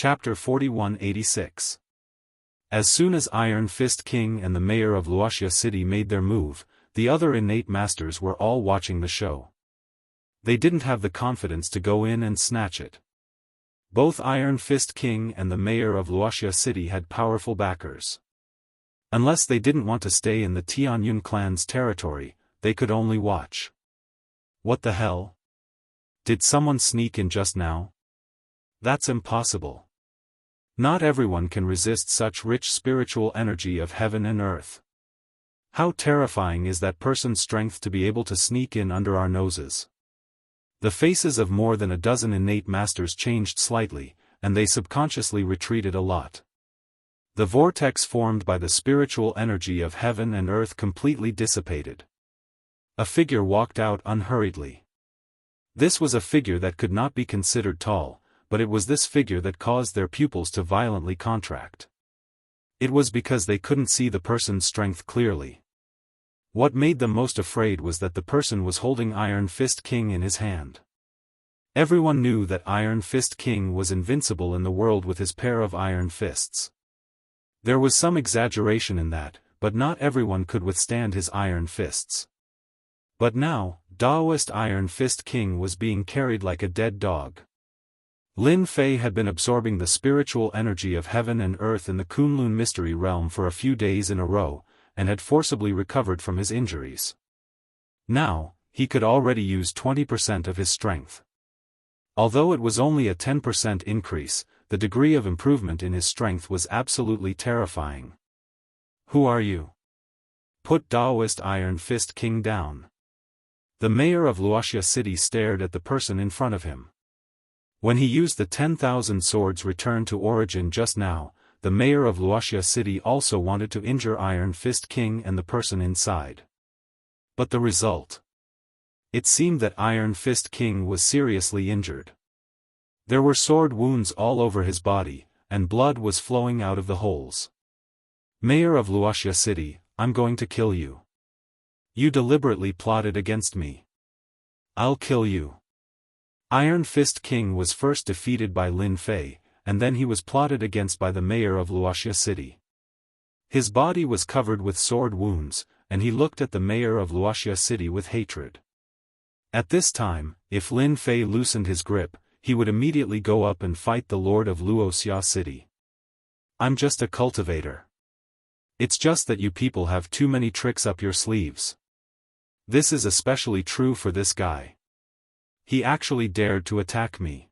Chapter 4186. As soon as Iron Fist King and the mayor of Wuxia City made their move, the other innate masters were all watching the show. They didn't have the confidence to go in and snatch it. Both Iron Fist King and the mayor of Wuxia City had powerful backers. Unless they didn't want to stay in the Tianyun clan's territory, they could only watch. What the hell? Did someone sneak in just now? That's impossible. Not everyone can resist such rich spiritual energy of heaven and earth. How terrifying is that person's strength to be able to sneak in under our noses? The faces of more than a dozen innate masters changed slightly, and they subconsciously retreated a lot. The vortex formed by the spiritual energy of heaven and earth completely dissipated. A figure walked out unhurriedly. This was a figure that could not be considered tall, but it was this figure that caused their pupils to violently contract. It was because they couldn't see the person's strength clearly. What made them most afraid was that the person was holding Iron Fist King in his hand. Everyone knew that Iron Fist King was invincible in the world with his pair of iron fists. There was some exaggeration in that, but not everyone could withstand his iron fists. But now, Daoist Iron Fist King was being carried like a dead dog. Lin Fei had been absorbing the spiritual energy of heaven and earth in the Kunlun mystery realm for a few days in a row, and had forcibly recovered from his injuries. Now, he could already use 20% of his strength. Although it was only a 10% increase, the degree of improvement in his strength was absolutely terrifying. Who are you? Put Daoist Iron Fist King down. The mayor of Wuxia City stared at the person in front of him. When he used the 10,000 swords returned to origin just now, the mayor of Wuxia City also wanted to injure Iron Fist King and the person inside. But the result? It seemed that Iron Fist King was seriously injured. There were sword wounds all over his body, and blood was flowing out of the holes. Mayor of Wuxia City, I'm going to kill you. You deliberately plotted against me. I'll kill you. Iron Fist King was first defeated by Lin Fei, and then he was plotted against by the mayor of Wuxia City. His body was covered with sword wounds, and he looked at the mayor of Wuxia City with hatred. At this time, if Lin Fei loosened his grip, he would immediately go up and fight the lord of Wuxia City. I'm just a cultivator. It's just that you people have too many tricks up your sleeves. This is especially true for this guy. He actually dared to attack me.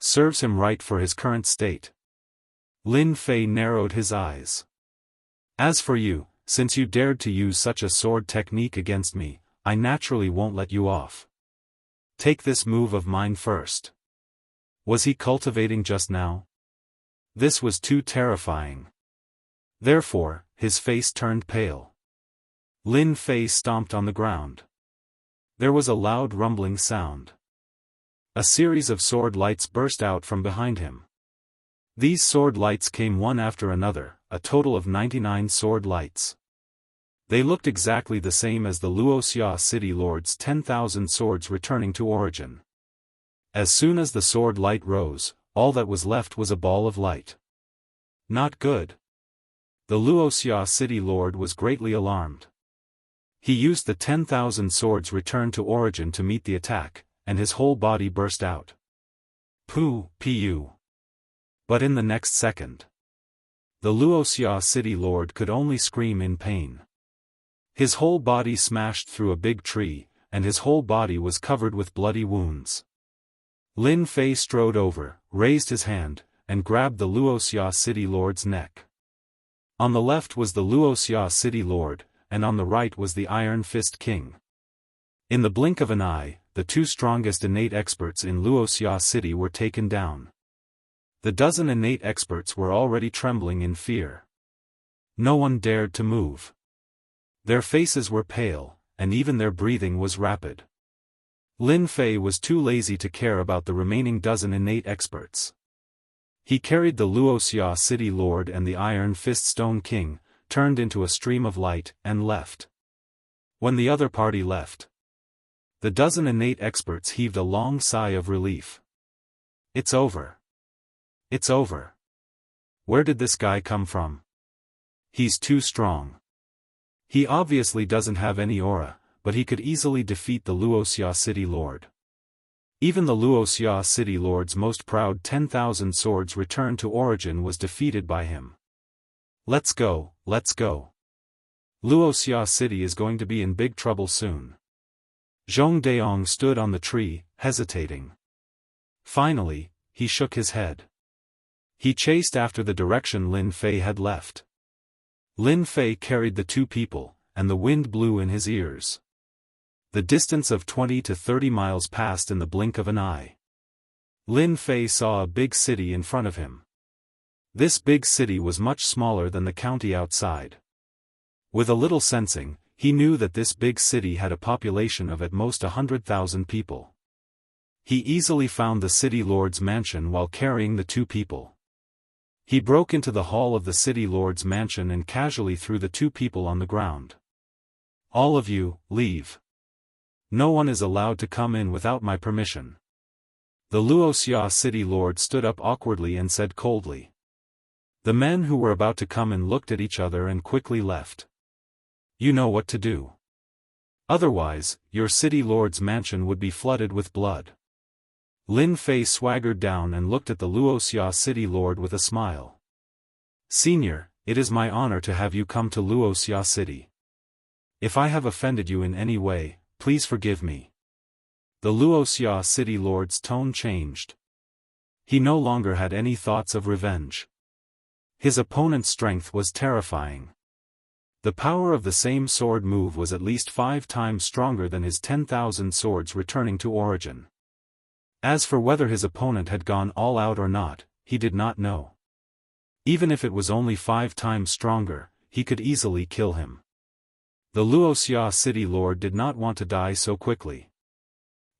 Serves him right for his current state. Lin Fei narrowed his eyes. As for you, since you dared to use such a sword technique against me, I naturally won't let you off. Take this move of mine first. Was he cultivating just now? This was too terrifying. Therefore, his face turned pale. Lin Fei stomped on the ground. There was a loud rumbling sound. A series of sword lights burst out from behind him. These sword lights came one after another, a total of 99 sword lights. They looked exactly the same as the Wuxia City Lord's 10,000 swords returning to origin. As soon as the sword light rose, all that was left was a ball of light. Not good. The Wuxia City Lord was greatly alarmed. He used the 10,000 swords returned to origin to meet the attack, and his whole body burst out. Pu. But in the next second, the Wuxia City Lord could only scream in pain. His whole body smashed through a big tree, and his whole body was covered with bloody wounds. Lin Fei strode over, raised his hand, and grabbed the Wuxia City Lord's neck. On the left was the Wuxia City Lord, and on the right was the Iron Fist King. In the blink of an eye, the two strongest innate experts in Wuxia City were taken down. The dozen innate experts were already trembling in fear. No one dared to move. Their faces were pale, and even their breathing was rapid. Lin Fei was too lazy to care about the remaining dozen innate experts. He carried the Wuxia City Lord and the Iron Fist Stone King, turned into a stream of light, and left. When the other party left, the dozen innate experts heaved a long sigh of relief. It's over. It's over. Where did this guy come from? He's too strong. He obviously doesn't have any aura, but he could easily defeat the Wuxia City Lord. Even the Wuxia City Lord's most proud 10,000 swords returned to origin was defeated by him. Let's go, let's go. Wuxia City is going to be in big trouble soon. Zhong Daong stood on the tree, hesitating. Finally, he shook his head. He chased after the direction Lin Fei had left. Lin Fei carried the two people, and the wind blew in his ears. The distance of 20 to 30 miles passed in the blink of an eye. Lin Fei saw a big city in front of him. This big city was much smaller than the county outside. With a little sensing, he knew that this big city had a population of at most 100,000 people. He easily found the city lord's mansion while carrying the two people. He broke into the hall of the city lord's mansion and casually threw the two people on the ground. All of you, leave. No one is allowed to come in without my permission. The Wuxia city lord stood up awkwardly and said coldly. The men who were about to come in looked at each other and quickly left. You know what to do. Otherwise, your city lord's mansion would be flooded with blood. Lin Fei swaggered down and looked at the Wuxia city lord with a smile. Senior, it is my honor to have you come to Wuxia City. If I have offended you in any way, please forgive me. The Wuxia city lord's tone changed. He no longer had any thoughts of revenge. His opponent's strength was terrifying. The power of the same sword move was at least 5 times stronger than his 10,000 swords returning to origin. As for whether his opponent had gone all out or not, he did not know. Even if it was only 5 times stronger, he could easily kill him. The Wuxia city lord did not want to die so quickly.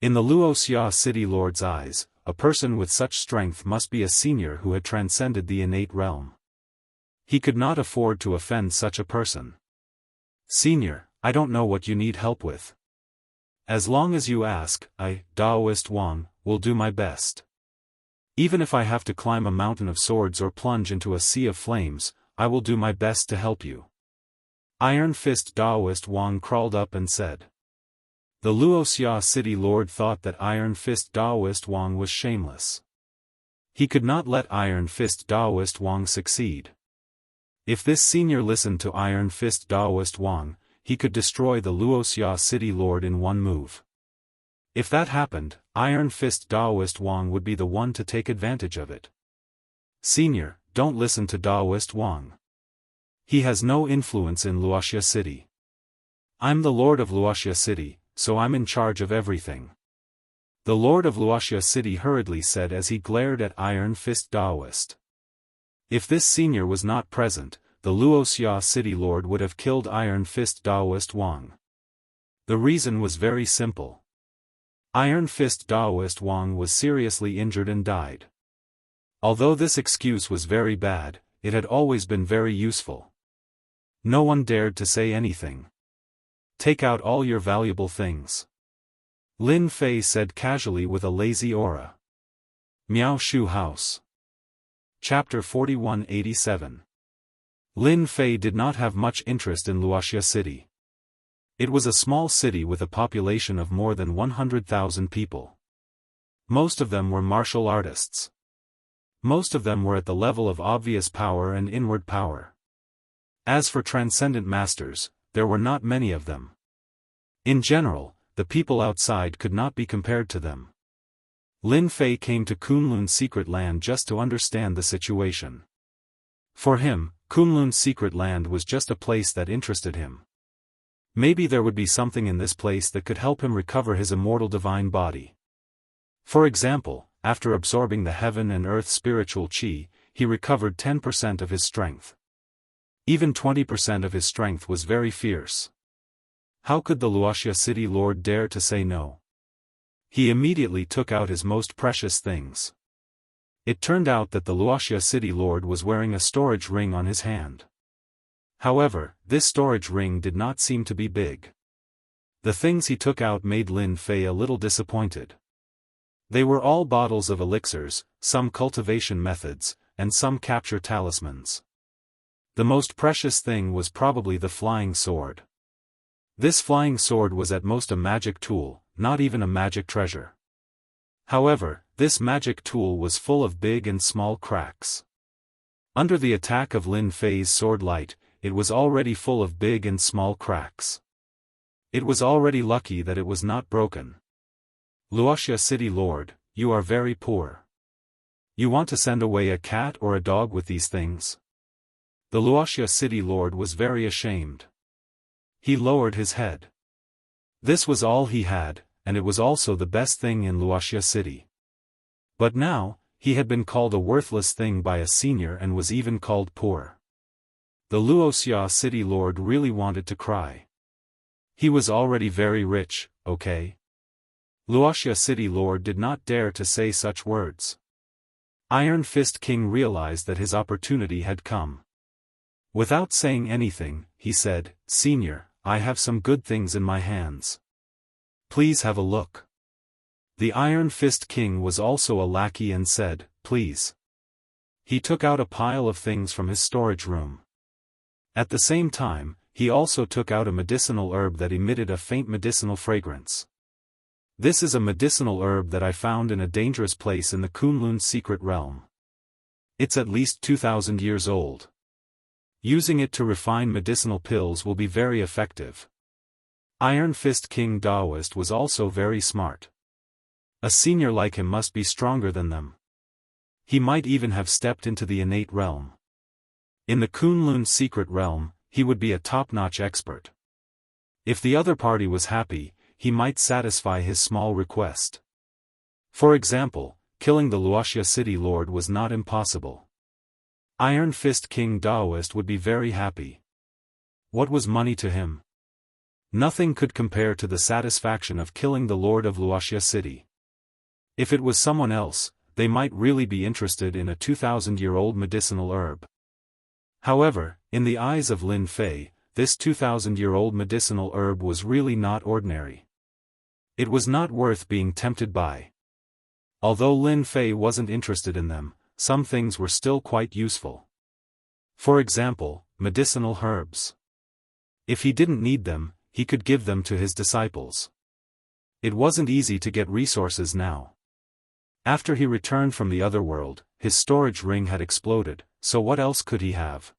In the Wuxia city lord's eyes, a person with such strength must be a senior who had transcended the innate realm. He could not afford to offend such a person. Senior, I don't know what you need help with. As long as you ask, I, Daoist Wang, will do my best. Even if I have to climb a mountain of swords or plunge into a sea of flames, I will do my best to help you. Iron Fist Daoist Wang crawled up and said. The Wuxia city lord thought that Iron Fist Daoist Wang was shameless. He could not let Iron Fist Daoist Wang succeed. If this senior listened to Iron Fist Daoist Wang, he could destroy the Wuxia city lord in one move. If that happened, Iron Fist Daoist Wang would be the one to take advantage of it. Senior, don't listen to Daoist Wang. He has no influence in Wuxia City. I'm the Lord of Wuxia City, so I'm in charge of everything. The Lord of Wuxia City hurriedly said as he glared at Iron Fist Daoist. If this senior was not present, the Wuxia City Lord would have killed Iron Fist Daoist Wang. The reason was very simple. Iron Fist Daoist Wang was seriously injured and died. Although this excuse was very bad, it had always been very useful. No one dared to say anything. Take out all your valuable things. Lin Fei said casually with a lazy aura. Miao Shu House. Chapter 4187. Lin Fei did not have much interest in Wuxia City. It was a small city with a population of more than 100,000 people. Most of them were martial artists. Most of them were at the level of obvious power and inward power. As for transcendent masters, there were not many of them. In general, the people outside could not be compared to them. Lin Fei came to Kunlun's secret land just to understand the situation. For him, Kunlun's secret land was just a place that interested him. Maybe there would be something in this place that could help him recover his immortal divine body. For example, after absorbing the heaven and earth spiritual qi, he recovered 10% of his strength. Even 20% of his strength was very fierce. How could the Wuxia City Lord dare to say no? He immediately took out his most precious things. It turned out that the Wuxia City Lord was wearing a storage ring on his hand. However, this storage ring did not seem to be big. The things he took out made Lin Fei a little disappointed. They were all bottles of elixirs, some cultivation methods, and some capture talismans. The most precious thing was probably the flying sword. This flying sword was at most a magic tool, not even a magic treasure. However, this magic tool was full of big and small cracks. Under the attack of Lin Fei's sword light, it was already full of big and small cracks. It was already lucky that it was not broken. Luoxia City Lord, you are very poor. You want to send away a cat or a dog with these things? The Luoxia City Lord was very ashamed. He lowered his head. This was all he had, and it was also the best thing in Luoxia City. But now, he had been called a worthless thing by a senior and was even called poor. The Luoxia City Lord really wanted to cry. He was already very rich, okay? Luoxia City Lord did not dare to say such words. Iron Fist King realized that his opportunity had come. Without saying anything, he said, "Senior, I have some good things in my hands. Please have a look." The Iron Fist King was also a lackey and said, "Please." He took out a pile of things from his storage room. At the same time, he also took out a medicinal herb that emitted a faint medicinal fragrance. This is a medicinal herb that I found in a dangerous place in the Kunlun secret realm. It's at least 2,000 years old. Using it to refine medicinal pills will be very effective. Iron Fist King Daoist was also very smart. A senior like him must be stronger than them. He might even have stepped into the innate realm. In the Kunlun secret realm, he would be a top-notch expert. If the other party was happy, he might satisfy his small request. For example, killing the Luoxia City Lord was not impossible. Iron Fist King Daoist would be very happy. What was money to him? Nothing could compare to the satisfaction of killing the Lord of Luoxia City. If it was someone else, they might really be interested in a 2,000-year-old medicinal herb. However, in the eyes of Lin Fei, this 2,000-year-old medicinal herb was really not ordinary. It was not worth being tempted by. Although Lin Fei wasn't interested in them, some things were still quite useful. For example, medicinal herbs. If he didn't need them, he could give them to his disciples. It wasn't easy to get resources now. After he returned from the other world, his storage ring had exploded, so what else could he have?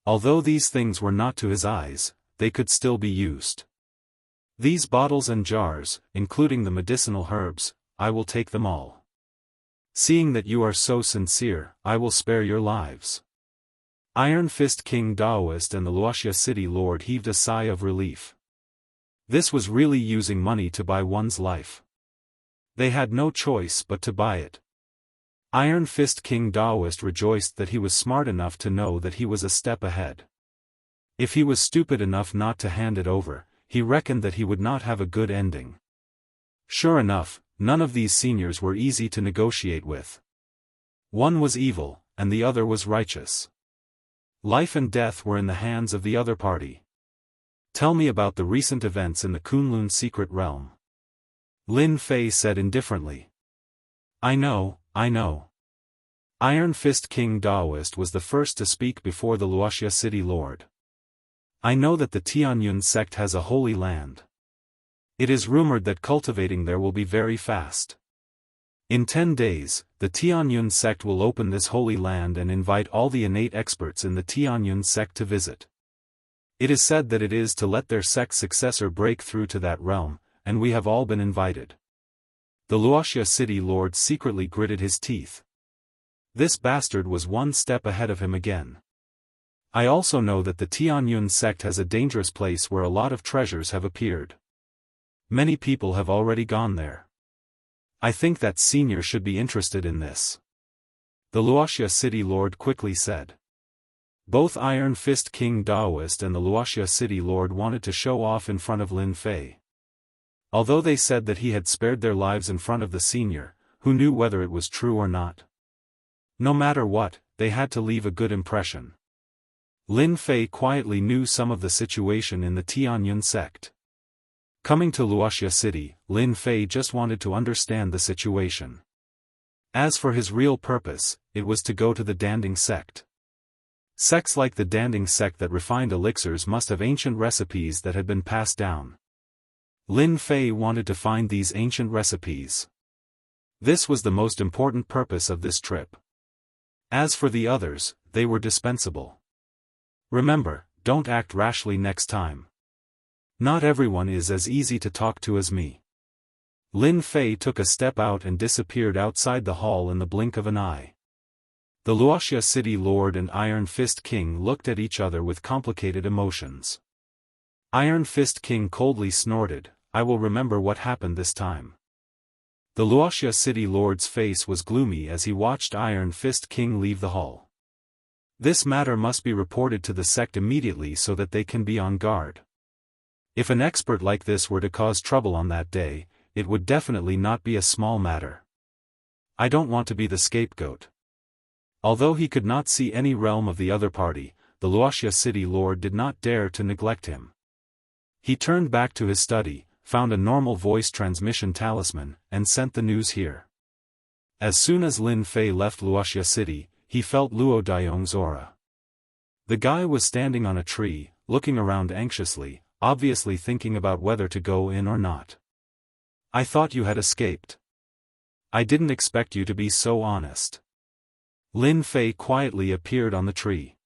Although these things were not to his eyes, they could still be used. These bottles and jars, including the medicinal herbs, I will take them all. Seeing that you are so sincere, I will spare your lives. Iron Fist King Daoist and the Luoxia City Lord heaved a sigh of relief. This was really using money to buy one's life. They had no choice but to buy it. Iron Fist King Daoist rejoiced that he was smart enough to know that he was a step ahead. If he was stupid enough not to hand it over, he reckoned that he would not have a good ending. Sure enough, none of these seniors were easy to negotiate with. One was evil, and the other was righteous. Life and death were in the hands of the other party. Tell me about the recent events in the Kunlun secret realm. Lin Fei said indifferently. I know. Iron Fist King Daoist was the first to speak before the Luoxia City Lord. I know that the Tianyun sect has a holy land. It is rumored that cultivating there will be very fast. In 10 days, the Tianyun sect will open this holy land and invite all the innate experts in the Tianyun sect to visit. It is said that it is to let their sect's successor break through to that realm, and we have all been invited. The Luoxia City Lord secretly gritted his teeth. This bastard was one step ahead of him again. I also know that the Tianyun sect has a dangerous place where a lot of treasures have appeared. Many people have already gone there. I think that senior should be interested in this. The Luoxia City Lord quickly said. Both Iron Fist King Daoist and the Luoxia City Lord wanted to show off in front of Lin Fei. Although they said that he had spared their lives in front of the senior, who knew whether it was true or not. No matter what, they had to leave a good impression. Lin Fei quietly knew some of the situation in the Tianyun sect. Coming to Luoxia City, Lin Fei just wanted to understand the situation. As for his real purpose, it was to go to the Danding sect. Sects like the Danding sect that refined elixirs must have ancient recipes that had been passed down. Lin Fei wanted to find these ancient recipes. This was the most important purpose of this trip. As for the others, they were dispensable. Remember, don't act rashly next time. Not everyone is as easy to talk to as me. Lin Fei took a step out and disappeared outside the hall in the blink of an eye. The Luoxia City Lord and Iron Fist King looked at each other with complicated emotions. Iron Fist King coldly snorted, "I will remember what happened this time." The Luoxia City Lord's face was gloomy as he watched Iron Fist King leave the hall. This matter must be reported to the sect immediately so that they can be on guard. If an expert like this were to cause trouble on that day, it would definitely not be a small matter. I don't want to be the scapegoat. Although he could not see any realm of the other party, the Luoxia City Lord did not dare to neglect him. He turned back to his study, found a normal voice transmission talisman, and sent the news here. As soon as Lin Fei left Luoxia City, he felt Luo Daiyong's aura. The guy was standing on a tree, looking around anxiously, obviously thinking about whether to go in or not. "I thought you had escaped. I didn't expect you to be so honest." Lin Fei quietly appeared on the tree.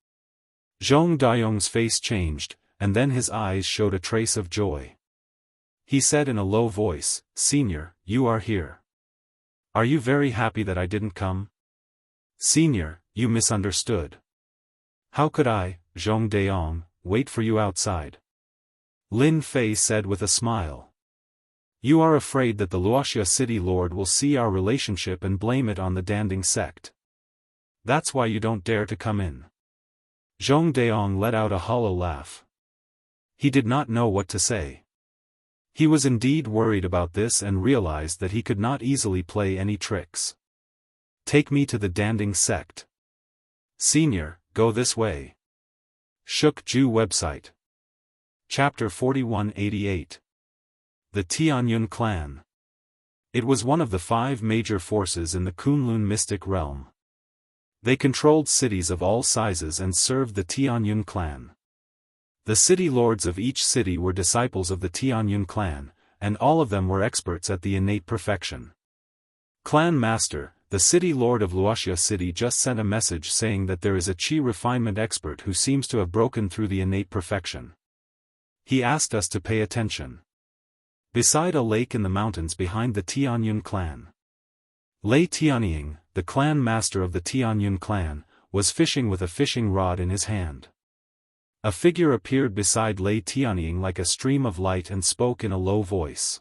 Zhong Daiyong's face changed, and then his eyes showed a trace of joy. He said in a low voice, "Senior, you are here. Are you very happy that I didn't come?" "Senior, you misunderstood. How could I, Zhong Daiyong, wait for you outside?" Lin Fei said with a smile. "You are afraid that the Luoxia City Lord will see our relationship and blame it on the Danding sect. That's why you don't dare to come in." Zhong Daiyong let out a hollow laugh. He did not know what to say. He was indeed worried about this and realized that he could not easily play any tricks. "Take me to the Danding sect." "Senior, go this way." Shuk Ju website. Chapter 4188. The Tianyun Clan. It was one of the 5 major forces in the Kunlun mystic realm. They controlled cities of all sizes and served the Tianyun clan. The city lords of each city were disciples of the Tianyun clan, and all of them were experts at the innate perfection. Clan Master, the city lord of Luoxia City, just sent a message saying that there is a chi refinement expert who seems to have broken through the innate perfection. He asked us to pay attention. Beside a lake in the mountains behind the Tianyun clan, Lei Tianying, the clan master of the Tianyun clan, was fishing with a fishing rod in his hand. A figure appeared beside Lei Tianying like a stream of light and spoke in a low voice.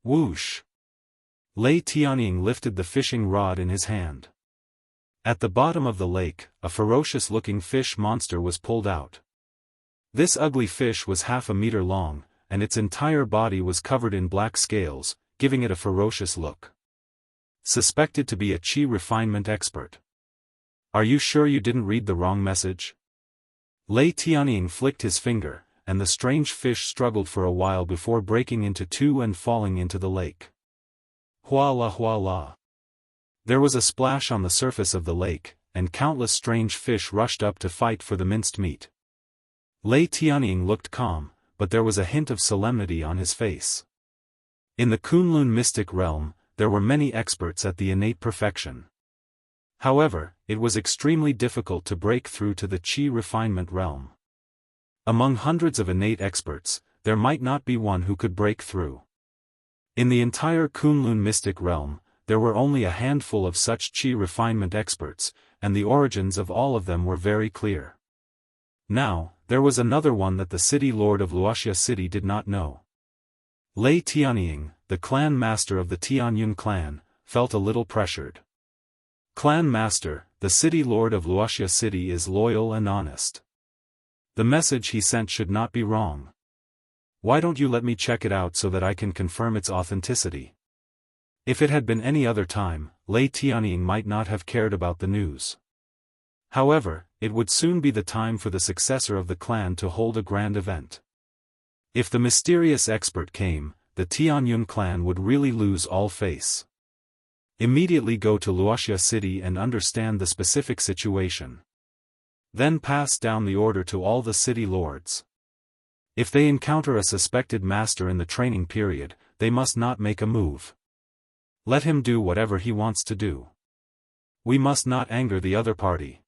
Whoosh! Lei Tianying lifted the fishing rod in his hand. At the bottom of the lake, a ferocious-looking fish monster was pulled out. This ugly fish was half a meter long, and its entire body was covered in black scales, giving it a ferocious look. Suspected to be a chi refinement expert. Are you sure you didn't read the wrong message? Lei Tianying flicked his finger, and the strange fish struggled for a while before breaking into two and falling into the lake. Hua la hua la. There was a splash on the surface of the lake, and countless strange fish rushed up to fight for the minced meat. Lei Tianying looked calm, but there was a hint of solemnity on his face. In the Kunlun mystic realm, there were many experts at the innate perfection. However, it was extremely difficult to break through to the chi refinement realm. Among hundreds of innate experts, there might not be one who could break through. In the entire Kunlun mystic realm, there were only a handful of such chi refinement experts, and the origins of all of them were very clear. Now, there was another one that the city lord of Luoxia City did not know. Lei Tianying, the clan master of the Tianyun clan, felt a little pressured. Clan master, the city lord of Luoxia City is loyal and honest. The message he sent should not be wrong. Why don't you let me check it out so that I can confirm its authenticity? If it had been any other time, Lei Tianying might not have cared about the news. However, it would soon be the time for the successor of the clan to hold a grand event. If the mysterious expert came, the Tianyun clan would really lose all face. Immediately go to Luoxia City and understand the specific situation. Then pass down the order to all the city lords. If they encounter a suspected master in the training period, they must not make a move. Let him do whatever he wants to do. We must not anger the other party.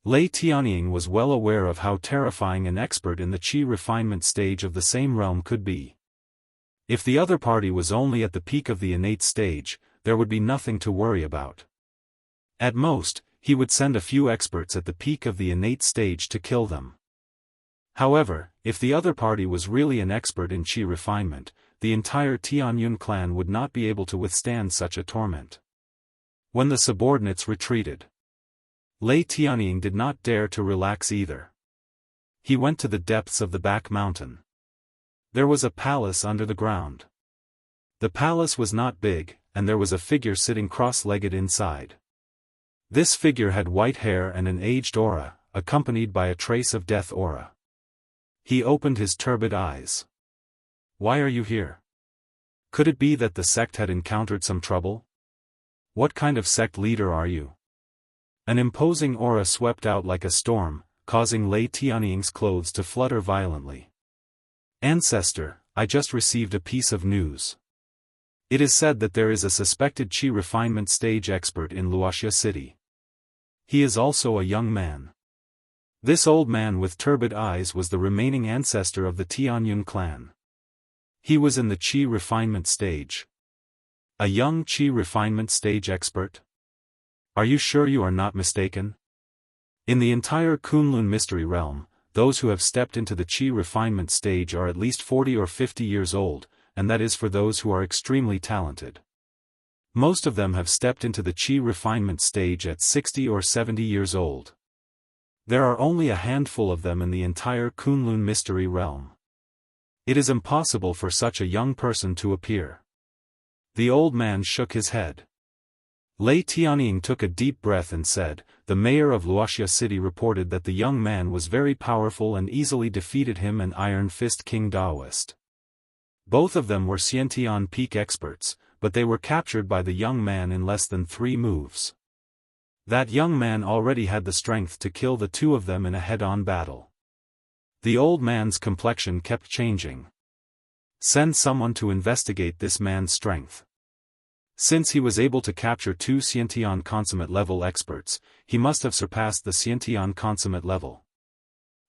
Lei Tianying was well aware of how terrifying an expert in the qi refinement stage of the same realm could be. If the other party was only at the peak of the innate stage, there would be nothing to worry about. At most, he would send a few experts at the peak of the innate stage to kill them. However, if the other party was really an expert in qi refinement, the entire Tianyun clan would not be able to withstand such a torment. When the subordinates retreated, Lei Tianying did not dare to relax either. He went to the depths of the back mountain. There was a palace under the ground. The palace was not big, and there was a figure sitting cross-legged inside. This figure had white hair and an aged aura, accompanied by a trace of death aura. He opened his turbid eyes. "Why are you here? Could it be that the sect had encountered some trouble? What kind of sect leader are you?" An imposing aura swept out like a storm, causing Lei Tianying's clothes to flutter violently. "Ancestor, I just received a piece of news. It is said that there is a suspected qi refinement stage expert in Luoxia City. He is also a young man." This old man with turbid eyes was the remaining ancestor of the Tianyun clan. He was in the qi refinement stage. A young qi refinement stage expert? Are you sure you are not mistaken? In the entire Kunlun mystery realm, those who have stepped into the qi refinement stage are at least 40 or 50 years old, and that is for those who are extremely talented. Most of them have stepped into the qi refinement stage at 60 or 70 years old. There are only a handful of them in the entire Kunlun mystery realm. It is impossible for such a young person to appear. The old man shook his head. Lei Tianying took a deep breath and said, "The mayor of Luoxia City reported that the young man was very powerful and easily defeated him and Iron Fist King Daoist. Both of them were Xiantian peak experts, but they were captured by the young man in less than 3 moves. That young man already had the strength to kill the two of them in a head-on battle." The old man's complexion kept changing. "Send someone to investigate this man's strength. Since he was able to capture 2 Xiantian consummate level experts, he must have surpassed the Xiantian consummate level.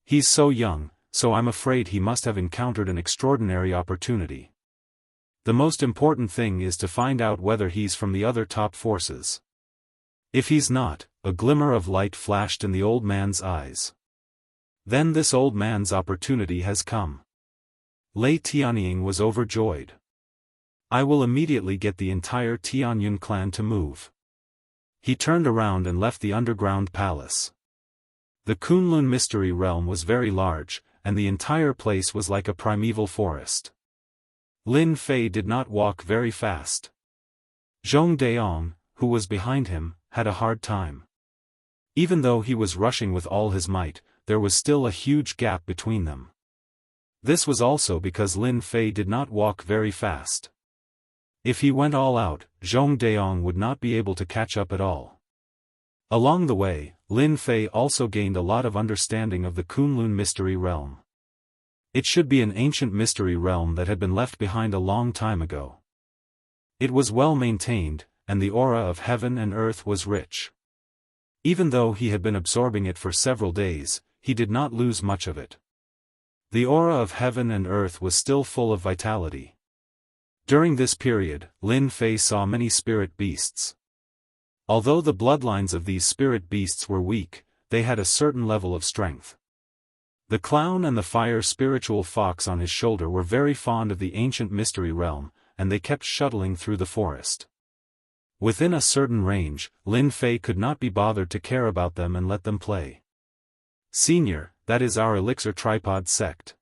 He's so young, so I'm afraid he must have encountered an extraordinary opportunity. The most important thing is to find out whether he's from the other top forces." If he's not, a glimmer of light flashed in the old man's eyes. Then this old man's opportunity has come. Lei Tianying was overjoyed. "I will immediately get the entire Tianyun clan to move." He turned around and left the underground palace. The Kunlun mystery realm was very large, and the entire place was like a primeval forest. Lin Fei did not walk very fast. Zhong Daong, who was behind him, had a hard time. Even though he was rushing with all his might, there was still a huge gap between them. This was also because Lin Fei did not walk very fast. If he went all out, Zhong Daong would not be able to catch up at all. Along the way, Lin Fei also gained a lot of understanding of the Kunlun mystery realm. It should be an ancient mystery realm that had been left behind a long time ago. It was well maintained, and the aura of heaven and earth was rich. Even though he had been absorbing it for several days, he did not lose much of it. The aura of heaven and earth was still full of vitality. During this period, Lin Fei saw many spirit beasts. Although the bloodlines of these spirit beasts were weak, they had a certain level of strength. The clown and the fire spiritual fox on his shoulder were very fond of the ancient mystery realm, and they kept shuttling through the forest. Within a certain range, Lin Fei could not be bothered to care about them and let them play. "Senior, that is our elixir tripod sect."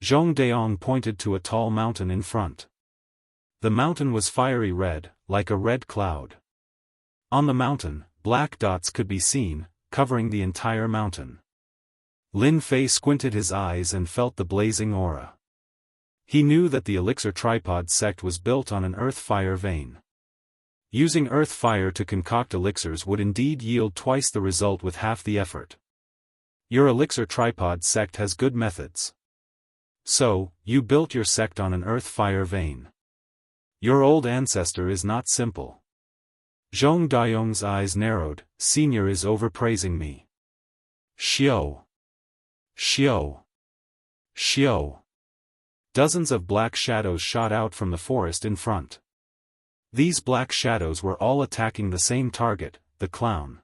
Zhong Daong pointed to a tall mountain in front. The mountain was fiery red, like a red cloud. On the mountain, black dots could be seen, covering the entire mountain. Lin Fei squinted his eyes and felt the blazing aura. He knew that the elixir tripod sect was built on an earth-fire vein. Using earth-fire to concoct elixirs would indeed yield twice the result with half the effort. Your elixir tripod sect has good methods. So, you built your sect on an earth-fire vein. Your old ancestor is not simple. Zhong Dayong's eyes narrowed. Senior is overpraising me. Xiao. Xiao. Xiao. Dozens of black shadows shot out from the forest in front. These black shadows were all attacking the same target, the clown.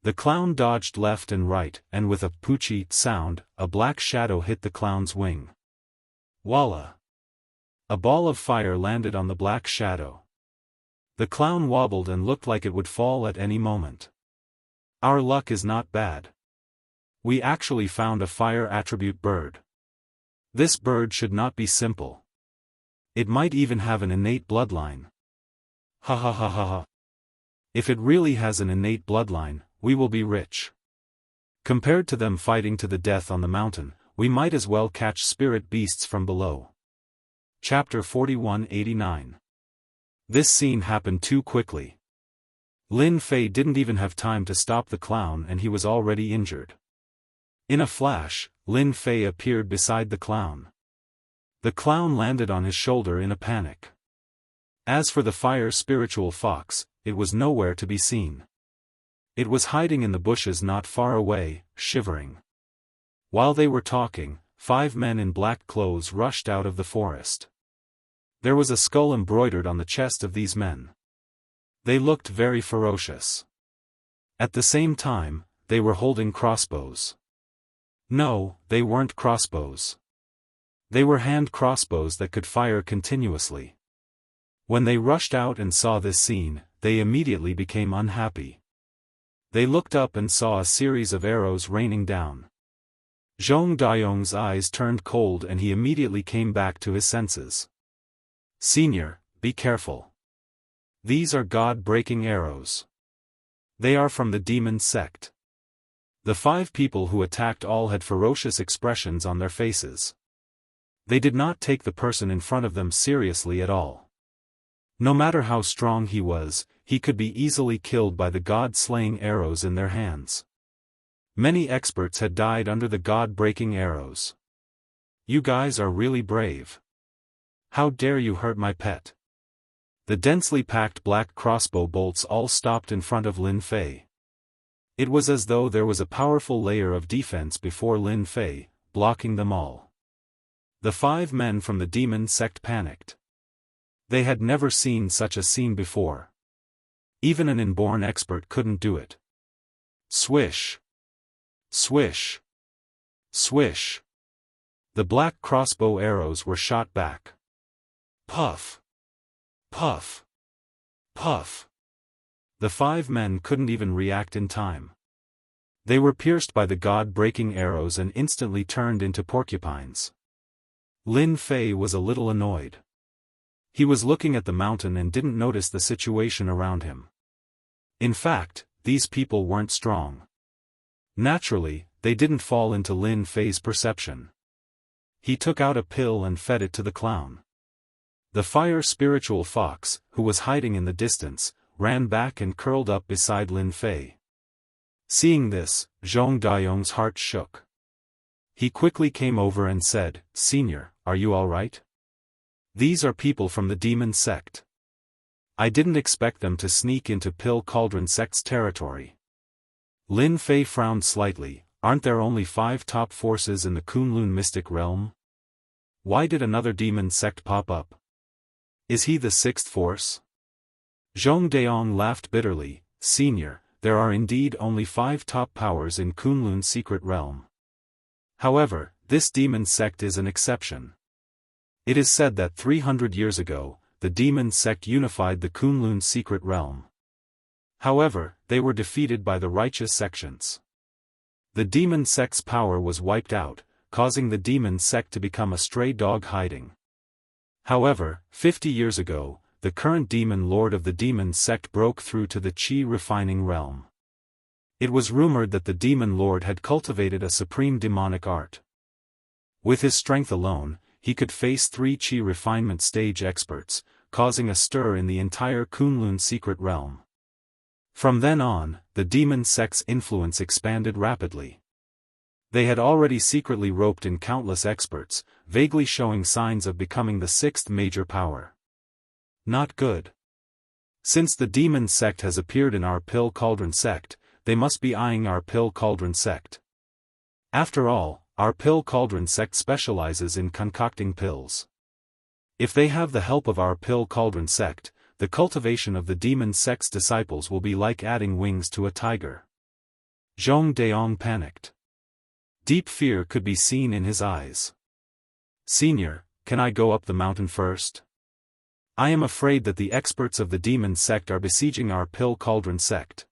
The clown dodged left and right, and with a poochie sound, a black shadow hit the clown's wing. Voila! A ball of fire landed on the black shadow. The clown wobbled and looked like it would fall at any moment. Our luck is not bad. We actually found a fire attribute bird. This bird should not be simple. It might even have an innate bloodline. Ha ha ha ha ha. If it really has an innate bloodline, we will be rich. Compared to them fighting to the death on the mountain, we might as well catch spirit beasts from below. Chapter 4189. This scene happened too quickly. Lin Fei didn't even have time to stop the clown and he was already injured. In a flash, Lin Fei appeared beside the clown. The clown landed on his shoulder in a panic. As for the fire spiritual fox, it was nowhere to be seen. It was hiding in the bushes not far away, shivering. While they were talking, 5 men in black clothes rushed out of the forest. There was a skull embroidered on the chest of these men. They looked very ferocious. At the same time, they were holding crossbows. No, they weren't crossbows. They were hand crossbows that could fire continuously. When they rushed out and saw this scene, they immediately became unhappy. They looked up and saw a series of arrows raining down. Zhong Dayong's eyes turned cold and he immediately came back to his senses. Senior, be careful. These are God-breaking arrows. They are from the demon sect. The 5 people who attacked all had ferocious expressions on their faces. They did not take the person in front of them seriously at all. No matter how strong he was, he could be easily killed by the god-slaying arrows in their hands. Many experts had died under the god-breaking arrows. You guys are really brave. How dare you hurt my pet? The densely packed black crossbow bolts all stopped in front of Lin Fei. It was as though there was a powerful layer of defense before Lin Fei, blocking them all. The 5 men from the demon sect panicked. They had never seen such a scene before. Even an inborn expert couldn't do it. Swish! Swish! Swish! The black crossbow arrows were shot back. Puff! Puff! Puff! The 5 men couldn't even react in time. They were pierced by the god-breaking arrows and instantly turned into porcupines. Lin Fei was a little annoyed. He was looking at the mountain and didn't notice the situation around him. In fact, these people weren't strong. Naturally, they didn't fall into Lin Fei's perception. He took out a pill and fed it to the clown. The fire spiritual fox, who was hiding in the distance, ran back and curled up beside Lin Fei. Seeing this, Zhong Dayong's heart shook. He quickly came over and said, "Senior, are you all right? These are people from the demon sect. I didn't expect them to sneak into Pill Cauldron sect's territory." Lin Fei frowned slightly. Aren't there only 5 top forces in the Kunlun mystic realm? Why did another demon sect pop up? Is he the 6th force? Zhong Dayong laughed bitterly. "Senior, there are indeed only 5 top powers in Kunlun's secret realm. However, this demon sect is an exception. It is said that 300 years ago, the demon sect unified the Kunlun secret realm. However, they were defeated by the righteous sections. The demon sect's power was wiped out, causing the demon sect to become a stray dog hiding. However, 50 years ago, the current demon lord of the demon sect broke through to the Qi refining realm. It was rumored that the demon lord had cultivated a supreme demonic art. With his strength alone, he could face 3 Qi refinement stage experts, causing a stir in the entire Kunlun secret realm. From then on, the demon sect's influence expanded rapidly. They had already secretly roped in countless experts, vaguely showing signs of becoming the 6th major power. Not good. Since the demon sect has appeared in our pill cauldron sect, they must be eyeing our pill cauldron sect. After all, our pill cauldron sect specializes in concocting pills. If they have the help of our pill cauldron sect, the cultivation of the demon sect's disciples will be like adding wings to a tiger. Zhong Daong panicked. Deep fear could be seen in his eyes. Senior, can I go up the mountain first? I am afraid that the experts of the demon sect are besieging our pill cauldron sect.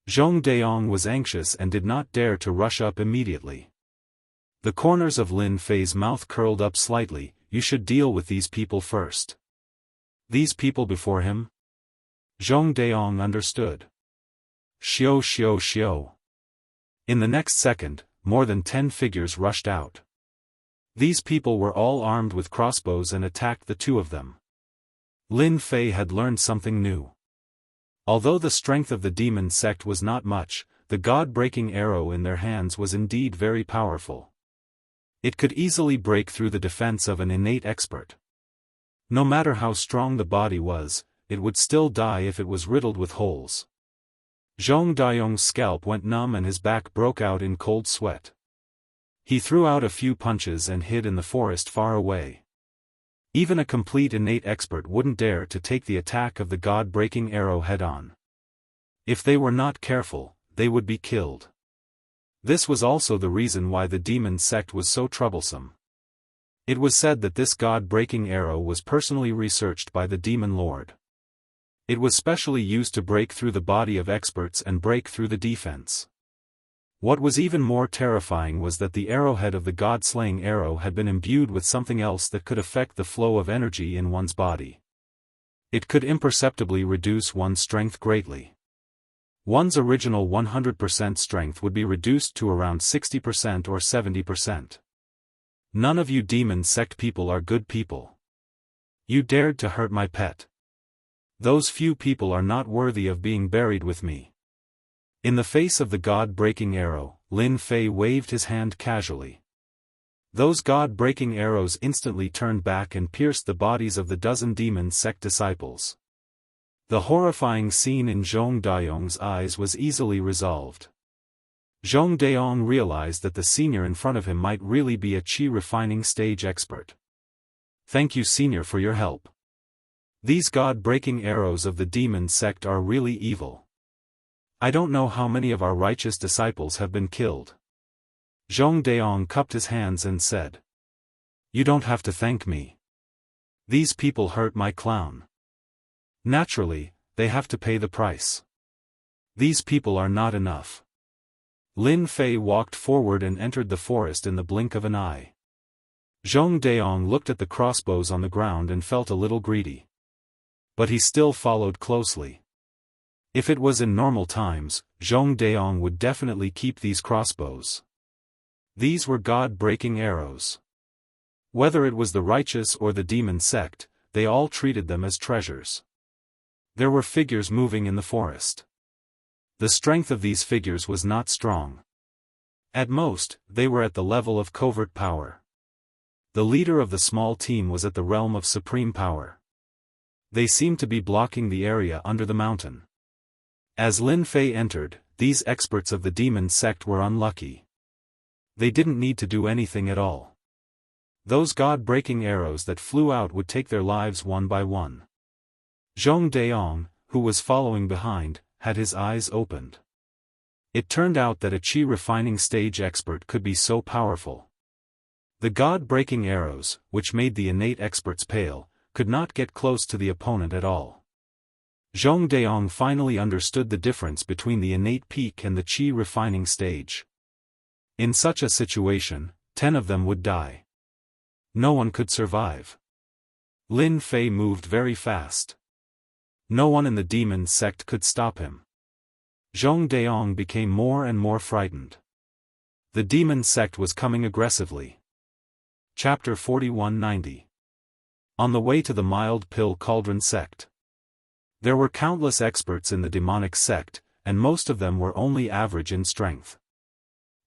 Zhong Daong was anxious and did not dare to rush up immediately. The corners of Lin Fei's mouth curled up slightly. You should deal with these people first. These people before him? Zhong Daong understood. Xiao xiao xiao. In the next second, more than 10 figures rushed out. These people were all armed with crossbows and attacked the 2 of them. Lin Fei had learned something new. Although the strength of the demon sect was not much, the god-breaking arrow in their hands was indeed very powerful. It could easily break through the defense of an innate expert. No matter how strong the body was, it would still die if it was riddled with holes. Zhong Daong's scalp went numb and his back broke out in cold sweat. He threw out a few punches and hid in the forest far away. Even a complete innate expert wouldn't dare to take the attack of the god-breaking arrow head-on. If they were not careful, they would be killed. This was also the reason why the demon sect was so troublesome. It was said that this god-breaking arrow was personally researched by the demon lord. It was specially used to break through the body of experts and break through the defense. What was even more terrifying was that the arrowhead of the god-slaying arrow had been imbued with something else that could affect the flow of energy in one's body. It could imperceptibly reduce one's strength greatly. One's original 100% strength would be reduced to around 60% or 70%. None of you demon sect people are good people. You dared to hurt my pet. Those few people are not worthy of being buried with me. In the face of the god-breaking arrow, Lin Fei waved his hand casually. Those god-breaking arrows instantly turned back and pierced the bodies of the dozen demon sect disciples. The horrifying scene in Zhong Daong's eyes was easily resolved. Zhong Daong realized that the senior in front of him might really be a Qi refining stage expert. Thank you, senior, for your help. These god-breaking arrows of the demon sect are really evil. I don't know how many of our righteous disciples have been killed. Zhong Daong cupped his hands and said. You don't have to thank me. These people hurt my clown. Naturally, they have to pay the price. These people are not enough. Lin Fei walked forward and entered the forest in the blink of an eye. Zhong Daong looked at the crossbows on the ground and felt a little greedy. But he still followed closely. If it was in normal times, Zhong Daong would definitely keep these crossbows. These were god-breaking arrows. Whether it was the righteous or the demon sect, they all treated them as treasures. There were figures moving in the forest. The strength of these figures was not strong. At most, they were at the level of covert power. The leader of the small team was at the realm of supreme power. They seemed to be blocking the area under the mountain. As Lin Fei entered, these experts of the demon sect were unlucky. They didn't need to do anything at all. Those god-breaking arrows that flew out would take their lives one by one. Zhong Daong, who was following behind, had his eyes opened. It turned out that a Qi refining stage expert could be so powerful. The god-breaking arrows, which made the innate experts pale, could not get close to the opponent at all. Zhong Daong finally understood the difference between the innate peak and the Qi refining stage. In such a situation, 10 of them would die. No one could survive. Lin Fei moved very fast. No one in the demon sect could stop him. Zhong Daong became more and more frightened. The demon sect was coming aggressively. Chapter 4190. On the way to the mild pill cauldron sect. There were countless experts in the demonic sect, and most of them were only average in strength.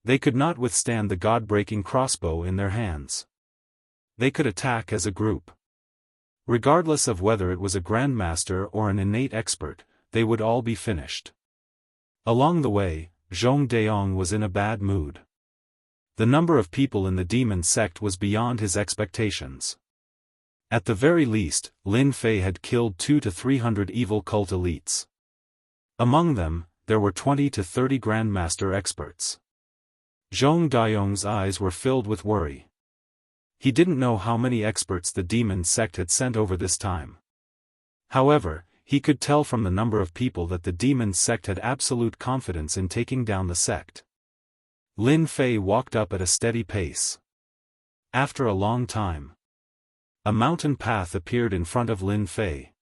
They could not withstand the god-breaking crossbow in their hands. They could attack as a group. Regardless of whether it was a grandmaster or an innate expert, they would all be finished. Along the way, Zhong Daong was in a bad mood. The number of people in the demon sect was beyond his expectations. At the very least, Lin Fei had killed 200 to 300 evil cult elites. Among them, there were 20 to 30 grandmaster experts. Zhong Daong's eyes were filled with worry. He didn't know how many experts the demon sect had sent over this time. However, he could tell from the number of people that the demon sect had absolute confidence in taking down the sect. Lin Fei walked up at a steady pace. After a long time, a mountain path appeared in front of Lin Fei.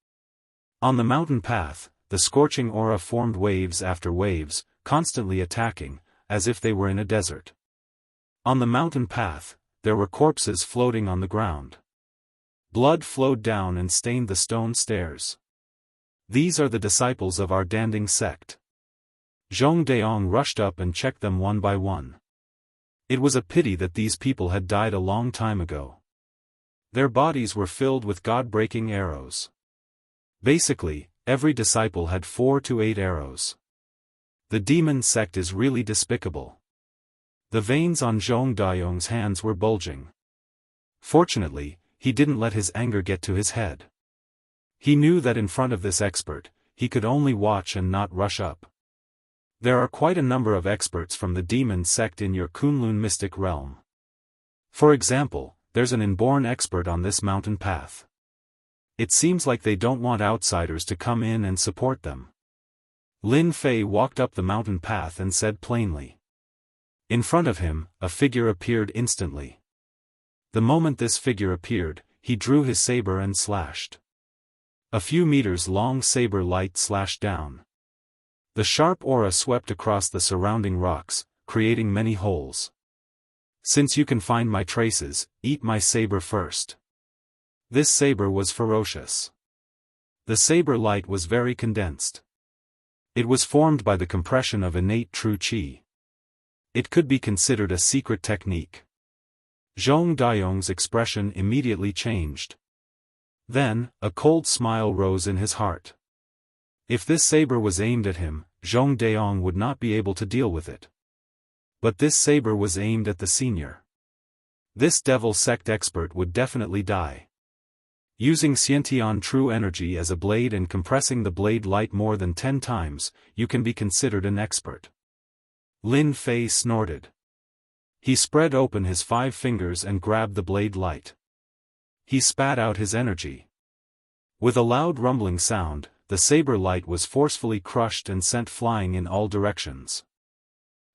On the mountain path, the scorching aura formed waves after waves, constantly attacking, as if they were in a desert. On the mountain path, there were corpses floating on the ground. Blood flowed down and stained the stone stairs. These are the disciples of our Danding sect. Zhong Daong rushed up and checked them one by one. It was a pity that these people had died a long time ago. Their bodies were filled with god-breaking arrows. Basically, every disciple had 4 to 8 arrows. The demon sect is really despicable. The veins on Zhong Daong's hands were bulging. Fortunately, he didn't let his anger get to his head. He knew that in front of this expert, he could only watch and not rush up. There are quite a number of experts from the demon sect in your Kunlun mystic realm. For example, there's an inborn expert on this mountain path. It seems like they don't want outsiders to come in and support them. Lin Fei walked up the mountain path and said plainly. In front of him, a figure appeared instantly. The moment this figure appeared, he drew his saber and slashed. A few meters long saber light slashed down. The sharp aura swept across the surrounding rocks, creating many holes. Since you can find my traces, eat my saber first. This saber was ferocious. The saber light was very condensed. It was formed by the compression of innate true qi. It could be considered a secret technique. Zhong Daong's expression immediately changed. Then, a cold smile rose in his heart. If this saber was aimed at him, Zhong Daong would not be able to deal with it. But this saber was aimed at the senior. This devil sect expert would definitely die. Using Xiantian true energy as a blade and compressing the blade light more than 10 times, you can be considered an expert. Lin Fei snorted. He spread open his 5 fingers and grabbed the blade light. He spat out his energy. With a loud rumbling sound, the saber light was forcefully crushed and sent flying in all directions.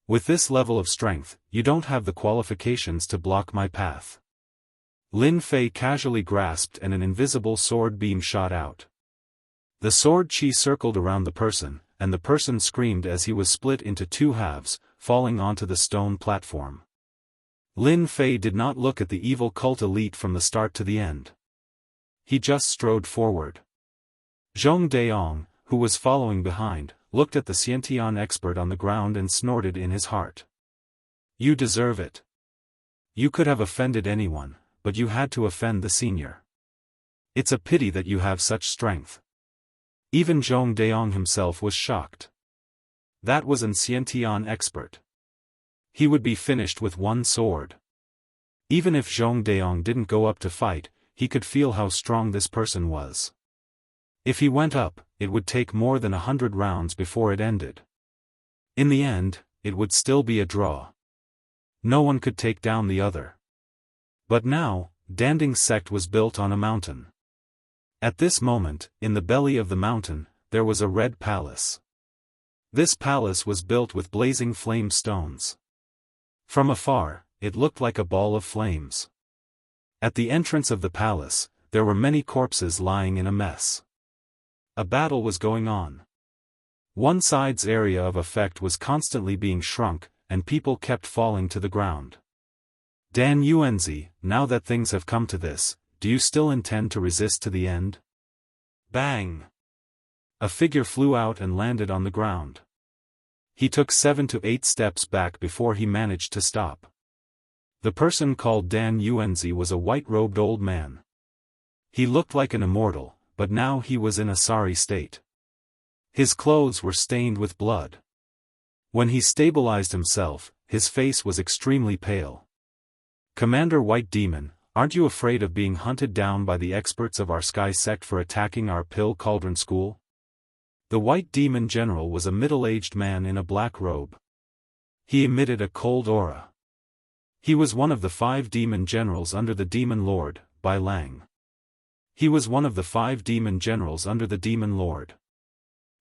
With this level of strength, you don't have the qualifications to block my path. Lin Fei casually grasped and an invisible sword beam shot out. The sword qi circled around the person, and the person screamed as he was split into 2 halves, falling onto the stone platform. Lin Fei did not look at the evil cult elite from the start to the end. He just strode forward. Zhong Daong, who was following behind, looked at the Xiantian expert on the ground and snorted in his heart. You deserve it. You could have offended anyone, but you had to offend the senior. It's a pity that you have such strength. Even Zhong Daong himself was shocked. That was an Xiantian expert. He would be finished with 1 sword. Even if Zhong Daong didn't go up to fight, he could feel how strong this person was. If he went up, it would take more than 100 rounds before it ended. In the end, it would still be a draw. No one could take down the other. But now, Danding sect was built on a mountain. At this moment, in the belly of the mountain, there was a red palace. This palace was built with blazing flame stones. From afar, it looked like a ball of flames. At the entrance of the palace, there were many corpses lying in a mess. A battle was going on. One side's area of effect was constantly being shrunk, and people kept falling to the ground. Dan Yuanzi, now that things have come to this, do you still intend to resist to the end? Bang! A figure flew out and landed on the ground. He took 7 to 8 steps back before he managed to stop. The person called Dan Yuanzi was a white-robed old man. He looked like an immortal, but now he was in a sorry state. His clothes were stained with blood. When he stabilized himself, his face was extremely pale. Commander White Demon, aren't you afraid of being hunted down by the experts of our Sky sect for attacking our Pill Cauldron school? The White Demon General was a middle-aged man in a black robe. He emitted a cold aura. He was one of the 5 demon generals under the Demon Lord, Bai Lang. He was one of the 5 demon generals under the Demon Lord.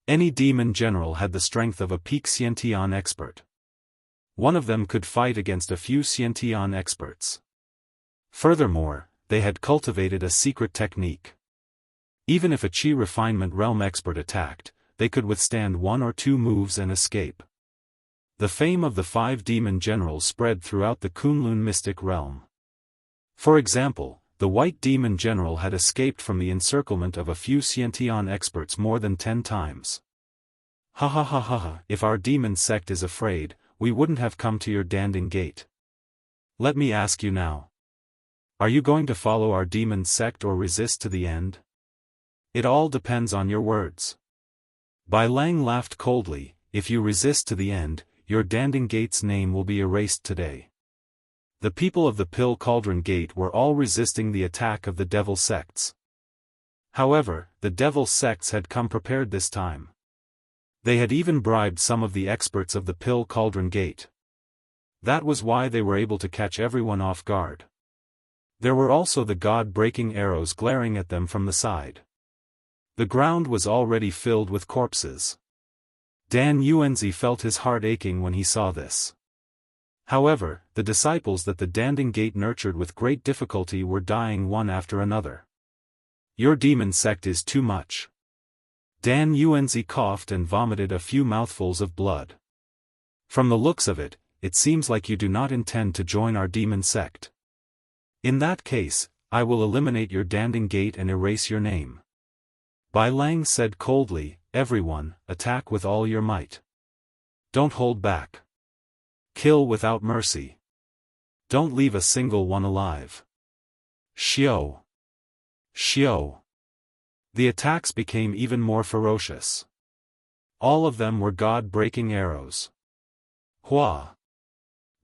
Any demon general had the strength of a peak Xiantian expert. One of them could fight against a few Xiantian experts. Furthermore, they had cultivated a secret technique. Even if a Qi refinement realm expert attacked, they could withstand 1 or 2 moves and escape. The fame of the 5 demon generals spread throughout the Kunlun mystic realm. For example, the White Demon General had escaped from the encirclement of a few Xiantian experts more than 10 times. Ha ha ha ha ha, if our demon sect is afraid, we wouldn't have come to your Danding Gate. Let me ask you now. Are you going to follow our demon sect or resist to the end? It all depends on your words. Bai Lang laughed coldly, if you resist to the end, your Danding Gate's name will be erased today. The people of the Pill Cauldron Gate were all resisting the attack of the devil sects. However, the devil sects had come prepared this time. They had even bribed some of the experts of the Pill Cauldron Gate. That was why they were able to catch everyone off guard. There were also the god-breaking arrows glaring at them from the side. The ground was already filled with corpses. Dan Yuanzi felt his heart aching when he saw this. However, the disciples that the Danding Gate nurtured with great difficulty were dying one after another. Your demon sect is too much. Dan Yuanzi coughed and vomited a few mouthfuls of blood. From the looks of it, it seems like you do not intend to join our demon sect. In that case, I will eliminate your Danding Gate and erase your name. Bai Lang said coldly, everyone, attack with all your might. Don't hold back. Kill without mercy. Don't leave a single one alive. Xiao. Xiao. The attacks became even more ferocious. All of them were god-breaking arrows. Hua.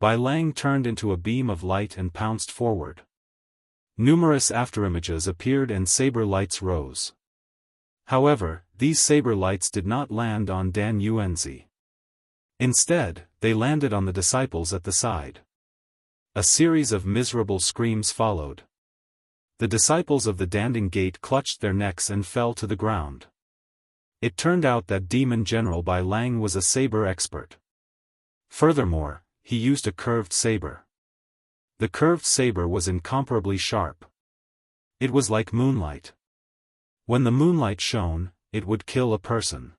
Bai Lang turned into a beam of light and pounced forward. Numerous afterimages appeared and saber lights rose. However, these saber lights did not land on Dan Yuanzi. Instead, they landed on the disciples at the side. A series of miserable screams followed. The disciples of the Danding Gate clutched their necks and fell to the ground. It turned out that Demon General Bai Lang was a saber expert. Furthermore, he used a curved saber. The curved saber was incomparably sharp. It was like moonlight. When the moonlight shone, it would kill a person.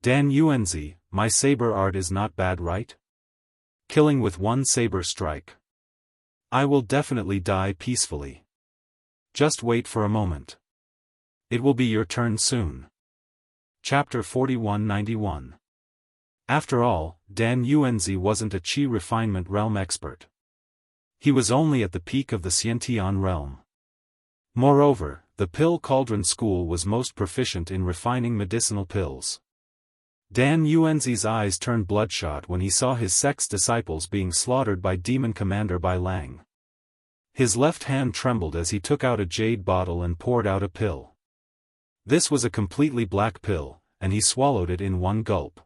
Dan Yuanzi, my saber art is not bad, right? Killing with one saber strike. I will definitely die peacefully. Just wait for a moment. It will be your turn soon. Chapter 4191. After all, Dan Yuanzi wasn't a Qi refinement realm expert. He was only at the peak of the Xiantian realm. Moreover, the Pill Cauldron School was most proficient in refining medicinal pills. Dan Yuanzi's eyes turned bloodshot when he saw his sect's disciples being slaughtered by Demon Commander Bai Lang. His left hand trembled as he took out a jade bottle and poured out a pill. This was a completely black pill, and he swallowed it in one gulp.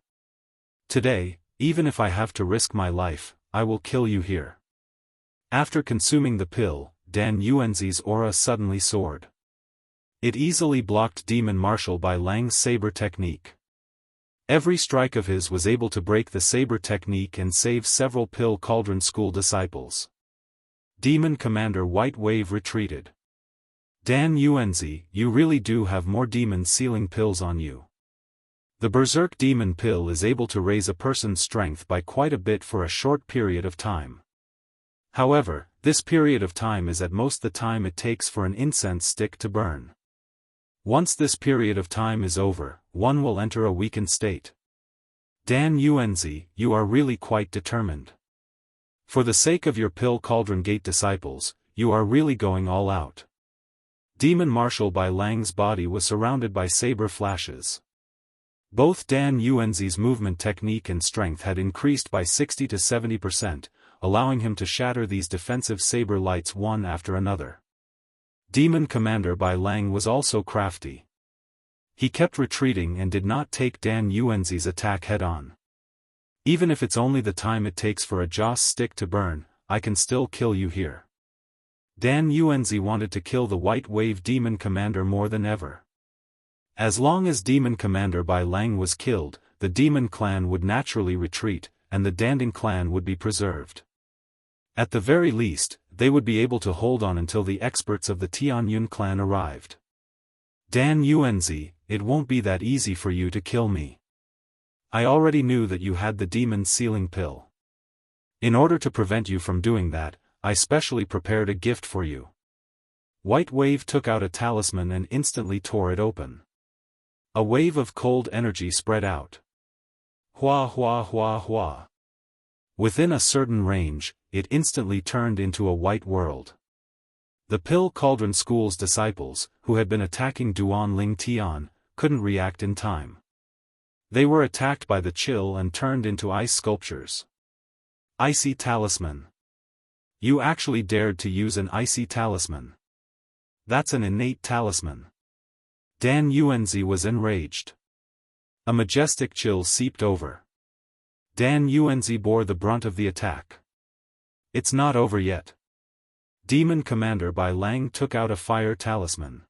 Today, even if I have to risk my life, I will kill you here. After consuming the pill, Dan Yuanzi's aura suddenly soared. It easily blocked Demon Marshal Bai Lang's saber technique. Every strike of his was able to break the saber technique and save several Pill Cauldron School disciples. Demon Commander White Wave retreated. Dan Yuanzi, you really do have more demon sealing pills on you. The Berserk Demon Pill is able to raise a person's strength by quite a bit for a short period of time. However, this period of time is at most the time it takes for an incense stick to burn. Once this period of time is over, one will enter a weakened state. Dan Yuanzi, you are really quite determined. For the sake of your Pill Cauldron Gate disciples, you are really going all out. Demon Marshal Bai Lang's body was surrounded by saber flashes. Both Dan Yuanzi's movement technique and strength had increased by 60 to 70%, allowing him to shatter these defensive saber lights one after another. Demon Commander Bai Lang was also crafty. He kept retreating and did not take Dan Yuanzi's attack head-on. Even if it's only the time it takes for a Joss stick to burn, I can still kill you here. Dan Yuanzi wanted to kill the White Wave Demon Commander more than ever. As long as Demon Commander Bai Lang was killed, the Demon Clan would naturally retreat, and the Danding Clan would be preserved. At the very least, they would be able to hold on until the experts of the Tianyun clan arrived. Dan Yuanzi, it won't be that easy for you to kill me. I already knew that you had the demon sealing pill. In order to prevent you from doing that, I specially prepared a gift for you. White Wave took out a talisman and instantly tore it open. A wave of cold energy spread out. Hua hua hua hua. Within a certain range, it instantly turned into a white world. The Pill Cauldron School's disciples, who had been attacking Duan Ling Tian, couldn't react in time. They were attacked by the chill and turned into ice sculptures. Icy Talisman. You actually dared to use an icy talisman. That's an innate talisman. Dan Yuanzi was enraged. A majestic chill seeped over. Dan Yuanzi bore the brunt of the attack. It's not over yet. Demon Commander Bai Lang took out a fire talisman.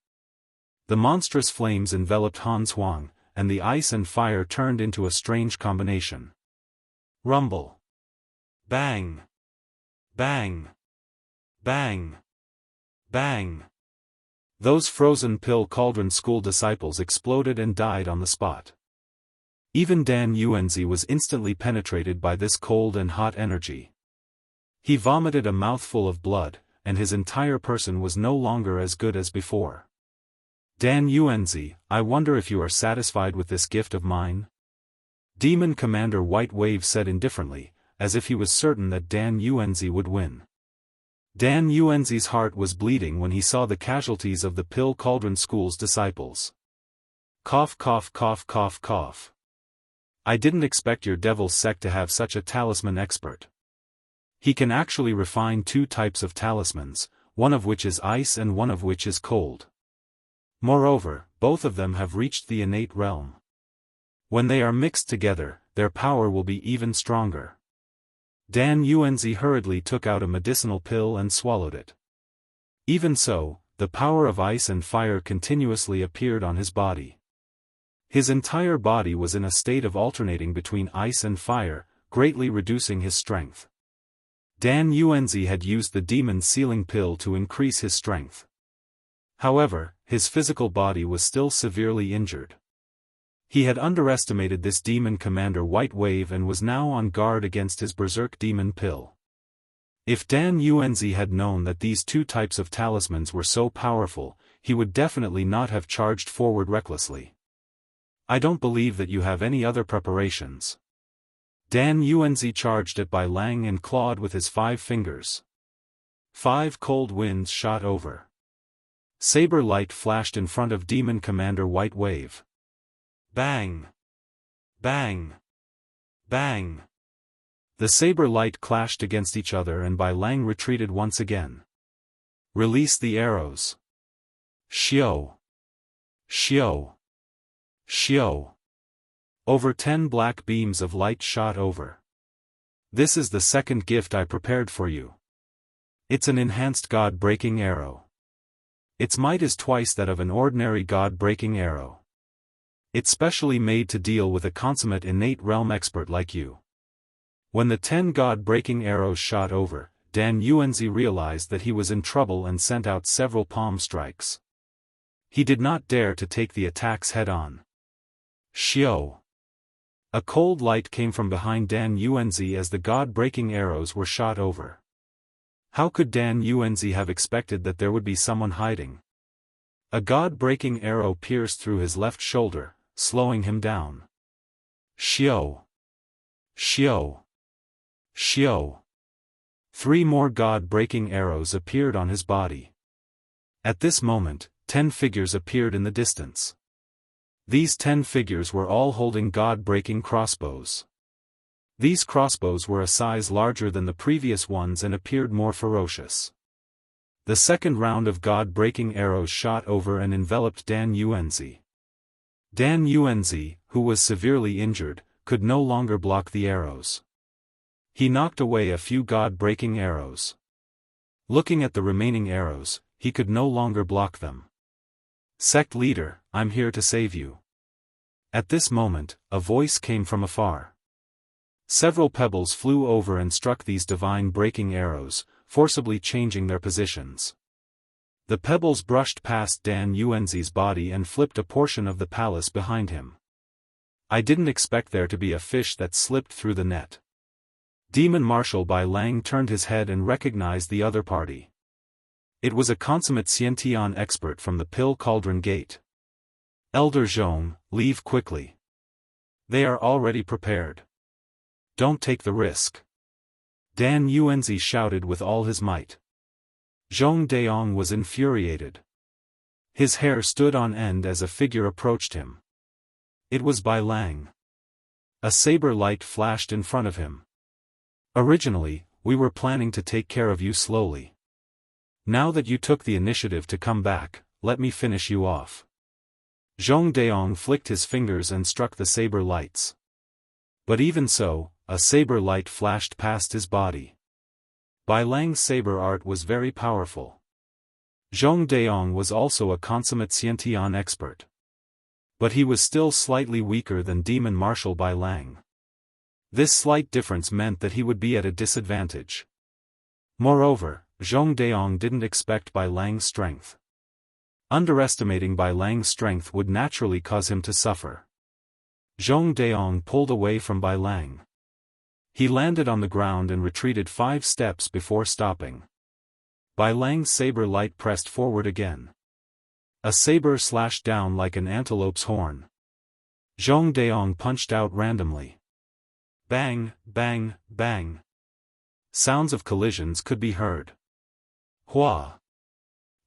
The monstrous flames enveloped Han Huang, and the ice and fire turned into a strange combination. Rumble. Bang. Bang. Bang. Bang. Those frozen Pill Cauldron School disciples exploded and died on the spot. Even Dan Yuanzi was instantly penetrated by this cold and hot energy. He vomited a mouthful of blood, and his entire person was no longer as good as before. Dan Yuanzi, I wonder if you are satisfied with this gift of mine? Demon Commander White Wave said indifferently, as if he was certain that Dan Yuanzi would win. Dan Yuanzi's heart was bleeding when he saw the casualties of the Pill Cauldron School's disciples. Cough cough cough cough cough. I didn't expect your devil's sect to have such a talisman expert. He can actually refine two types of talismans, one of which is ice and one of which is cold. Moreover, both of them have reached the innate realm. When they are mixed together, their power will be even stronger. Dan Yuanzi hurriedly took out a medicinal pill and swallowed it. Even so, the power of ice and fire continuously appeared on his body. His entire body was in a state of alternating between ice and fire, greatly reducing his strength. Dan Yuanzi had used the demon sealing pill to increase his strength. However, his physical body was still severely injured. He had underestimated this demon commander White Wave and was now on guard against his berserk demon pill. If Dan Yuanzi had known that these two types of talismans were so powerful, he would definitely not have charged forward recklessly. I don't believe that you have any other preparations. Dan Yuanzi charged at Bai Lang and clawed with his 5 fingers. 5 cold winds shot over. Saber light flashed in front of Demon Commander White Wave. Bang! Bang! Bang! The saber light clashed against each other and Bai Lang retreated once again. Release the arrows. Xiao! Xiao! Xiao! Over 10 black beams of light shot over. This is the second gift I prepared for you. It's an enhanced god-breaking arrow. Its might is twice that of an ordinary god-breaking arrow. It's specially made to deal with a consummate innate realm expert like you. When the 10 god-breaking arrows shot over, Dan Yuanzi realized that he was in trouble and sent out several palm strikes. He did not dare to take the attacks head-on. Xiao! A cold light came from behind Dan Yuanzi as the god-breaking arrows were shot over. How could Dan Yuanzi have expected that there would be someone hiding? A god-breaking arrow pierced through his left shoulder, slowing him down. Xiao! Xiao! Xiao! 3 more god-breaking arrows appeared on his body. At this moment, 10 figures appeared in the distance. These 10 figures were all holding god-breaking crossbows. These crossbows were a size larger than the previous ones and appeared more ferocious. The second round of god-breaking arrows shot over and enveloped Dan Yuanzi. Dan Yuanzi, who was severely injured, could no longer block the arrows. He knocked away a few god-breaking arrows. Looking at the remaining arrows, he could no longer block them. Sect leader, I'm here to save you. At this moment, a voice came from afar. Several pebbles flew over and struck these divine breaking arrows, forcibly changing their positions. The pebbles brushed past Dan Yuanzi's body and flipped a portion of the palace behind him. I didn't expect there to be a fish that slipped through the net. Demon Marshal Bai Lang turned his head and recognized the other party. It was a consummate Xiantian expert from the Pill Cauldron Gate. Elder Zhong, leave quickly. They are already prepared. Don't take the risk. Dan Yuanzi shouted with all his might. Zhong Daong was infuriated. His hair stood on end as a figure approached him. It was Bai Lang. A saber light flashed in front of him. Originally, we were planning to take care of you slowly. Now that you took the initiative to come back, let me finish you off. Zhong Daong flicked his fingers and struck the saber lights. But even so, a saber light flashed past his body. Bai Lang's saber art was very powerful. Zhong Daong was also a consummate Xiantian expert. But he was still slightly weaker than Demon Marshal Bai Lang. This slight difference meant that he would be at a disadvantage. Moreover, Zhong Daong didn't expect Bai Lang's strength. Underestimating Bai Lang's strength would naturally cause him to suffer. Zhong Daong pulled away from Bai Lang. He landed on the ground and retreated 5 steps before stopping. Bai Lang's saber light pressed forward again. A saber slashed down like an antelope's horn. Zhong Daong punched out randomly. Bang, bang, bang. Sounds of collisions could be heard. Hua!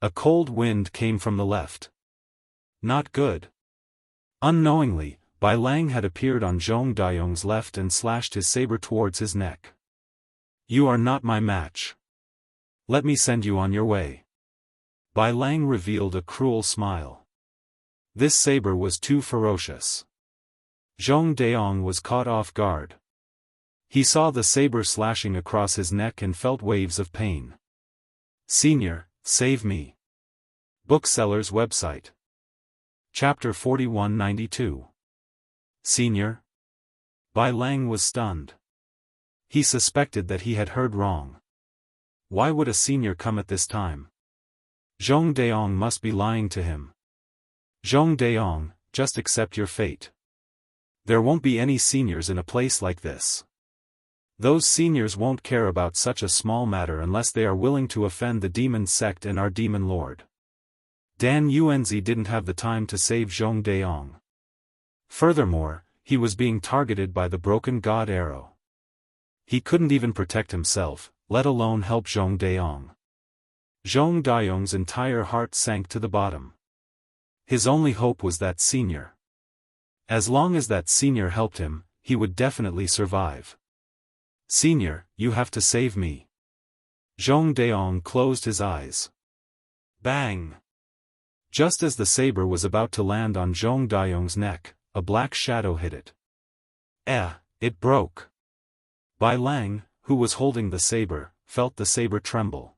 A cold wind came from the left. Not good. Unknowingly, Bai Lang had appeared on Zhong Daong's left and slashed his saber towards his neck. You are not my match. Let me send you on your way. Bai Lang revealed a cruel smile. This saber was too ferocious. Zhong Daong was caught off guard. He saw the saber slashing across his neck and felt waves of pain. Senior, save me. Bookseller's website. Chapter 4192. Senior? Bai Lang was stunned. He suspected that he had heard wrong. Why would a senior come at this time? Zhong Daong must be lying to him. Zhong Daong, just accept your fate. There won't be any seniors in a place like this. Those seniors won't care about such a small matter unless they are willing to offend the demon sect and our demon lord. Dan Yuanzi didn't have the time to save Zhong Daong. Furthermore, he was being targeted by the broken god arrow. He couldn't even protect himself, let alone help Zhong Daong. Zhong Daong's entire heart sank to the bottom. His only hope was that senior. As long as that senior helped him, he would definitely survive. Senior, you have to save me. Zhong Daong closed his eyes. Bang! Just as the saber was about to land on Zhong Daong's neck, a black shadow hit it. It broke. Bai Lang, who was holding the saber, felt the saber tremble.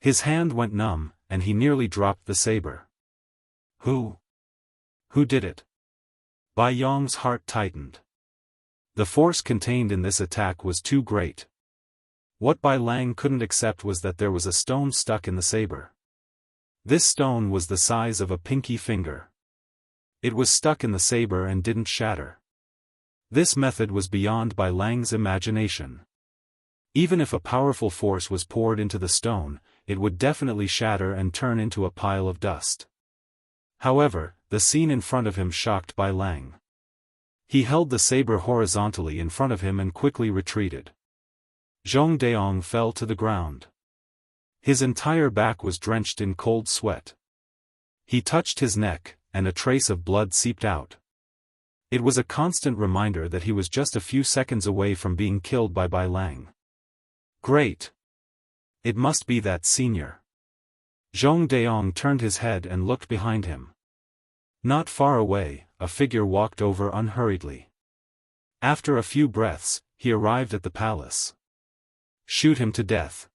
His hand went numb, and he nearly dropped the saber. Who did it? Bai Yong's heart tightened. The force contained in this attack was too great. What Bai Lang couldn't accept was that there was a stone stuck in the saber. This stone was the size of a pinky finger. It was stuck in the saber and didn't shatter. This method was beyond Bai Lang's imagination. Even if a powerful force was poured into the stone, it would definitely shatter and turn into a pile of dust. However, the scene in front of him shocked Bai Lang. He held the saber horizontally in front of him and quickly retreated. Zhong Daong fell to the ground. His entire back was drenched in cold sweat. He touched his neck, and a trace of blood seeped out. It was a constant reminder that he was just a few seconds away from being killed by Bai Lang. Great! It must be that senior. Zhong Daong turned his head and looked behind him. Not far away, a figure walked over unhurriedly. After a few breaths, he arrived at the palace. Shoot him to death.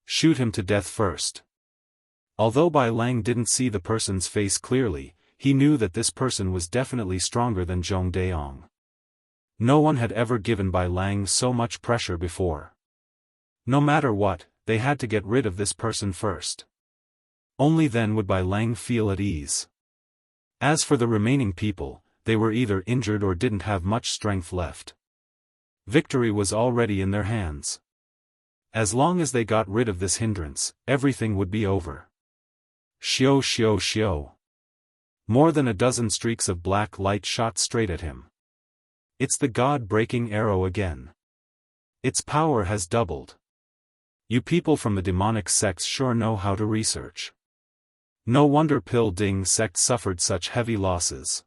Shoot him to death first. Although Bai Lang didn't see the person's face clearly, he knew that this person was definitely stronger than Zhong Daong. No one had ever given Bai Lang so much pressure before. No matter what, they had to get rid of this person first. Only then would Bai Lang feel at ease. As for the remaining people, they were either injured or didn't have much strength left. Victory was already in their hands. As long as they got rid of this hindrance, everything would be over. Xiao xiao xiao. More than a dozen streaks of black light shot straight at him. It's the god-breaking arrow again. Its power has doubled. You people from the demonic sects sure know how to research. No wonder Pil Ding sect suffered such heavy losses.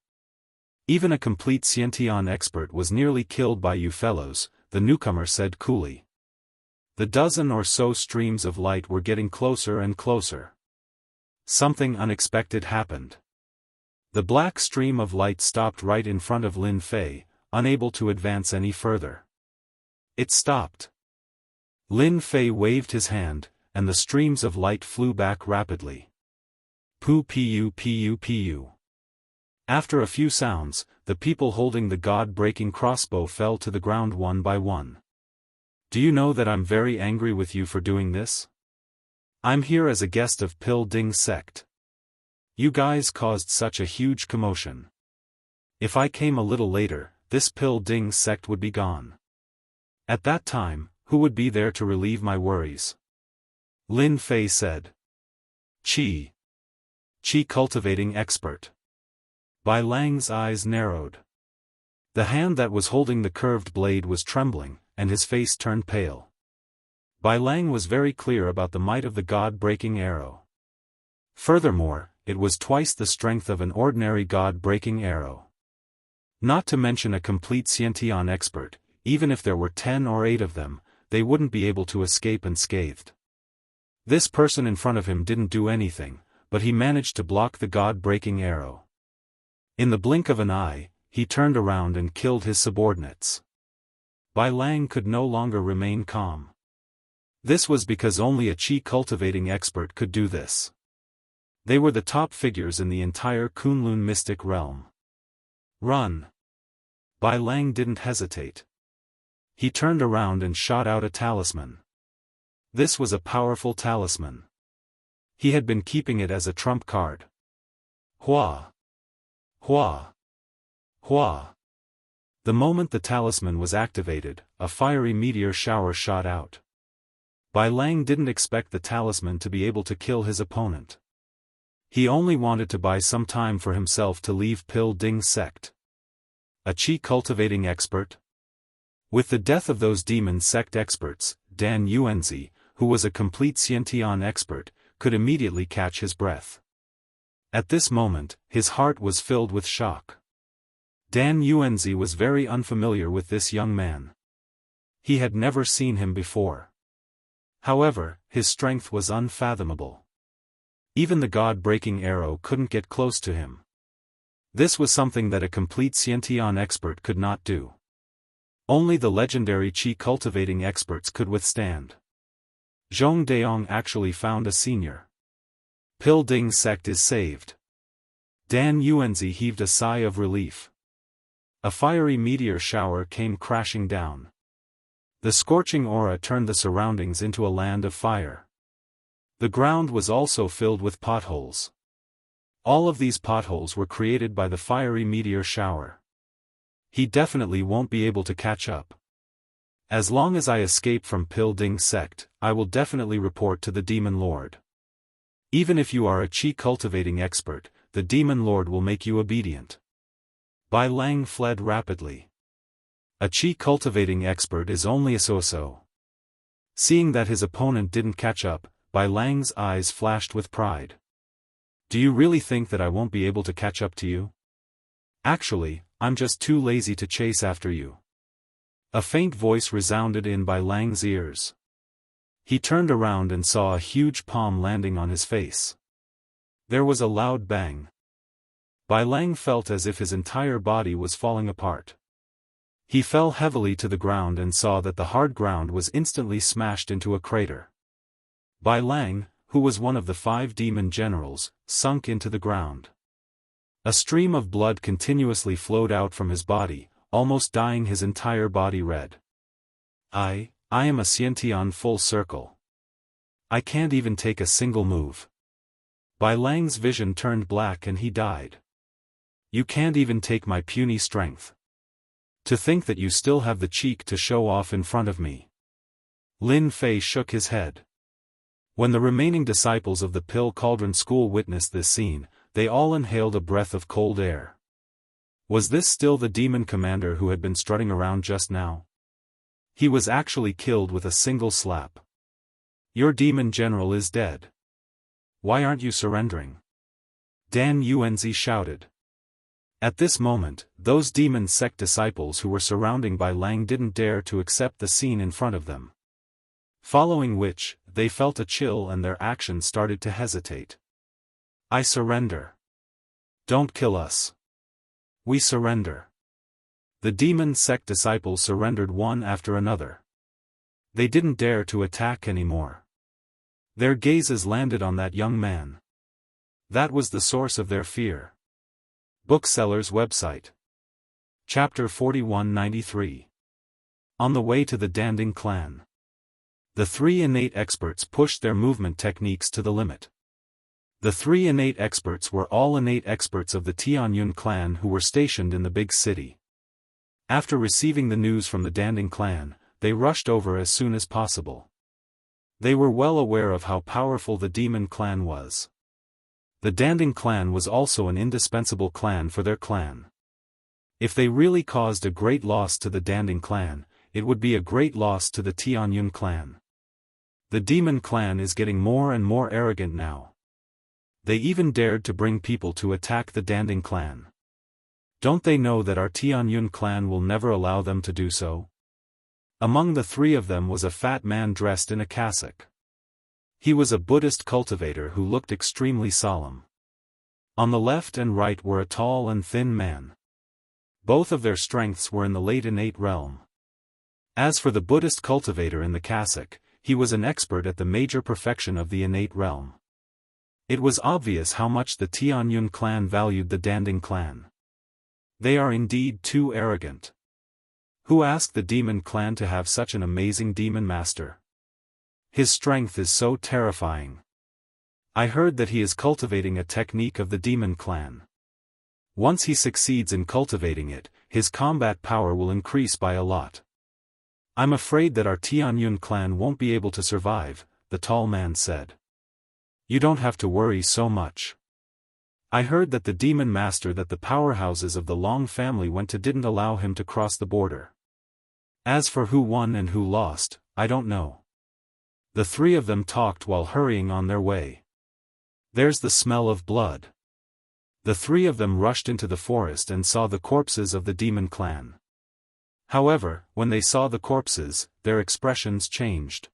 Even a complete Xiantian expert was nearly killed by you fellows, the newcomer said coolly. The dozen or so streams of light were getting closer and closer. Something unexpected happened. The black stream of light stopped right in front of Lin Fei, unable to advance any further. It stopped. Lin Fei waved his hand, and the streams of light flew back rapidly. Pu pu pu pu. After a few sounds, the people holding the god-breaking crossbow fell to the ground one by one. Do you know that I'm very angry with you for doing this? I'm here as a guest of Pil Ding sect. You guys caused such a huge commotion. If I came a little later, this Pil Ding sect would be gone. At that time, who would be there to relieve my worries? Lin Fei said. Qi. Qi cultivating expert. Bai Lang's eyes narrowed. The hand that was holding the curved blade was trembling, and his face turned pale. Bai Lang was very clear about the might of the god-breaking arrow. Furthermore, it was twice the strength of an ordinary god-breaking arrow. Not to mention a complete Xiantian expert, even if there were 10 or 8 of them, they wouldn't be able to escape unscathed. This person in front of him didn't do anything, but he managed to block the god-breaking arrow. In the blink of an eye, he turned around and killed his subordinates. Bai Lang could no longer remain calm. This was because only a Qi cultivating expert could do this. They were the top figures in the entire Kunlun mystic realm. Run! Bai Lang didn't hesitate. He turned around and shot out a talisman. This was a powerful talisman. He had been keeping it as a trump card. Hua! Hua! Hua! The moment the talisman was activated, a fiery meteor shower shot out. Bai Lang didn't expect the talisman to be able to kill his opponent. He only wanted to buy some time for himself to leave Pil Ding sect. A Qi cultivating expert? With the death of those demon sect experts, Dan Yuanzi, who was a complete Xiantian expert, could immediately catch his breath. At this moment, his heart was filled with shock. Dan Yuanzi was very unfamiliar with this young man. He had never seen him before. However, his strength was unfathomable. Even the god-breaking arrow couldn't get close to him. This was something that a complete Xiantian expert could not do. Only the legendary Qi cultivating experts could withstand. Zhong Daong actually found a senior. Pil Ding sect is saved. Dan Yuanzi heaved a sigh of relief. A fiery meteor shower came crashing down. The scorching aura turned the surroundings into a land of fire. The ground was also filled with potholes. All of these potholes were created by the fiery meteor shower. He definitely won't be able to catch up. As long as I escape from Pil Ding sect, I will definitely report to the Demon Lord. Even if you are a Qi cultivating expert, the Demon Lord will make you obedient. Bai Lang fled rapidly. A Qi cultivating expert is only a so-so. Seeing that his opponent didn't catch up, Bai Lang's eyes flashed with pride. Do you really think that I won't be able to catch up to you? Actually, I'm just too lazy to chase after you. A faint voice resounded in Bai Lang's ears. He turned around and saw a huge palm landing on his face. There was a loud bang. Bai Lang felt as if his entire body was falling apart. He fell heavily to the ground and saw that the hard ground was instantly smashed into a crater. Bai Lang, who was one of the 5 demon generals, sunk into the ground. A stream of blood continuously flowed out from his body, almost dyeing his entire body red. I am a Xiantian full circle. I can't even take a single move. Bai Lang's vision turned black and he died. You can't even take my puny strength. To think that you still have the cheek to show off in front of me. Lin Fei shook his head. When the remaining disciples of the Pill Cauldron School witnessed this scene, they all inhaled a breath of cold air. Was this still the demon commander who had been strutting around just now? He was actually killed with a single slap. Your demon general is dead. Why aren't you surrendering? Dan Yuanzi shouted. At this moment, those demon sect disciples who were surrounding Bai Lang didn't dare to accept the scene in front of them. Following which, they felt a chill and their actions started to hesitate. I surrender. Don't kill us. We surrender. The demon sect disciples surrendered one after another. They didn't dare to attack anymore. Their gazes landed on that young man. That was the source of their fear. Bookseller's website. Chapter 4193. On the way to the Danding clan. The 3 innate experts pushed their movement techniques to the limit. The 3 innate experts were all innate experts of the Tianyun clan who were stationed in the big city. After receiving the news from the Danding clan, they rushed over as soon as possible. They were well aware of how powerful the demon clan was. The Danding clan was also an indispensable clan for their clan. If they really caused a great loss to the Danding clan, it would be a great loss to the Tianyun clan. The demon clan is getting more and more arrogant now. They even dared to bring people to attack the Danding clan. Don't they know that our Tianyun clan will never allow them to do so? Among the 3 of them was a fat man dressed in a cassock. He was a Buddhist cultivator who looked extremely solemn. On the left and right were a tall and thin man. Both of their strengths were in the late innate realm. As for the Buddhist cultivator in the cassock, he was an expert at the major perfection of the innate realm. It was obvious how much the Tianyun clan valued the Danding clan. They are indeed too arrogant. Who asked the demon clan to have such an amazing demon master? His strength is so terrifying. I heard that he is cultivating a technique of the demon clan. Once he succeeds in cultivating it, his combat power will increase by a lot. I'm afraid that our Tianyun clan won't be able to survive, the tall man said. You don't have to worry so much. I heard that the demon master that the powerhouses of the Long family went to didn't allow him to cross the border. As for who won and who lost, I don't know. The 3 of them talked while hurrying on their way. There's the smell of blood. The 3 of them rushed into the forest and saw the corpses of the demon clan. However, when they saw the corpses, their expressions changed.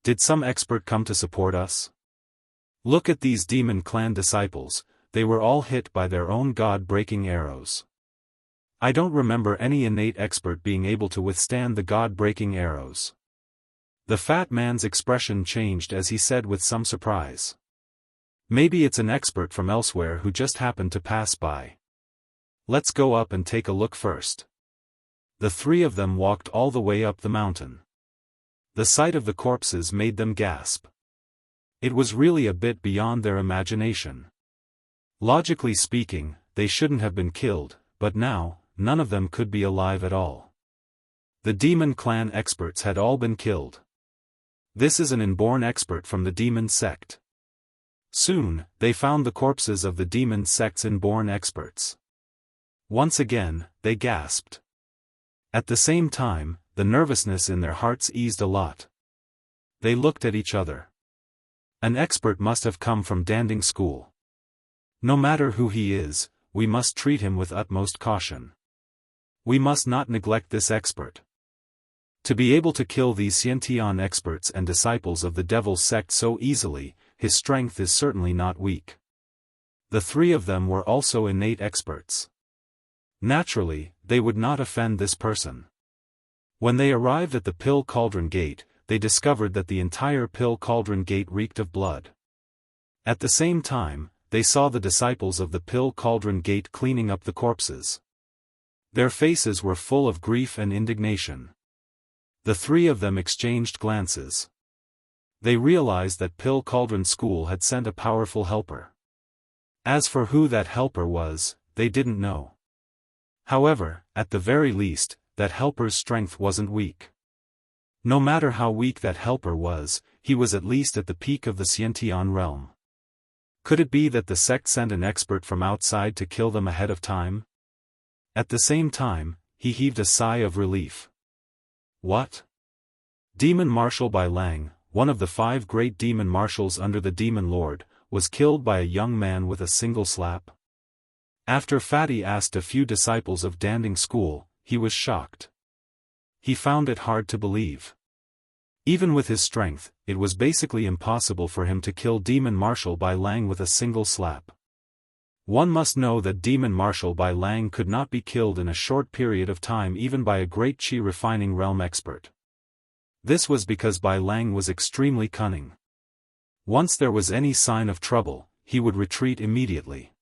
Did some expert come to support us? Look at these demon clan disciples, they were all hit by their own god-breaking arrows. I don't remember any innate expert being able to withstand the god-breaking arrows. The fat man's expression changed as he said with some surprise. Maybe it's an expert from elsewhere who just happened to pass by. Let's go up and take a look first. The 3 of them walked all the way up the mountain. The sight of the corpses made them gasp. It was really a bit beyond their imagination. Logically speaking, they shouldn't have been killed, but now, none of them could be alive at all. The demon clan experts had all been killed. This is an inborn expert from the demon sect. Soon, they found the corpses of the demon sect's inborn experts. Once again, they gasped. At the same time, the nervousness in their hearts eased a lot. They looked at each other. An expert must have come from Danding School. No matter who he is, we must treat him with utmost caution. We must not neglect this expert. To be able to kill these Xiantian experts and disciples of the Devil's sect so easily, his strength is certainly not weak. The three of them were also innate experts. Naturally, they would not offend this person. When they arrived at the Pill Cauldron Gate, they discovered that the entire Pill Cauldron Gate reeked of blood. At the same time, they saw the disciples of the Pill Cauldron Gate cleaning up the corpses. Their faces were full of grief and indignation. The three of them exchanged glances. They realized that Pill Cauldron School had sent a powerful helper. As for who that helper was, they didn't know. However, at the very least, that helper's strength wasn't weak. No matter how weak that helper was, he was at least at the peak of the Xiantian realm. Could it be that the sect sent an expert from outside to kill them ahead of time? At the same time, he heaved a sigh of relief. What? Demon Marshal Bai Lang, one of the 5 great demon marshals under the Demon Lord, was killed by a young man with a single slap? After Fatty asked a few disciples of Danding School, he was shocked. He found it hard to believe. Even with his strength, it was basically impossible for him to kill Demon Marshal Bai Lang with a single slap. One must know that Demon Marshal Bai Lang could not be killed in a short period of time even by a great Qi refining realm expert. This was because Bai Lang was extremely cunning. Once there was any sign of trouble, he would retreat immediately.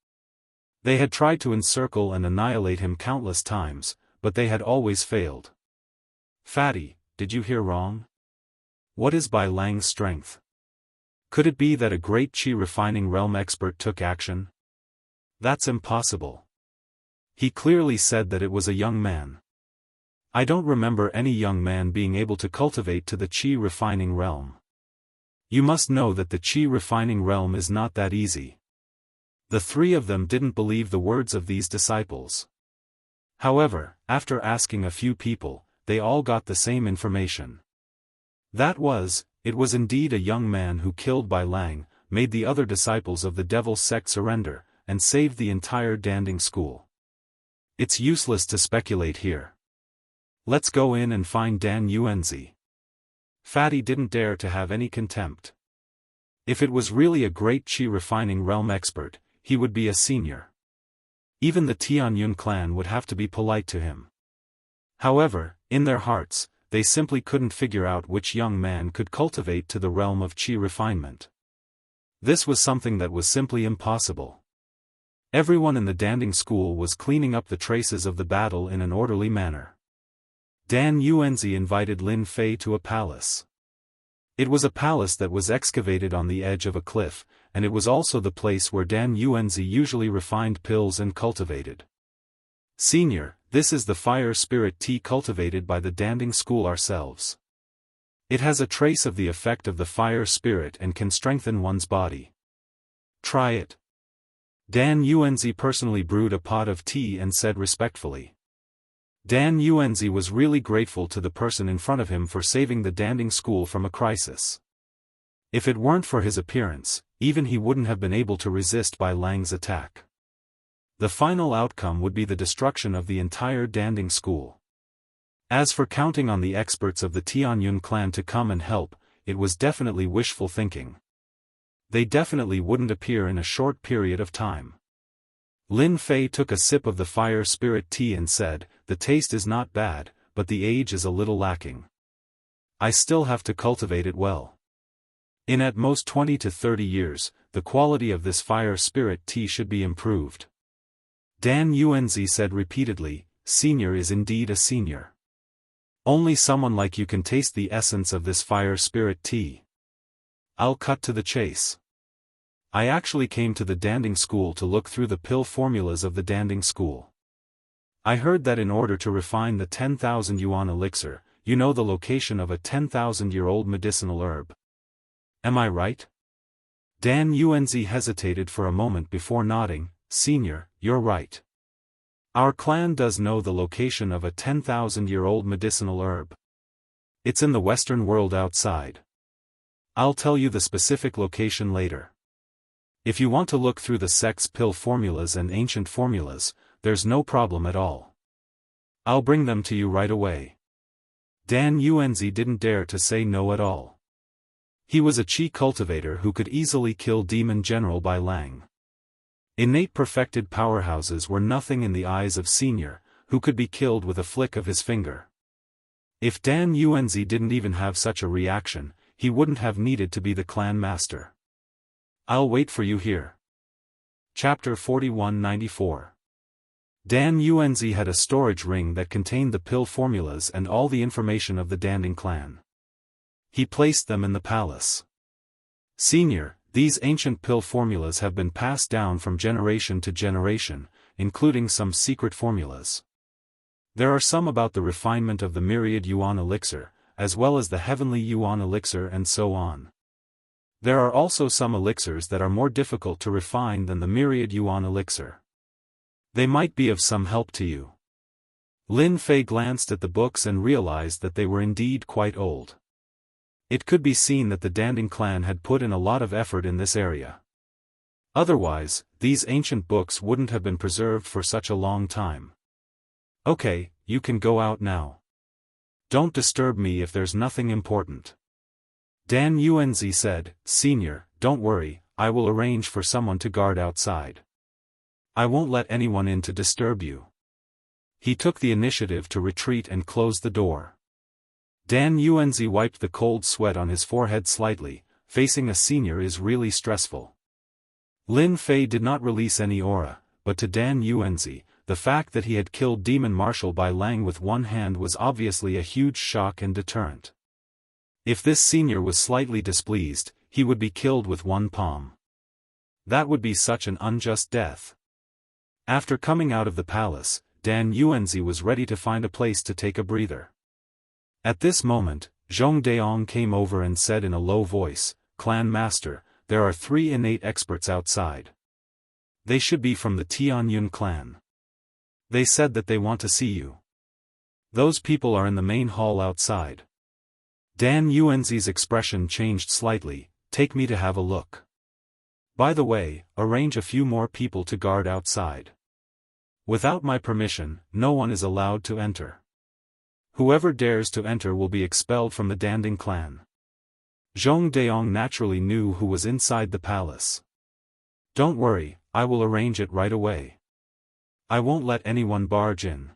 They had tried to encircle and annihilate him countless times, but they had always failed. Fatty, did you hear wrong? What is Bai Lang's strength? Could it be that a great Qi refining realm expert took action? That's impossible. He clearly said that it was a young man. I don't remember any young man being able to cultivate to the Qi refining realm. You must know that the Qi refining realm is not that easy. The three of them didn't believe the words of these disciples. However, after asking a few people, they all got the same information. It was indeed a young man who killed Bai Lang, made the other disciples of the Devil's sect surrender, and saved the entire Danding School. It's useless to speculate here. Let's go in and find Dan Yuanzi. Fatty didn't dare to have any contempt. If it was really a great Qi refining realm expert, he would be a senior. Even the Tianyun clan would have to be polite to him. However, in their hearts, they simply couldn't figure out which young man could cultivate to the realm of Qi refinement. This was something that was simply impossible. Everyone in the Danding School was cleaning up the traces of the battle in an orderly manner. Dan Yuanzi invited Lin Fei to a palace. It was a palace that was excavated on the edge of a cliff, and it was also the place where Dan Yuanzi usually refined pills and cultivated. Senior, this is the fire spirit tea cultivated by the Danding School ourselves. It has a trace of the effect of the fire spirit and can strengthen one's body. Try it. Dan Yuanzi personally brewed a pot of tea and said respectfully. Dan Yuanzi was really grateful to the person in front of him for saving the Danding School from a crisis. If it weren't for his appearance, even he wouldn't have been able to resist Bai Lang's attack. The final outcome would be the destruction of the entire Danding School. As for counting on the experts of the Tianyun clan to come and help, it was definitely wishful thinking. They definitely wouldn't appear in a short period of time. Lin Fei took a sip of the fire spirit tea and said, "The taste is not bad, but the age is a little lacking. I still have to cultivate it well. In at most 20 to 30 years, the quality of this fire spirit tea should be improved." Dan Yuanzi said repeatedly, "Senior is indeed a senior. Only someone like you can taste the essence of this fire spirit tea." I'll cut to the chase. I actually came to the Danding School to look through the pill formulas of the Danding School. I heard that in order to refine the 10,000 yuan elixir, you know the location of a 10,000-year-old medicinal herb. Am I right? Dan Yuanzi hesitated for a moment before nodding. Senior, you're right. Our clan does know the location of a 10,000-year-old medicinal herb. It's in the Western world outside. I'll tell you the specific location later. If you want to look through the sect's pill formulas and ancient formulas, there's no problem at all. I'll bring them to you right away. Dan Yuanzi didn't dare to say no at all. He was a chi cultivator who could easily kill Demon General Bai Lang. Innate perfected powerhouses were nothing in the eyes of Senior, who could be killed with a flick of his finger. If Dan Yuanzi didn't even have such a reaction, he wouldn't have needed to be the clan master. I'll wait for you here. Chapter 4194. Dan Yuanzi had a storage ring that contained the pill formulas and all the information of the Danding clan. He placed them in the palace. Senior, these ancient pill formulas have been passed down from generation to generation, including some secret formulas. There are some about the refinement of the myriad yuan elixir, as well as the heavenly yuan elixir and so on. There are also some elixirs that are more difficult to refine than the myriad yuan elixir. They might be of some help to you. Lin Fei glanced at the books and realized that they were indeed quite old. It could be seen that the Danding clan had put in a lot of effort in this area. Otherwise, these ancient books wouldn't have been preserved for such a long time. Okay, you can go out now. Don't disturb me if there's nothing important. Dan Yuanzi said. Senior, don't worry, I will arrange for someone to guard outside. I won't let anyone in to disturb you. He took the initiative to retreat and close the door. Dan Yuanzi wiped the cold sweat on his forehead slightly. Facing a senior is really stressful. Lin Fei did not release any aura, but to Dan Yuanzi, the fact that he had killed Demon Marshal Bai Lang with one hand was obviously a huge shock and deterrent. If this senior was slightly displeased, he would be killed with one palm. That would be such an unjust death. After coming out of the palace, Dan Yuanzi was ready to find a place to take a breather. At this moment, Zhong Daong came over and said in a low voice, Clan Master, there are 3 innate experts outside. They should be from the Tianyun clan. They said that they want to see you. Those people are in the main hall outside. Dan Yuanzi's expression changed slightly. Take me to have a look. By the way, arrange a few more people to guard outside. Without my permission, no one is allowed to enter. Whoever dares to enter will be expelled from the Danding clan. Zhong Daong naturally knew who was inside the palace. Don't worry, I will arrange it right away. I won't let anyone barge in.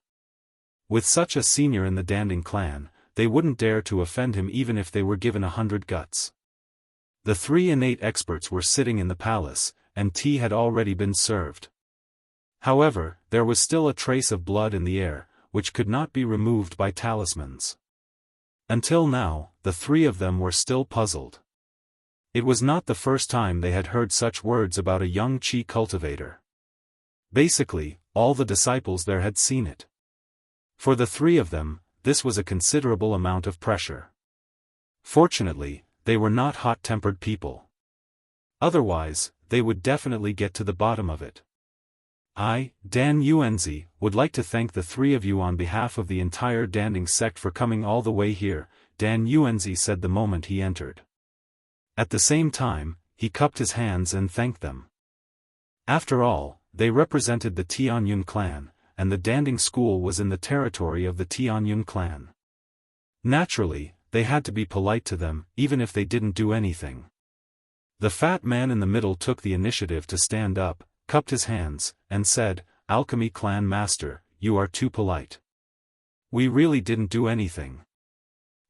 With such a senior in the Danding clan, they wouldn't dare to offend him even if they were given 100 guts. The 3 innate experts were sitting in the palace, and tea had already been served. However, there was still a trace of blood in the air, which could not be removed by talismans. Until now, the 3 of them were still puzzled. It was not the first time they had heard such words about a young chi cultivator. Basically, all the disciples there had seen it. For the 3 of them, this was a considerable amount of pressure. Fortunately, they were not hot-tempered people. Otherwise, they would definitely get to the bottom of it. I, Dan Yuanzi, would like to thank the 3 of you on behalf of the entire Danding sect for coming all the way here, Dan Yuanzi said the moment he entered. At the same time, he cupped his hands and thanked them. After all, they represented the Tianyun clan, and the Danding school was in the territory of the Tianyun clan. Naturally, they had to be polite to them, even if they didn't do anything. The fat man in the middle took the initiative to stand up, cupped his hands, and said, Alchemy clan master, you are too polite. We really didn't do anything.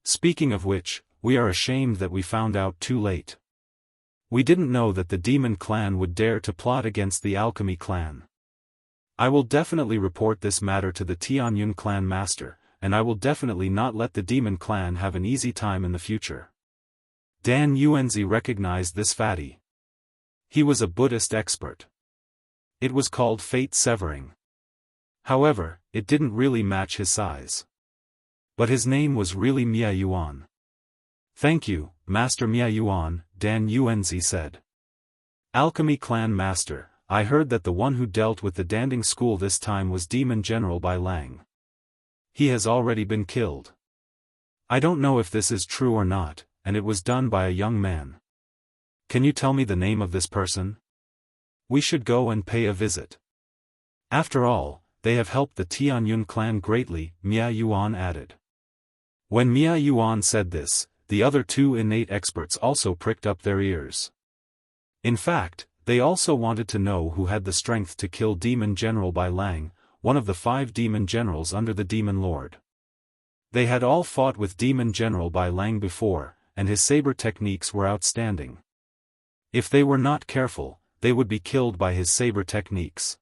Speaking of which, we are ashamed that we found out too late. We didn't know that the demon clan would dare to plot against the alchemy clan. I will definitely report this matter to the Tianyun clan master, and I will definitely not let the demon clan have an easy time in the future. Dan Yuanzi recognized this fatty. He was a Buddhist expert. It was called fate severing. However, it didn't really match his size. But his name was really Mia Yuan. "Thank you, Master Mia Yuan," Dan Yuanzi said. "Alchemy Clan Master, I heard that the one who dealt with the Danding school this time was Demon General Bai Lang. He has already been killed. I don't know if this is true or not, and it was done by a young man. Can you tell me the name of this person? We should go and pay a visit. After all, they have helped the Tianyun clan greatly," Mia Yuan added. When Mia Yuan said this, the other two innate experts also pricked up their ears. In fact, they also wanted to know who had the strength to kill Demon General Bai Lang, one of the 5 demon generals under the Demon Lord. They had all fought with Demon General Bai Lang before, and his saber techniques were outstanding. If they were not careful, they would be killed by his saber techniques.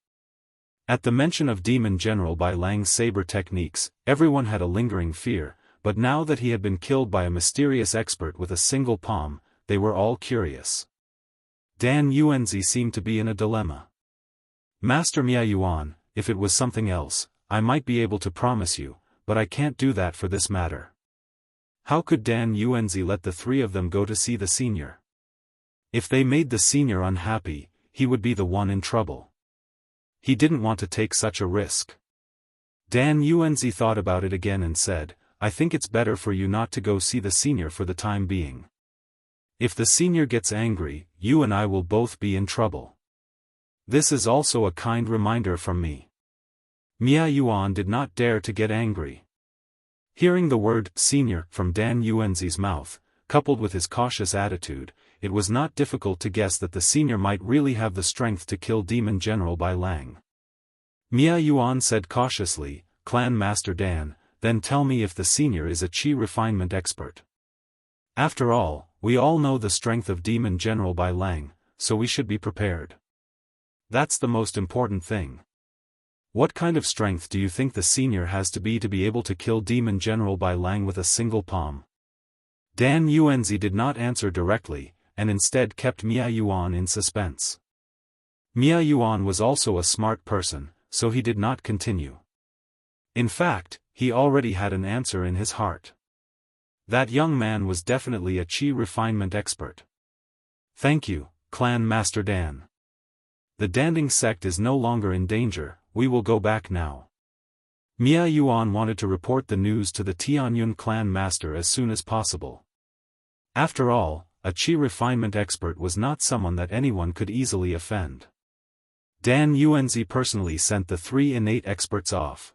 At the mention of Demon General Bai Lang's saber techniques, everyone had a lingering fear, but now that he had been killed by a mysterious expert with a single palm, they were all curious. Dan Yuanzi seemed to be in a dilemma. "Master Mia Yuan, if it was something else, I might be able to promise you, but I can't do that for this matter." How could Dan Yuanzi let the 3 of them go to see the senior? If they made the senior unhappy, he would be the one in trouble. He didn't want to take such a risk. Dan Yuanzi thought about it again and said, "I think it's better for you not to go see the senior for the time being. If the senior gets angry, you and I will both be in trouble. This is also a kind reminder from me." Mia Yuan did not dare to get angry. Hearing the word senior from Dan Yuanzi's mouth, coupled with his cautious attitude, it was not difficult to guess that the senior might really have the strength to kill Demon General Bai Lang. Mia Yuan said cautiously, "Clan Master Dan, then tell me if the senior is a qi refinement expert. After all, we all know the strength of Demon General Bai Lang, so we should be prepared. That's the most important thing. What kind of strength do you think the senior has to be able to kill Demon General Bai Lang with a single palm?" Dan Yuanzi did not answer directly, and instead kept Mia Yuan in suspense. Mia Yuan was also a smart person, so he did not continue. In fact, he already had an answer in his heart. That young man was definitely a qi refinement expert. "Thank you, Clan Master Dan. The Danding sect is no longer in danger, we will go back now." Mia Yuan wanted to report the news to the Tianyun clan master as soon as possible. After all, a qi refinement expert was not someone that anyone could easily offend. Dan Yuanzi personally sent the 3 innate experts off.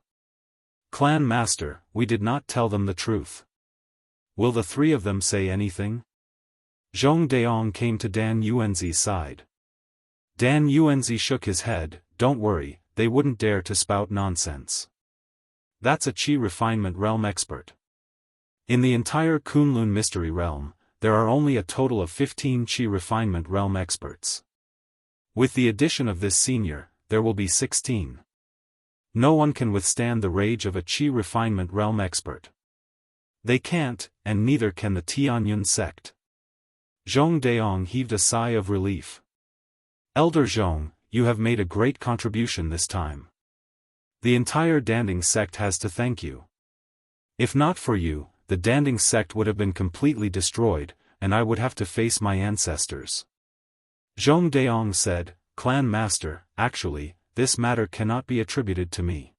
"Clan Master, we did not tell them the truth. Will the 3 of them say anything?" Zhong Daong came to Dan Yuanzi's side. Dan Yuanzi shook his head, "Don't worry, they wouldn't dare to spout nonsense. That's a qi refinement realm expert. In the entire Kunlun mystery realm, there are only a total of 15 qi refinement realm experts. With the addition of this senior, there will be 16. No one can withstand the rage of a qi refinement realm expert. They can't, and neither can the Tianyun sect." Zhong Daong heaved a sigh of relief. "Elder Zhong, you have made a great contribution this time. The entire Danding sect has to thank you. If not for you, the Danding sect would have been completely destroyed, and I would have to face my ancestors." Zhong Daong said, "Clan Master, actually, this matter cannot be attributed to me.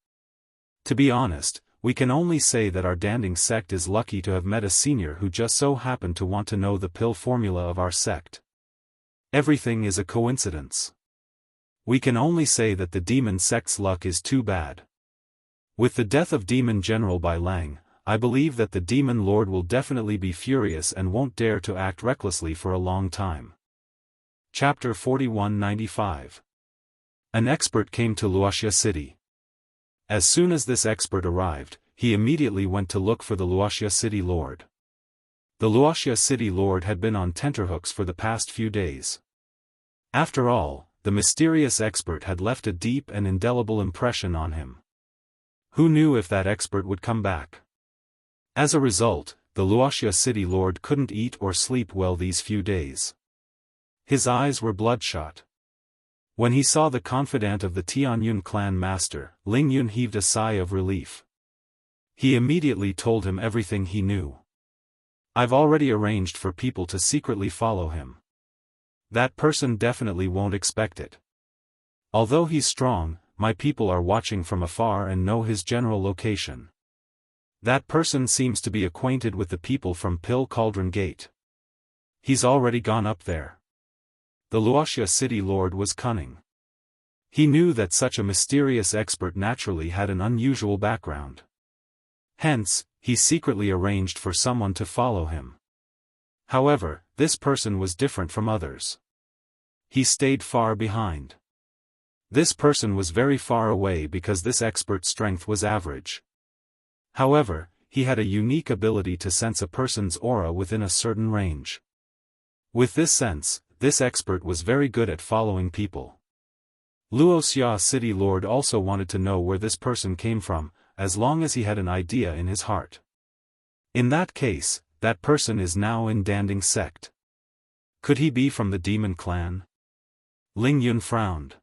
To be honest, we can only say that our Danding sect is lucky to have met a senior who just so happened to want to know the pill formula of our sect. Everything is a coincidence. We can only say that the demon sect's luck is too bad. With the death of Demon General Bai Lang, I believe that the Demon Lord will definitely be furious and won't dare to act recklessly for a long time." Chapter 4195. An expert came to Wuxia City. As soon as this expert arrived, he immediately went to look for the Wuxia City Lord. The Wuxia City Lord had been on tenterhooks for the past few days. After all, the mysterious expert had left a deep and indelible impression on him. Who knew if that expert would come back? As a result, the Wuxia City Lord couldn't eat or sleep well these few days. His eyes were bloodshot. When he saw the confidant of the Tianyun clan master, Ling Yun heaved a sigh of relief. He immediately told him everything he knew. I've already arranged for people to secretly follow him. That person definitely won't expect it. Although he's strong, my people are watching from afar and know his general location. That person seems to be acquainted with the people from Pill Cauldron Gate. He's already gone up there. The Luoxia city lord was cunning. He knew that such a mysterious expert naturally had an unusual background. Hence, he secretly arranged for someone to follow him. However, this person was different from others. He stayed far behind. This person was very far away because this expert's strength was average. However, he had a unique ability to sense a person's aura within a certain range. With this sense, this expert was very good at following people. Luoxia city lord also wanted to know where this person came from, as long as he had an idea in his heart. In that case, that person is now in Danding sect. Could he be from the demon clan? Ling Yun frowned.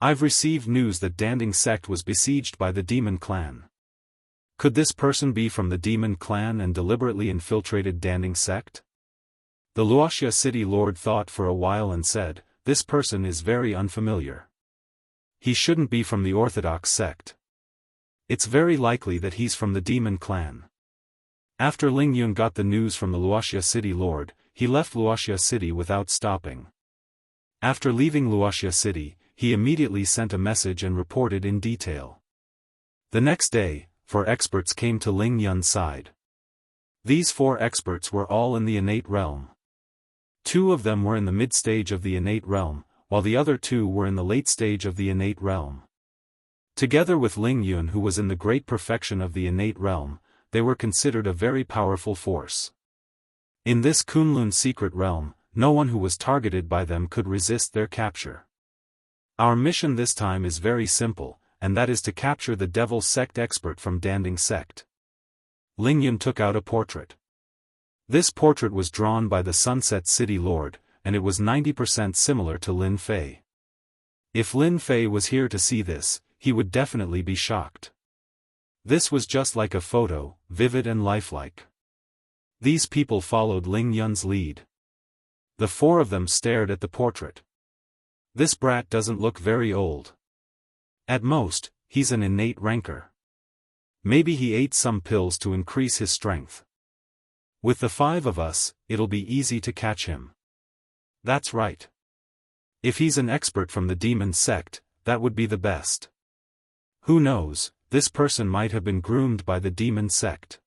I've received news that Danding sect was besieged by the demon clan. Could this person be from the demon clan and deliberately infiltrated Danding sect? The Luoxia city lord thought for a while and said, this person is very unfamiliar. He shouldn't be from the orthodox sect. It's very likely that he's from the demon clan. After Ling Yun got the news from the Luoxia city lord, he left Luoxia city without stopping. After leaving Luoxia city, he immediately sent a message and reported in detail. The next day, 4 experts came to Ling Yun's side. These 4 experts were all in the innate realm. 2 of them were in the mid-stage of the innate realm, while the other 2 were in the late stage of the innate realm. Together with Ling Yun, who was in the great perfection of the innate realm, they were considered a very powerful force. In this Kunlun secret realm, no one who was targeted by them could resist their capture. Our mission this time is very simple, and that is to capture the devil sect expert from Danding sect. Ling Yun took out a portrait. This portrait was drawn by the Sunset City Lord, and it was 90% similar to Lin Fei. If Lin Fei was here to see this, he would definitely be shocked. This was just like a photo, vivid and lifelike. These people followed Ling Yun's lead. The 4 of them stared at the portrait. This brat doesn't look very old. At most, he's an innate rancor. Maybe he ate some pills to increase his strength. With the 5 of us, it'll be easy to catch him. That's right. If he's an expert from the demon sect, that would be the best. Who knows, this person might have been groomed by the demon sect.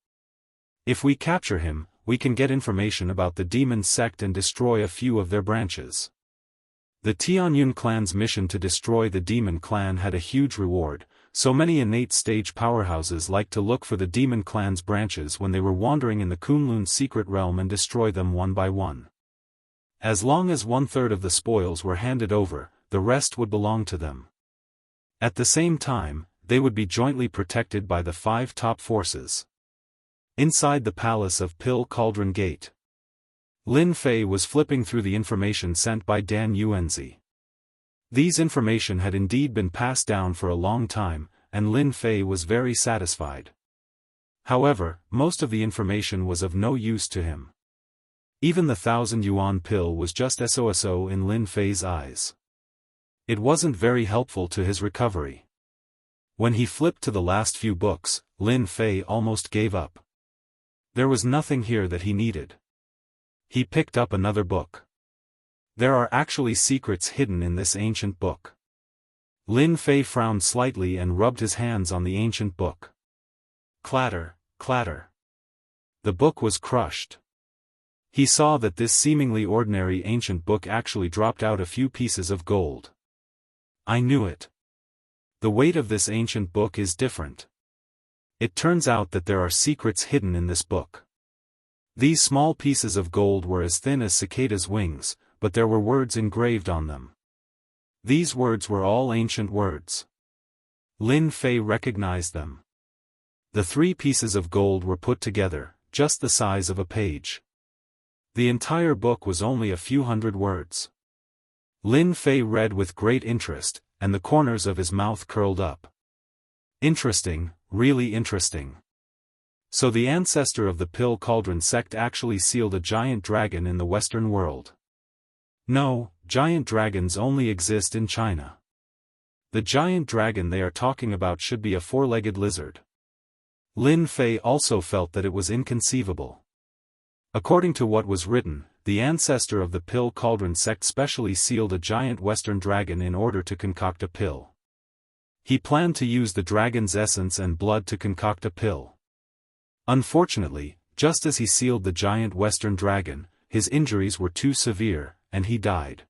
If we capture him, we can get information about the demon sect and destroy a few of their branches. The Tianyun clan's mission to destroy the demon clan had a huge reward, so many innate stage powerhouses liked to look for the demon clan's branches when they were wandering in the Kunlun secret realm and destroy them one by one. As long as 1/3 of the spoils were handed over, the rest would belong to them. At the same time, they would be jointly protected by the 5 top forces. Inside the palace of Pill Cauldron Gate, Lin Fei was flipping through the information sent by Dan Yuanzi. These information had indeed been passed down for a long time, and Lin Fei was very satisfied. However, most of the information was of no use to him. Even the 1,000 yuan pill was just SOSO in Lin Fei's eyes. It wasn't very helpful to his recovery. When he flipped to the last few books, Lin Fei almost gave up. There was nothing here that he needed. He picked up another book. There are actually secrets hidden in this ancient book. Lin Fei frowned slightly and rubbed his hands on the ancient book. Clatter, clatter. The book was crushed. He saw that this seemingly ordinary ancient book actually dropped out a few pieces of gold. I knew it. The weight of this ancient book is different. It turns out that there are secrets hidden in this book. These small pieces of gold were as thin as cicadas' wings, but there were words engraved on them. These words were all ancient words. Lin Fei recognized them. The 3 pieces of gold were put together, just the size of a page. The entire book was only a few hundred words. Lin Fei read with great interest, and the corners of his mouth curled up. Interesting, really interesting. So the ancestor of the Pill Cauldron sect actually sealed a giant dragon in the Western world. No, giant dragons only exist in China. The giant dragon they are talking about should be a four-legged lizard. Lin Fei also felt that it was inconceivable. According to what was written, the ancestor of the Pill Cauldron sect specially sealed a giant Western dragon in order to concoct a pill. He planned to use the dragon's essence and blood to concoct a pill. Unfortunately, just as he sealed the giant Western dragon, his injuries were too severe, and he died.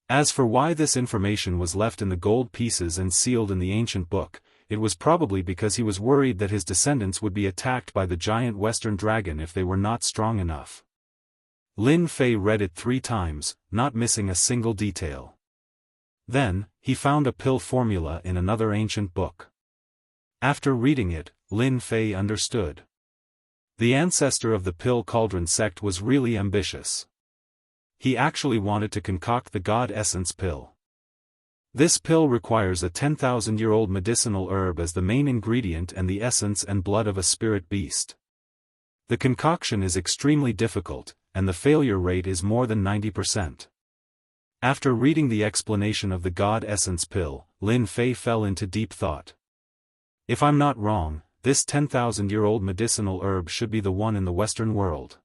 As for why this information was left in the gold pieces and sealed in the ancient book, it was probably because he was worried that his descendants would be attacked by the giant Western dragon if they were not strong enough. Lin Fei read it 3 times, not missing a single detail. Then, he found a pill formula in another ancient book. After reading it, Lin Fei understood. The ancestor of the Pill Cauldron sect was really ambitious. He actually wanted to concoct the God Essence pill. This pill requires a 10,000-year-old medicinal herb as the main ingredient and the essence and blood of a spirit beast. The concoction is extremely difficult, and the failure rate is more than 90%. After reading the explanation of the God Essence pill, Lin Fei fell into deep thought. If I'm not wrong, this 10,000-year-old medicinal herb should be the one in the Western world.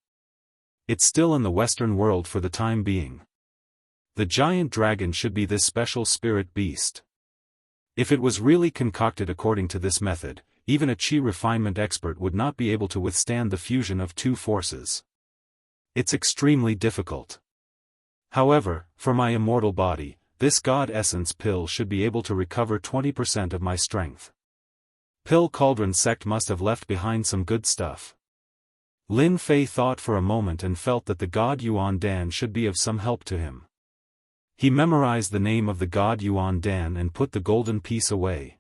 It's still in the Western world for the time being. The giant dragon should be this special spirit beast. If it was really concocted according to this method, even a qi refinement expert would not be able to withstand the fusion of 2 forces. It's extremely difficult. However, for my immortal body, this God Essence pill should be able to recover 20% of my strength. Pill Cauldron sect must have left behind some good stuff. Lin Fei thought for a moment and felt that the god Yuan Dan should be of some help to him. He memorized the name of the god Yuan Dan and put the golden piece away.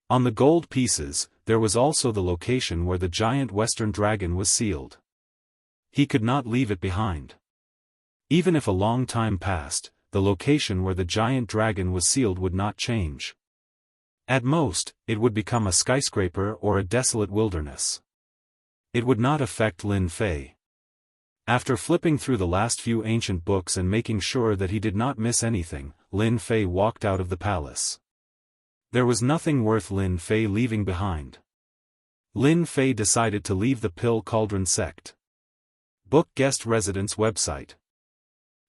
On the gold pieces, there was also the location where the giant Western dragon was sealed. He could not leave it behind. Even if a long time passed, the location where the giant dragon was sealed would not change. At most, it would become a skyscraper or a desolate wilderness. It would not affect Lin Fei. After flipping through the last few ancient books and making sure that he did not miss anything, Lin Fei walked out of the palace. There was nothing worth Lin Fei leaving behind. Lin Fei decided to leave the Pill Cauldron sect. Book Guest Residence Website.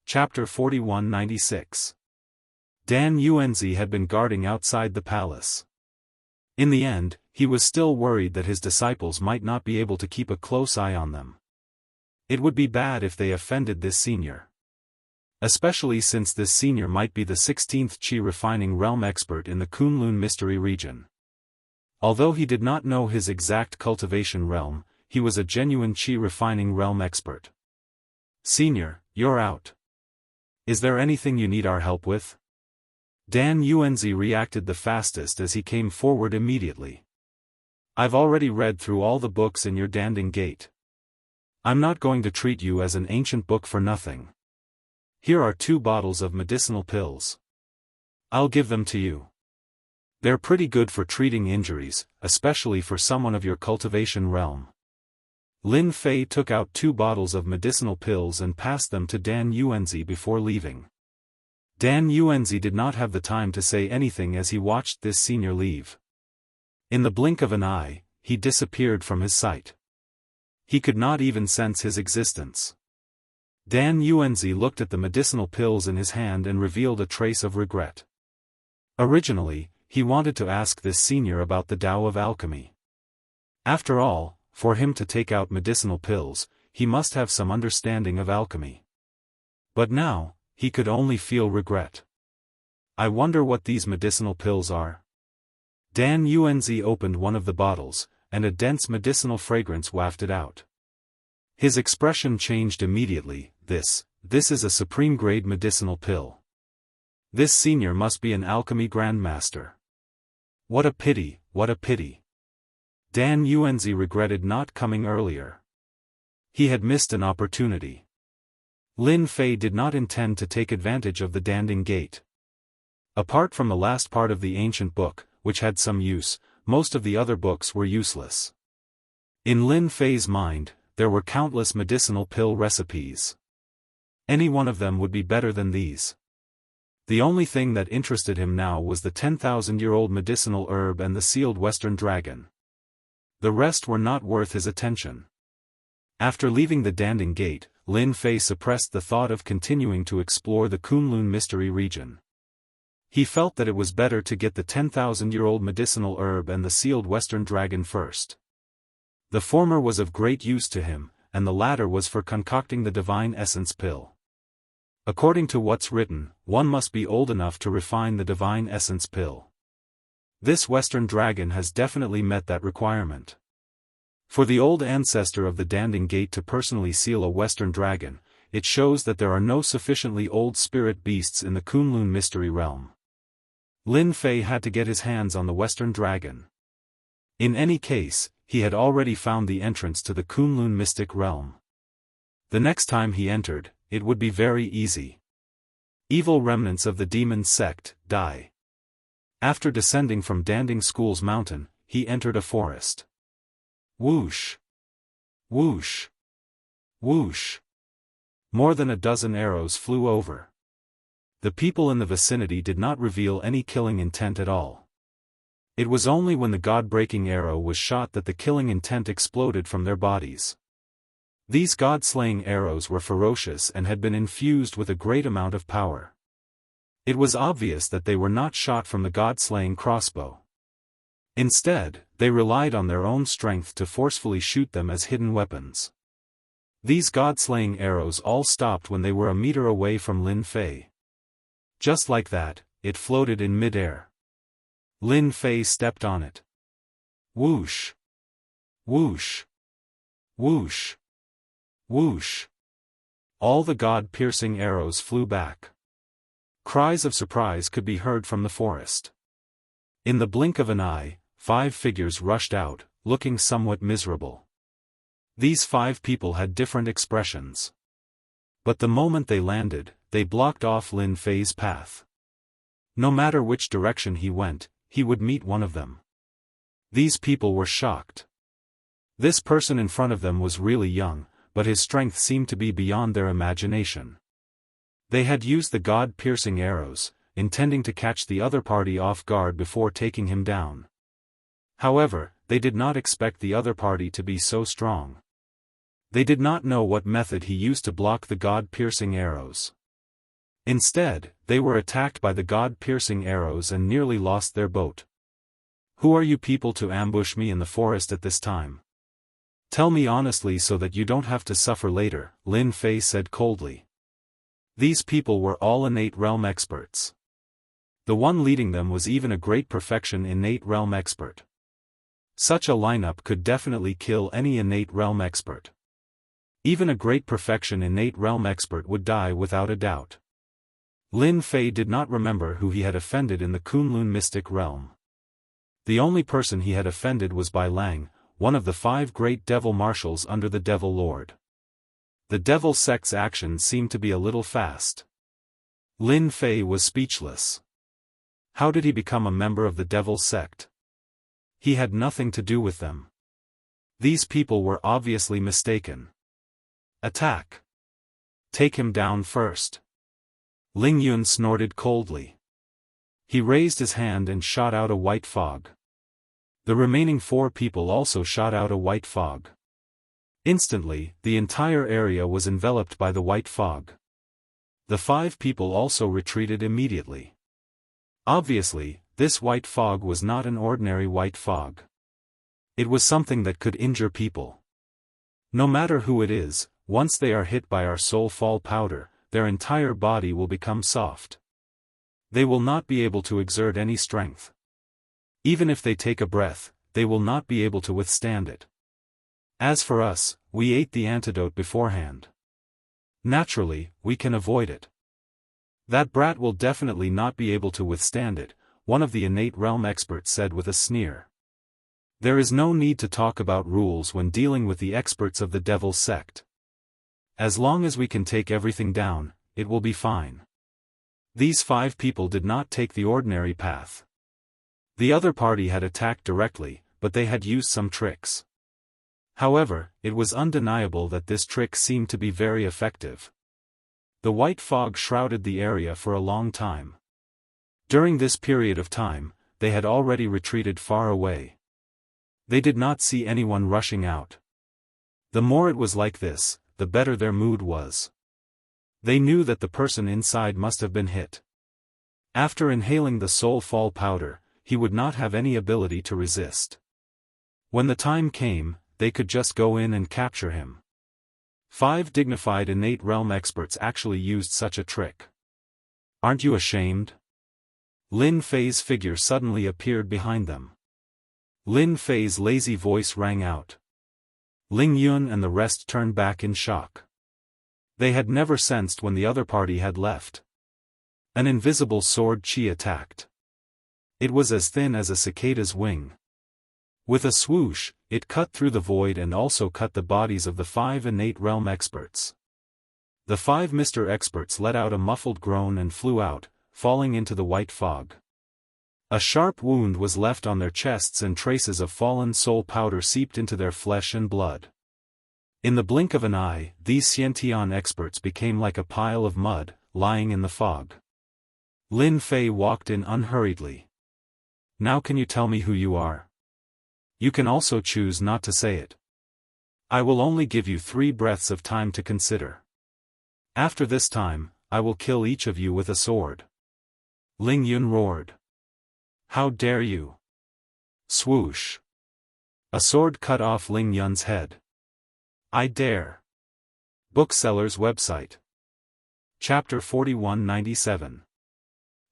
Chapter 4196. Dan Yuanzi had been guarding outside the palace. In the end, he was still worried that his disciples might not be able to keep a close eye on them. It would be bad if they offended this senior. Especially since this senior might be the 16th Qi refining realm expert in the Kunlun mystery region. Although he did not know his exact cultivation realm, he was a genuine Qi refining realm expert. Senior, you're out. Is there anything you need our help with? Dan Yuanzi reacted the fastest as he came forward immediately. I've already read through all the books in your Danding Gate. I'm not going to treat you as an ancient book for nothing. Here are 2 bottles of medicinal pills. I'll give them to you. They're pretty good for treating injuries, especially for someone of your cultivation realm. Lin Fei took out 2 bottles of medicinal pills and passed them to Dan Yuanzi before leaving. Dan Yuanzi did not have the time to say anything as he watched this senior leave. In the blink of an eye, he disappeared from his sight. He could not even sense his existence. Dan Yuanzi looked at the medicinal pills in his hand and revealed a trace of regret. Originally, he wanted to ask this senior about the Tao of alchemy. After all, for him to take out medicinal pills, he must have some understanding of alchemy. But now, he could only feel regret. I wonder what these medicinal pills are. Dan Yuanzi opened one of the bottles, and a dense medicinal fragrance wafted out. His expression changed immediately. This is a supreme-grade medicinal pill. This senior must be an alchemy grandmaster. What a pity, what a pity. Dan Yuanzi regretted not coming earlier. He had missed an opportunity. Lin Fei did not intend to take advantage of the Danding Gate. Apart from the last part of the ancient book, which had some use, most of the other books were useless. In Lin Fei's mind, there were countless medicinal pill recipes. Any one of them would be better than these. The only thing that interested him now was the 10,000-year-old medicinal herb and the sealed Western dragon. The rest were not worth his attention. After leaving the Danding Gate, Lin Fei suppressed the thought of continuing to explore the Kunlun mystery region. He felt that it was better to get the 10,000-year-old medicinal herb and the sealed Western dragon first. The former was of great use to him, and the latter was for concocting the divine essence pill. According to what's written, one must be old enough to refine the divine essence pill. This Western dragon has definitely met that requirement. For the old ancestor of the Danding Gate to personally seal a Western dragon, it shows that there are no sufficiently old spirit beasts in the Kunlun mystery realm. Lin Fei had to get his hands on the Western dragon. In any case, he had already found the entrance to the Kunlun mystic realm. The next time he entered, it would be very easy. Evil remnants of the demon sect, die. After descending from Danding School's mountain, he entered a forest. Whoosh! Whoosh! Whoosh! More than a dozen arrows flew over. The people in the vicinity did not reveal any killing intent at all. It was only when the god-breaking arrow was shot that the killing intent exploded from their bodies. These god-slaying arrows were ferocious and had been infused with a great amount of power. It was obvious that they were not shot from the god-slaying crossbow. Instead, they relied on their own strength to forcefully shoot them as hidden weapons. These god-slaying arrows all stopped when they were a meter away from Lin Fei. Just like that, it floated in mid-air. Lin Fei stepped on it. Whoosh! Whoosh! Whoosh! Whoosh! All the god-piercing arrows flew back. Cries of surprise could be heard from the forest. In the blink of an eye, 5 figures rushed out, looking somewhat miserable. These 5 people had different expressions. But the moment they landed, they blocked off Lin Fei's path. No matter which direction he went, he would meet one of them. These people were shocked. This person in front of them was really young, but his strength seemed to be beyond their imagination. They had used the god-piercing arrows, intending to catch the other party off guard before taking him down. However, they did not expect the other party to be so strong. They did not know what method he used to block the god-piercing arrows. Instead, they were attacked by the god-piercing arrows and nearly lost their boat. Who are you people to ambush me in the forest at this time? Tell me honestly so that you don't have to suffer later, Lin Fei said coldly. These people were all innate realm experts. The one leading them was even a great perfection innate realm expert. Such a lineup could definitely kill any innate realm expert. Even a great perfection innate realm expert would die without a doubt. Lin Fei did not remember who he had offended in the Kunlun mystic realm. The only person he had offended was Bai Lang, one of the 5 great devil marshals under the Devil Lord. The devil sect's actions seemed to be a little fast. Lin Fei was speechless. How did he become a member of the devil sect? He had nothing to do with them. These people were obviously mistaken. Attack! Take him down first. Ling Yun snorted coldly. He raised his hand and shot out a white fog. The remaining 4 people also shot out a white fog. Instantly, the entire area was enveloped by the white fog. The 5 people also retreated immediately. Obviously, this white fog was not an ordinary white fog. It was something that could injure people. No matter who it is, once they are hit by our soul fall powder, their entire body will become soft. They will not be able to exert any strength. Even if they take a breath, they will not be able to withstand it. As for us, we ate the antidote beforehand. Naturally, we can avoid it. That brat will definitely not be able to withstand it, one of the innate realm experts said with a sneer. There is no need to talk about rules when dealing with the experts of the devil sect. As long as we can take everything down, it will be fine. These 5 people did not take the ordinary path. The other party had attacked directly, but they had used some tricks. However, it was undeniable that this trick seemed to be very effective. The white fog shrouded the area for a long time. During this period of time, they had already retreated far away. They did not see anyone rushing out. The more it was like this, the better their mood was. They knew that the person inside must have been hit. After inhaling the soul fall powder, he would not have any ability to resist. When the time came, they could just go in and capture him. 5 dignified innate realm experts actually used such a trick. Aren't you ashamed? Lin Fei's figure suddenly appeared behind them. Lin Fei's lazy voice rang out. Ling Yun and the rest turned back in shock. They had never sensed when the other party had left. An invisible sword chi attacked. It was as thin as a cicada's wing. With a swoosh, it cut through the void and also cut the bodies of the 5 innate realm experts. The 5 Mr. Experts let out a muffled groan and flew out, falling into the white fog. A sharp wound was left on their chests and traces of fallen soul powder seeped into their flesh and blood. In the blink of an eye, these Xiantian experts became like a pile of mud, lying in the fog. Lin Fei walked in unhurriedly. Now can you tell me who you are? You can also choose not to say it. I will only give you 3 breaths of time to consider. After this time, I will kill each of you with a sword. Ling Yun roared. How dare you? Swoosh. A sword cut off Ling Yun's head. I dare. Bookseller's website. Chapter 4197.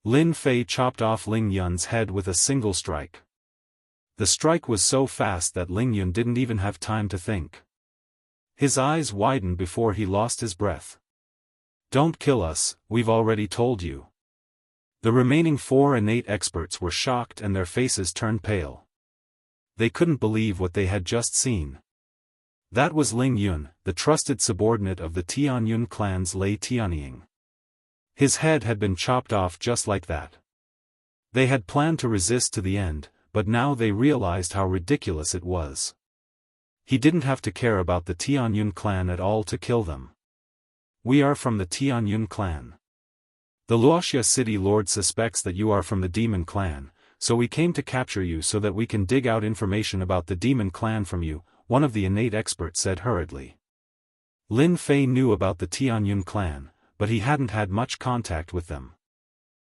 Lin Fei chopped off Ling Yun's head with a single strike. The strike was so fast that Ling Yun didn't even have time to think. His eyes widened before he lost his breath. Don't kill us, we've already told you. The remaining 4 innate experts were shocked and their faces turned pale. They couldn't believe what they had just seen. That was Ling Yun, the trusted subordinate of the Tianyun clan's Lei Tianying. His head had been chopped off just like that. They had planned to resist to the end, but now they realized how ridiculous it was. He didn't have to care about the Tianyun clan at all to kill them. We are from the Tianyun clan. The Wuxia city lord suspects that you are from the demon clan, so we came to capture you so that we can dig out information about the demon clan from you, one of the innate experts said hurriedly. Lin Fei knew about the Tianyun clan, but he hadn't had much contact with them.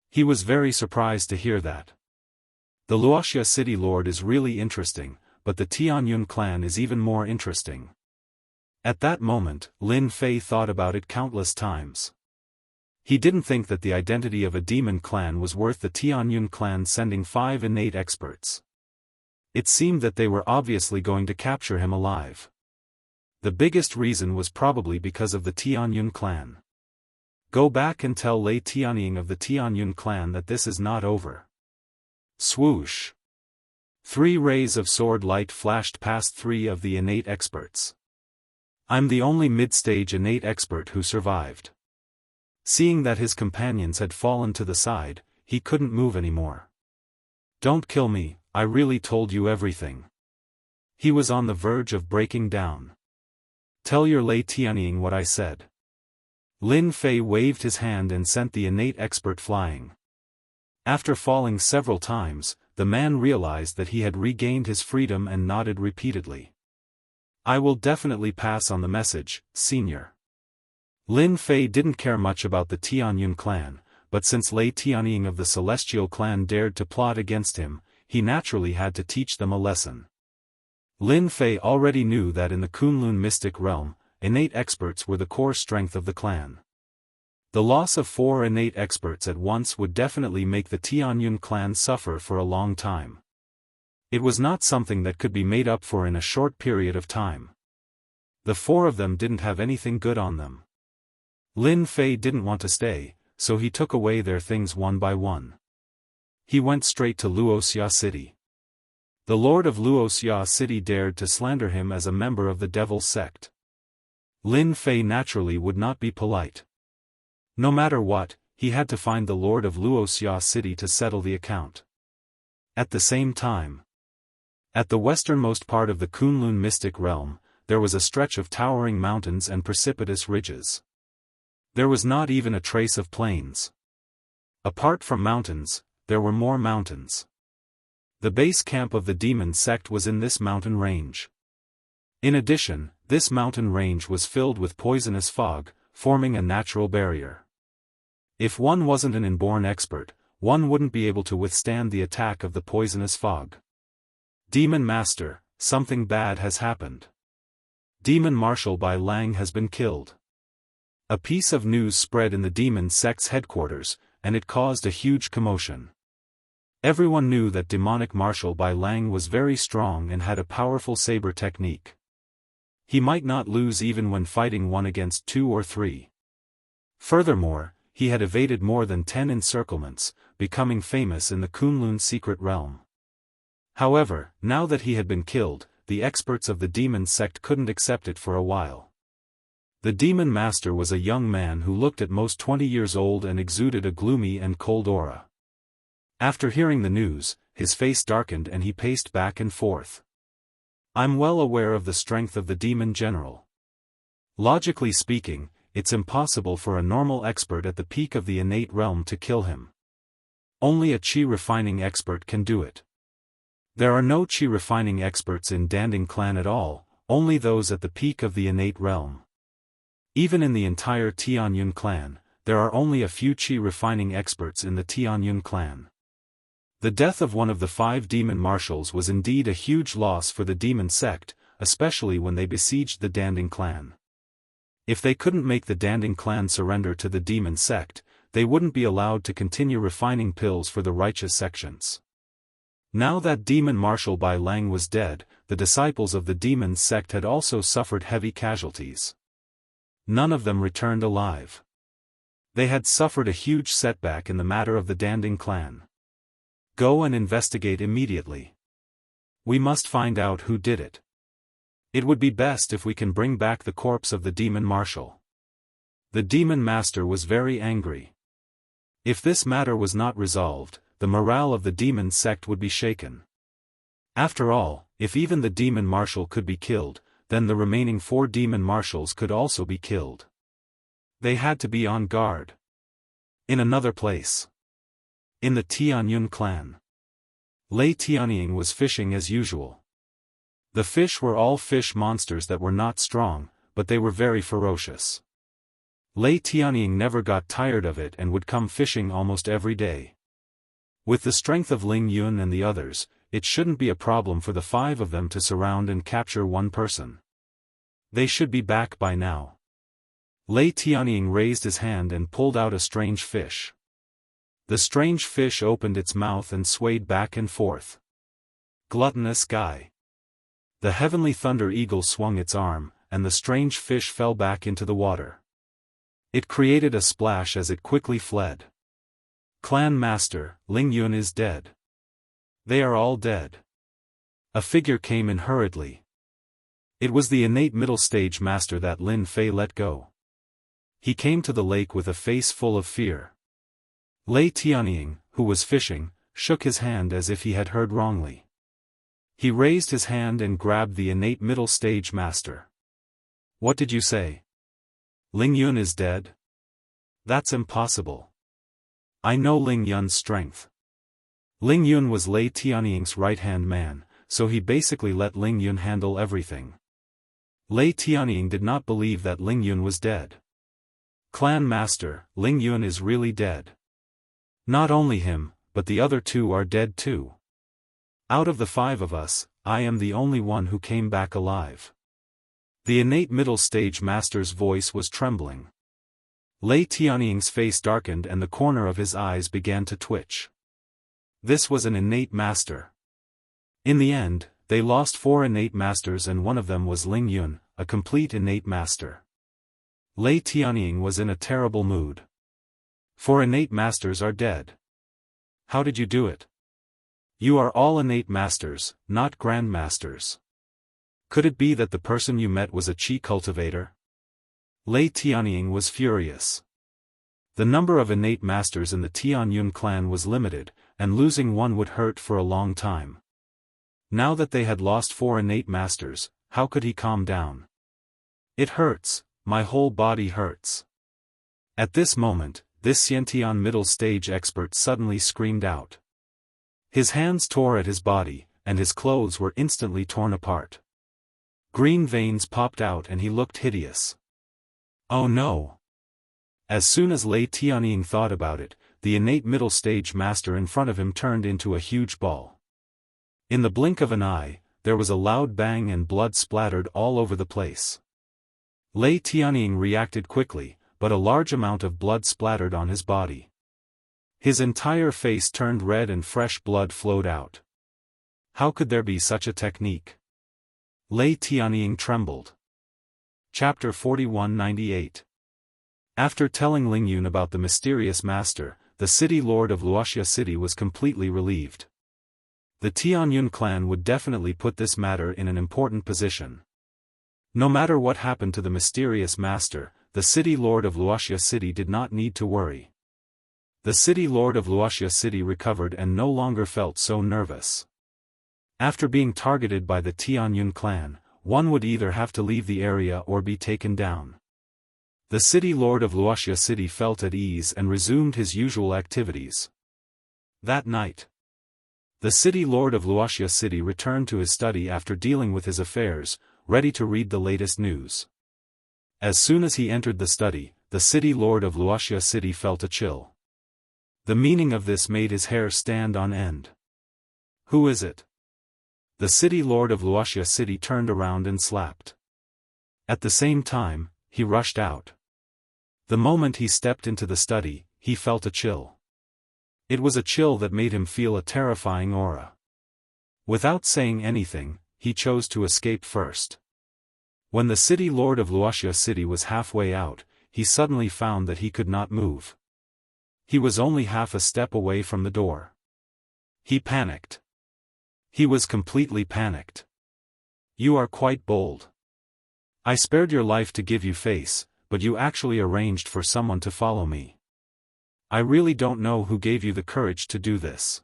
He was very surprised to hear that. The Wuxia city lord is really interesting, but the Tianyun clan is even more interesting. At that moment, Lin Fei thought about it countless times. He didn't think that the identity of a demon clan was worth the Tianyun clan sending 5 innate experts. It seemed that they were obviously going to capture him alive. The biggest reason was probably because of the Tianyun clan. Go back and tell Lei Tianying of the Tianyun clan that this is not over. Swoosh. 3 rays of sword light flashed past 3 of the innate experts. I'm the only mid-stage innate expert who survived. Seeing that his companions had fallen to the side, he couldn't move anymore. Don't kill me, I really told you everything. He was on the verge of breaking down. Tell your Lei Tianying what I said. Lin Fei waved his hand and sent the innate expert flying. After falling several times, the man realized that he had regained his freedom and nodded repeatedly. I will definitely pass on the message, senior. Lin Fei didn't care much about the Tianyun clan, but since Lei Tianying of the Celestial clan dared to plot against him, he naturally had to teach them a lesson. Lin Fei already knew that in the Kunlun mystic realm, innate experts were the core strength of the clan. The loss of 4 innate experts at once would definitely make the Tianyun clan suffer for a long time. It was not something that could be made up for in a short period of time. The 4 of them didn't have anything good on them. Lin Fei didn't want to stay, so he took away their things one by one. He went straight to Wuxia city. The lord of Wuxia city dared to slander him as a member of the devil sect. Lin Fei naturally would not be polite. No matter what, he had to find the lord of Wuxia City to settle the account. At the same time, at the westernmost part of the Kunlun mystic realm, there was a stretch of towering mountains and precipitous ridges. There was not even a trace of plains. Apart from mountains, there were more mountains. The base camp of the demon sect was in this mountain range. In addition, this mountain range was filled with poisonous fog, forming a natural barrier. If one wasn't an inborn expert, one wouldn't be able to withstand the attack of the poisonous fog. Demon Master, something bad has happened. Demon Marshal Bai Lang has been killed. A piece of news spread in the demon sect's headquarters, and it caused a huge commotion. Everyone knew that demonic Marshal Bai Lang was very strong and had a powerful saber technique. He might not lose even when fighting 1 against 2 or 3. Furthermore, he had evaded more than 10 encirclements, becoming famous in the Kunlun secret realm. However, now that he had been killed, the experts of the demon sect couldn't accept it for a while. The demon master was a young man who looked at most 20 years old and exuded a gloomy and cold aura. After hearing the news, his face darkened and he paced back and forth. I'm well aware of the strength of the demon general. Logically speaking, it's impossible for a normal expert at the peak of the innate realm to kill him. Only a chi refining expert can do it. There are no chi refining experts in Danding clan at all, only those at the peak of the innate realm. Even in the entire Tianyun clan, there are only a few chi refining experts in the Tianyun clan. The death of one of the 5 demon marshals was indeed a huge loss for the demon sect, especially when they besieged the Danding clan. If they couldn't make the Danding clan surrender to the demon sect, they wouldn't be allowed to continue refining pills for the righteous sections. Now that demon Marshal Bai Lang was dead, the disciples of the demon sect had also suffered heavy casualties. None of them returned alive. They had suffered a huge setback in the matter of the Danding clan. Go and investigate immediately. We must find out who did it. It would be best if we can bring back the corpse of the demon marshal. The demon master was very angry. If this matter was not resolved, the morale of the demon sect would be shaken. After all, if even the demon marshal could be killed, then the remaining 4 demon marshals could also be killed. They had to be on guard. In another place. In the Tianyun clan. Lei Tianying was fishing as usual. The fish were all fish monsters that were not strong, but they were very ferocious. Lei Tianying never got tired of it and would come fishing almost every day. With the strength of Ling Yun and the others, it shouldn't be a problem for the 5 of them to surround and capture one person. They should be back by now. Lei Tianying raised his hand and pulled out a strange fish. The strange fish opened its mouth and swayed back and forth. Gluttonous guy. The heavenly thunder eagle swung its arm, and the strange fish fell back into the water. It created a splash as it quickly fled. Clan Master, Ling Yun is dead. They are all dead. A figure came in hurriedly. It was the innate middle stage master that Lin Fei let go. He came to the lake with a face full of fear. Lei Tianying, who was fishing, shook his hand as if he had heard wrongly. He raised his hand and grabbed the innate middle stage master. What did you say? Ling Yun is dead? That's impossible. I know Ling Yun's strength. Ling Yun was Lei Tianying's right-hand man, so he basically let Ling Yun handle everything. Lei Tianying did not believe that Ling Yun was dead. Clan Master, Ling Yun is really dead. Not only him, but the other 2 are dead too. Out of the 5 of us, I am the only one who came back alive. The innate middle stage master's voice was trembling. Lei Tianying's face darkened and the corner of his eyes began to twitch. This was an innate master. In the end, they lost 4 innate masters and one of them was Ling Yun, a complete innate master. Lei Tianying was in a terrible mood. 4 innate masters are dead. How did you do it? You are all innate masters, not grandmasters. Could it be that the person you met was a chi cultivator? Lei Tianying was furious. The number of innate masters in the Tianyun clan was limited, and losing one would hurt for a long time. Now that they had lost 4 innate masters, how could he calm down? It hurts, my whole body hurts. At this moment, this Xiantian middle stage expert suddenly screamed out. His hands tore at his body, and his clothes were instantly torn apart. Green veins popped out and he looked hideous. Oh no! As soon as Lei Tianying thought about it, the innate middle stage master in front of him turned into a huge ball. In the blink of an eye, there was a loud bang and blood splattered all over the place. Lei Tianying reacted quickly, but a large amount of blood splattered on his body. His entire face turned red and fresh blood flowed out. How could there be such a technique? Lei Tianying trembled. Chapter 4198. After telling Lingyun about the mysterious master, the city lord of Luoxia City was completely relieved. The Tianyun clan would definitely put this matter in an important position. No matter what happened to the mysterious master, the city lord of Luoxia City did not need to worry. The city lord of Luoxia City recovered and no longer felt so nervous. After being targeted by the Tianyun clan, one would either have to leave the area or be taken down. The city lord of Luoxia City felt at ease and resumed his usual activities. That night, the city lord of Luoxia City returned to his study after dealing with his affairs, ready to read the latest news. As soon as he entered the study, the city lord of Luoxia City felt a chill. The meaning of this made his hair stand on end. Who is it? The city lord of Luoxia City turned around and slapped. At the same time, he rushed out. The moment he stepped into the study, he felt a chill. It was a chill that made him feel a terrifying aura. Without saying anything, he chose to escape first. When the city lord of Luoxia City was halfway out, he suddenly found that he could not move. He was only half a step away from the door. He panicked. He was completely panicked. You are quite bold. I spared your life to give you face, but you actually arranged for someone to follow me. I really don't know who gave you the courage to do this.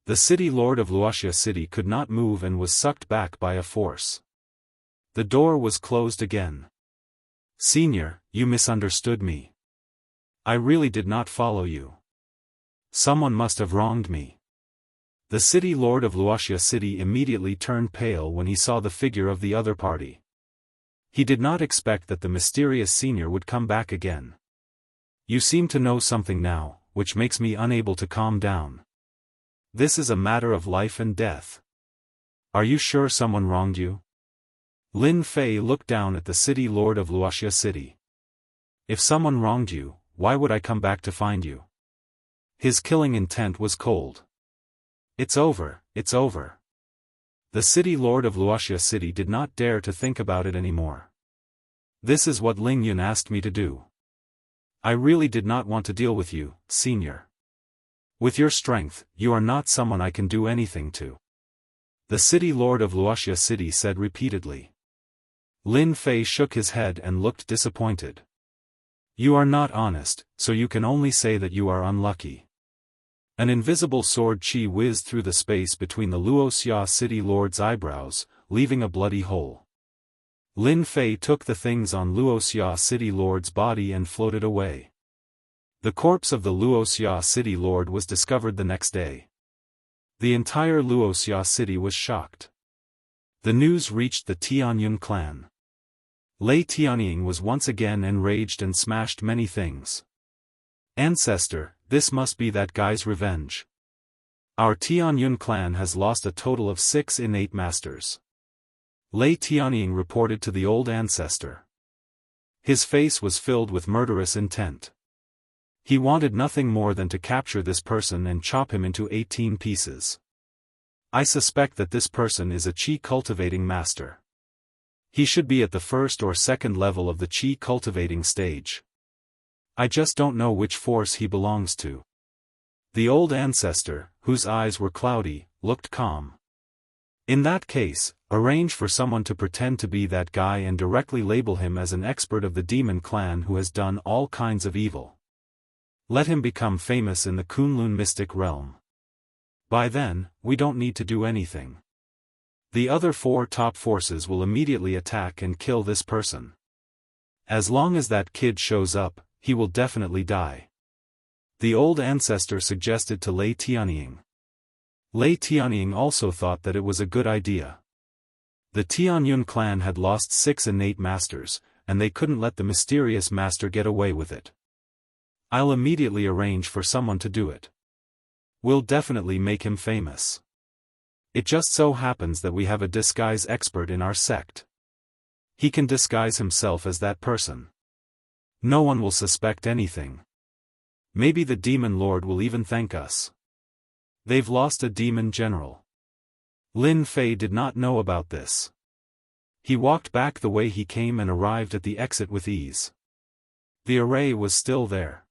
The city lord of Luoxia City could not move and was sucked back by a force. The door was closed again. Senior, you misunderstood me. I really did not follow you. Someone must have wronged me. The city lord of Luoxia City immediately turned pale when he saw the figure of the other party. He did not expect that the mysterious senior would come back again. You seem to know something now, which makes me unable to calm down. This is a matter of life and death. Are you sure someone wronged you? Lin Fei looked down at the city lord of Luoxia City. If someone wronged you, why would I come back to find you? His killing intent was cold. It's over, it's over. The city lord of Luoxia City did not dare to think about it anymore. This is what Lingyun asked me to do. I really did not want to deal with you, senior. With your strength, you are not someone I can do anything to. The city lord of Luoxia City said repeatedly. Lin Fei shook his head and looked disappointed. You are not honest, so you can only say that you are unlucky. An invisible sword chi whizzed through the space between the Luoxia City lord's eyebrows, leaving a bloody hole. Lin Fei took the things on Luoxia City lord's body and floated away. The corpse of the Luoxia City lord was discovered the next day. The entire Luoxia City was shocked. The news reached the Tianyun clan. Lei Tianying was once again enraged and smashed many things. Ancestor, this must be that guy's revenge. Our Tianyun clan has lost a total of 6 innate masters. Lei Tianying reported to the old ancestor. His face was filled with murderous intent. He wanted nothing more than to capture this person and chop him into 18 pieces. I suspect that this person is a chi cultivating master. He should be at the first or second level of the chi cultivating stage. I just don't know which force he belongs to. The old ancestor, whose eyes were cloudy, looked calm. In that case, Arrange for someone to pretend to be that guy and directly label him as an expert of the demon clan who has done all kinds of evil. Let him become famous in the Kunlun mystic realm. By then, we don't need to do anything. The other 4 top forces will immediately attack and kill this person. As long as that kid shows up, he will definitely die. The old ancestor suggested to Lei Tianying. Lei Tianying also thought that it was a good idea. The Tianyun clan had lost 6 innate masters, and they couldn't let the mysterious master get away with it. I'll immediately arrange for someone to do it. We'll definitely make him famous. It just so happens that we have a disguise expert in our sect. He can disguise himself as that person. No one will suspect anything. Maybe the demon lord will even thank us. They've lost a demon general. Lin Fei did not know about this. He walked back the way he came and arrived at the exit with ease. The array was still there.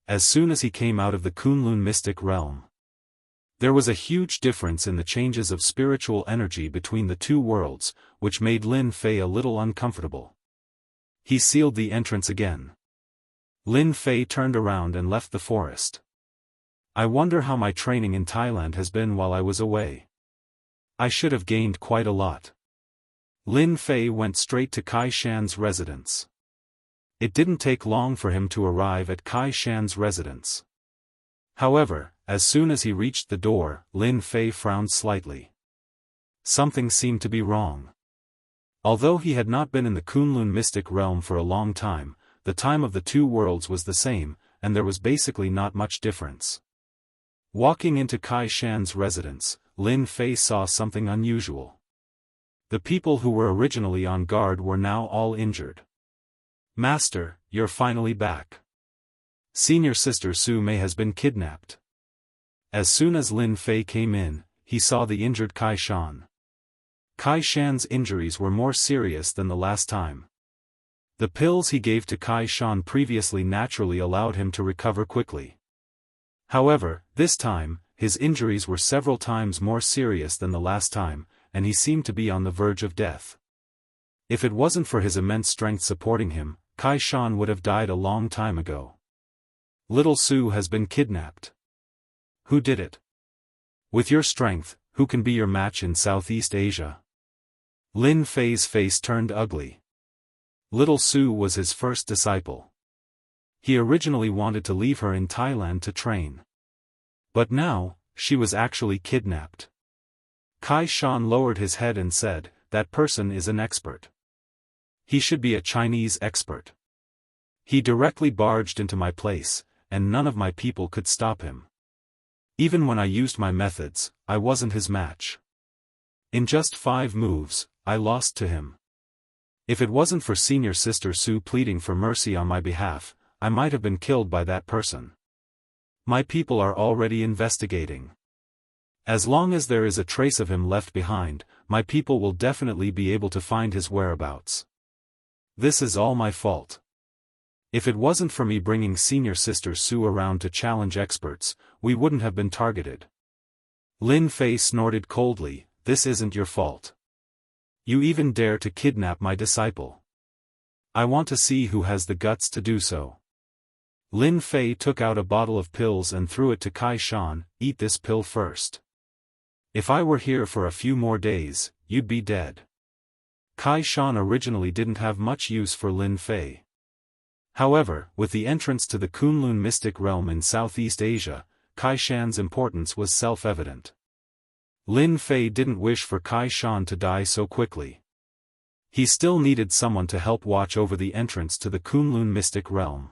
As soon as he came out of the Kunlun mystic realm, there was a huge difference in the changes of spiritual energy between the 2 worlds, which made Lin Fei a little uncomfortable. He sealed the entrance again. Lin Fei turned around and left the forest. I wonder how my training in Thailand has been while I was away. I should have gained quite a lot. Lin Fei went straight to Kai Shan's residence. It didn't take long for him to arrive at Kai Shan's residence. However, as soon as he reached the door, Lin Fei frowned slightly. Something seemed to be wrong. Although he had not been in the Kunlun mystic realm for a long time, the time of the 2 worlds was the same, and there was basically not much difference. Walking into Kai Shan's residence, Lin Fei saw something unusual. The people who were originally on guard were now all injured. Master, you're finally back. Senior Sister Su Mei has been kidnapped. As soon as Lin Fei came in, he saw the injured Kai Shan. Kai Shan's injuries were more serious than the last time. The pills he gave to Kai Shan previously naturally allowed him to recover quickly. However, this time, his injuries were several times more serious than the last time, and he seemed to be on the verge of death. If it wasn't for his immense strength supporting him, Kai Shan would have died a long time ago. Little Su has been kidnapped. Who did it? With your strength, who can be your match in Southeast Asia? Lin Fei's face turned ugly. Little Su was his first disciple. He originally wanted to leave her in Thailand to train. But now, she was actually kidnapped. Kai Shan lowered his head and said, "That person is an expert. He should be a Chinese expert. He directly barged into my place, and none of my people could stop him. Even when I used my methods, I wasn't his match. In just 5 moves, I lost to him. If it wasn't for Senior Sister Su pleading for mercy on my behalf, I might have been killed by that person. My people are already investigating. As long as there is a trace of him left behind, my people will definitely be able to find his whereabouts. This is all my fault. If it wasn't for me bringing Senior Sister Su around to challenge experts, we wouldn't have been targeted." Lin Fei snorted coldly, "This isn't your fault. You even dare to kidnap my disciple. I want to see who has the guts to do so." Lin Fei took out a bottle of pills and threw it to Kai Shan. "Eat this pill first. If I were here for a few more days, you'd be dead." Kai Shan originally didn't have much use for Lin Fei. However, with the entrance to the Kunlun mystic realm in Southeast Asia, Kai Shan's importance was self-evident. Lin Fei didn't wish for Kai Shan to die so quickly. He still needed someone to help watch over the entrance to the Kunlun mystic realm.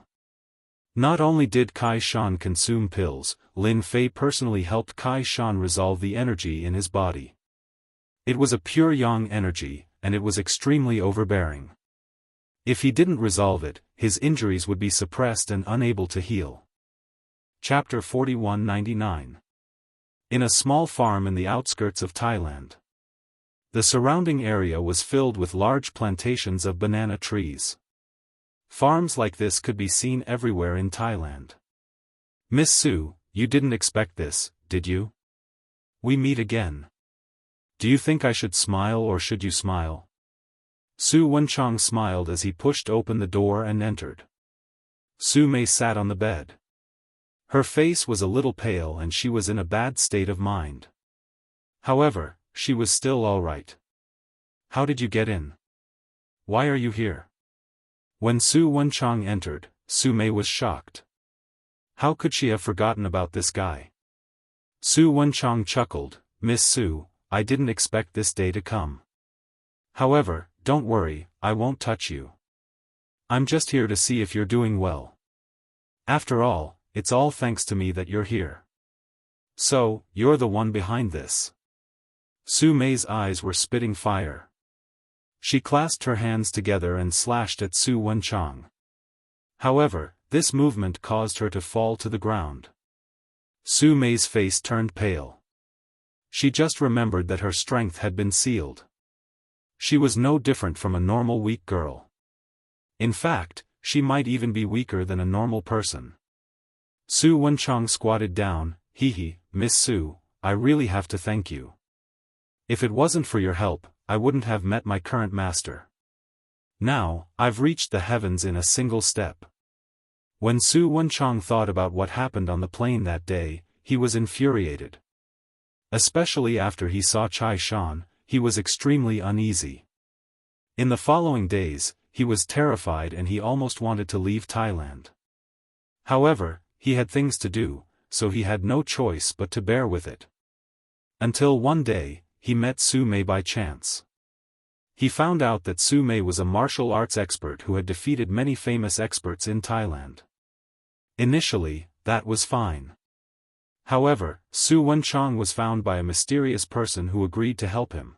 Not only did Kai Shan consume pills, Lin Fei personally helped Kai Shan resolve the energy in his body. It was a pure yang energy, and it was extremely overbearing. If he didn't resolve it, his injuries would be suppressed and unable to heal. Chapter 4199. In a small farm in the outskirts of Thailand. The surrounding area was filled with large plantations of banana trees. Farms like this could be seen everywhere in Thailand. "Miss Su, you didn't expect this, did you? We meet again. Do you think I should smile or should you smile? Su Wenchang smiled as he pushed open the door and entered. Su Mei sat on the bed. Her face was a little pale and she was in a bad state of mind. However, she was still all right. How did you get in? Why are you here? When Su Wenchang entered, Su Mei was shocked. How could she have forgotten about this guy? Su Wenchang chuckled, Miss Su, I didn't expect this day to come. However, don't worry, I won't touch you. I'm just here to see if you're doing well. After all, it's all thanks to me that you're here. So, you're the one behind this. Su Mei's eyes were spitting fire. She clasped her hands together and slashed at Su Wenchang. However, this movement caused her to fall to the ground. Su Mei's face turned pale. She just remembered that her strength had been sealed. She was no different from a normal weak girl. In fact, she might even be weaker than a normal person. Su Wenchang squatted down, hee, Miss Su, I really have to thank you. If it wasn't for your help, I wouldn't have met my current master. Now, I've reached the heavens in a single step. When Su Wenchang thought about what happened on the plane that day, he was infuriated. Especially after he saw Chai Shan, he was extremely uneasy. In the following days, he was terrified and he almost wanted to leave Thailand. However, he had things to do, so he had no choice but to bear with it. Until one day, he met Su Mei by chance. He found out that Su Mei was a martial arts expert who had defeated many famous experts in Thailand. Initially, that was fine. However, Su Wenchang was found by a mysterious person who agreed to help him.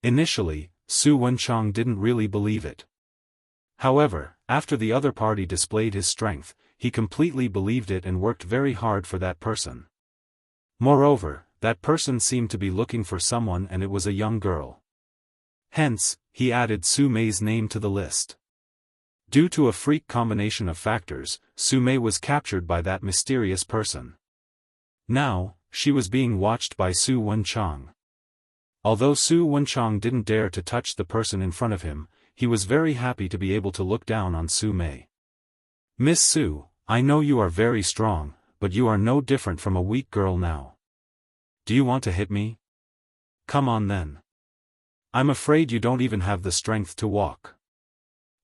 Initially, Su Wenchang didn't really believe it. However, after the other party displayed his strength, he completely believed it and worked very hard for that person. Moreover, that person seemed to be looking for someone and it was a young girl. Hence, he added Su Mei's name to the list. Due to a freak combination of factors, Su Mei was captured by that mysterious person. Now, she was being watched by Su Wenchang. Although Su Wenchang didn't dare to touch the person in front of him, he was very happy to be able to look down on Su Mei. Miss Su, I know you are very strong, but you are no different from a weak girl now. Do you want to hit me? Come on then. I'm afraid you don't even have the strength to walk.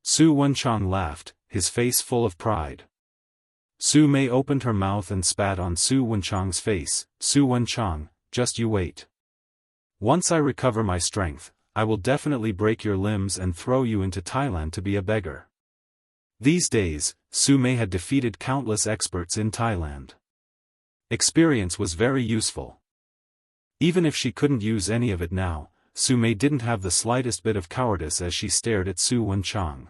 Su Wenchang laughed, his face full of pride. Su Mei opened her mouth and spat on Su Wenchang's face. Su Wenchang, just you wait. Once I recover my strength, I will definitely break your limbs and throw you into Thailand to be a beggar. These days, Su Mei had defeated countless experts in Thailand. Experience was very useful. Even if she couldn't use any of it now, Su Mei didn't have the slightest bit of cowardice as she stared at Su Wenchang.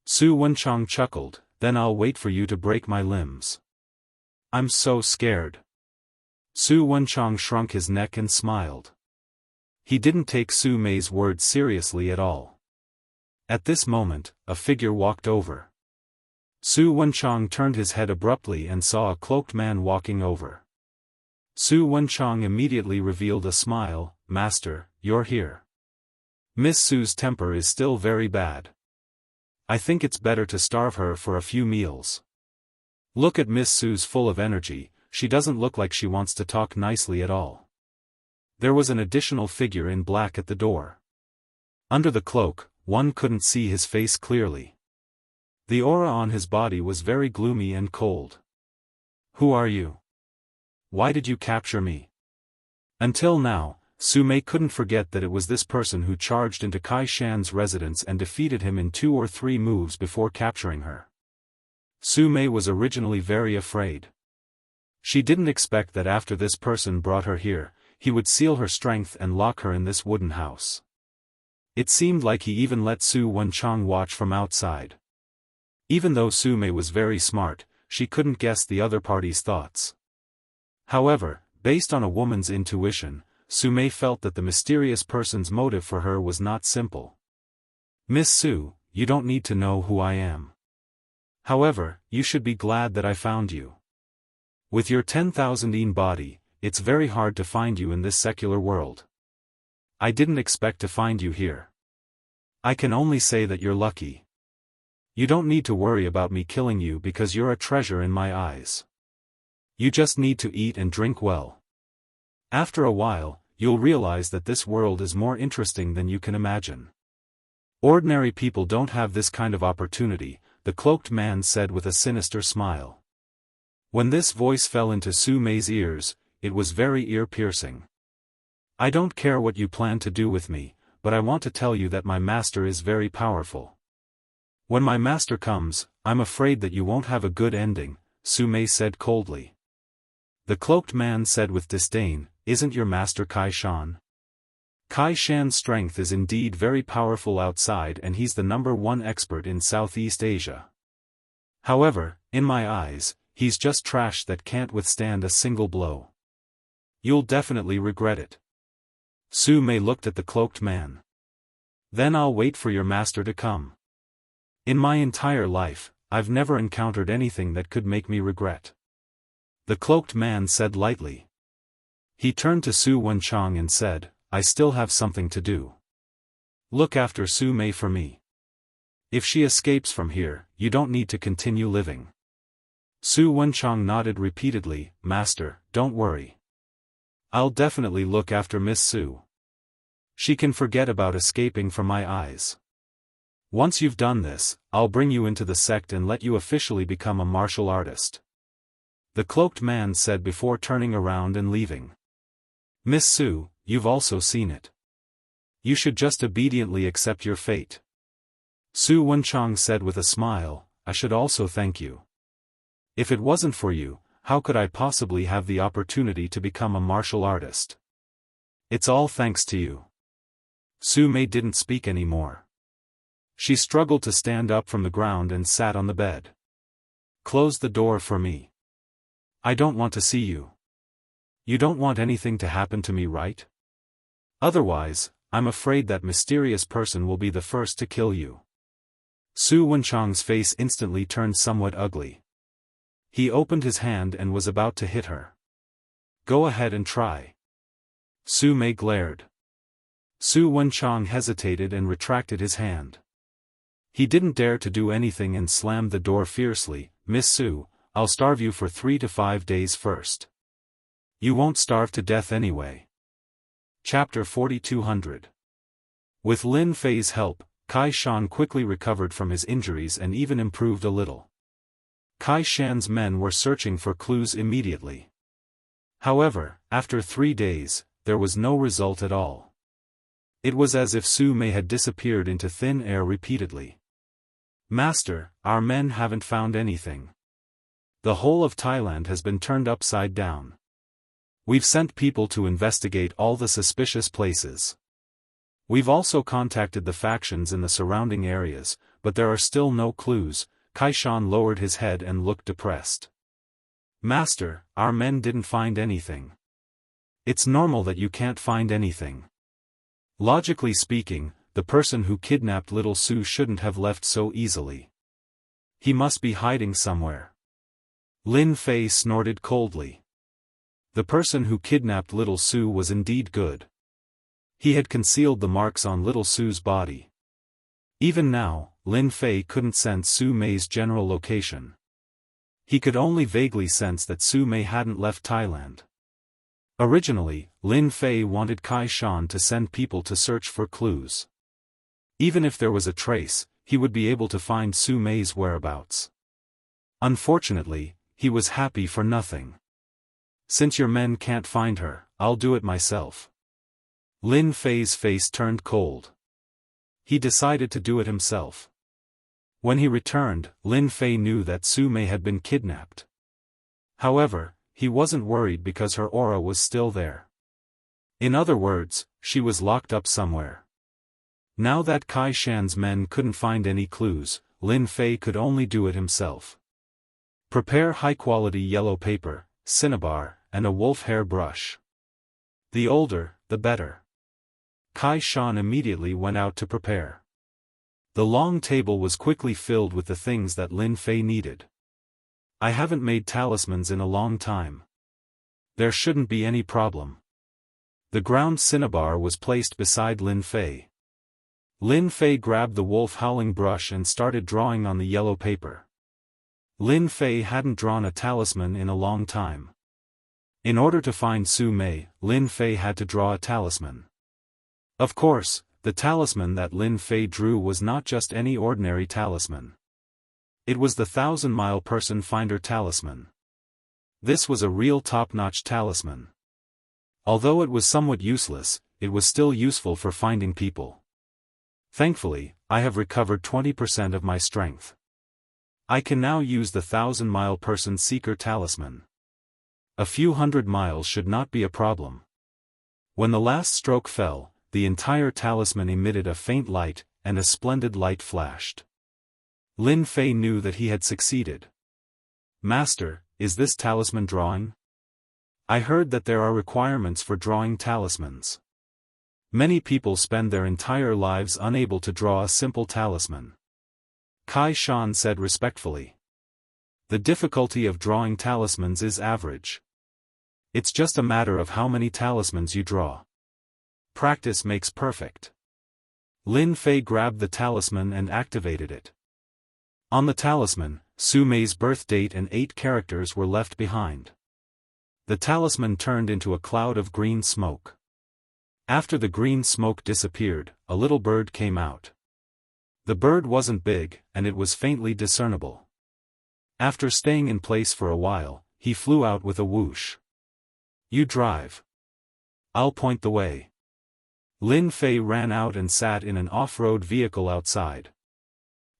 Su Wenchang chuckled, then I'll wait for you to break my limbs. I'm so scared. Su Wenchang shrunk his neck and smiled. He didn't take Su Mei's words seriously at all. At this moment, a figure walked over. Su Wenchang turned his head abruptly and saw a cloaked man walking over. Su Wenchang immediately revealed a smile, Master, you're here. Miss Su's temper is still very bad. I think it's better to starve her for a few meals. Look at Miss Su's full of energy, she doesn't look like she wants to talk nicely at all. There was an additional figure in black at the door. Under the cloak, one couldn't see his face clearly. The aura on his body was very gloomy and cold. Who are you? Why did you capture me? Until now, Su Mei couldn't forget that it was this person who charged into Kai Shan's residence and defeated him in 2 or 3 moves before capturing her. Su Mei was originally very afraid. She didn't expect that after this person brought her here, he would seal her strength and lock her in this wooden house. It seemed like he even let Su Wenchang watch from outside. Even though Su Mei was very smart, she couldn't guess the other party's thoughts. However, based on a woman's intuition, Su Mei felt that the mysterious person's motive for her was not simple. Miss Su, you don't need to know who I am. However, you should be glad that I found you. With your 10,000 yen body, it's very hard to find you in this secular world. I didn't expect to find you here. I can only say that you're lucky. You don't need to worry about me killing you because you're a treasure in my eyes. You just need to eat and drink well. After a while, you'll realize that this world is more interesting than you can imagine. Ordinary people don't have this kind of opportunity, the cloaked man said with a sinister smile. When this voice fell into Su Mei's ears, it was very ear-piercing. I don't care what you plan to do with me, but I want to tell you that my master is very powerful. When my master comes, I'm afraid that you won't have a good ending, Su Mei said coldly. The cloaked man said with disdain, isn't your master Kai Shan? Kai Shan's strength is indeed very powerful outside and he's the #1 expert in Southeast Asia. However, in my eyes, he's just trash that can't withstand a single blow. You'll definitely regret it. Su Mei looked at the cloaked man. Then I'll wait for your master to come. In my entire life, I've never encountered anything that could make me regret. The cloaked man said lightly. He turned to Su Wenchang and said, I still have something to do. Look after Su Mei for me. If she escapes from here, you don't need to continue living. Su Wenchang nodded repeatedly, Master, don't worry. I'll definitely look after Miss Su. She can forget about escaping from my eyes. Once you've done this, I'll bring you into the sect and let you officially become a martial artist. The cloaked man said before turning around and leaving. Miss Su, you've also seen it. You should just obediently accept your fate. Su Wenchang said with a smile, I should also thank you. If it wasn't for you, how could I possibly have the opportunity to become a martial artist? It's all thanks to you. Su Mei didn't speak anymore. She struggled to stand up from the ground and sat on the bed. Close the door for me. I don't want to see you. You don't want anything to happen to me, right? Otherwise, I'm afraid that mysterious person will be the first to kill you. Su Wenchang's face instantly turned somewhat ugly. He opened his hand and was about to hit her. Go ahead and try. Su Mei glared. Su Wenchang hesitated and retracted his hand. He didn't dare to do anything and slammed the door fiercely. Miss Su, I'll starve you for 3 to 5 days first. You won't starve to death anyway. Chapter 4200. With Lin Fei's help, Kai Shan quickly recovered from his injuries and even improved a little. Kai Shan's men were searching for clues immediately. However, after 3 days, there was no result at all. It was as if Su Mei had disappeared into thin air repeatedly. Master, our men haven't found anything. The whole of Thailand has been turned upside down. We've sent people to investigate all the suspicious places. We've also contacted the factions in the surrounding areas, but there are still no clues. Kai Shan lowered his head and looked depressed. Master, our men didn't find anything. It's normal that you can't find anything. Logically speaking, the person who kidnapped little Su shouldn't have left so easily. He must be hiding somewhere. Lin Fei snorted coldly. The person who kidnapped little Su was indeed good. He had concealed the marks on little Su's body. Even now, Lin Fei couldn't sense Su Mei's general location. He could only vaguely sense that Su Mei hadn't left Thailand. Originally, Lin Fei wanted Kai Shan to send people to search for clues. Even if there was a trace, he would be able to find Su Mei's whereabouts. Unfortunately, he was happy for nothing. Since your men can't find her, I'll do it myself. Lin Fei's face turned cold. He decided to do it himself. When he returned, Lin Fei knew that Su Mei had been kidnapped. However, he wasn't worried because her aura was still there. In other words, she was locked up somewhere. Now that Kai Shan's men couldn't find any clues, Lin Fei could only do it himself. Prepare high-quality yellow paper, cinnabar, and a wolf hair brush. The older, the better. Kai Shan immediately went out to prepare. The long table was quickly filled with the things that Lin Fei needed. I haven't made talismans in a long time. There shouldn't be any problem. The ground cinnabar was placed beside Lin Fei. Lin Fei grabbed the wolf howling brush and started drawing on the yellow paper. Lin Fei hadn't drawn a talisman in a long time. In order to find Su Mei, Lin Fei had to draw a talisman. Of course, the talisman that Lin Fei drew was not just any ordinary talisman. It was the 1,000-mile person finder talisman. This was a real top-notch talisman. Although it was somewhat useless, it was still useful for finding people. Thankfully, I have recovered 20% of my strength. I can now use the 1,000-mile person seeker talisman. A few hundred miles should not be a problem. When the last stroke fell, the entire talisman emitted a faint light, and a splendid light flashed. Lin Fei knew that he had succeeded. Master, is this talisman drawing? I heard that there are requirements for drawing talismans. Many people spend their entire lives unable to draw a simple talisman. Kai Shan said respectfully. The difficulty of drawing talismans is average. It's just a matter of how many talismans you draw. Practice makes perfect. Lin Fei grabbed the talisman and activated it. On the talisman, Su Mei's birth date and 8 characters were left behind. The talisman turned into a cloud of green smoke. After the green smoke disappeared, a little bird came out. The bird wasn't big, and it was faintly discernible. After staying in place for a while, he flew out with a whoosh. You drive. I'll point the way. Lin Fei ran out and sat in an off-road vehicle outside.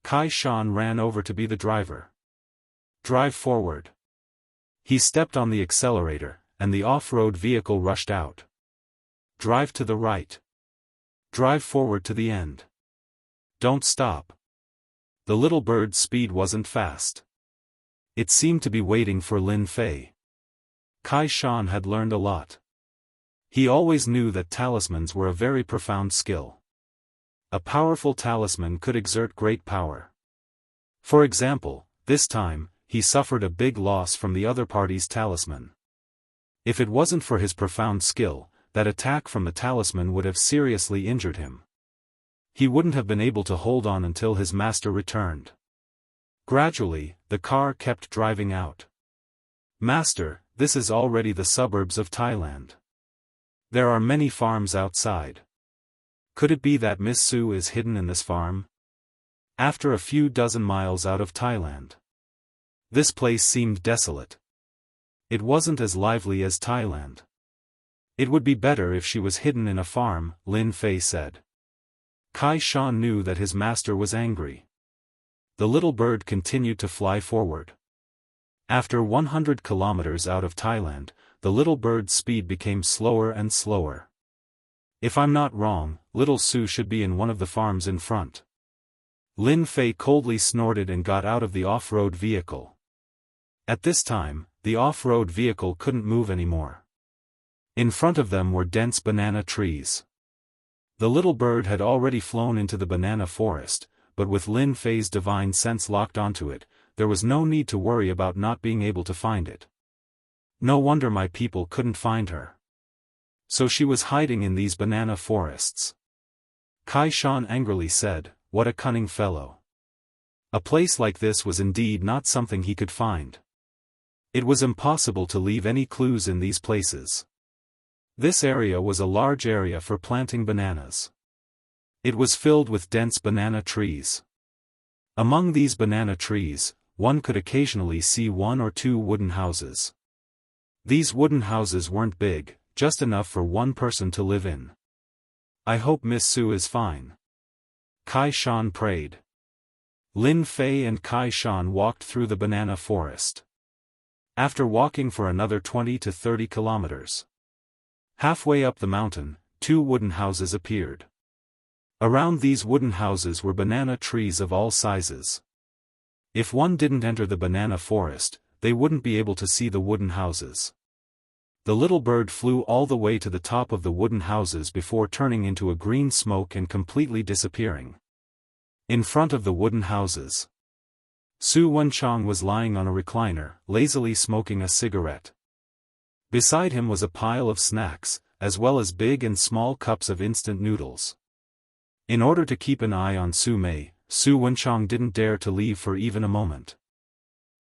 Kai Shan ran over to be the driver. Drive forward. He stepped on the accelerator, and the off-road vehicle rushed out. Drive to the right. Drive forward to the end. Don't stop. The little bird's speed wasn't fast. It seemed to be waiting for Lin Fei. Kai Shan had learned a lot. He always knew that talismans were a very profound skill. A powerful talisman could exert great power. For example, this time, he suffered a big loss from the other party's talisman. If it wasn't for his profound skill, that attack from the talisman would have seriously injured him. He wouldn't have been able to hold on until his master returned. Gradually, the car kept driving out. Master, this is already the suburbs of Thailand. There are many farms outside. Could it be that Miss Su is hidden in this farm? After a few dozen miles out of Thailand. This place seemed desolate. It wasn't as lively as Thailand. It would be better if she was hidden in a farm, Lin Fei said. Kai Shan knew that his master was angry. The little bird continued to fly forward. After 100 kilometers out of Thailand, the little bird's speed became slower and slower. If I'm not wrong, little Su should be in one of the farms in front. Lin Fei coldly snorted and got out of the off-road vehicle. At this time, the off-road vehicle couldn't move anymore. In front of them were dense banana trees. The little bird had already flown into the banana forest, but with Lin Fei's divine sense locked onto it, there was no need to worry about not being able to find it. No wonder my people couldn't find her. So she was hiding in these banana forests. Kai Shan angrily said, "What a cunning fellow." A place like this was indeed not something he could find. It was impossible to leave any clues in these places. This area was a large area for planting bananas. It was filled with dense banana trees. Among these banana trees, one could occasionally see 1 or 2 wooden houses. These wooden houses weren't big, just enough for one person to live in. I hope Miss Su is fine. Kai Shan prayed. Lin Fei and Kai Shan walked through the banana forest. After walking for another 20 to 30 kilometers. Halfway up the mountain, 2 wooden houses appeared. Around these wooden houses were banana trees of all sizes. If one didn't enter the banana forest, they wouldn't be able to see the wooden houses. The little bird flew all the way to the top of the wooden houses before turning into a green smoke and completely disappearing. In front of the wooden houses, Su Wenchang was lying on a recliner, lazily smoking a cigarette. Beside him was a pile of snacks, as well as big and small cups of instant noodles. In order to keep an eye on Su Mei, Su Wenchang didn't dare to leave for even a moment.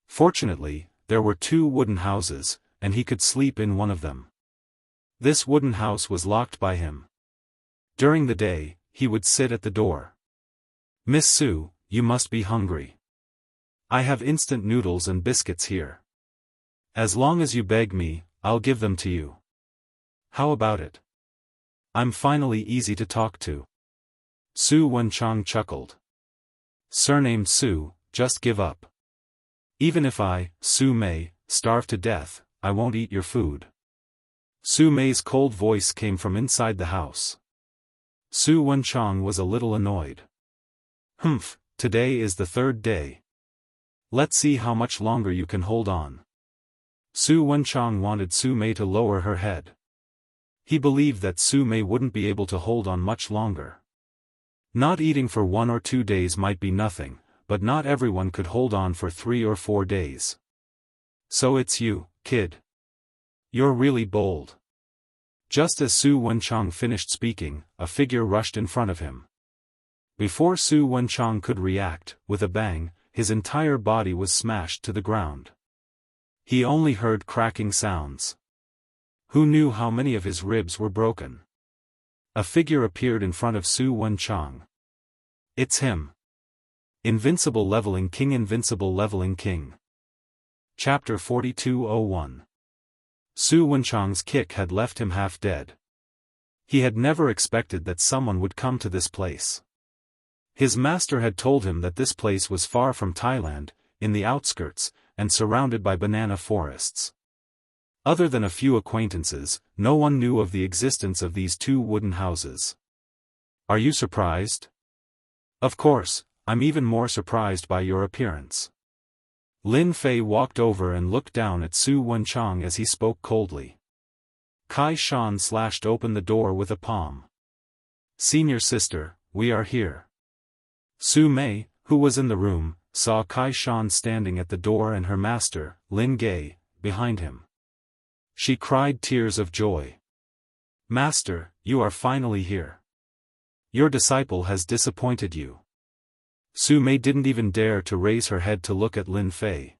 Fortunately, there were 2 wooden houses, and he could sleep in one of them. This wooden house was locked by him. During the day, he would sit at the door. "Miss Su, you must be hungry. I have instant noodles and biscuits here. As long as you beg me, I'll give them to you. How about it? I'm finally easy to talk to." Su Wenchang chuckled. "Surnamed Su, just give up. Even if I, Su Mei, starve to death, I won't eat your food." Su Mei's cold voice came from inside the house. Su Wenchang was a little annoyed. "Humph, today is the 3rd day. Let's see how much longer you can hold on." Su Wenchang wanted Su Mei to lower her head. He believed that Su Mei wouldn't be able to hold on much longer. Not eating for 1 or 2 days might be nothing, but not everyone could hold on for 3 or 4 days. "So it's you, kid. You're really bold." Just as Su Wenchang finished speaking, a figure rushed in front of him. Before Su Wenchang could react, with a bang, his entire body was smashed to the ground. He only heard cracking sounds. Who knew how many of his ribs were broken? A figure appeared in front of Su Wenchang. "It's him. Invincible Leveling King, Invincible Leveling King." Chapter 4201. Su Wenchang's kick had left him half dead. He had never expected that someone would come to this place. His master had told him that this place was far from Thailand, in the outskirts, and surrounded by banana forests. Other than a few acquaintances, no one knew of the existence of these 2 wooden houses. "Are you surprised?" "Of course, I'm even more surprised by your appearance." Lin Fei walked over and looked down at Su Wenchang as he spoke coldly. Kai Shan slashed open the door with a palm. "Senior sister, we are here." Su Mei, who was in the room, saw Kai Shan standing at the door and her master, Lin Gei, behind him. She cried tears of joy. "Master, you are finally here. Your disciple has disappointed you." Su Mei didn't even dare to raise her head to look at Lin Fei.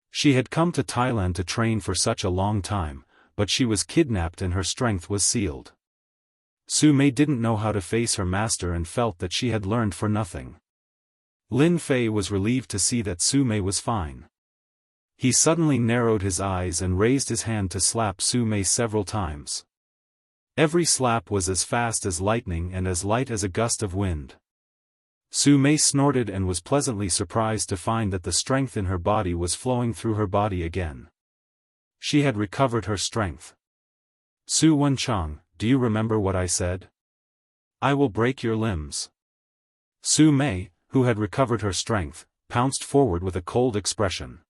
She had come to Thailand to train for such a long time, but she was kidnapped and her strength was sealed. Su Mei didn't know how to face her master and felt that she had learned for nothing. Lin Fei was relieved to see that Su Mei was fine. He suddenly narrowed his eyes and raised his hand to slap Su Mei several times. Every slap was as fast as lightning and as light as a gust of wind. Su Mei snorted and was pleasantly surprised to find that the strength in her body was flowing through her body again. She had recovered her strength. "Su Wenchang, do you remember what I said? I will break your limbs." Su Mei, who had recovered her strength, pounced forward with a cold expression.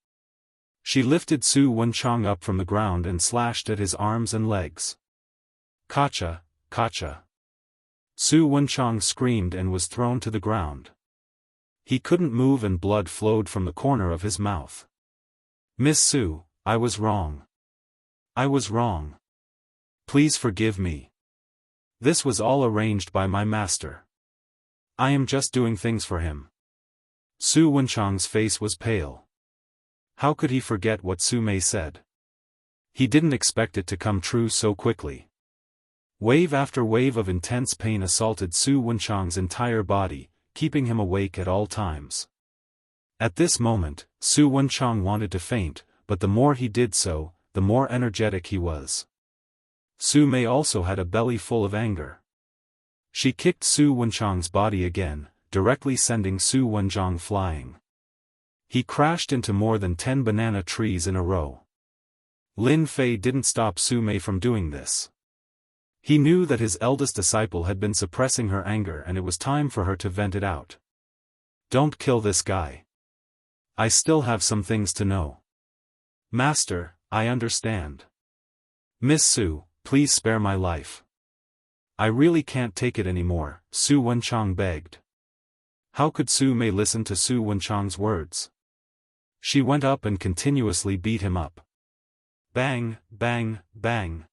She lifted Su Wenchang up from the ground and slashed at his arms and legs. "Kacha, kacha." Su Wenchang screamed and was thrown to the ground. He couldn't move and blood flowed from the corner of his mouth. "Miss Su, I was wrong. I was wrong. Please forgive me. This was all arranged by my master. I am just doing things for him." Su Wenchang's face was pale. How could he forget what Su Mei said? He didn't expect it to come true so quickly. Wave after wave of intense pain assaulted Su Wenchang's entire body, keeping him awake at all times. At this moment, Su Wenchang wanted to faint, but the more he did so, the more energetic he was. Su Mei also had a belly full of anger. She kicked Su Wenchang's body again, directly sending Su Wenchang flying. He crashed into more than 10 banana trees in a row. Lin Fei didn't stop Su Mei from doing this. He knew that his eldest disciple had been suppressing her anger and it was time for her to vent it out. "Don't kill this guy. I still have some things to know." "Master, I understand. Miss Su, please spare my life. I really can't take it anymore," Su Wenchang begged. How could Su Mei listen to Su Wenchang's words? She went up and continuously beat him up. Bang, bang, bang.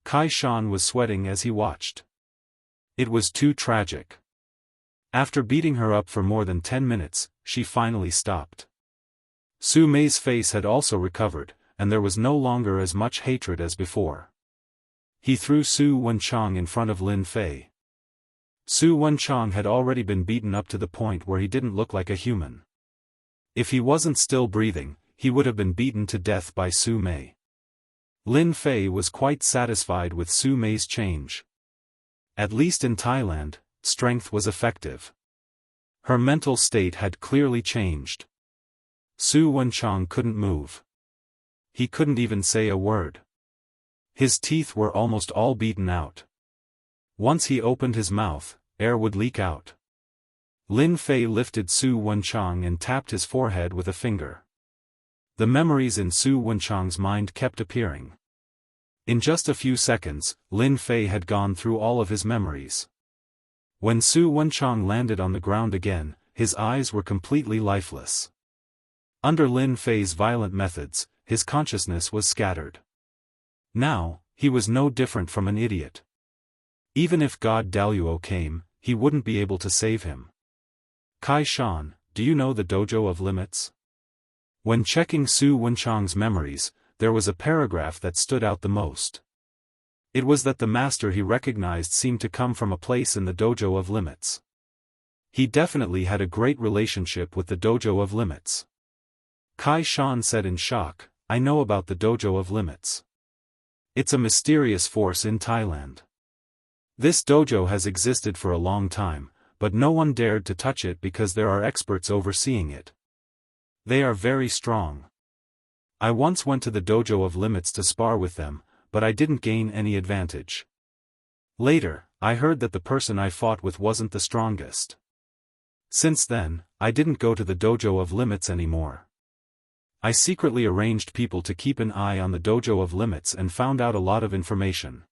Kai Shan was sweating as he watched. It was too tragic. After beating her up for more than 10 minutes, she finally stopped. Su Mei's face had also recovered, and there was no longer as much hatred as before. He threw Su Wenchang in front of Lin Fei. Su Wenchang had already been beaten up to the point where he didn't look like a human. If he wasn't still breathing, he would have been beaten to death by Su Mei. Lin Fei was quite satisfied with Su Mei's change. At least in Thailand, strength was effective. Her mental state had clearly changed. Su Wenchang couldn't move. He couldn't even say a word. His teeth were almost all beaten out. Once he opened his mouth, air would leak out. Lin Fei lifted Su Wenchang and tapped his forehead with a finger. The memories in Su Wenchang's mind kept appearing. In just a few seconds, Lin Fei had gone through all of his memories. When Su Wenchang landed on the ground again, his eyes were completely lifeless. Under Lin Fei's violent methods, his consciousness was scattered. Now, he was no different from an idiot. Even if God Daluo came, he wouldn't be able to save him. Kai Shan, do you know the Dojo of Limits? When checking Su Wenchang's memories, there was a paragraph that stood out the most. It was that the master he recognized seemed to come from a place in the Dojo of Limits. He definitely had a great relationship with the Dojo of Limits. Kai Shan said in shock, I know about the Dojo of Limits. It's a mysterious force in Thailand. This dojo has existed for a long time, but no one dared to touch it because there are experts overseeing it. They are very strong. I once went to the Dojo of Limits to spar with them, but I didn't gain any advantage. Later, I heard that the person I fought with wasn't the strongest. Since then, I didn't go to the Dojo of Limits anymore. I secretly arranged people to keep an eye on the Dojo of Limits and found out a lot of information.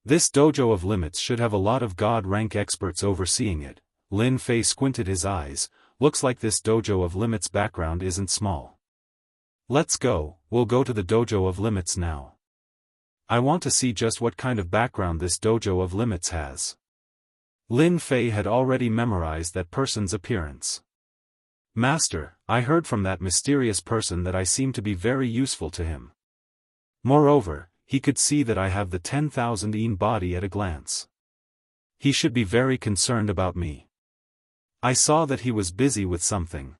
This Dojo of Limits should have a lot of God-rank experts overseeing it. Lin Fei squinted his eyes. Looks like this Dojo of Limits background isn't small. Let's go, we'll go to the Dojo of Limits now. I want to see just what kind of background this Dojo of Limits has. Lin Fei had already memorized that person's appearance. Master, I heard from that mysterious person that I seem to be very useful to him. Moreover, he could see that I have the 10,000 yin body at a glance. He should be very concerned about me. I saw that he was busy with something.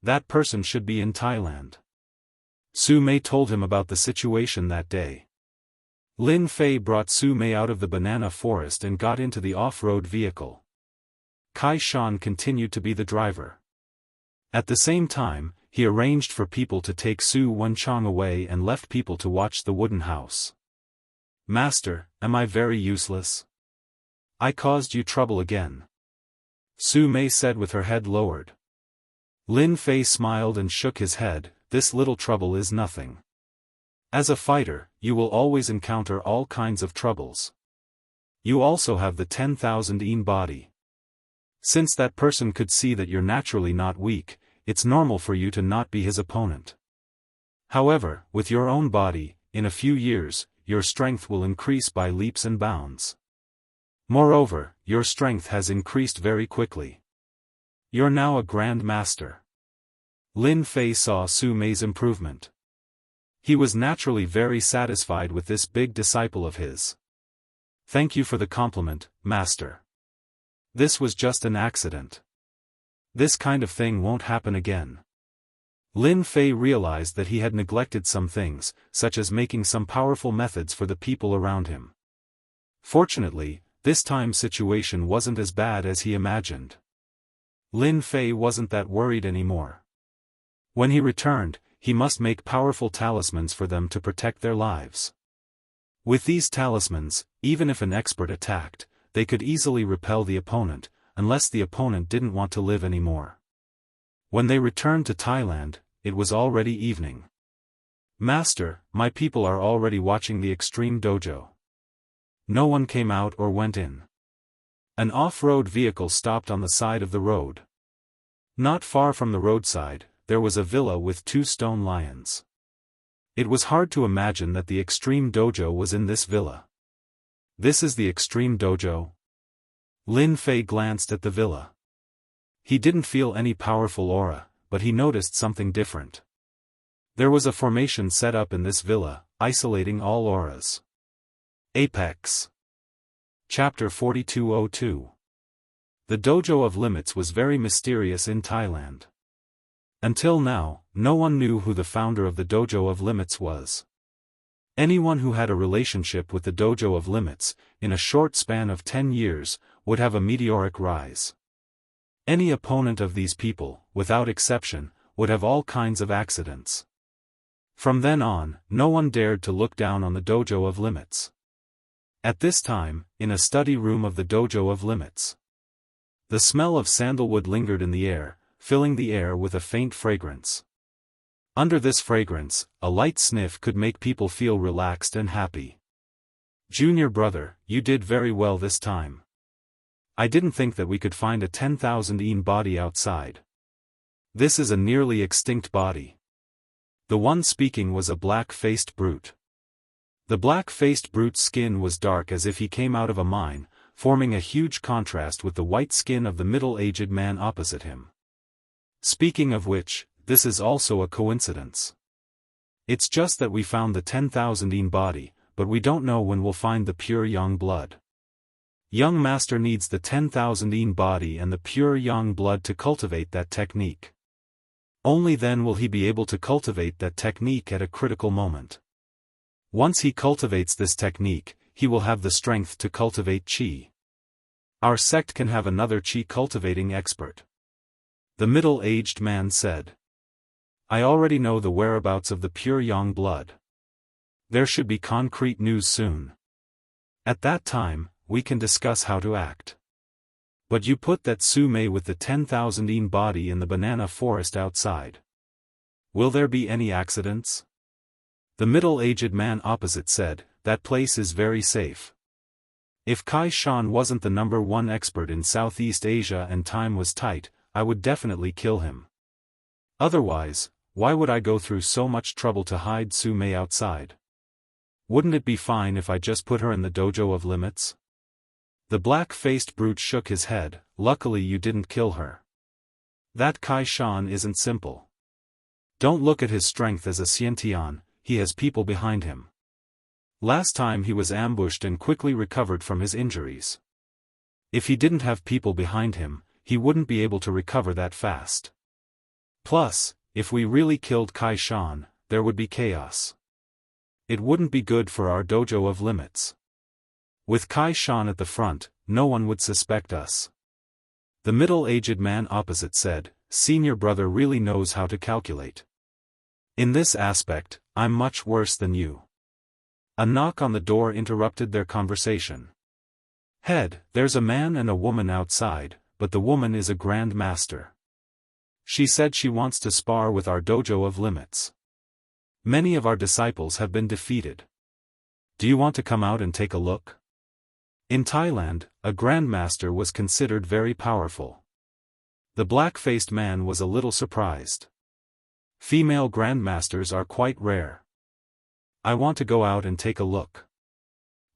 That person should be in Thailand. Su Mei told him about the situation that day. Lin Fei brought Su Mei out of the banana forest and got into the off-road vehicle. Kai Shan continued to be the driver. At the same time, he arranged for people to take Su Wenchang away and left people to watch the wooden house. Master, am I very useless? I caused you trouble again. Su Mei said with her head lowered. Lin Fei smiled and shook his head, this little trouble is nothing. As a fighter, you will always encounter all kinds of troubles. You also have the 10,000 yin body. Since that person could see that you're naturally not weak, it's normal for you to not be his opponent. However, with your own body, in a few years, your strength will increase by leaps and bounds. Moreover, your strength has increased very quickly. You're now a grand master. Lin Fei saw Su Mei's improvement. He was naturally very satisfied with this big disciple of his. Thank you for the compliment, master. This was just an accident. This kind of thing won't happen again. Lin Fei realized that he had neglected some things, such as making some powerful methods for the people around him. Fortunately, this time situation wasn't as bad as he imagined. Lin Fei wasn't that worried anymore. When he returned, he must make powerful talismans for them to protect their lives. With these talismans, even if an expert attacked, they could easily repel the opponent, unless the opponent didn't want to live anymore. When they returned to Thailand, it was already evening. Master, my people are already watching the extreme dojo. No one came out or went in. An off-road vehicle stopped on the side of the road. Not far from the roadside, there was a villa with 2 stone lions. It was hard to imagine that the Extreme Dojo was in this villa. This is the Extreme Dojo? Lin Fei glanced at the villa. He didn't feel any powerful aura, but he noticed something different. There was a formation set up in this villa, isolating all auras. Apex. Chapter 4202. The Dojo of Limits was very mysterious in Thailand. Until now, no one knew who the founder of the Dojo of Limits was. Anyone who had a relationship with the Dojo of Limits, in a short span of 10 years, would have a meteoric rise. Any opponent of these people, without exception, would have all kinds of accidents. From then on, no one dared to look down on the Dojo of Limits. At this time, in a study room of the Dojo of Limits, the smell of sandalwood lingered in the air, filling the air with a faint fragrance. Under this fragrance, a light sniff could make people feel relaxed and happy. Junior brother, you did very well this time. I didn't think that we could find a 10,000-yen body outside. This is a nearly extinct body. The one speaking was a black-faced brute. The black-faced brute's skin was dark as if he came out of a mine, forming a huge contrast with the white skin of the middle-aged man opposite him. Speaking of which, this is also a coincidence. It's just that we found the 10,000-yen body, but we don't know when we'll find the pure young blood. Young master needs the 10,000-yen body and the pure young blood to cultivate that technique. Only then will he be able to cultivate that technique at a critical moment. Once he cultivates this technique, he will have the strength to cultivate qi. Our sect can have another qi cultivating expert. The middle-aged man said. I already know the whereabouts of the pure young blood. There should be concrete news soon. At that time, we can discuss how to act. But you put that Su Mei with the 10,000-yen body in the banana forest outside. Will there be any accidents? The middle-aged man opposite said, that place is very safe. If Kai Shan wasn't the #1 expert in Southeast Asia and time was tight, I would definitely kill him. Otherwise, why would I go through so much trouble to hide Su Mei outside? Wouldn't it be fine if I just put her in the Dojo of Limits? The black-faced brute shook his head. Luckily you didn't kill her. That Kai Shan isn't simple. Don't look at his strength as a Xiantian, he has people behind him. Last time he was ambushed and quickly recovered from his injuries. If he didn't have people behind him, he wouldn't be able to recover that fast. Plus, if we really killed Kai Shan, there would be chaos. It wouldn't be good for our Dojo of Limits. With Kai Shan at the front, no one would suspect us. The middle-aged man opposite said, Senior brother really knows how to calculate. In this aspect, I'm much worse than you. A knock on the door interrupted their conversation. Head, there's a man and a woman outside, but the woman is a grand master. She said she wants to spar with our Dojo of Limits. Many of our disciples have been defeated. Do you want to come out and take a look? In Thailand, a grandmaster was considered very powerful. The black-faced man was a little surprised. Female grandmasters are quite rare. I want to go out and take a look.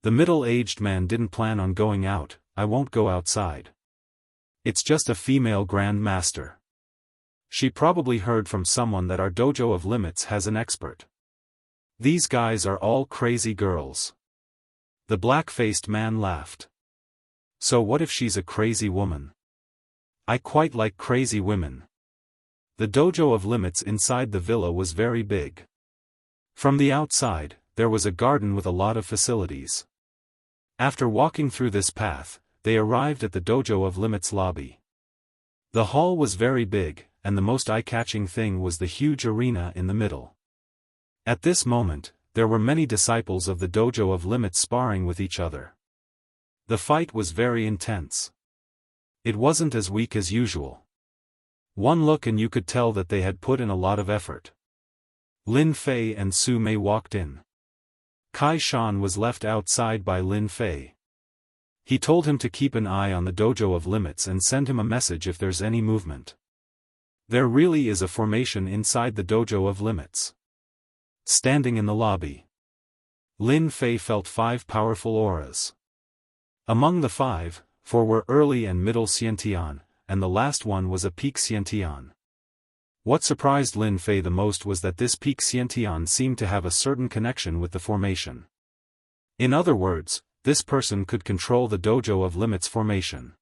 The middle-aged man didn't plan on going out. I won't go outside. It's just a female grandmaster. She probably heard from someone that our Dojo of Limits has an expert. These guys are all crazy girls. The black-faced man laughed. So what if she's a crazy woman? I quite like crazy women. The Dojo of Limits inside the villa was very big. From the outside, there was a garden with a lot of facilities. After walking through this path, they arrived at the Dojo of Limits lobby. The hall was very big, and the most eye-catching thing was the huge arena in the middle. At this moment, there were many disciples of the Dojo of Limits sparring with each other. The fight was very intense. It wasn't as weak as usual. One look and you could tell that they had put in a lot of effort. Lin Fei and Su Mei walked in. Kai Shan was left outside by Lin Fei. He told him to keep an eye on the Dojo of Limits and send him a message if there's any movement. There really is a formation inside the Dojo of Limits. Standing in the lobby, Lin Fei felt 5 powerful auras. Among the 5, 4 were early and middle Xiantian, and the last one was a peak Xiantian. What surprised Lin Fei the most was that this peak Xiantian seemed to have a certain connection with the formation. In other words, this person could control the Dojo of Limits formation.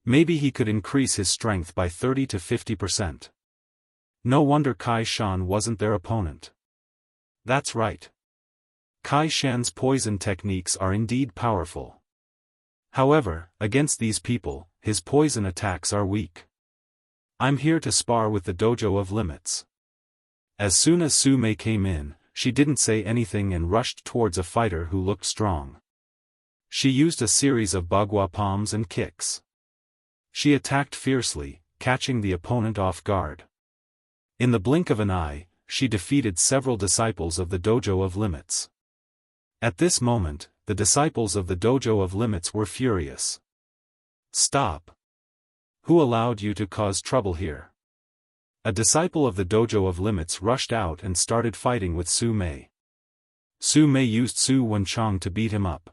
Maybe he could increase his strength by 30 to 50%. No wonder Kai Shan wasn't their opponent. That's right. Kai Shan's poison techniques are indeed powerful. However, against these people, his poison attacks are weak. I'm here to spar with the Dojo of Limits. As soon as Su Mei came in, she didn't say anything and rushed towards a fighter who looked strong. She used a series of bagua palms and kicks. She attacked fiercely, catching the opponent off guard. In the blink of an eye, she defeated several disciples of the Dojo of Limits. At this moment, the disciples of the Dojo of Limits were furious. Stop! Who allowed you to cause trouble here? A disciple of the Dojo of Limits rushed out and started fighting with Su Mei. Su Mei used Su Wenchang to beat him up.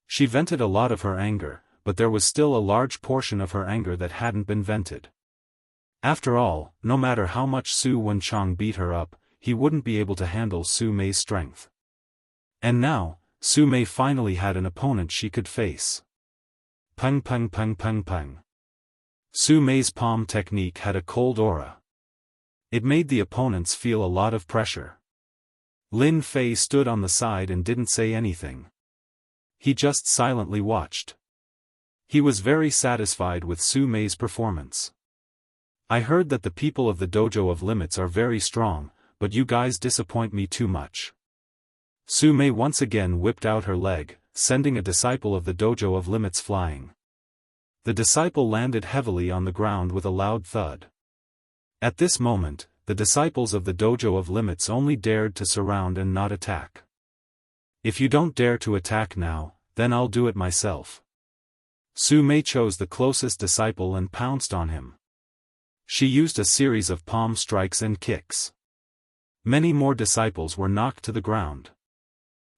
She vented a lot of her anger, but there was still a large portion of her anger that hadn't been vented. After all, no matter how much Su Wenchang beat her up, he wouldn't be able to handle Su Mei's strength. And now, Su Mei finally had an opponent she could face. Peng peng peng peng peng. Su Mei's palm technique had a cold aura. It made the opponents feel a lot of pressure. Lin Fei stood on the side and didn't say anything. He just silently watched. He was very satisfied with Su Mei's performance. I heard that the people of the Dojo of Limits are very strong, but you guys disappoint me too much. Su Mei once again whipped out her leg, sending a disciple of the Dojo of Limits flying. The disciple landed heavily on the ground with a loud thud. At this moment, the disciples of the Dojo of Limits only dared to surround and not attack. If you don't dare to attack now, then I'll do it myself. Su Mei chose the closest disciple and pounced on him. She used a series of palm strikes and kicks. Many more disciples were knocked to the ground.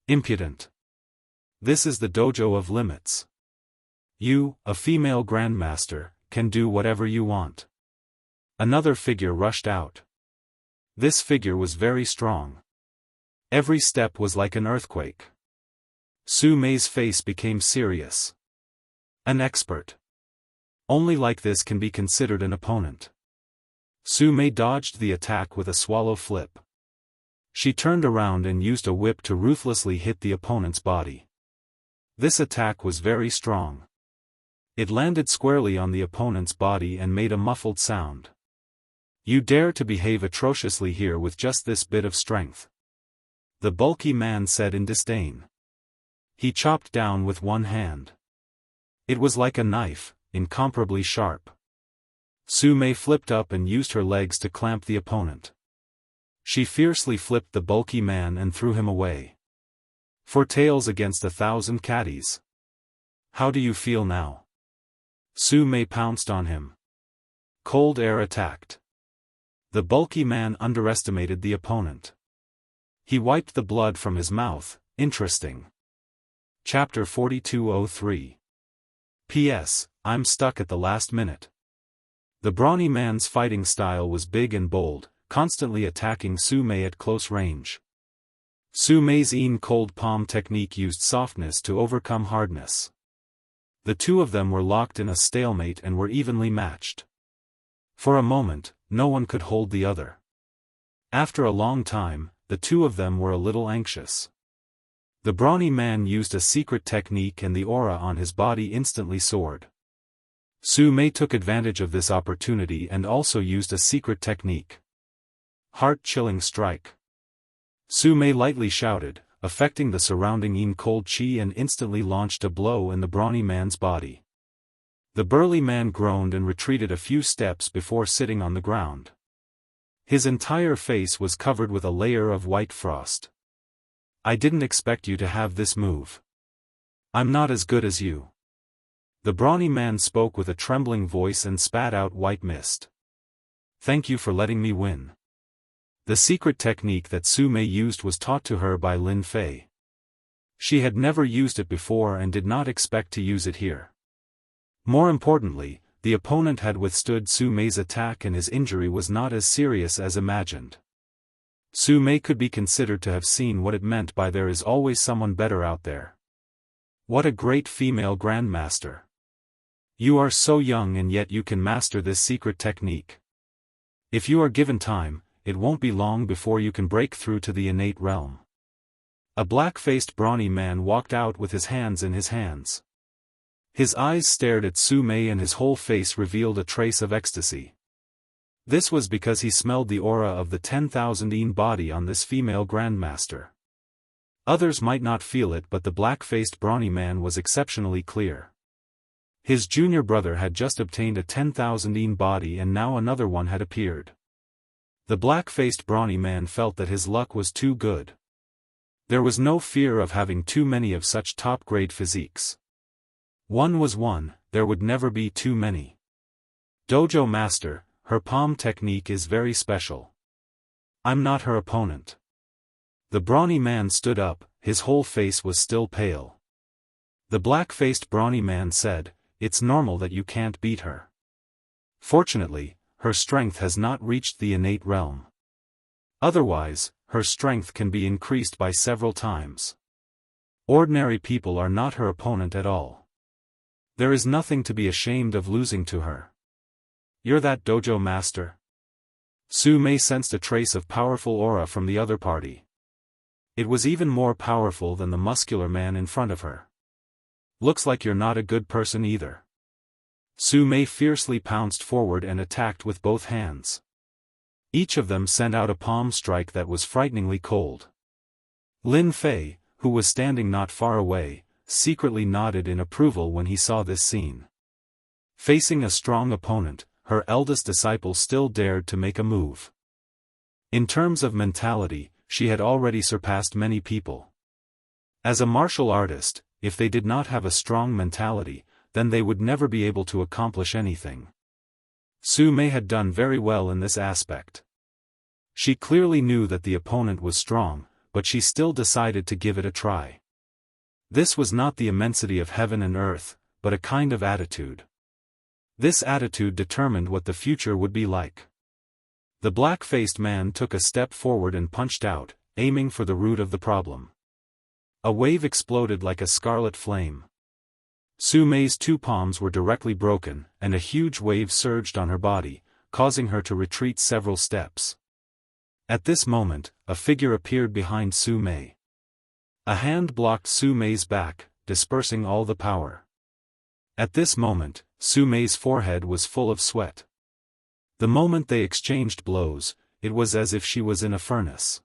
Impudent. This is the Dojo of Limits. You, a female grandmaster, can do whatever you want. Another figure rushed out. This figure was very strong. Every step was like an earthquake. Su Mei's face became serious. An expert. Only like this can be considered an opponent. Su Mei dodged the attack with a swallow flip. She turned around and used a whip to ruthlessly hit the opponent's body. This attack was very strong. It landed squarely on the opponent's body and made a muffled sound. You dare to behave atrociously here with just this bit of strength? The bulky man said in disdain. He chopped down with one hand. It was like a knife, incomparably sharp. Su Mei flipped up and used her legs to clamp the opponent. She fiercely flipped the bulky man and threw him away. For tails against 1,000 caddies. How do you feel now? Su Mei pounced on him. Cold air attacked. The bulky man underestimated the opponent. He wiped the blood from his mouth. Interesting. Chapter 4203. P.S. I'm stuck at the last minute. The brawny man's fighting style was big and bold, constantly attacking Su Mei at close range. Su Mei's cold palm technique used softness to overcome hardness. The two of them were locked in a stalemate and were evenly matched. For a moment, no one could hold the other. After a long time, the two of them were a little anxious. The brawny man used a secret technique and the aura on his body instantly soared. Su Mei took advantage of this opportunity and also used a secret technique. Heart-chilling strike. Su Mei lightly shouted, affecting the surrounding cold chi and instantly launched a blow in the brawny man's body. The burly man groaned and retreated a few steps before sitting on the ground. His entire face was covered with a layer of white frost. I didn't expect you to have this move. I'm not as good as you. The brawny man spoke with a trembling voice and spat out white mist. Thank you for letting me win. The secret technique that Su Mei used was taught to her by Lin Fei. She had never used it before and did not expect to use it here. More importantly, the opponent had withstood Su Mei's attack and his injury was not as serious as imagined. Su Mei could be considered to have seen what it meant by there is always someone better out there. What a great female grandmaster. You are so young and yet you can master this secret technique. If you are given time, it won't be long before you can break through to the innate realm. A black-faced brawny man walked out with his hands in his hands. His eyes stared at Su Mei and his whole face revealed a trace of ecstasy. This was because he smelled the aura of the 10,000 yin body on this female grandmaster. Others might not feel it, but the black-faced brawny man was exceptionally clear. His junior brother had just obtained a 10,000 yin body and now another one had appeared. The black-faced brawny man felt that his luck was too good. There was no fear of having too many of such top-grade physiques. One was one, there would never be too many. Dojo master, her palm technique is very special. I'm not her opponent. The brawny man stood up, his whole face was still pale. The black-faced brawny man said, "It's normal that you can't beat her. Fortunately, her strength has not reached the innate realm. Otherwise, her strength can be increased by several times. Ordinary people are not her opponent at all. There is nothing to be ashamed of losing to her." "You're that dojo master?" Su Mei sensed a trace of powerful aura from the other party. It was even more powerful than the muscular man in front of her. "Looks like you're not a good person either." Su Mei fiercely pounced forward and attacked with both hands. Each of them sent out a palm strike that was frighteningly cold. Lin Fei, who was standing not far away, secretly nodded in approval when he saw this scene. Facing a strong opponent, her eldest disciple still dared to make a move. In terms of mentality, she had already surpassed many people. As a martial artist, if they did not have a strong mentality, then they would never be able to accomplish anything. Su Mei had done very well in this aspect. She clearly knew that the opponent was strong, but she still decided to give it a try. This was not the immensity of heaven and earth, but a kind of attitude. This attitude determined what the future would be like. The black-faced man took a step forward and punched out, aiming for the root of the problem. A wave exploded like a scarlet flame. Su Mei's two palms were directly broken, and a huge wave surged on her body, causing her to retreat several steps. At this moment, a figure appeared behind Su Mei. A hand blocked Su Mei's back, dispersing all the power. At this moment, Su Mei's forehead was full of sweat. The moment they exchanged blows, it was as if she was in a furnace.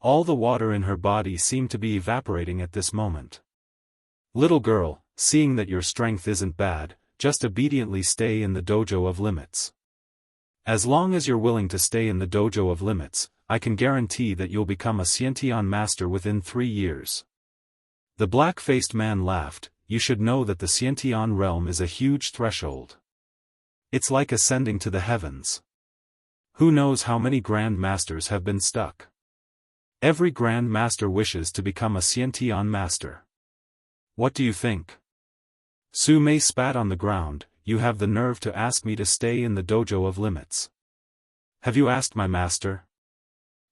All the water in her body seemed to be evaporating at this moment. "Little girl, seeing that your strength isn't bad, just obediently stay in the dojo of limits. As long as you're willing to stay in the dojo of limits, I can guarantee that you'll become a Xiantian master within 3 years." The black-faced man laughed. "You should know that the Xiantian realm is a huge threshold. It's like ascending to the heavens. Who knows how many grand masters have been stuck? Every grand master wishes to become a Xiantian master. What do you think?" Su Mei spat on the ground. "You have the nerve to ask me to stay in the dojo of limits. Have you asked my master?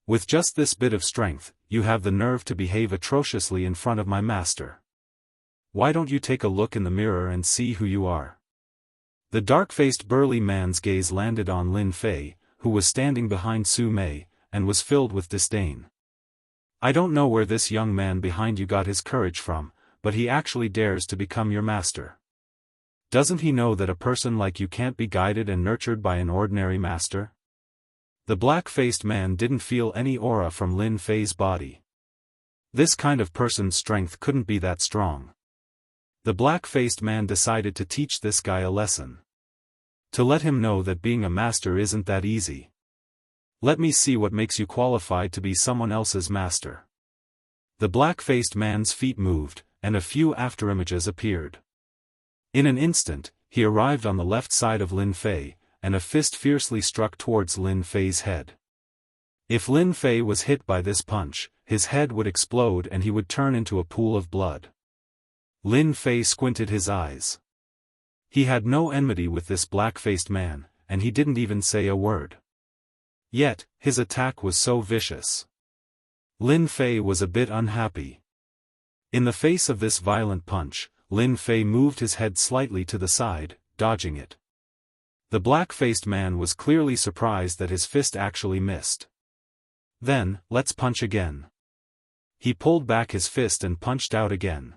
With just this bit of strength, you have the nerve to behave atrociously in front of my master. Why don't you take a look in the mirror and see who you are?" The dark-faced burly man's gaze landed on Lin Fei, who was standing behind Su Mei, and was filled with disdain. "I don't know where this young man behind you got his courage from, but he actually dares to become your master. Doesn't he know that a person like you can't be guided and nurtured by an ordinary master?" The black-faced man didn't feel any aura from Lin Fei's body. This kind of person's strength couldn't be that strong. The black-faced man decided to teach this guy a lesson. To let him know that being a master isn't that easy. "Let me see what makes you qualified to be someone else's master." The black-faced man's feet moved, and a few afterimages appeared. In an instant, he arrived on the left side of Lin Fei, and a fist fiercely struck towards Lin Fei's head. If Lin Fei was hit by this punch, his head would explode and he would turn into a pool of blood. Lin Fei squinted his eyes. He had no enmity with this black-faced man, and he didn't even say a word. Yet, his attack was so vicious. Lin Fei was a bit unhappy. In the face of this violent punch, Lin Fei moved his head slightly to the side, dodging it. The black-faced man was clearly surprised that his fist actually missed. Then, let's punch again. He pulled back his fist and punched out again.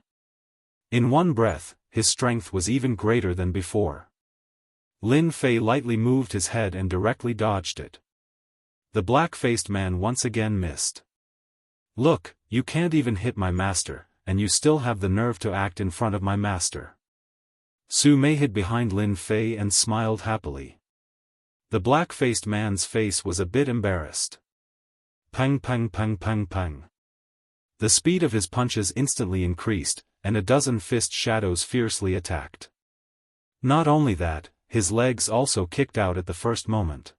In one breath, his strength was even greater than before. Lin Fei lightly moved his head and directly dodged it. The black-faced man once again missed. Look, you can't even hit my master, and you still have the nerve to act in front of my master. Su Mei hid behind Lin Fei and smiled happily. The black-faced man's face was a bit embarrassed. Pang pang pang pang pang. The speed of his punches instantly increased, and a dozen fist shadows fiercely attacked. Not only that, his legs also kicked out at the first moment.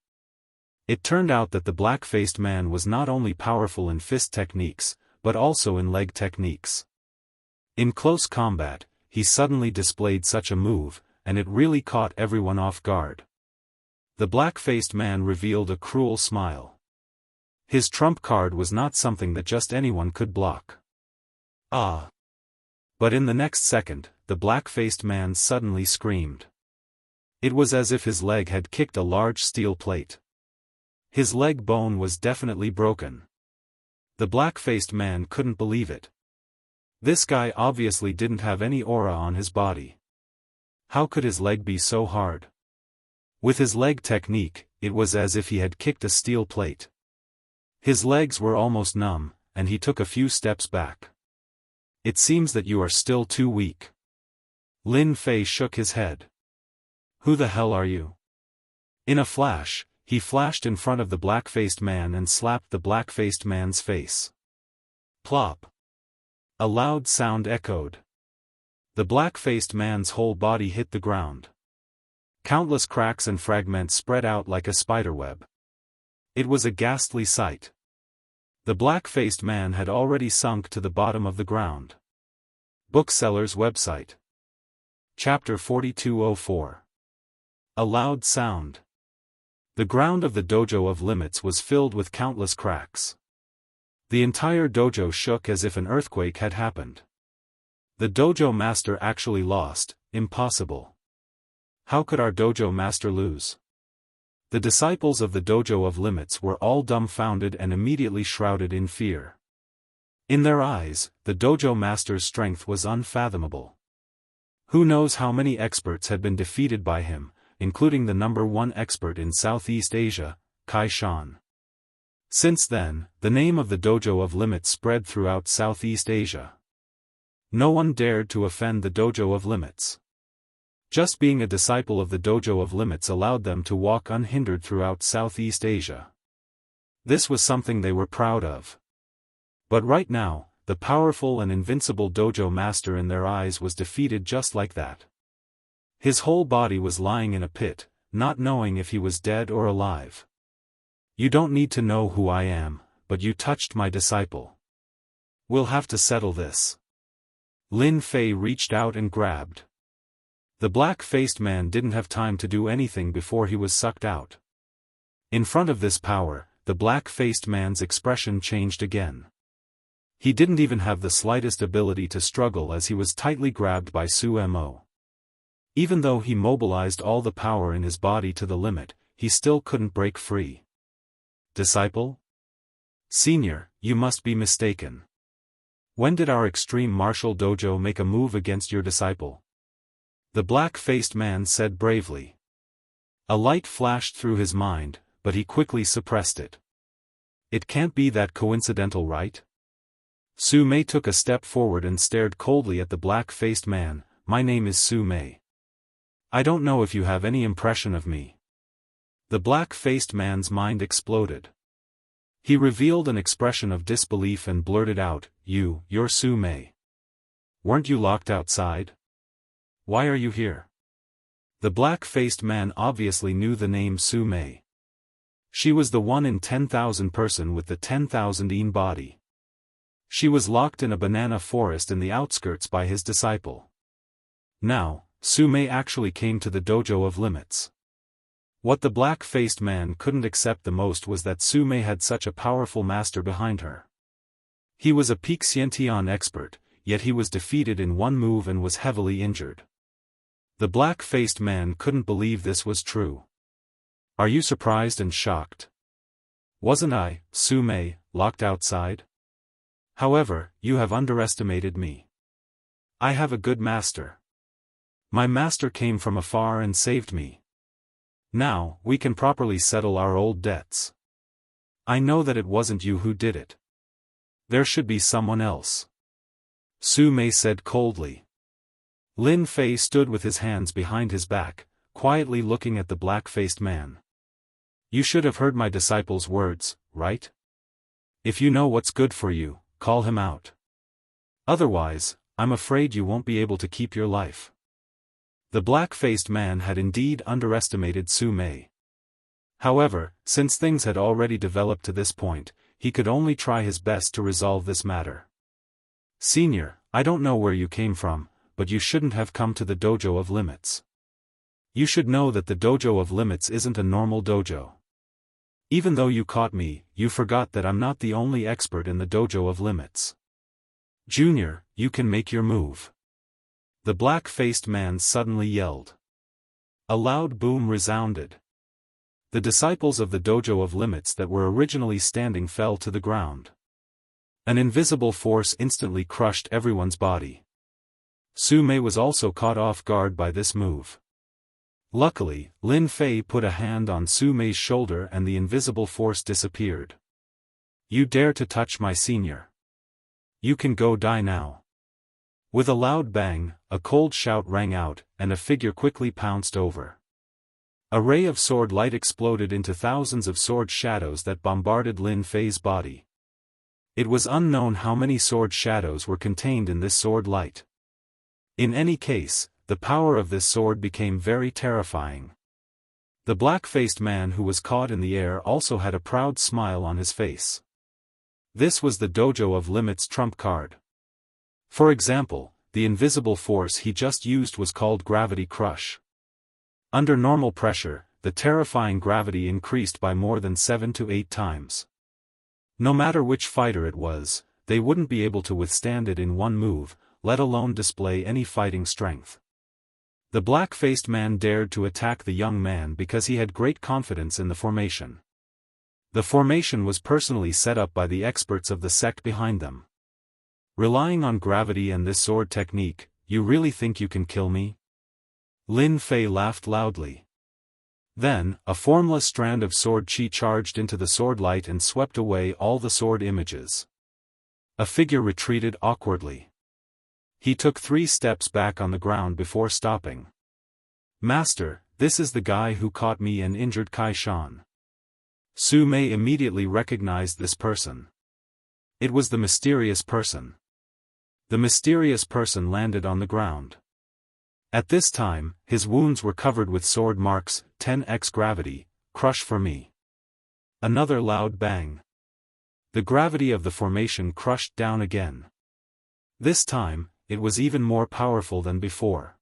It turned out that the black-faced man was not only powerful in fist techniques, but also in leg techniques. In close combat, he suddenly displayed such a move, and it really caught everyone off guard. The black-faced man revealed a cruel smile. His trump card was not something that just anyone could block. Ah! But in the next second, the black-faced man suddenly screamed. It was as if his leg had kicked a large steel plate. His leg bone was definitely broken. The black-faced man couldn't believe it. This guy obviously didn't have any aura on his body. How could his leg be so hard? With his leg technique, it was as if he had kicked a steel plate. His legs were almost numb, and he took a few steps back. It seems that you are still too weak. Lin Fei shook his head. Who the hell are you? In a flash, he flashed in front of the black-faced man and slapped the black-faced man's face. Plop! A loud sound echoed. The black-faced man's whole body hit the ground. Countless cracks and fragments spread out like a spiderweb. It was a ghastly sight. The black-faced man had already sunk to the bottom of the ground. Bookseller's website. Chapter 4204. A loud sound. The ground of the dojo of limits was filled with countless cracks. The entire dojo shook as if an earthquake had happened. The dojo master actually lost. Impossible. How could our dojo master lose? The disciples of the dojo of limits were all dumbfounded and immediately shrouded in fear. In their eyes, the dojo master's strength was unfathomable. Who knows how many experts had been defeated by him, including the #1 expert in Southeast Asia, Kai Shan. Since then, the name of the dojo of limits spread throughout Southeast Asia. No one dared to offend the dojo of limits. Just being a disciple of the dojo of limits allowed them to walk unhindered throughout Southeast Asia. This was something they were proud of. But right now, the powerful and invincible dojo master in their eyes was defeated just like that. His whole body was lying in a pit, not knowing if he was dead or alive. You don't need to know who I am, but you touched my disciple. We'll have to settle this. Lin Fei reached out and grabbed. The black-faced man didn't have time to do anything before he was sucked out. In front of this power, the black-faced man's expression changed again. He didn't even have the slightest ability to struggle as he was tightly grabbed by Su Mo. Even though he mobilized all the power in his body to the limit, he still couldn't break free. Disciple? Senior, you must be mistaken. When did our extreme martial dojo make a move against your disciple? The black-faced man said bravely. A light flashed through his mind, but he quickly suppressed it. It can't be that coincidental, right? Su Mei took a step forward and stared coldly at the black-faced man. My name is Su Mei. I don't know if you have any impression of me. The black-faced man's mind exploded. He revealed an expression of disbelief and blurted out, You're Su Mei. Weren't you locked outside? Why are you here? The black-faced man obviously knew the name Su Mei. She was the 1 in 10,000 person with the 10,000 body. She was locked in a banana forest in the outskirts by his disciple. Now, Su Mei actually came to the dojo of limits. What the black-faced man couldn't accept the most was that Su Mei had such a powerful master behind her. He was a peak Xiantian expert, yet he was defeated in one move and was heavily injured. The black-faced man couldn't believe this was true. Are you surprised and shocked? Wasn't I, Su Mei, locked outside? However, you have underestimated me. I have a good master. My master came from afar and saved me. Now, we can properly settle our old debts. I know that it wasn't you who did it. There should be someone else. Su Mei said coldly. Lin Fei stood with his hands behind his back, quietly looking at the black-faced man. You should have heard my disciple's words, right? If you know what's good for you, call him out. Otherwise, I'm afraid you won't be able to keep your life. The black-faced man had indeed underestimated Su Mei. However, since things had already developed to this point, he could only try his best to resolve this matter. Senior, I don't know where you came from, but you shouldn't have come to the dojo of limits. You should know that the dojo of limits isn't a normal dojo. Even though you caught me, you forgot that I'm not the only expert in the dojo of limits. Junior, you can make your move. The black-faced man suddenly yelled. A loud boom resounded. The disciples of the dojo of limits that were originally standing fell to the ground. An invisible force instantly crushed everyone's body. Su Mei was also caught off guard by this move. Luckily, Lin Fei put a hand on Su Mei's shoulder and the invisible force disappeared. You dare to touch my senior. You can go die now. With a loud bang, a cold shout rang out, and a figure quickly pounced over. A ray of sword light exploded into thousands of sword shadows that bombarded Lin Fei's body. It was unknown how many sword shadows were contained in this sword light. In any case, the power of this sword became very terrifying. The black-faced man who was caught in the air also had a proud smile on his face. This was the dojo of limits trump card. For example, the invisible force he just used was called gravity crush. Under normal pressure, the terrifying gravity increased by more than 7 to 8 times. No matter which fighter it was, they wouldn't be able to withstand it in one move, let alone display any fighting strength. The black-faced man dared to attack the young man because he had great confidence in the formation. The formation was personally set up by the experts of the sect behind them. Relying on gravity and this sword technique, you really think you can kill me? Lin Fei laughed loudly. Then, a formless strand of sword chi charged into the sword light and swept away all the sword images. A figure retreated awkwardly. He took 3 steps back on the ground before stopping. Master, this is the guy who caught me and injured Kai Shan. Su Mei immediately recognized this person. It was the mysterious person. The mysterious person landed on the ground. At this time, his wounds were covered with sword marks, 10x gravity, crush for me. Another loud bang. The gravity of the formation crushed down again. This time, it was even more powerful than before.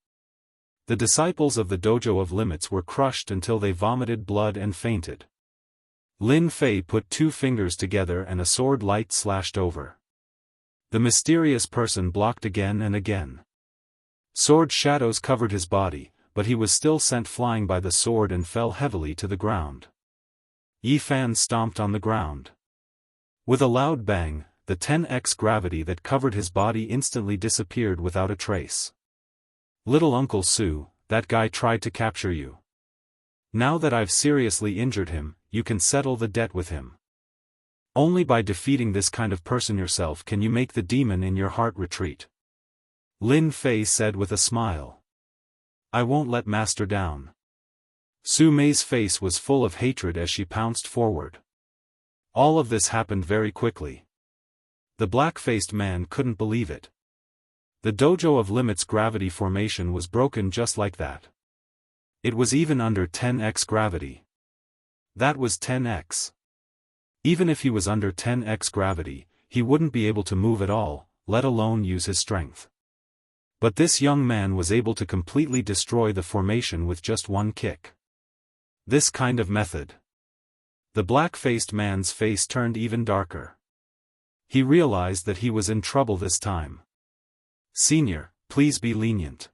The disciples of the dojo of limits were crushed until they vomited blood and fainted. Lin Fei put 2 fingers together and a sword light slashed over. The mysterious person blocked again and again. Sword shadows covered his body, but he was still sent flying by the sword and fell heavily to the ground. Yi Fan stomped on the ground. With a loud bang, the 10x gravity that covered his body instantly disappeared without a trace. Little Uncle Su, that guy tried to capture you. Now that I've seriously injured him, you can settle the debt with him. Only by defeating this kind of person yourself can you make the demon in your heart retreat. Lin Fei said with a smile. I won't let Master down. Su Mei's face was full of hatred as she pounced forward. All of this happened very quickly. The black-faced man couldn't believe it. The dojo of limits gravity formation was broken just like that. It was even under 10x gravity. That was 10x. Even if he was under 10x gravity, he wouldn't be able to move at all, let alone use his strength. But this young man was able to completely destroy the formation with just one kick. This kind of method. The black-faced man's face turned even darker. He realized that he was in trouble this time. Senior, please be lenient.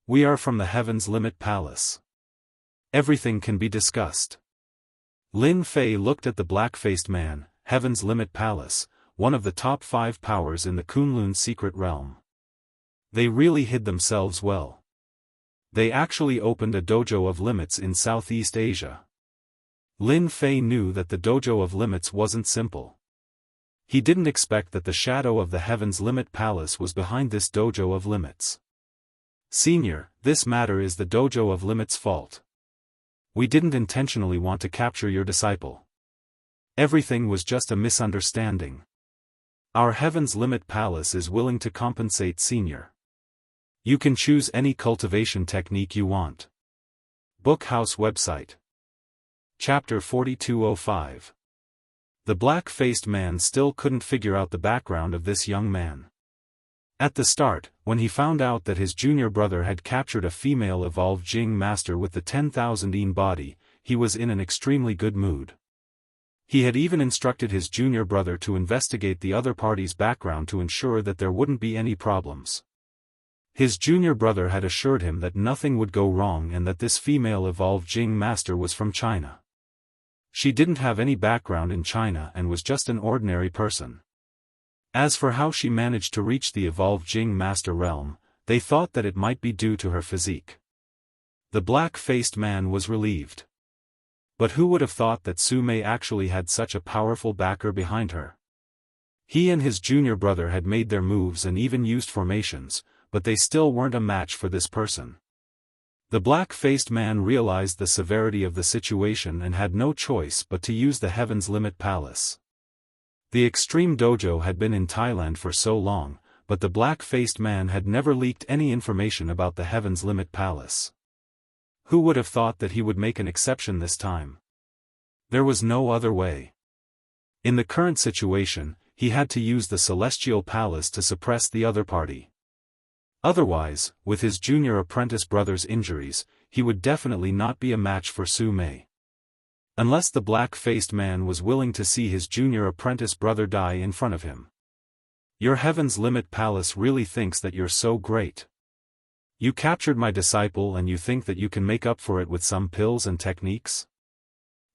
We are from the Heaven's Limit Palace. Everything can be discussed. Lin Fei looked at the black-faced man. Heaven's Limit Palace, one of the top 5 powers in the Kunlun secret realm. They really hid themselves well. They actually opened a dojo of limits in Southeast Asia. Lin Fei knew that the dojo of limits wasn't simple. He didn't expect that the shadow of the Heaven's Limit Palace was behind this dojo of limits. Senior, this matter is the dojo of limits' fault. We didn't intentionally want to capture your disciple. Everything was just a misunderstanding. Our Heaven's Limit Palace is willing to compensate Senior. You can choose any cultivation technique you want. Bookhouse website. Chapter 4205. The black-faced man still couldn't figure out the background of this young man. At the start, when he found out that his junior brother had captured a female evolved Jing master with the 10,000 yin body, he was in an extremely good mood. He had even instructed his junior brother to investigate the other party's background to ensure that there wouldn't be any problems. His junior brother had assured him that nothing would go wrong and that this female evolved Jing master was from China. She didn't have any background in China and was just an ordinary person. As for how she managed to reach the evolved Jing master realm, they thought that it might be due to her physique. The black-faced man was relieved. But who would have thought that Su Mei actually had such a powerful backer behind her? He and his junior brother had made their moves and even used formations, but they still weren't a match for this person. The black-faced man realized the severity of the situation and had no choice but to use the Heaven's Limit Palace. The Extreme Dojo had been in Thailand for so long, but the black-faced man had never leaked any information about the Heaven's Limit Palace. Who would have thought that he would make an exception this time? There was no other way. In the current situation, he had to use the Celestial Palace to suppress the other party. Otherwise, with his junior apprentice brother's injuries, he would definitely not be a match for Su Mei. Unless the black-faced man was willing to see his junior apprentice brother die in front of him. Your Heaven's Limit Palace really thinks that you're so great. You captured my disciple and you think that you can make up for it with some pills and techniques?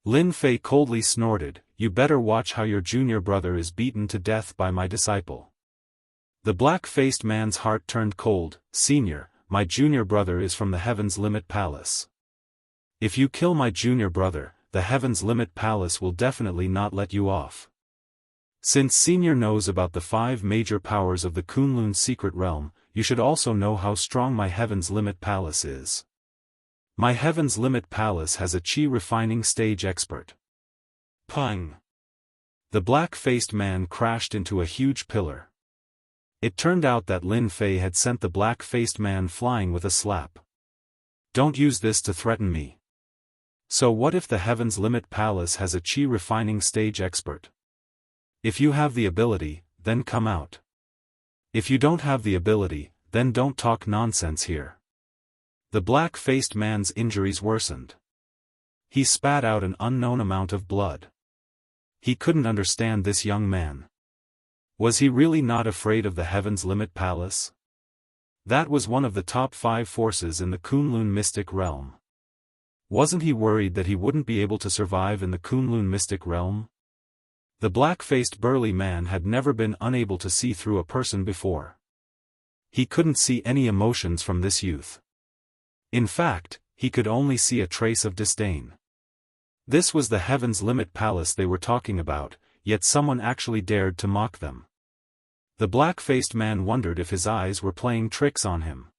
Lin Fei coldly snorted, you better watch how your junior brother is beaten to death by my disciple. The black-faced man's heart turned cold. Senior, my junior brother is from the Heaven's Limit Palace. If you kill my junior brother, the Heaven's Limit Palace will definitely not let you off. Since Senior knows about the 5 major powers of the Kunlun secret realm, you should also know how strong my Heaven's Limit Palace is. My Heaven's Limit Palace has a chi refining stage expert. Pung! The black-faced man crashed into a huge pillar. It turned out that Lin Fei had sent the black-faced man flying with a slap. Don't use this to threaten me. So what if the Heaven's Limit Palace has a chi refining stage expert? If you have the ability, then come out. If you don't have the ability, then don't talk nonsense here. The black-faced man's injuries worsened. He spat out an unknown amount of blood. He couldn't understand this young man. Was he really not afraid of the Heaven's Limit Palace? That was one of the top 5 forces in the Kunlun mystic realm. Wasn't he worried that he wouldn't be able to survive in the Kunlun mystic realm? The black-faced burly man had never been unable to see through a person before. He couldn't see any emotions from this youth. In fact, he could only see a trace of disdain. This was the Heaven's Limit Palace they were talking about, yet someone actually dared to mock them. The black-faced man wondered if his eyes were playing tricks on him.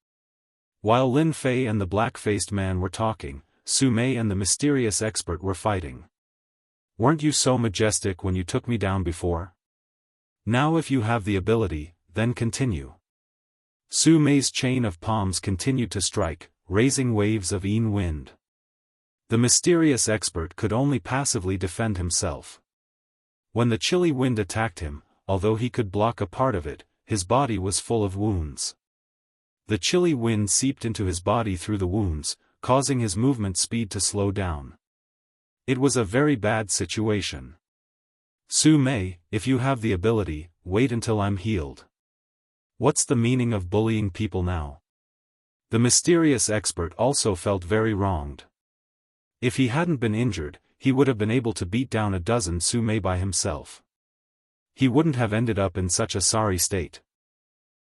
While Lin Fei and the black-faced man were talking, Su Mei and the mysterious expert were fighting. Weren't you so majestic when you took me down before? Now if you have the ability, then continue. Su Mei's chain of palms continued to strike, raising waves of yin wind. The mysterious expert could only passively defend himself. When the chilly wind attacked him, although he could block a part of it, his body was full of wounds. The chilly wind seeped into his body through the wounds, causing his movement speed to slow down. It was a very bad situation. Su Mei, if you have the ability, wait until I'm healed. What's the meaning of bullying people now? The mysterious expert also felt very wronged. If he hadn't been injured, he would have been able to beat down a dozen Su Mei by himself. He wouldn't have ended up in such a sorry state.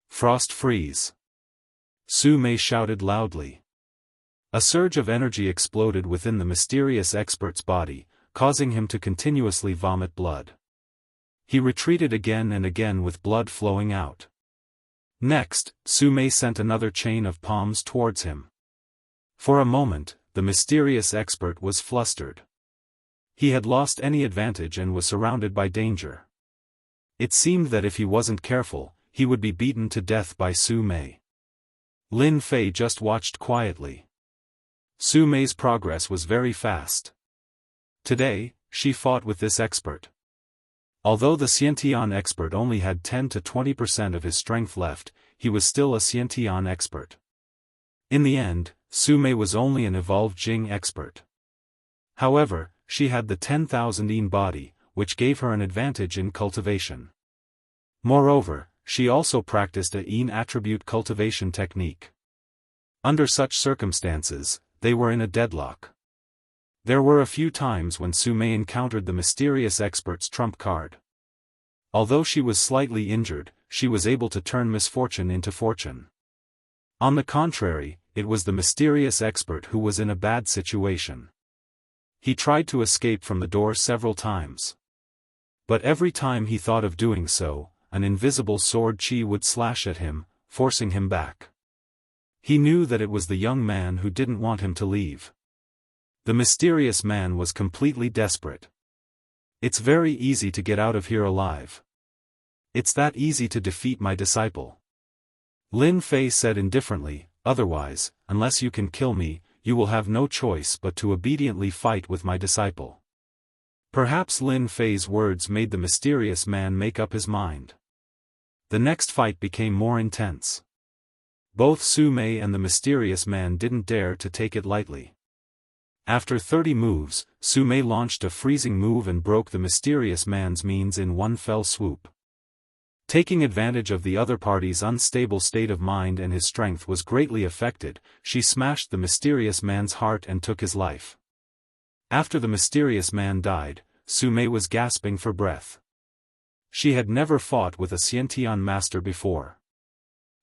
Frost freeze! Su Mei shouted loudly. A surge of energy exploded within the mysterious expert's body, causing him to continuously vomit blood. He retreated again and again with blood flowing out. Next, Su Mei sent another chain of palms towards him. For a moment, the mysterious expert was flustered. He had lost any advantage and was surrounded by danger. It seemed that if he wasn't careful, he would be beaten to death by Su Mei. Lin Fei just watched quietly. Su Mei's progress was very fast. Today, she fought with this expert. Although the Xiantian expert only had 10 to 20% of his strength left, he was still a Xiantian expert. In the end, Su Mei was only an evolved Jing expert. However, she had the 10,000 yin body, which gave her an advantage in cultivation. Moreover, she also practiced a yin attribute cultivation technique. Under such circumstances, they were in a deadlock. There were a few times when Su Mei encountered the mysterious expert's trump card. Although she was slightly injured, she was able to turn misfortune into fortune. On the contrary, it was the mysterious expert who was in a bad situation. He tried to escape from the door several times. But every time he thought of doing so, an invisible sword chi would slash at him, forcing him back. He knew that it was the young man who didn't want him to leave. The mysterious man was completely desperate. It's very easy to get out of here alive. It's that easy to defeat my disciple. Lin Fei said indifferently, otherwise, unless you can kill me, you will have no choice but to obediently fight with my disciple. Perhaps Lin Fei's words made the mysterious man make up his mind. The next fight became more intense. Both Su Mei and the mysterious man didn't dare to take it lightly. After 30 moves, Su Mei launched a freezing move and broke the mysterious man's means in one fell swoop. Taking advantage of the other party's unstable state of mind and his strength was greatly affected, she smashed the mysterious man's heart and took his life. After the mysterious man died, Su Mei was gasping for breath. She had never fought with a Xiantian master before.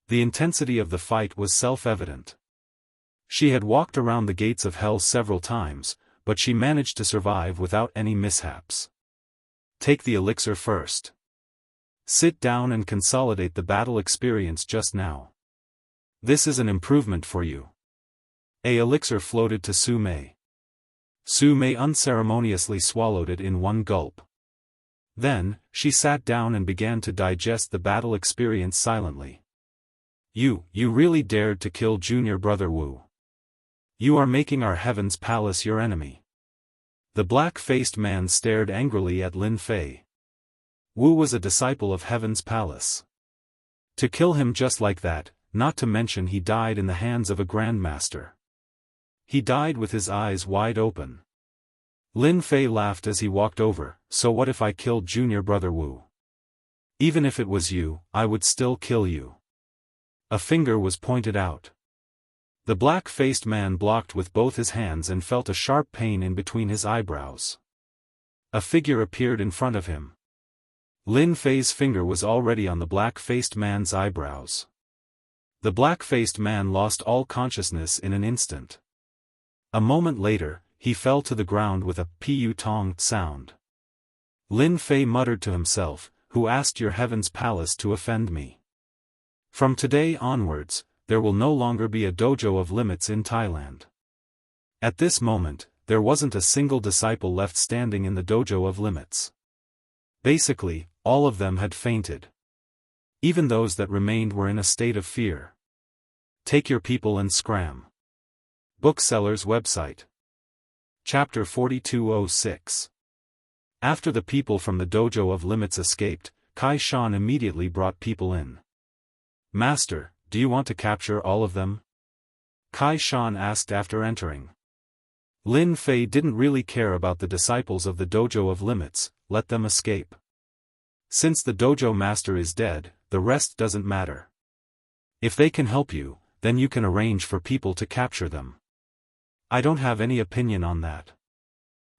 The intensity of the fight was self-evident. She had walked around the gates of hell several times, but she managed to survive without any mishaps. Take the elixir first. Sit down and consolidate the battle experience just now. This is an improvement for you. A elixir floated to Su Mei. Su Mei unceremoniously swallowed it in one gulp. Then, she sat down and began to digest the battle experience silently. You really dared to kill junior brother Wu. You are making our heaven's palace your enemy. The black-faced man stared angrily at Lin Fei. Wu was a disciple of heaven's palace. To kill him just like that, not to mention he died in the hands of a grandmaster. He died with his eyes wide open. Lin Fei laughed as he walked over. So what if I killed junior brother Wu? Even if it was you, I would still kill you. A finger was pointed out. The black-faced man blocked with both his hands and felt a sharp pain in between his eyebrows. A figure appeared in front of him. Lin Fei's finger was already on the black-faced man's eyebrows. The black-faced man lost all consciousness in an instant. A moment later, he fell to the ground with a pu tong sound. Lin Fei muttered to himself, "Who asked your heaven's palace to offend me? From today onwards, there will no longer be a dojo of limits in Thailand." At this moment, there wasn't a single disciple left standing in the dojo of limits. Basically, all of them had fainted. Even those that remained were in a state of fear. Take your people and scram. Bookseller's website. Chapter 4206. After the people from the dojo of limits escaped, Kai Shan immediately brought people in. Master, do you want to capture all of them? Kai Shan asked after entering. Lin Fei didn't really care about the disciples of the dojo of limits, let them escape. Since the dojo master is dead, the rest doesn't matter. If they can help you, then you can arrange for people to capture them. I don't have any opinion on that.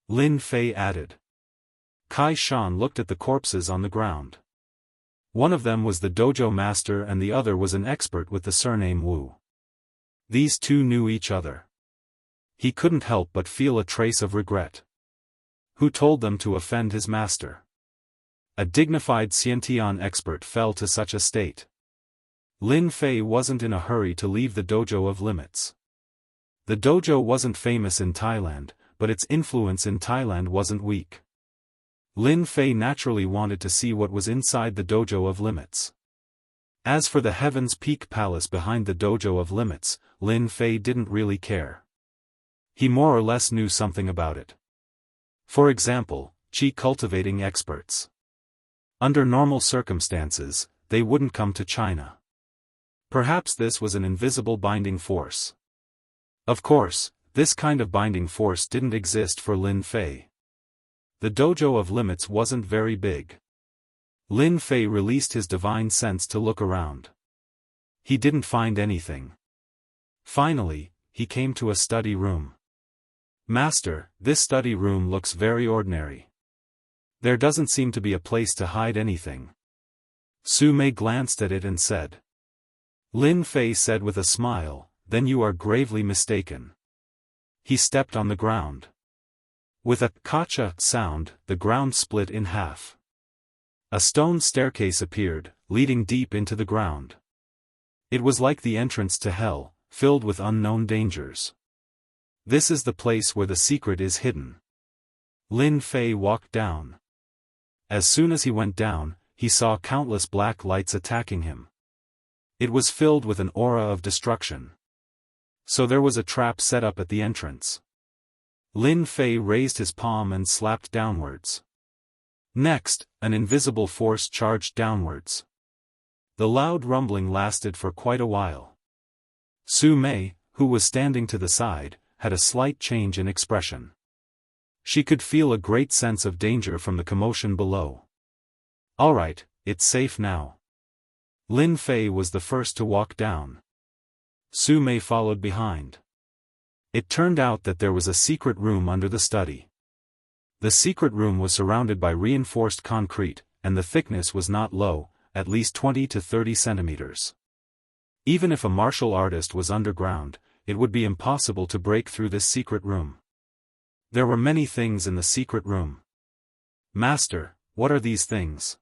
Lin Fei added. Kai Shan looked at the corpses on the ground. One of them was the dojo master and the other was an expert with the surname Wu. These two knew each other. He couldn't help but feel a trace of regret. Who told them to offend his master? A dignified Xiantian expert fell to such a state. Lin Fei wasn't in a hurry to leave the dojo of limits. The dojo wasn't famous in Thailand, but its influence in Thailand wasn't weak. Lin Fei naturally wanted to see what was inside the dojo of limits. As for the Heaven's Peak Palace behind the dojo of limits, Lin Fei didn't really care. He more or less knew something about it. For example, qi cultivating experts. Under normal circumstances, they wouldn't come to China. Perhaps this was an invisible binding force. Of course, this kind of binding force didn't exist for Lin Fei. The dojo of limits wasn't very big. Lin Fei released his divine sense to look around. He didn't find anything. Finally, he came to a study room. Master, this study room looks very ordinary. There doesn't seem to be a place to hide anything. Su Mei glanced at it and said. Lin Fei said with a smile, then you are gravely mistaken. He stepped on the ground. With a kacha sound, the ground split in half. A stone staircase appeared, leading deep into the ground. It was like the entrance to hell, filled with unknown dangers. This is the place where the secret is hidden. Lin Fei walked down. As soon as he went down, he saw countless black lights attacking him. It was filled with an aura of destruction. So there was a trap set up at the entrance. Lin Fei raised his palm and slapped downwards. Next, an invisible force charged downwards. The loud rumbling lasted for quite a while. Su Mei, who was standing to the side, had a slight change in expression. She could feel a great sense of danger from the commotion below. All right, it's safe now. Lin Fei was the first to walk down. Su Mei followed behind. It turned out that there was a secret room under the study. The secret room was surrounded by reinforced concrete, and the thickness was not low, at least 20 to 30 centimeters. Even if a martial artist was underground, it would be impossible to break through this secret room. There were many things in the secret room. Master, what are these things?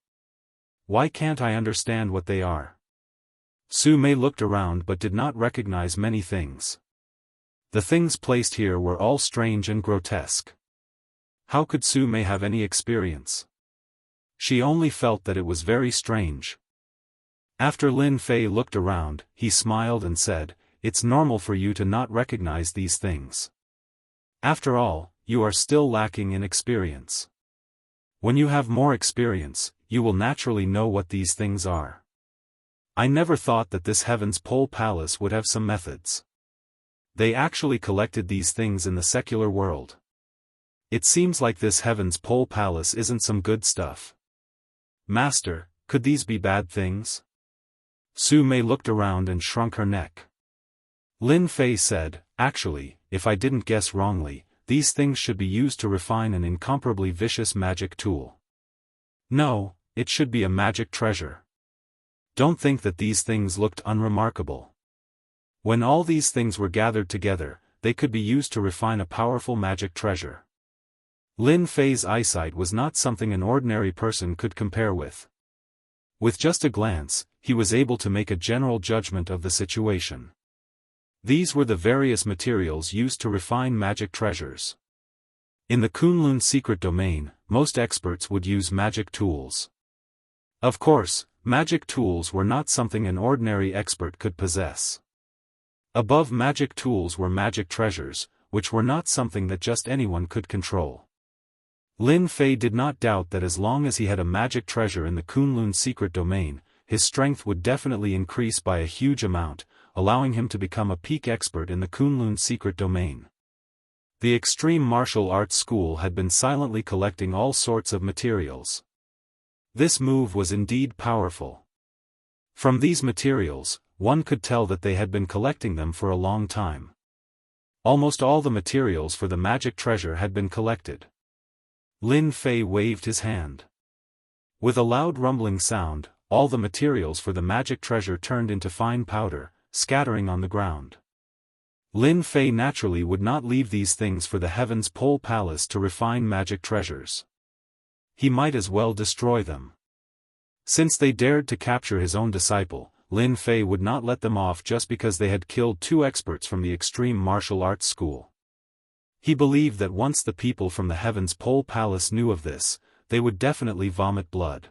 Why can't I understand what they are? Su Mei looked around but did not recognize many things. The things placed here were all strange and grotesque. How could Su Mei have any experience? She only felt that it was very strange. After Lin Fei looked around, he smiled and said, "It's normal for you to not recognize these things. After all, you are still lacking in experience. When you have more experience, you will naturally know what these things are. I never thought that this Heaven's Pole Palace would have some methods. They actually collected these things in the secular world. It seems like this Heaven's Pole Palace isn't some good stuff. Master, could these be bad things?" Su Mei looked around and shrunk her neck. Lin Fei said, "Actually, if I didn't guess wrongly, these things should be used to refine an incomparably vicious magic tool. No, it should be a magic treasure. Don't think that these things looked unremarkable. When all these things were gathered together, they could be used to refine a powerful magic treasure." Lin Fei's eyesight was not something an ordinary person could compare with. With just a glance, he was able to make a general judgment of the situation. These were the various materials used to refine magic treasures. In the Kunlun secret domain, most experts would use magic tools. Of course, magic tools were not something an ordinary expert could possess. Above magic tools were magic treasures, which were not something that just anyone could control. Lin Fei did not doubt that as long as he had a magic treasure in the Kunlun secret domain, his strength would definitely increase by a huge amount, allowing him to become a peak expert in the Kunlun secret domain. The extreme martial arts school had been silently collecting all sorts of materials. This move was indeed powerful. From these materials, one could tell that they had been collecting them for a long time. Almost all the materials for the magic treasure had been collected. Lin Fei waved his hand. With a loud rumbling sound, all the materials for the magic treasure turned into fine powder, scattering on the ground. Lin Fei naturally would not leave these things for the Heaven's Pole Palace to refine magic treasures. He might as well destroy them. Since they dared to capture his own disciple, Lin Fei would not let them off just because they had killed 2 experts from the extreme martial arts school. He believed that once the people from the Heaven's Pole Palace knew of this, they would definitely vomit blood.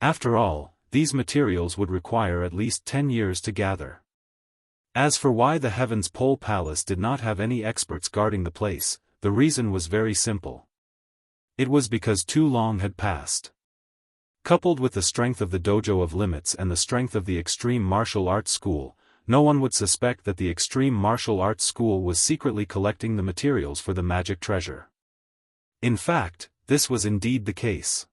After all, these materials would require at least 10 years to gather. As for why the Heaven's Pole Palace did not have any experts guarding the place, the reason was very simple. It was because too long had passed. Coupled with the strength of the Dojo of Limits and the strength of the Extreme Martial Arts School, no one would suspect that the Extreme Martial Arts School was secretly collecting the materials for the magic treasure. In fact, this was indeed the case.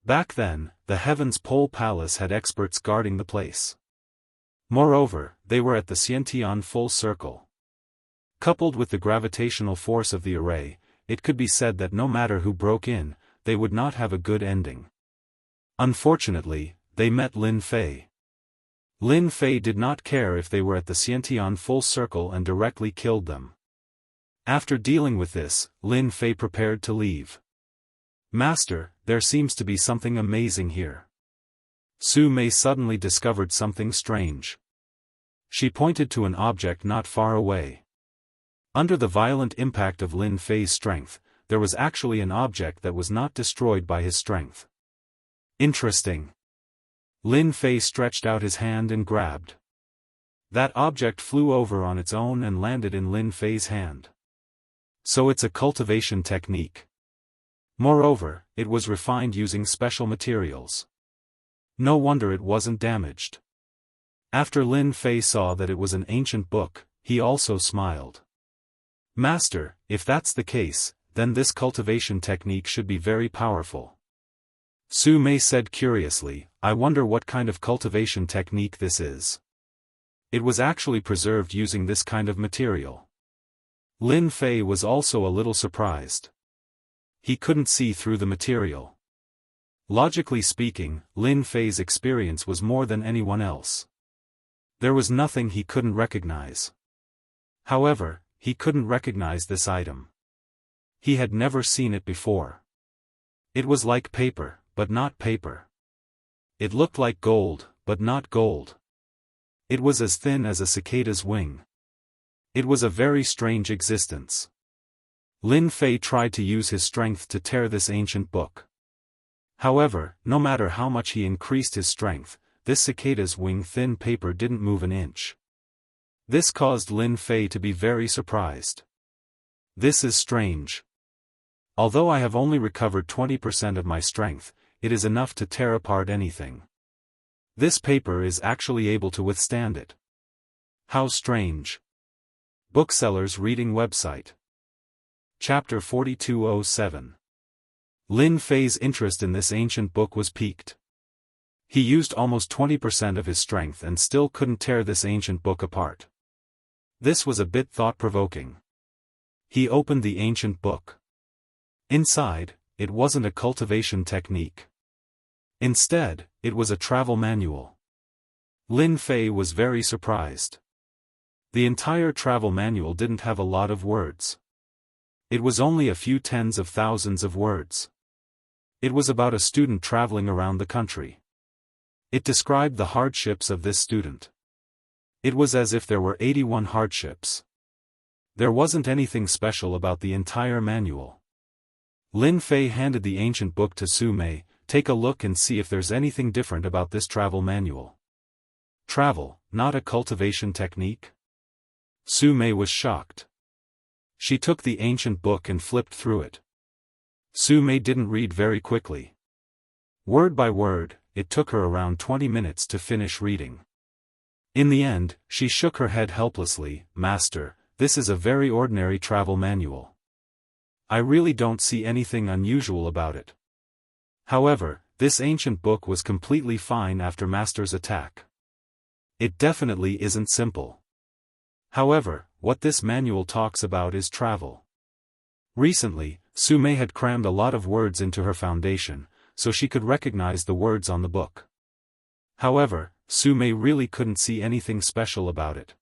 Back then, the Heaven's Pole Palace had experts guarding the place. Moreover, they were at the Xiantian full circle. Coupled with the gravitational force of the array, it could be said that no matter who broke in, they would not have a good ending. Unfortunately, they met Lin Fei. Lin Fei did not care if they were at the Xiantian full circle and directly killed them. After dealing with this, Lin Fei prepared to leave. "Master, there seems to be something amazing here." Su Mei suddenly discovered something strange. She pointed to an object not far away. Under the violent impact of Lin Fei's strength, there was actually an object that was not destroyed by his strength. Interesting. Lin Fei stretched out his hand and grabbed. That object flew over on its own and landed in Lin Fei's hand. So it's a cultivation technique. Moreover, it was refined using special materials. No wonder it wasn't damaged. After Lin Fei saw that it was an ancient book, he also smiled. "Master, if that's the case, then this cultivation technique should be very powerful." Su Mei said curiously, "I wonder what kind of cultivation technique this is." It was actually preserved using this kind of material. Lin Fei was also a little surprised. He couldn't see through the material. Logically speaking, Lin Fei's experience was more than anyone else. There was nothing he couldn't recognize. However, he couldn't recognize this item. He had never seen it before. It was like paper, but not paper. It looked like gold, but not gold. It was as thin as a cicada's wing. It was a very strange existence. Lin Fei tried to use his strength to tear this ancient book. However, no matter how much he increased his strength, this cicada's wing thin paper didn't move an inch. This caused Lin Fei to be very surprised. "This is strange. Although I have only recovered 20% of my strength, it is enough to tear apart anything. This paper is actually able to withstand it. How strange." Bookseller's reading website. Chapter 4207. Lin Fei's interest in this ancient book was piqued. He used almost 20% of his strength and still couldn't tear this ancient book apart. This was a bit thought-provoking. He opened the ancient book. Inside, it wasn't a cultivation technique. Instead, it was a travel manual. Lin Fei was very surprised. The entire travel manual didn't have a lot of words. It was only a few tens of thousands of words. It was about a student traveling around the country. It described the hardships of this student. It was as if there were 81 hardships. There wasn't anything special about the entire manual. Lin Fei handed the ancient book to Su Mei. "Take a look and see if there's anything different about this travel manual." Travel, not a cultivation technique? Su Mei was shocked. She took the ancient book and flipped through it. Su Mei didn't read very quickly. Word by word, it took her around 20 minutes to finish reading. In the end, she shook her head helplessly. "Master, this is a very ordinary travel manual. I really don't see anything unusual about it." However, this ancient book was completely fine after Master's attack. It definitely isn't simple. However, what this manual talks about is travel. Recently, Su Mei had crammed a lot of words into her foundation, so she could recognize the words on the book. However, Su Mei really couldn't see anything special about it.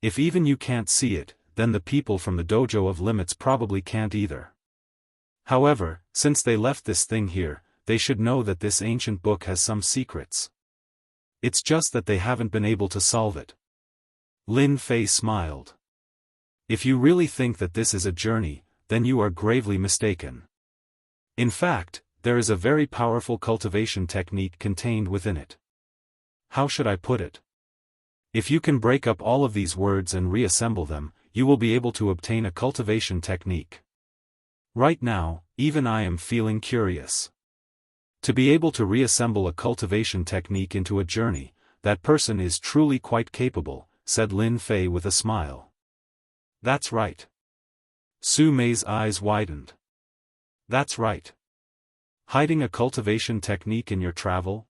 If even you can't see it, then the people from the Dojo of Limits probably can't either. However, since they left this thing here, they should know that this ancient book has some secrets. It's just that they haven't been able to solve it. Lin Fei smiled. If you really think that this is a journey, then you are gravely mistaken. In fact, there is a very powerful cultivation technique contained within it. How should I put it? If you can break up all of these words and reassemble them, you will be able to obtain a cultivation technique. Right now, even I am feeling curious. To be able to reassemble a cultivation technique into a journey, that person is truly quite capable, said Lin Fei with a smile. That's right. Su Mei's eyes widened. That's right. Hiding a cultivation technique in your travel?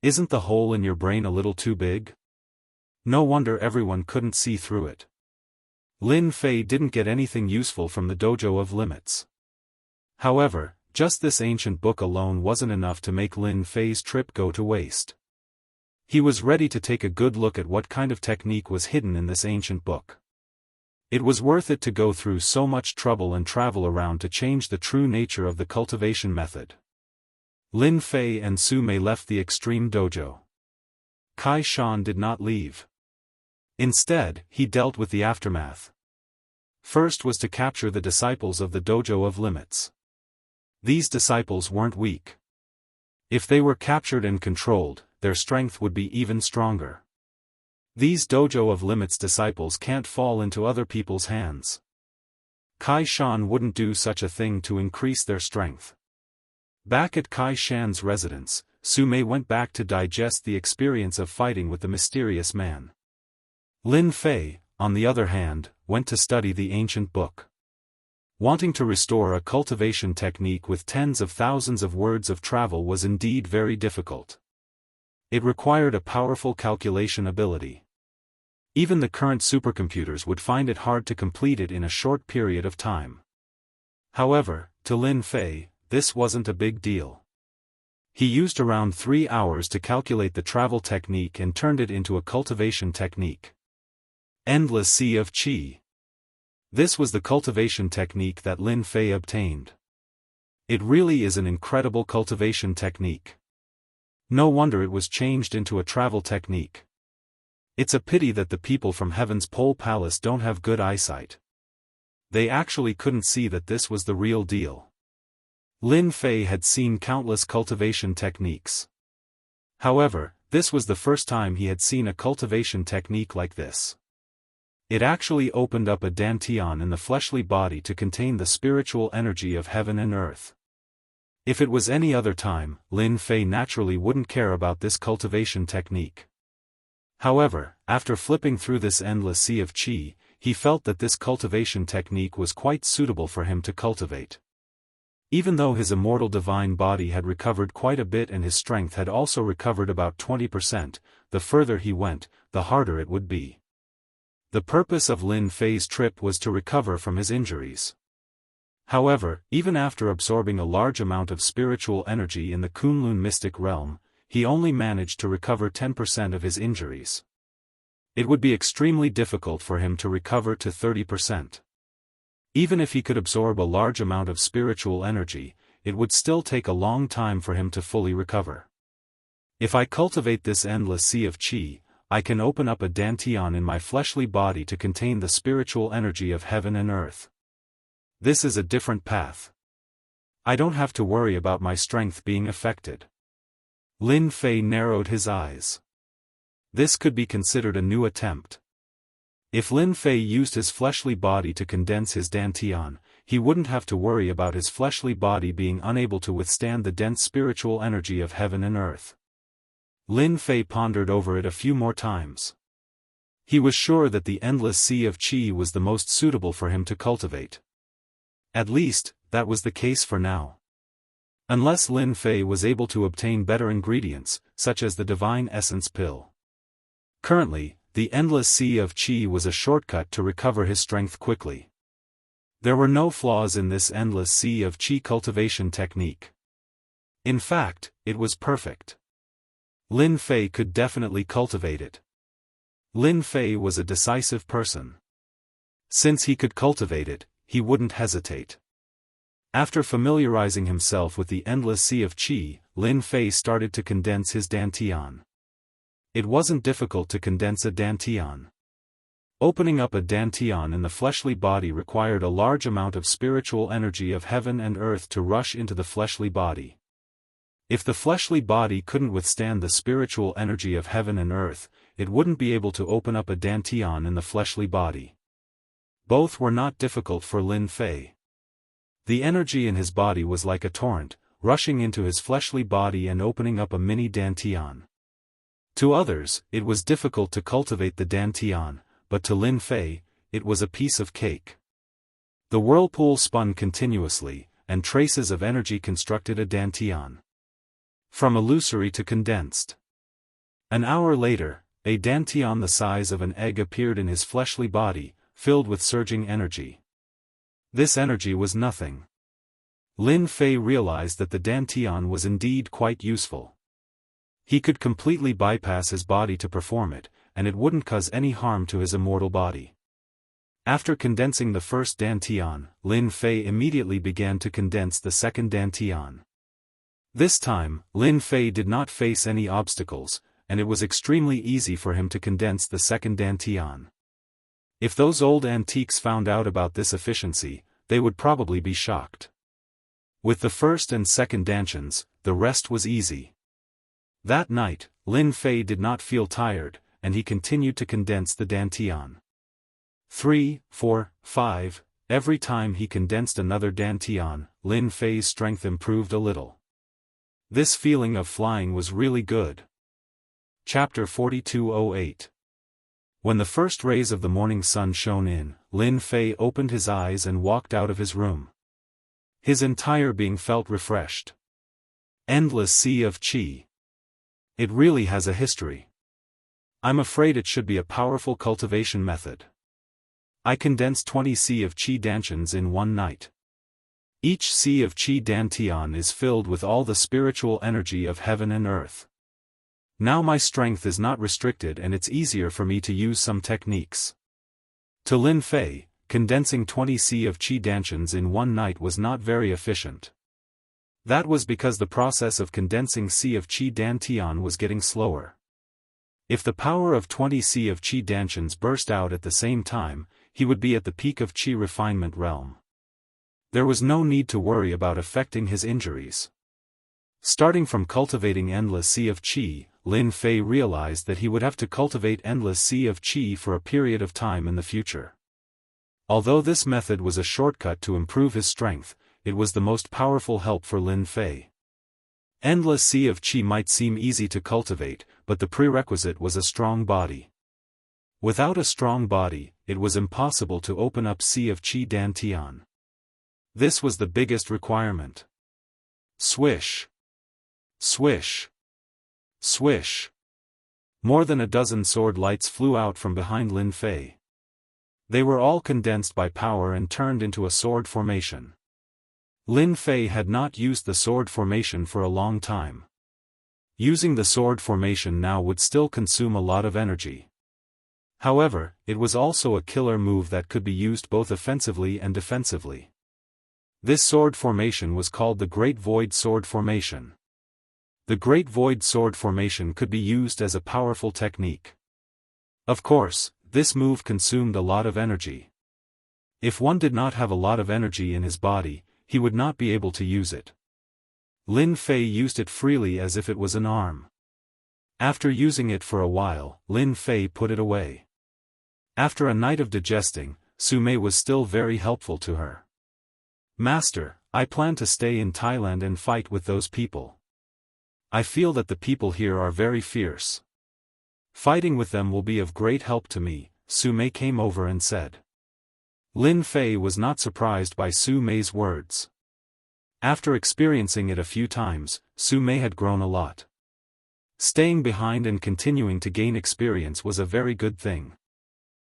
Isn't the hole in your brain a little too big? No wonder everyone couldn't see through it. Lin Fei didn't get anything useful from the Dojo of Limits. However, just this ancient book alone wasn't enough to make Lin Fei's trip go to waste. He was ready to take a good look at what kind of technique was hidden in this ancient book. It was worth it to go through so much trouble and travel around to change the true nature of the cultivation method. Lin Fei and Su Mei left the extreme dojo. Kai Shan did not leave. Instead, he dealt with the aftermath. First was to capture the disciples of the Dojo of Limits. These disciples weren't weak. If they were captured and controlled, their strength would be even stronger. These Dojo of Limits disciples can't fall into other people's hands. Kai Shan wouldn't do such a thing to increase their strength. Back at Kai Shan's residence, Su Mei went back to digest the experience of fighting with the mysterious man. Lin Fei, on the other hand, went to study the ancient book. Wanting to restore a cultivation technique with tens of thousands of words of travel was indeed very difficult. It required a powerful calculation ability. Even the current supercomputers would find it hard to complete it in a short period of time. However, to Lin Fei, this wasn't a big deal. He used around 3 hours to calculate the travel technique and turned it into a cultivation technique. Endless Sea of Qi. This was the cultivation technique that Lin Fei obtained. It really is an incredible cultivation technique. No wonder it was changed into a travel technique. It's a pity that the people from Heaven's Pole Palace don't have good eyesight. They actually couldn't see that this was the real deal. Lin Fei had seen countless cultivation techniques. However, this was the first time he had seen a cultivation technique like this. It actually opened up a dantian in the fleshly body to contain the spiritual energy of heaven and earth. If it was any other time, Lin Fei naturally wouldn't care about this cultivation technique. However, after flipping through this endless sea of qi, he felt that this cultivation technique was quite suitable for him to cultivate. Even though his immortal divine body had recovered quite a bit and his strength had also recovered about 20%, the further he went, the harder it would be. The purpose of Lin Fei's trip was to recover from his injuries. However, even after absorbing a large amount of spiritual energy in the Kunlun mystic realm, he only managed to recover 10% of his injuries. It would be extremely difficult for him to recover to 30%. Even if he could absorb a large amount of spiritual energy, it would still take a long time for him to fully recover. If I cultivate this endless sea of qi, I can open up a dantian in my fleshly body to contain the spiritual energy of heaven and earth. This is a different path. I don't have to worry about my strength being affected. Lin Fei narrowed his eyes. This could be considered a new attempt. If Lin Fei used his fleshly body to condense his dantian, he wouldn't have to worry about his fleshly body being unable to withstand the dense spiritual energy of heaven and earth. Lin Fei pondered over it a few more times. He was sure that the endless sea of qi was the most suitable for him to cultivate. At least, that was the case for now. Unless Lin Fei was able to obtain better ingredients, such as the divine essence pill. Currently, the endless sea of qi was a shortcut to recover his strength quickly. There were no flaws in this endless sea of qi cultivation technique. In fact, it was perfect. Lin Fei could definitely cultivate it. Lin Fei was a decisive person. Since he could cultivate it, he wouldn't hesitate. After familiarizing himself with the endless sea of qi, Lin Fei started to condense his dantian. It wasn't difficult to condense a dantian. Opening up a dantian in the fleshly body required a large amount of spiritual energy of heaven and earth to rush into the fleshly body. If the fleshly body couldn't withstand the spiritual energy of heaven and earth, it wouldn't be able to open up a dantian in the fleshly body. Both were not difficult for Lin Fei. The energy in his body was like a torrent, rushing into his fleshly body and opening up a mini dantian. To others, it was difficult to cultivate the dantian, but to Lin Fei, it was a piece of cake. The whirlpool spun continuously, and traces of energy constructed a dantian. From illusory to condensed. An hour later, a dantian the size of an egg appeared in his fleshly body, filled with surging energy. This energy was nothing. Lin Fei realized that the dantian was indeed quite useful. He could completely bypass his body to perform it, and it wouldn't cause any harm to his immortal body. After condensing the first dantian, Lin Fei immediately began to condense the second dantian. This time, Lin Fei did not face any obstacles, and it was extremely easy for him to condense the second dantian. If those old antiques found out about this efficiency, they would probably be shocked. With the first and second dantians, the rest was easy. That night, Lin Fei did not feel tired, and he continued to condense the dantian. 3, 4, 5, every time he condensed another dantian, Lin Fei's strength improved a little. This feeling of flying was really good. Chapter 4208. When the first rays of the morning sun shone in, Lin Fei opened his eyes and walked out of his room. His entire being felt refreshed. Endless sea of qi. It really has a history. I'm afraid it should be a powerful cultivation method. I condensed 20 sea of qi dantians in one night. Each sea of qi dantian is filled with all the spiritual energy of heaven and earth. Now my strength is not restricted and it's easier for me to use some techniques. To Lin Fei, condensing 20 sea of qi dantians in one night was not very efficient. That was because the process of condensing sea of qi dantian was getting slower. If the power of 20 sea of qi dantians burst out at the same time, he would be at the peak of qi refinement realm. There was no need to worry about affecting his injuries. Starting from cultivating endless sea of qi, Lin Fei realized that he would have to cultivate endless sea of qi for a period of time in the future. Although this method was a shortcut to improve his strength, it was the most powerful help for Lin Fei. Endless sea of qi might seem easy to cultivate, but the prerequisite was a strong body. Without a strong body, it was impossible to open up sea of qi dantian. This was the biggest requirement. Swish. Swish. Swish. More than a dozen sword lights flew out from behind Lin Fei. They were all condensed by power and turned into a sword formation. Lin Fei had not used the sword formation for a long time. Using the sword formation now would still consume a lot of energy. However, it was also a killer move that could be used both offensively and defensively. This sword formation was called the Great Void Sword Formation. The Great Void Sword Formation could be used as a powerful technique. Of course, this move consumed a lot of energy. If one did not have a lot of energy in his body, he would not be able to use it. Lin Fei used it freely as if it was an arm. After using it for a while, Lin Fei put it away. After a night of digesting, Su Mei was still very helpful to her. Master, I plan to stay in Thailand and fight with those people. I feel that the people here are very fierce. Fighting with them will be of great help to me, Su Mei came over and said. Lin Fei was not surprised by Su Mei's words. After experiencing it a few times, Su Mei had grown a lot. Staying behind and continuing to gain experience was a very good thing.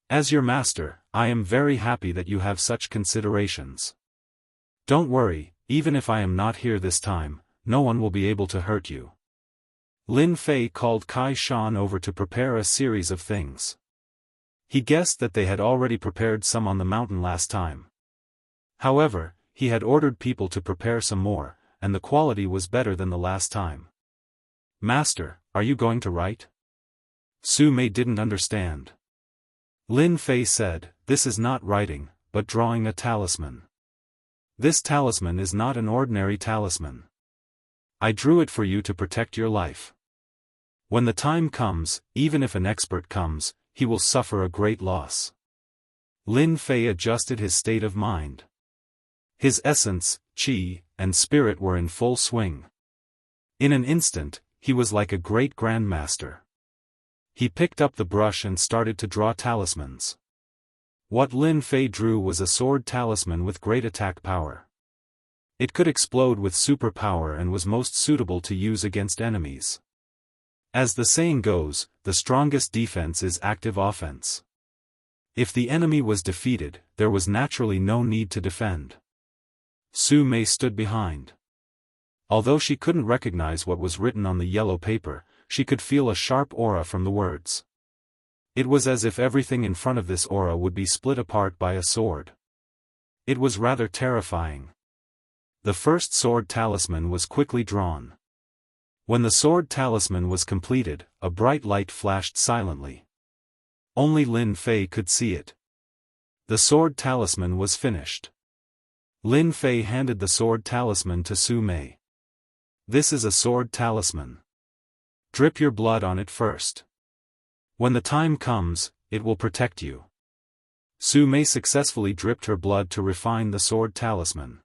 As your master, I am very happy that you have such considerations. Don't worry, even if I am not here this time, no one will be able to hurt you. Lin Fei called Kai Shan over to prepare a series of things. He guessed that they had already prepared some on the mountain last time. However, he had ordered people to prepare some more, and the quality was better than the last time. Master, are you going to write? Su Mei didn't understand. Lin Fei said, this is not writing, but drawing a talisman. This talisman is not an ordinary talisman. I drew it for you to protect your life. When the time comes, even if an expert comes, he will suffer a great loss. Lin Fei adjusted his state of mind. His essence, qi, and spirit were in full swing. In an instant, he was like a great grandmaster. He picked up the brush and started to draw talismans. What Lin Fei drew was a sword talisman with great attack power. It could explode with superpower and was most suitable to use against enemies. As the saying goes, the strongest defense is active offense. If the enemy was defeated, there was naturally no need to defend. Su Mei stood behind. Although she couldn't recognize what was written on the yellow paper, she could feel a sharp aura from the words. It was as if everything in front of this aura would be split apart by a sword. It was rather terrifying. The first sword talisman was quickly drawn. When the sword talisman was completed, a bright light flashed silently. Only Lin Fei could see it. The sword talisman was finished. Lin Fei handed the sword talisman to Su Mei. This is a sword talisman. Drip your blood on it first. When the time comes, it will protect you. Su Mei successfully dripped her blood to refine the sword talisman.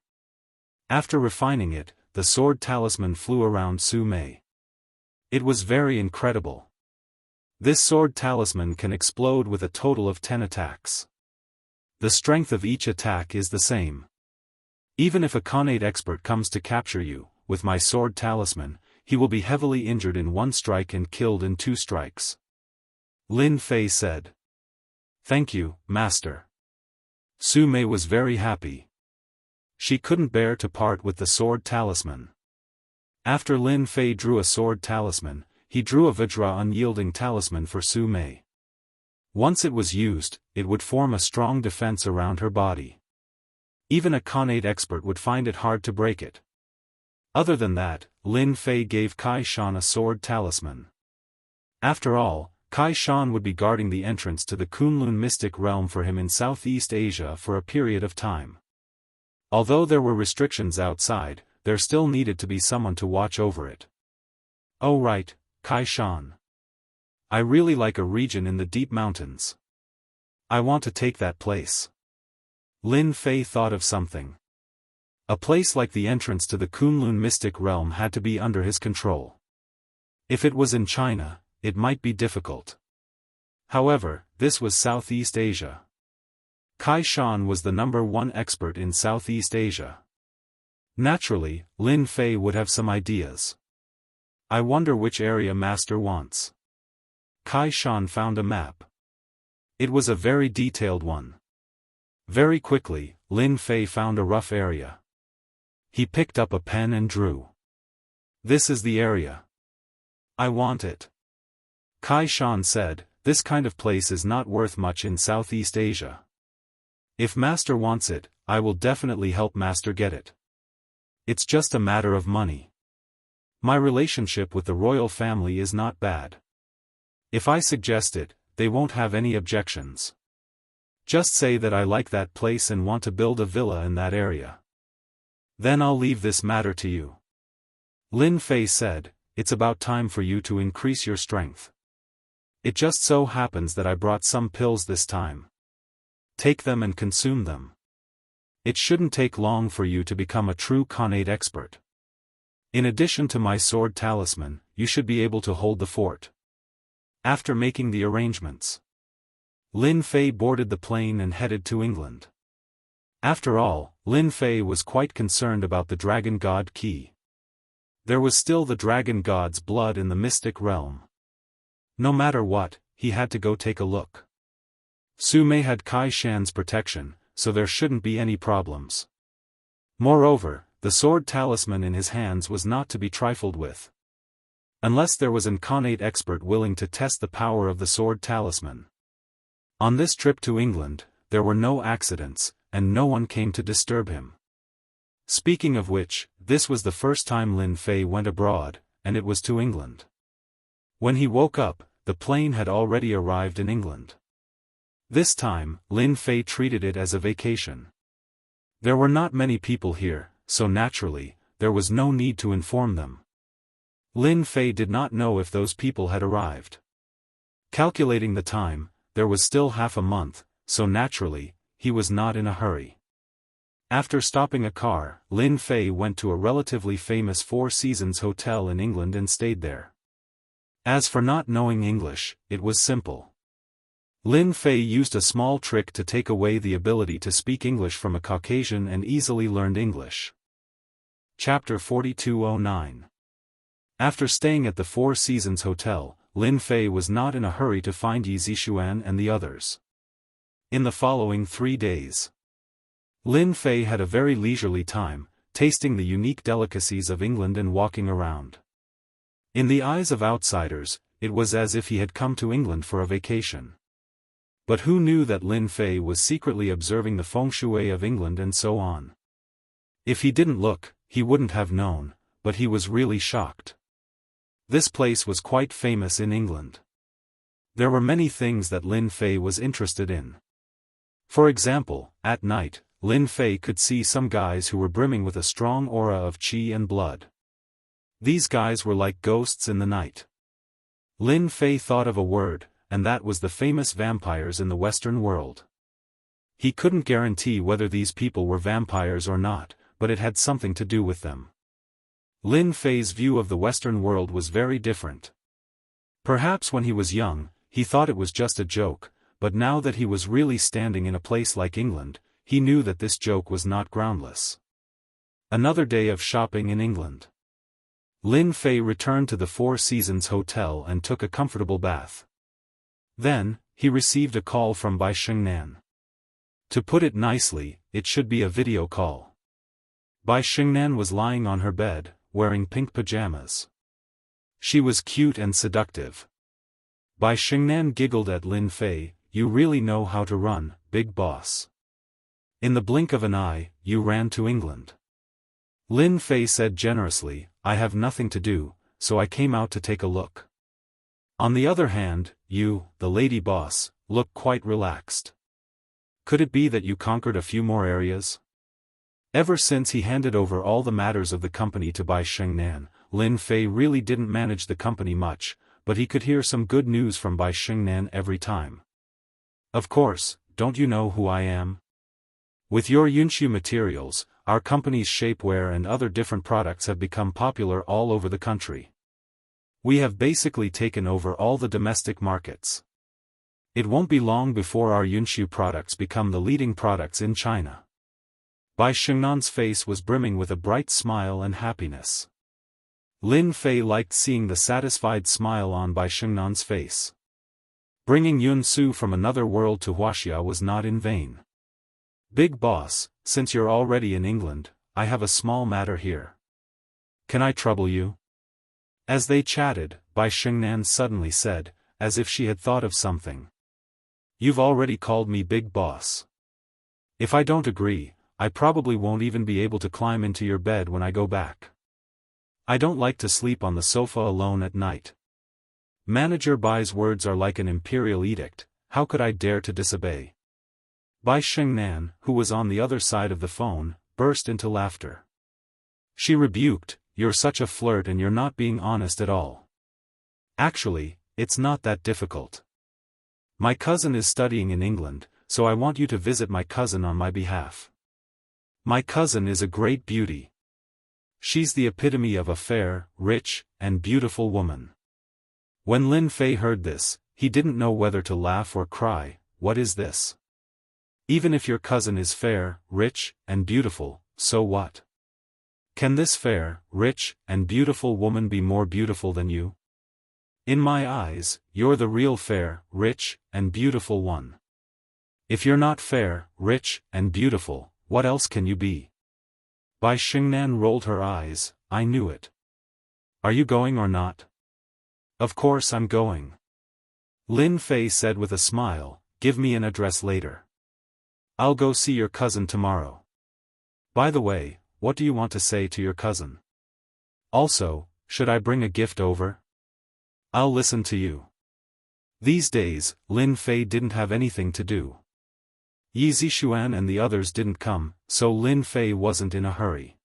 After refining it, the sword talisman flew around Su Mei. It was very incredible. This sword talisman can explode with a total of 10 attacks. The strength of each attack is the same. Even if a Khanate expert comes to capture you, with my sword talisman, he will be heavily injured in 1 strike and killed in 2 strikes. Lin Fei said. Thank you, Master. Su Mei was very happy. She couldn't bear to part with the sword talisman. After Lin Fei drew a sword talisman, he drew a Vajra unyielding talisman for Su Mei. Once it was used, it would form a strong defense around her body. Even a Khanate expert would find it hard to break it. Other than that, Lin Fei gave Kai Shan a sword talisman. After all, Kai Shan would be guarding the entrance to the Kunlun mystic realm for him in Southeast Asia for a period of time. Although there were restrictions outside, there still needed to be someone to watch over it. Oh right, Kai Shan. I really like a region in the deep mountains. I want to take that place. Lin Fei thought of something. A place like the entrance to the Kunlun mystic realm had to be under his control. If it was in China, it might be difficult. However, this was Southeast Asia. Kai Shan was the #1 expert in Southeast Asia. Naturally, Lin Fei would have some ideas. I wonder which area Master wants. Kai Shan found a map. It was a very detailed one. Very quickly, Lin Fei found a rough area. He picked up a pen and drew. This is the area. I want it. Kai Shan said, this kind of place is not worth much in Southeast Asia. If Master wants it, I will definitely help Master get it. It's just a matter of money. My relationship with the royal family is not bad. If I suggest it, they won't have any objections. Just say that I like that place and want to build a villa in that area. Then I'll leave this matter to you. Lin Fei said, it's about time for you to increase your strength. It just so happens that I brought some pills this time. Take them and consume them. It shouldn't take long for you to become a true Khanate expert. In addition to my sword talisman, you should be able to hold the fort. After making the arrangements, Lin Fei boarded the plane and headed to England. After all, Lin Fei was quite concerned about the Dragon God key. There was still the Dragon God's blood in the mystic realm. No matter what, he had to go take a look. Su Mei had Kai Shan's protection, so there shouldn't be any problems. Moreover, the sword talisman in his hands was not to be trifled with. Unless there was an Khanate expert willing to test the power of the sword talisman. On this trip to England, there were no accidents, and no one came to disturb him. Speaking of which, this was the first time Lin Fei went abroad, and it was to England. When he woke up, the plane had already arrived in England. This time, Lin Fei treated it as a vacation. There were not many people here, so naturally, there was no need to inform them. Lin Fei did not know if those people had arrived. Calculating the time, there was still half a month, so naturally, he was not in a hurry. After stopping a car, Lin Fei went to a relatively famous Four Seasons hotel in England and stayed there. As for not knowing English, it was simple. Lin Fei used a small trick to take away the ability to speak English from a Caucasian and easily learned English. Chapter 4209. After staying at the Four Seasons Hotel, Lin Fei was not in a hurry to find Yi Zixuan and the others. In the following 3 days, Lin Fei had a very leisurely time, tasting the unique delicacies of England and walking around. In the eyes of outsiders, it was as if he had come to England for a vacation. But who knew that Lin Fei was secretly observing the feng shui of England and so on? If he didn't look, he wouldn't have known, but he was really shocked. This place was quite famous in England. There were many things that Lin Fei was interested in. For example, at night, Lin Fei could see some guys who were brimming with a strong aura of qi and blood. These guys were like ghosts in the night. Lin Fei thought of a word, and that was the famous vampires in the Western world. He couldn't guarantee whether these people were vampires or not, but it had something to do with them. Lin Fei's view of the Western world was very different. Perhaps when he was young, he thought it was just a joke, but now that he was really standing in a place like England, he knew that this joke was not groundless. Another day of shopping in England. Lin Fei returned to the Four Seasons Hotel and took a comfortable bath. Then, he received a call from Bai Xingnan. To put it nicely, it should be a video call. Bai Xingnan was lying on her bed, wearing pink pajamas. She was cute and seductive. Bai Xingnan giggled at Lin Fei, "You really know how to run, big boss." In the blink of an eye, you ran to England. Lin Fei said generously, "I have nothing to do, so I came out to take a look." On the other hand, you, the lady boss, look quite relaxed. Could it be that you conquered a few more areas? Ever since he handed over all the matters of the company to Bai Xingnan, Lin Fei really didn't manage the company much, but he could hear some good news from Bai Xingnan every time. "Of course, don't you know who I am? With your Yunshu materials, our company's shapewear and other different products have become popular all over the country. We have basically taken over all the domestic markets. It won't be long before our Yunshu products become the leading products in China." Bai Xingnan's face was brimming with a bright smile and happiness. Lin Fei liked seeing the satisfied smile on Bai Xingnan's face. Bringing Yun Su from another world to Wuxia was not in vain. "Big boss, since you're already in England, I have a small matter here. Can I trouble you?" As they chatted, Bai Xingnan suddenly said, as if she had thought of something. "You've already called me big boss. If I don't agree, I probably won't even be able to climb into your bed when I go back. I don't like to sleep on the sofa alone at night. Manager Bai's words are like an imperial edict, how could I dare to disobey?" Bai Xingnan, who was on the other side of the phone, burst into laughter. She rebuked, "You're such a flirt and you're not being honest at all. Actually, it's not that difficult. My cousin is studying in England, so I want you to visit my cousin on my behalf. My cousin is a great beauty. She's the epitome of a fair, rich, and beautiful woman. When Lin Fei heard this, he didn't know whether to laugh or cry. What is this? Even if your cousin is fair, rich, and beautiful, so what? Can this fair, rich, and beautiful woman be more beautiful than you? In my eyes, you're the real fair, rich, and beautiful one. If you're not fair, rich, and beautiful, what else can you be? Bai Xingnan rolled her eyes. I knew it. Are you going or not? Of course I'm going. Lin Fei said with a smile, give me an address later. I'll go see your cousin tomorrow. By the way, what do you want to say to your cousin? Also, should I bring a gift over? I'll listen to you. These days, Lin Fei didn't have anything to do. Yi Zixuan and the others didn't come, so Lin Fei wasn't in a hurry.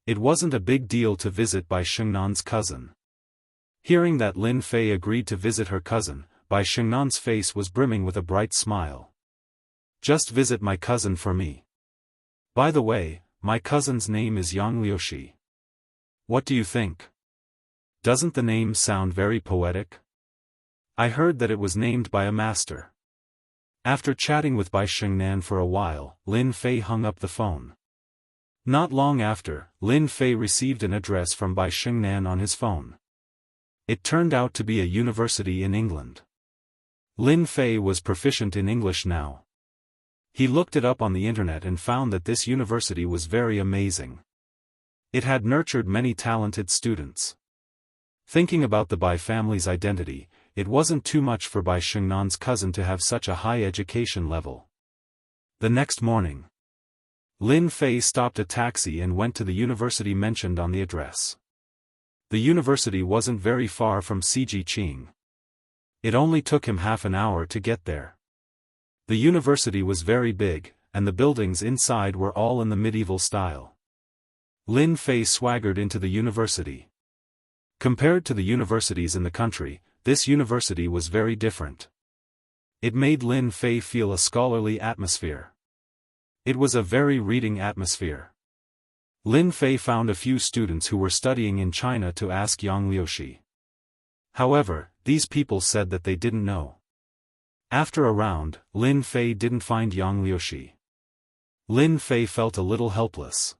It wasn't a big deal to visit Bai Xingnan's cousin. Hearing that Lin Fei agreed to visit her cousin, Bai Xingnan's face was brimming with a bright smile. Just visit my cousin for me. By the way, my cousin's name is Yang Liuxi. What do you think? Doesn't the name sound very poetic? I heard that it was named by a master. After chatting with Bai Xingnan for a while, Lin Fei hung up the phone. Not long after, Lin Fei received an address from Bai Xingnan on his phone. It turned out to be a university in England. Lin Fei was proficient in English now. He looked it up on the internet and found that this university was very amazing. It had nurtured many talented students. Thinking about the Bai family's identity, it wasn't too much for Bai Xingnan's cousin to have such a high education level. The next morning, Lin Fei stopped a taxi and went to the university mentioned on the address. The university wasn't very far from Sijiqing. It only took him half an hour to get there. The university was very big, and the buildings inside were all in the medieval style. Lin Fei swaggered into the university. Compared to the universities in the country, this university was very different. It made Lin Fei feel a scholarly atmosphere. It was a very reading atmosphere. Lin Fei found a few students who were studying in China to ask Yang Liuxi. However, these people said that they didn't know. After a round, Lin Fei didn't find Yang Liuxi. Lin Fei felt a little helpless.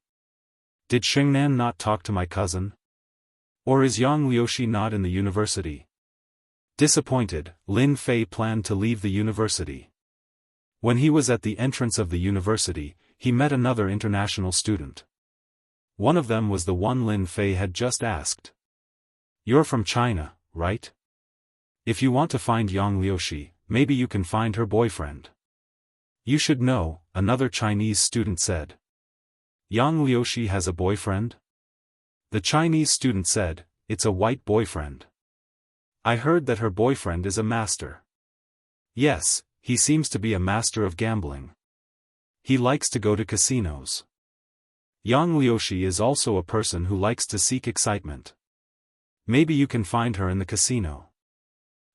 Did Xingnan not talk to my cousin? Or is Yang Liuxi not in the university? Disappointed, Lin Fei planned to leave the university. When he was at the entrance of the university, he met another international student. One of them was the one Lin Fei had just asked. You're from China, right? If you want to find Yang Liuxi, maybe you can find her boyfriend. You should know, another Chinese student said. Yang Liuxi has a boyfriend? The Chinese student said, it's a white boyfriend. I heard that her boyfriend is a master. Yes, he seems to be a master of gambling. He likes to go to casinos. Yang Liuxi is also a person who likes to seek excitement. Maybe you can find her in the casino.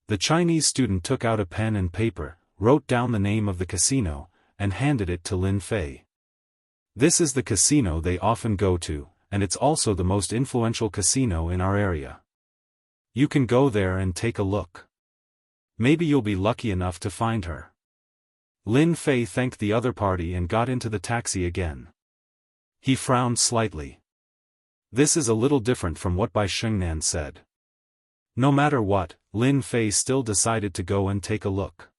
The Chinese student took out a pen and paper, wrote down the name of the casino, and handed it to Lin Fei. This is the casino they often go to, and it's also the most influential casino in our area. You can go there and take a look. Maybe you'll be lucky enough to find her. Lin Fei thanked the other party and got into the taxi again. He frowned slightly. This is a little different from what Bai Xingnan said. No matter what, Lin Fei still decided to go and take a look.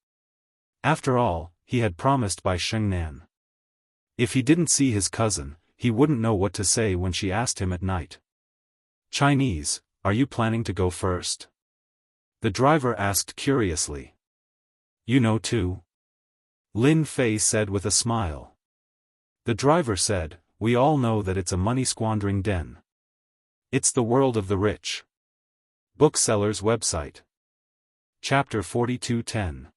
After all, he had promised Bai Xingnan. If he didn't see his cousin, he wouldn't know what to say when she asked him at night. Chinese, are you planning to go first? The driver asked curiously. You know too? Lin Fei said with a smile. The driver said, we all know that it's a money-squandering den. It's the world of the rich. Bookseller's website. Chapter 4210.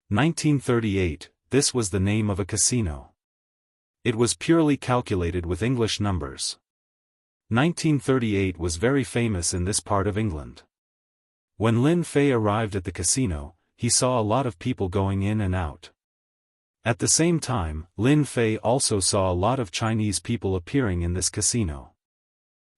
1938, this was the name of a casino. It was purely calculated with English numbers. 1938 was very famous in this part of England. When Lin Fei arrived at the casino, he saw a lot of people going in and out. At the same time, Lin Fei also saw a lot of Chinese people appearing in this casino.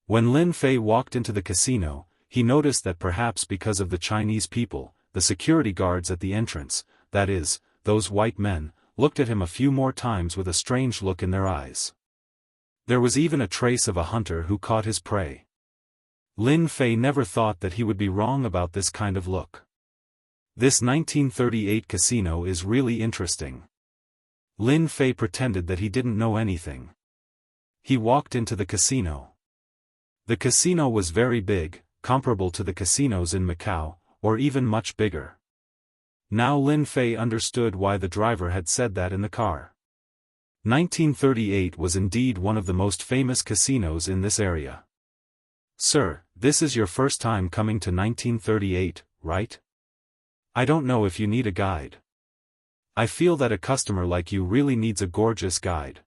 When Lin Fei walked into the casino, he noticed that perhaps because of the Chinese people, the security guards at the entrance, that is, those white men, looked at him a few more times with a strange look in their eyes. There was even a trace of a hunter who caught his prey. Lin Fei never thought that he would be wrong about this kind of look. This 1938 casino is really interesting. Lin Fei pretended that he didn't know anything. He walked into the casino. The casino was very big, comparable to the casinos in Macau, or even much bigger. Now Lin Fei understood why the driver had said that in the car. 1938 was indeed one of the most famous casinos in this area. Sir, this is your first time coming to 1938, right? I don't know if you need a guide. I feel that a customer like you really needs a gorgeous guide.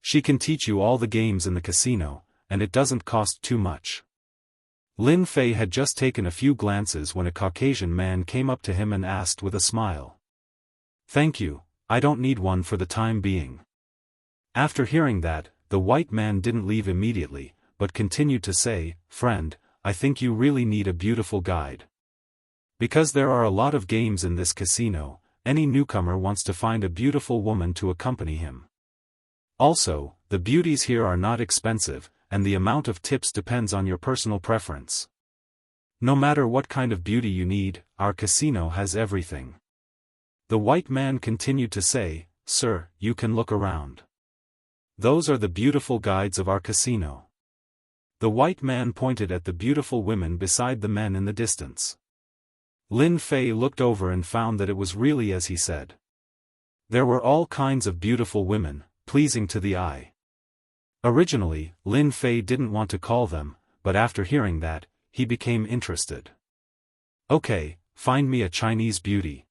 She can teach you all the games in the casino, and it doesn't cost too much. Lin Fei had just taken a few glances when a Caucasian man came up to him and asked with a smile. Thank you, I don't need one for the time being. After hearing that, the white man didn't leave immediately, but continued to say, Friend, I think you really need a beautiful guide. Because there are a lot of games in this casino, any newcomer wants to find a beautiful woman to accompany him. Also, the beauties here are not expensive, and the amount of tips depends on your personal preference. No matter what kind of beauty you need, our casino has everything. The white man continued to say, Sir, you can look around. Those are the beautiful guides of our casino. The white man pointed at the beautiful women beside the men in the distance. Lin Fei looked over and found that it was really as he said. There were all kinds of beautiful women, pleasing to the eye. Originally, Lin Fei didn't want to call them, but after hearing that, he became interested. Okay, find me a Chinese beauty.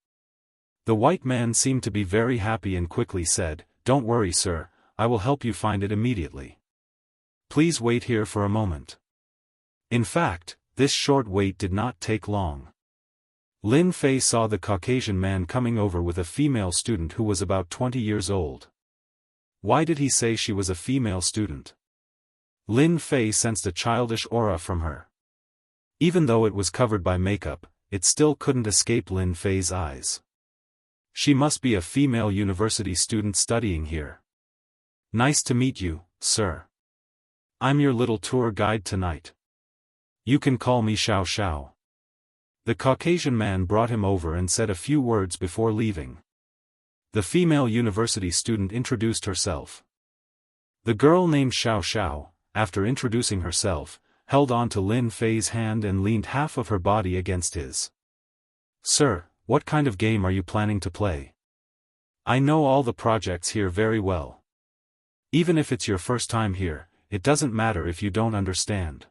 The white man seemed to be very happy and quickly said, Don't worry, sir, I will help you find it immediately. Please wait here for a moment. In fact, this short wait did not take long. Lin Fei saw the Caucasian man coming over with a female student who was about 20 years old. Why did he say she was a female student? Lin Fei sensed a childish aura from her. Even though it was covered by makeup, it still couldn't escape Lin Fei's eyes. She must be a female university student studying here. Nice to meet you, sir. I'm your little tour guide tonight. You can call me Xiao Xiao. The Caucasian man brought him over and said a few words before leaving. The female university student introduced herself. The girl named Xiao Xiao, after introducing herself, held on to Lin Fei's hand and leaned half of her body against his. Sir, what kind of game are you planning to play? I know all the projects here very well. Even if it's your first time here, it doesn't matter if you don't understand.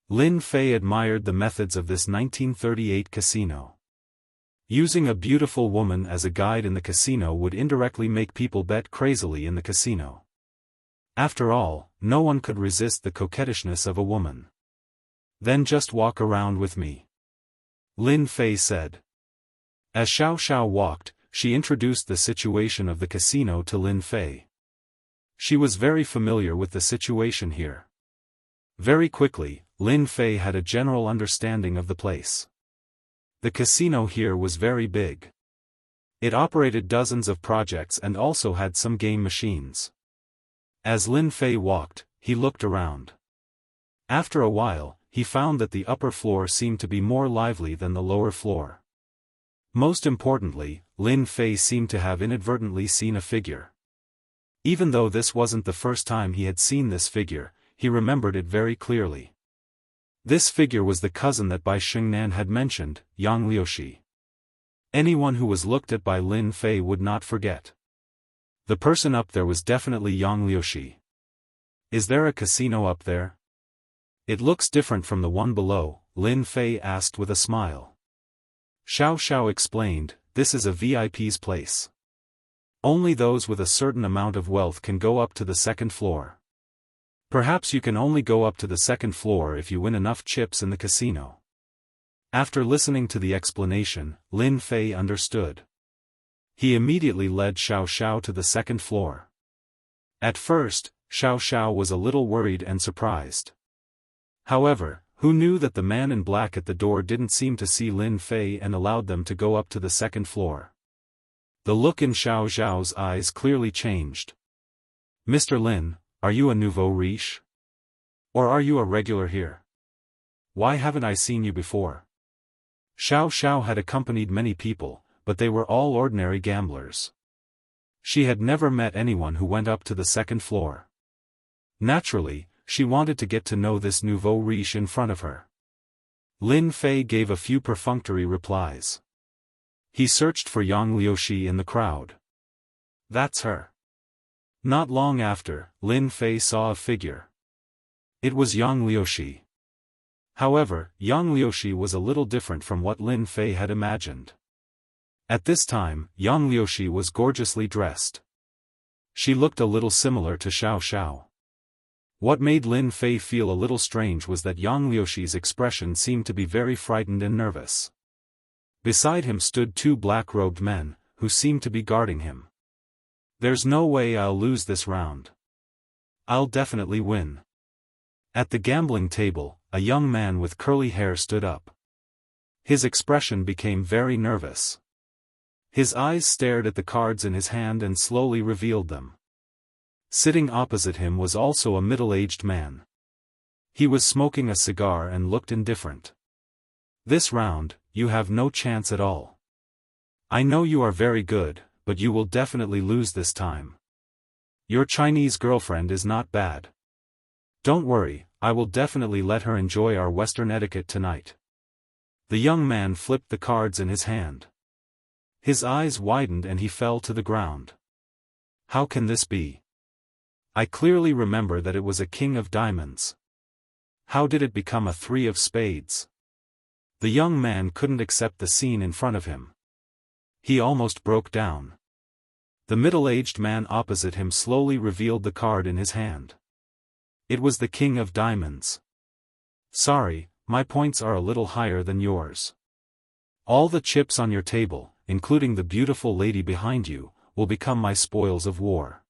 Lin Fei admired the methods of this 1938 casino. Using a beautiful woman as a guide in the casino would indirectly make people bet crazily in the casino. After all, no one could resist the coquettishness of a woman. Then just walk around with me. Lin Fei said. As Xiao Xiao walked, she introduced the situation of the casino to Lin Fei. She was very familiar with the situation here. Very quickly, Lin Fei had a general understanding of the place. The casino here was very big. It operated dozens of projects and also had some game machines. As Lin Fei walked, he looked around. After a while, he found that the upper floor seemed to be more lively than the lower floor. Most importantly, Lin Fei seemed to have inadvertently seen a figure. Even though this wasn't the first time he had seen this figure, he remembered it very clearly. This figure was the cousin that Bai Xingnan had mentioned, Yang Liushi. Anyone who was looked at by Lin Fei would not forget. The person up there was definitely Yang Liushi. Is there a casino up there? It looks different from the one below, Lin Fei asked with a smile. Xiao Xiao explained, this is a VIP's place. Only those with a certain amount of wealth can go up to the second floor. Perhaps you can only go up to the second floor if you win enough chips in the casino. After listening to the explanation, Lin Fei understood. He immediately led Xiao Xiao to the second floor. At first, Xiao Xiao was a little worried and surprised. However, who knew that the man in black at the door didn't seem to see Lin Fei and allowed them to go up to the second floor. The look in Xiao Xiao's eyes clearly changed. "Mr. Lin, are you a nouveau riche? Or are you a regular here? Why haven't I seen you before?" Xiao Xiao had accompanied many people, but they were all ordinary gamblers. She had never met anyone who went up to the second floor. Naturally, she wanted to get to know this nouveau riche in front of her. Lin Fei gave a few perfunctory replies. He searched for Yang Liuxi in the crowd. "That's her." Not long after, Lin Fei saw a figure. It was Yang Liuxi. However, Yang Liuxi was a little different from what Lin Fei had imagined. At this time, Yang Liuxi was gorgeously dressed. She looked a little similar to Xiao Xiao. What made Lin Fei feel a little strange was that Yang Liuxi's expression seemed to be very frightened and nervous. Beside him stood two black-robed men, who seemed to be guarding him. "There's no way I'll lose this round. I'll definitely win." At the gambling table, a young man with curly hair stood up. His expression became very nervous. His eyes stared at the cards in his hand and slowly revealed them. Sitting opposite him was also a middle-aged man. He was smoking a cigar and looked indifferent. "This round, you have no chance at all. I know you are very good, but you will definitely lose this time. Your Chinese girlfriend is not bad. Don't worry, I will definitely let her enjoy our Western etiquette tonight." The young man flipped the cards in his hand. His eyes widened and he fell to the ground. "How can this be? I clearly remember that it was a king of diamonds. How did it become a three of spades?" The young man couldn't accept the scene in front of him. He almost broke down. The middle-aged man opposite him slowly revealed the card in his hand. It was the king of diamonds. "Sorry, my points are a little higher than yours. All the chips on your table, including the beautiful lady behind you, will become my spoils of war.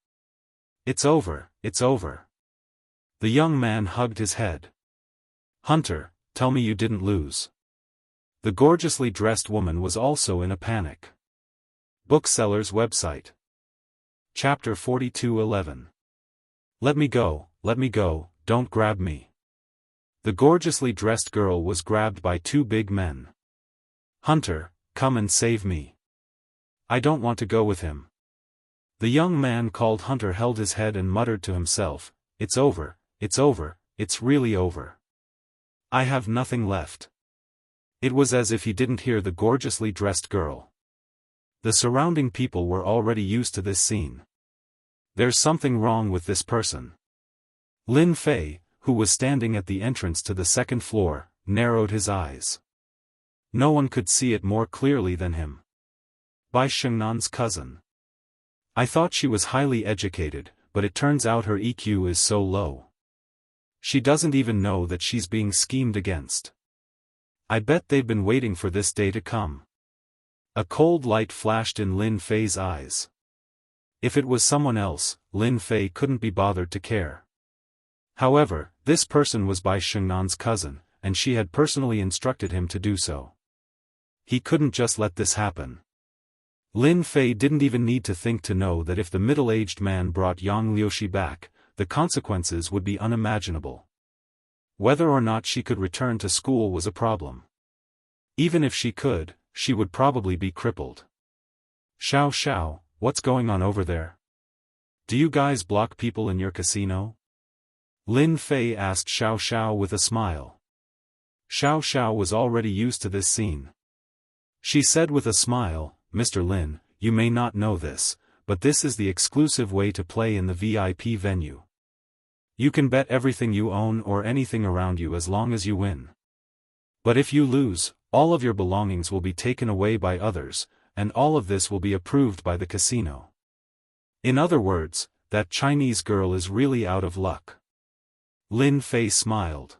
It's over, it's over." The young man hugged his head. "Hunter, tell me you didn't lose." The gorgeously dressed woman was also in a panic. Bookseller's website. Chapter 42:11. Let me go, don't grab me." The gorgeously dressed girl was grabbed by two big men. "Hunter, come and save me. I don't want to go with him." The young man called Hunter held his head and muttered to himself, it's over, it's really over. I have nothing left." It was as if he didn't hear the gorgeously dressed girl. The surrounding people were already used to this scene. There's something wrong with this person. Lin Fei, who was standing at the entrance to the second floor, narrowed his eyes. No one could see it more clearly than him. Bai Shengnan's cousin. I thought she was highly educated, but it turns out her EQ is so low. She doesn't even know that she's being schemed against. I bet they've been waiting for this day to come. A cold light flashed in Lin Fei's eyes. If it was someone else, Lin Fei couldn't be bothered to care. However, this person was Bai Shengnan's cousin, and she had personally instructed him to do so. He couldn't just let this happen. Lin Fei didn't even need to think to know that if the middle-aged man brought Yang Liuxi back, the consequences would be unimaginable. Whether or not she could return to school was a problem. Even if she could, she would probably be crippled. "Xiao Xiao, what's going on over there? Do you guys block people in your casino?" Lin Fei asked Xiao Xiao with a smile. Xiao Xiao was already used to this scene. She said with a smile, "Mr. Lin, you may not know this, but this is the exclusive way to play in the VIP venue. You can bet everything you own or anything around you as long as you win. But if you lose, all of your belongings will be taken away by others, and all of this will be approved by the casino. In other words, that Chinese girl is really out of luck." Lin Fei smiled.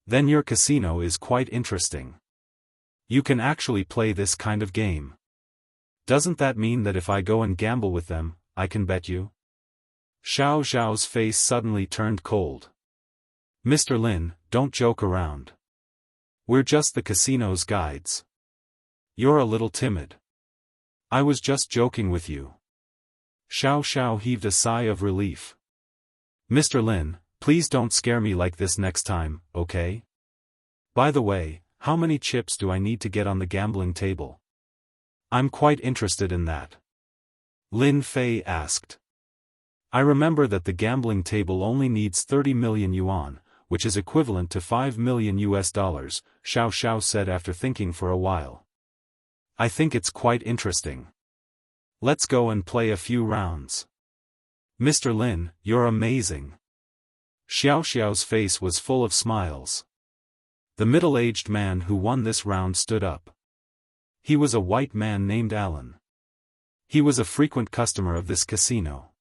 "Then your casino is quite interesting. You can actually play this kind of game. Doesn't that mean that if I go and gamble with them, I can bet you? Xiao Zhao's face suddenly turned cold. Mr. Lin, don't joke around. We're just the casino's guides. You're a little timid. I was just joking with you. Xiao Zhao heaved a sigh of relief. Mr. Lin, please don't scare me like this next time, okay? By the way, how many chips do I need to get on the gambling table? I'm quite interested in that. Lin Fei asked. I remember that the gambling table only needs 30 million yuan, which is equivalent to $5 million, Xiao Zhao said after thinking for a while. I think it's quite interesting. Let's go and play a few rounds. Mr. Lin, you're amazing. Xiao Xiao's face was full of smiles. The middle-aged man who won this round stood up. He was a white man named Alan. He was a frequent customer of this casino.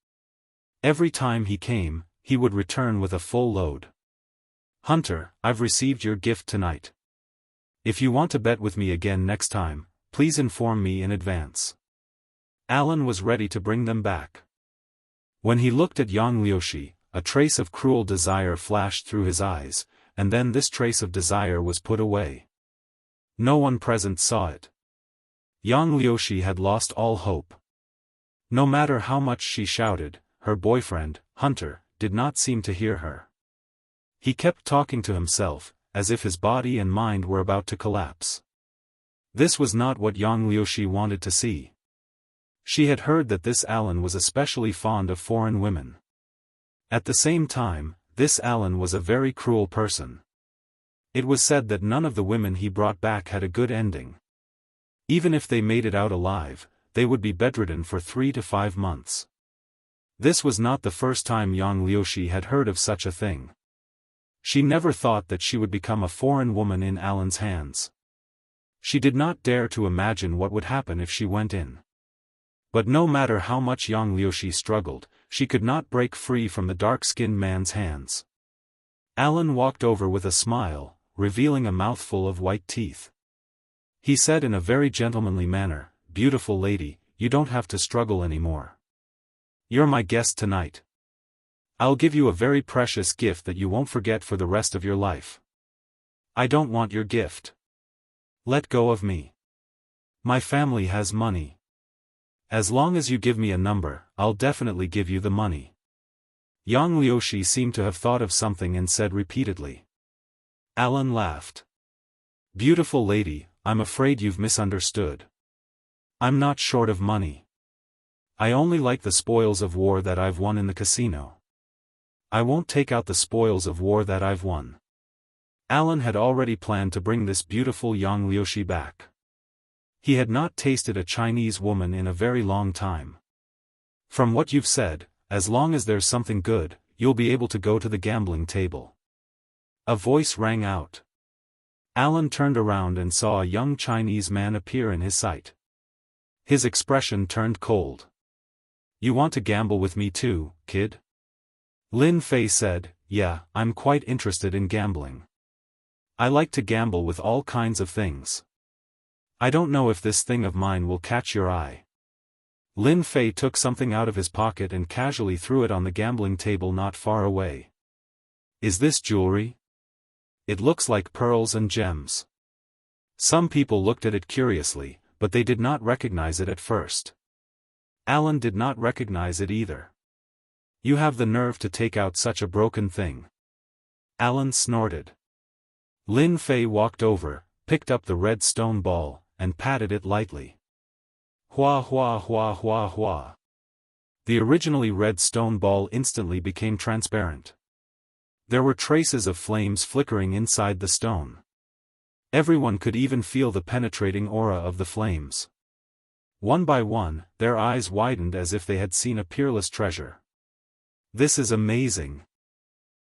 Every time he came, he would return with a full load. Hunter, I've received your gift tonight. If you want to bet with me again next time, please inform me in advance. Alan was ready to bring them back. When he looked at Yang Liushi, a trace of cruel desire flashed through his eyes, and then this trace of desire was put away. No one present saw it. Yang Liushi had lost all hope. No matter how much she shouted, her boyfriend, Hunter, did not seem to hear her. He kept talking to himself, as if his body and mind were about to collapse. This was not what Yang Liushi wanted to see. She had heard that this Alan was especially fond of foreign women. At the same time, this Alan was a very cruel person. It was said that none of the women he brought back had a good ending. Even if they made it out alive, they would be bedridden for 3 to 5 months. This was not the first time Yang Liushi had heard of such a thing. She never thought that she would become a foreign woman in Alan's hands. She did not dare to imagine what would happen if she went in. But no matter how much Yang Liushi struggled, she could not break free from the dark-skinned man's hands. Alan walked over with a smile, revealing a mouthful of white teeth. He said in a very gentlemanly manner, "Beautiful lady, you don't have to struggle anymore. You're my guest tonight. I'll give you a very precious gift that you won't forget for the rest of your life." "I don't want your gift. Let go of me. My family has money. As long as you give me a number, I'll definitely give you the money." Yang Liushi seemed to have thought of something and said repeatedly. Alan laughed. "Beautiful lady, I'm afraid you've misunderstood. I'm not short of money. I only like the spoils of war that I've won in the casino. I won't take out the spoils of war that I've won." Alan had already planned to bring this beautiful Yang Liushi back. He had not tasted a Chinese woman in a very long time. "From what you've said, as long as there's something good, you'll be able to go to the gambling table." A voice rang out. Alan turned around and saw a young Chinese man appear in his sight. His expression turned cold. "You want to gamble with me too, kid?" Lin Fei said, "Yeah, I'm quite interested in gambling. I like to gamble with all kinds of things. I don't know if this thing of mine will catch your eye." Lin Fei took something out of his pocket and casually threw it on the gambling table not far away. "Is this jewelry? It looks like pearls and gems." Some people looked at it curiously, but they did not recognize it at first. Alan did not recognize it either. "You have the nerve to take out such a broken thing." Alan snorted. Lin Fei walked over, picked up the red stone ball, and patted it lightly. Hua hua hua hua hua. The originally red stone ball instantly became transparent. There were traces of flames flickering inside the stone. Everyone could even feel the penetrating aura of the flames. One by one, their eyes widened as if they had seen a peerless treasure. "This is amazing.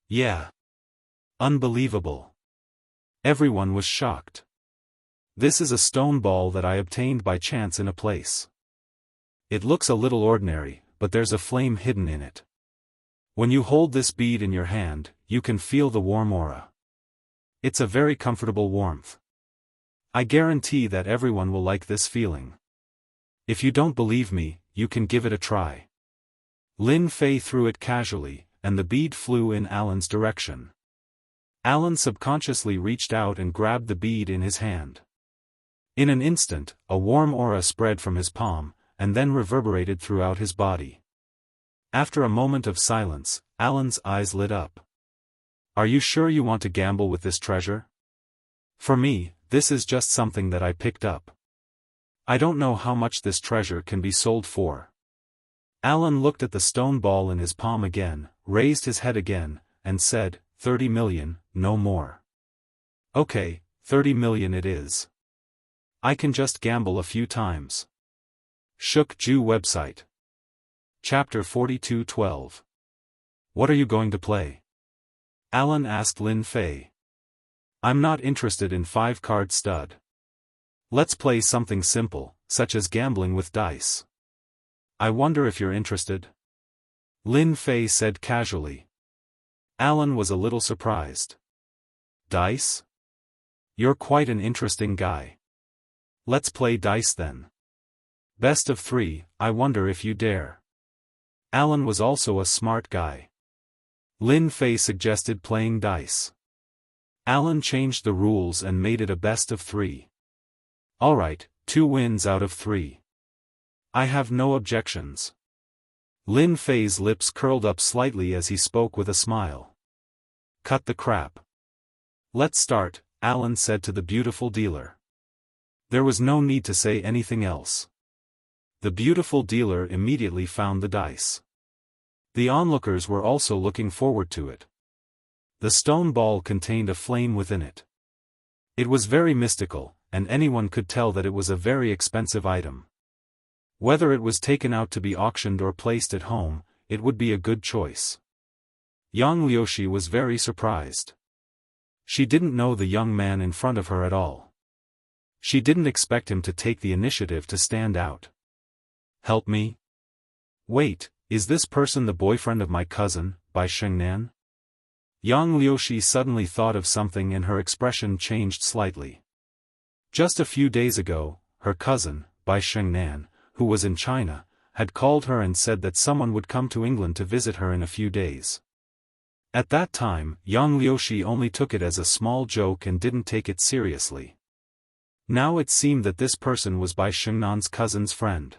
Yeah. Unbelievable." Everyone was shocked. "This is a stone ball that I obtained by chance in a place. It looks a little ordinary, but there's a flame hidden in it. When you hold this bead in your hand, you can feel the warm aura. It's a very comfortable warmth. I guarantee that everyone will like this feeling. If you don't believe me, you can give it a try. Lin Fei threw it casually, and the bead flew in Alan's direction. Alan subconsciously reached out and grabbed the bead in his hand. In an instant, a warm aura spread from his palm, and then reverberated throughout his body. After a moment of silence, Alan's eyes lit up. Are you sure you want to gamble with this treasure? For me, this is just something that I picked up. I don't know how much this treasure can be sold for. Alan looked at the stone ball in his palm again, raised his head again, and said, 30 million, no more. Okay, 30 million it is. I can just gamble a few times. Shook Ju website. Chapter 42:12. What are you going to play? Alan asked Lin Fei. I'm not interested in 5-card stud. Let's play something simple, such as gambling with dice. I wonder if you're interested? Lin Fei said casually. Alan was a little surprised. Dice? You're quite an interesting guy. Let's play dice then. Best of 3, I wonder if you dare. Alan was also a smart guy. Lin Fei suggested playing dice. Alan changed the rules and made it a best of 3. Alright, 2 wins out of 3. I have no objections. Lin Fei's lips curled up slightly as he spoke with a smile. Cut the crap. Let's start, Alan said to the beautiful dealer. There was no need to say anything else. The beautiful dealer immediately found the dice. The onlookers were also looking forward to it. The stone ball contained a flame within it. It was very mystical, and anyone could tell that it was a very expensive item. Whether it was taken out to be auctioned or placed at home, it would be a good choice. Yang Liushi was very surprised. She didn't know the young man in front of her at all. She didn't expect him to take the initiative to stand out. Help me? Wait, is this person the boyfriend of my cousin, Bai Shengnan? Yang Liushi suddenly thought of something and her expression changed slightly. Just a few days ago, her cousin, Bai Shengnan, who was in China, had called her and said that someone would come to England to visit her in a few days. At that time, Yang Liushi only took it as a small joke and didn't take it seriously. Now it seemed that this person was Bai Shengnan's cousin's friend.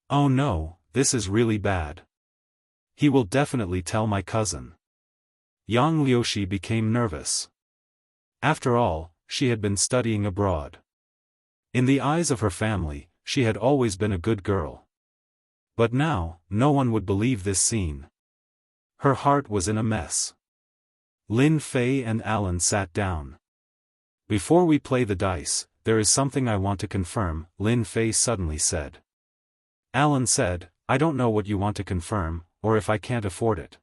Oh no, this is really bad. He will definitely tell my cousin. Yang Liushi became nervous. After all, she had been studying abroad. In the eyes of her family, she had always been a good girl. But now, no one would believe this scene. Her heart was in a mess. Lin Fei and Alan sat down. Before we play the dice, there is something I want to confirm, Lin Fei suddenly said. Alan said, I don't know what you want to confirm, or if I can't afford it.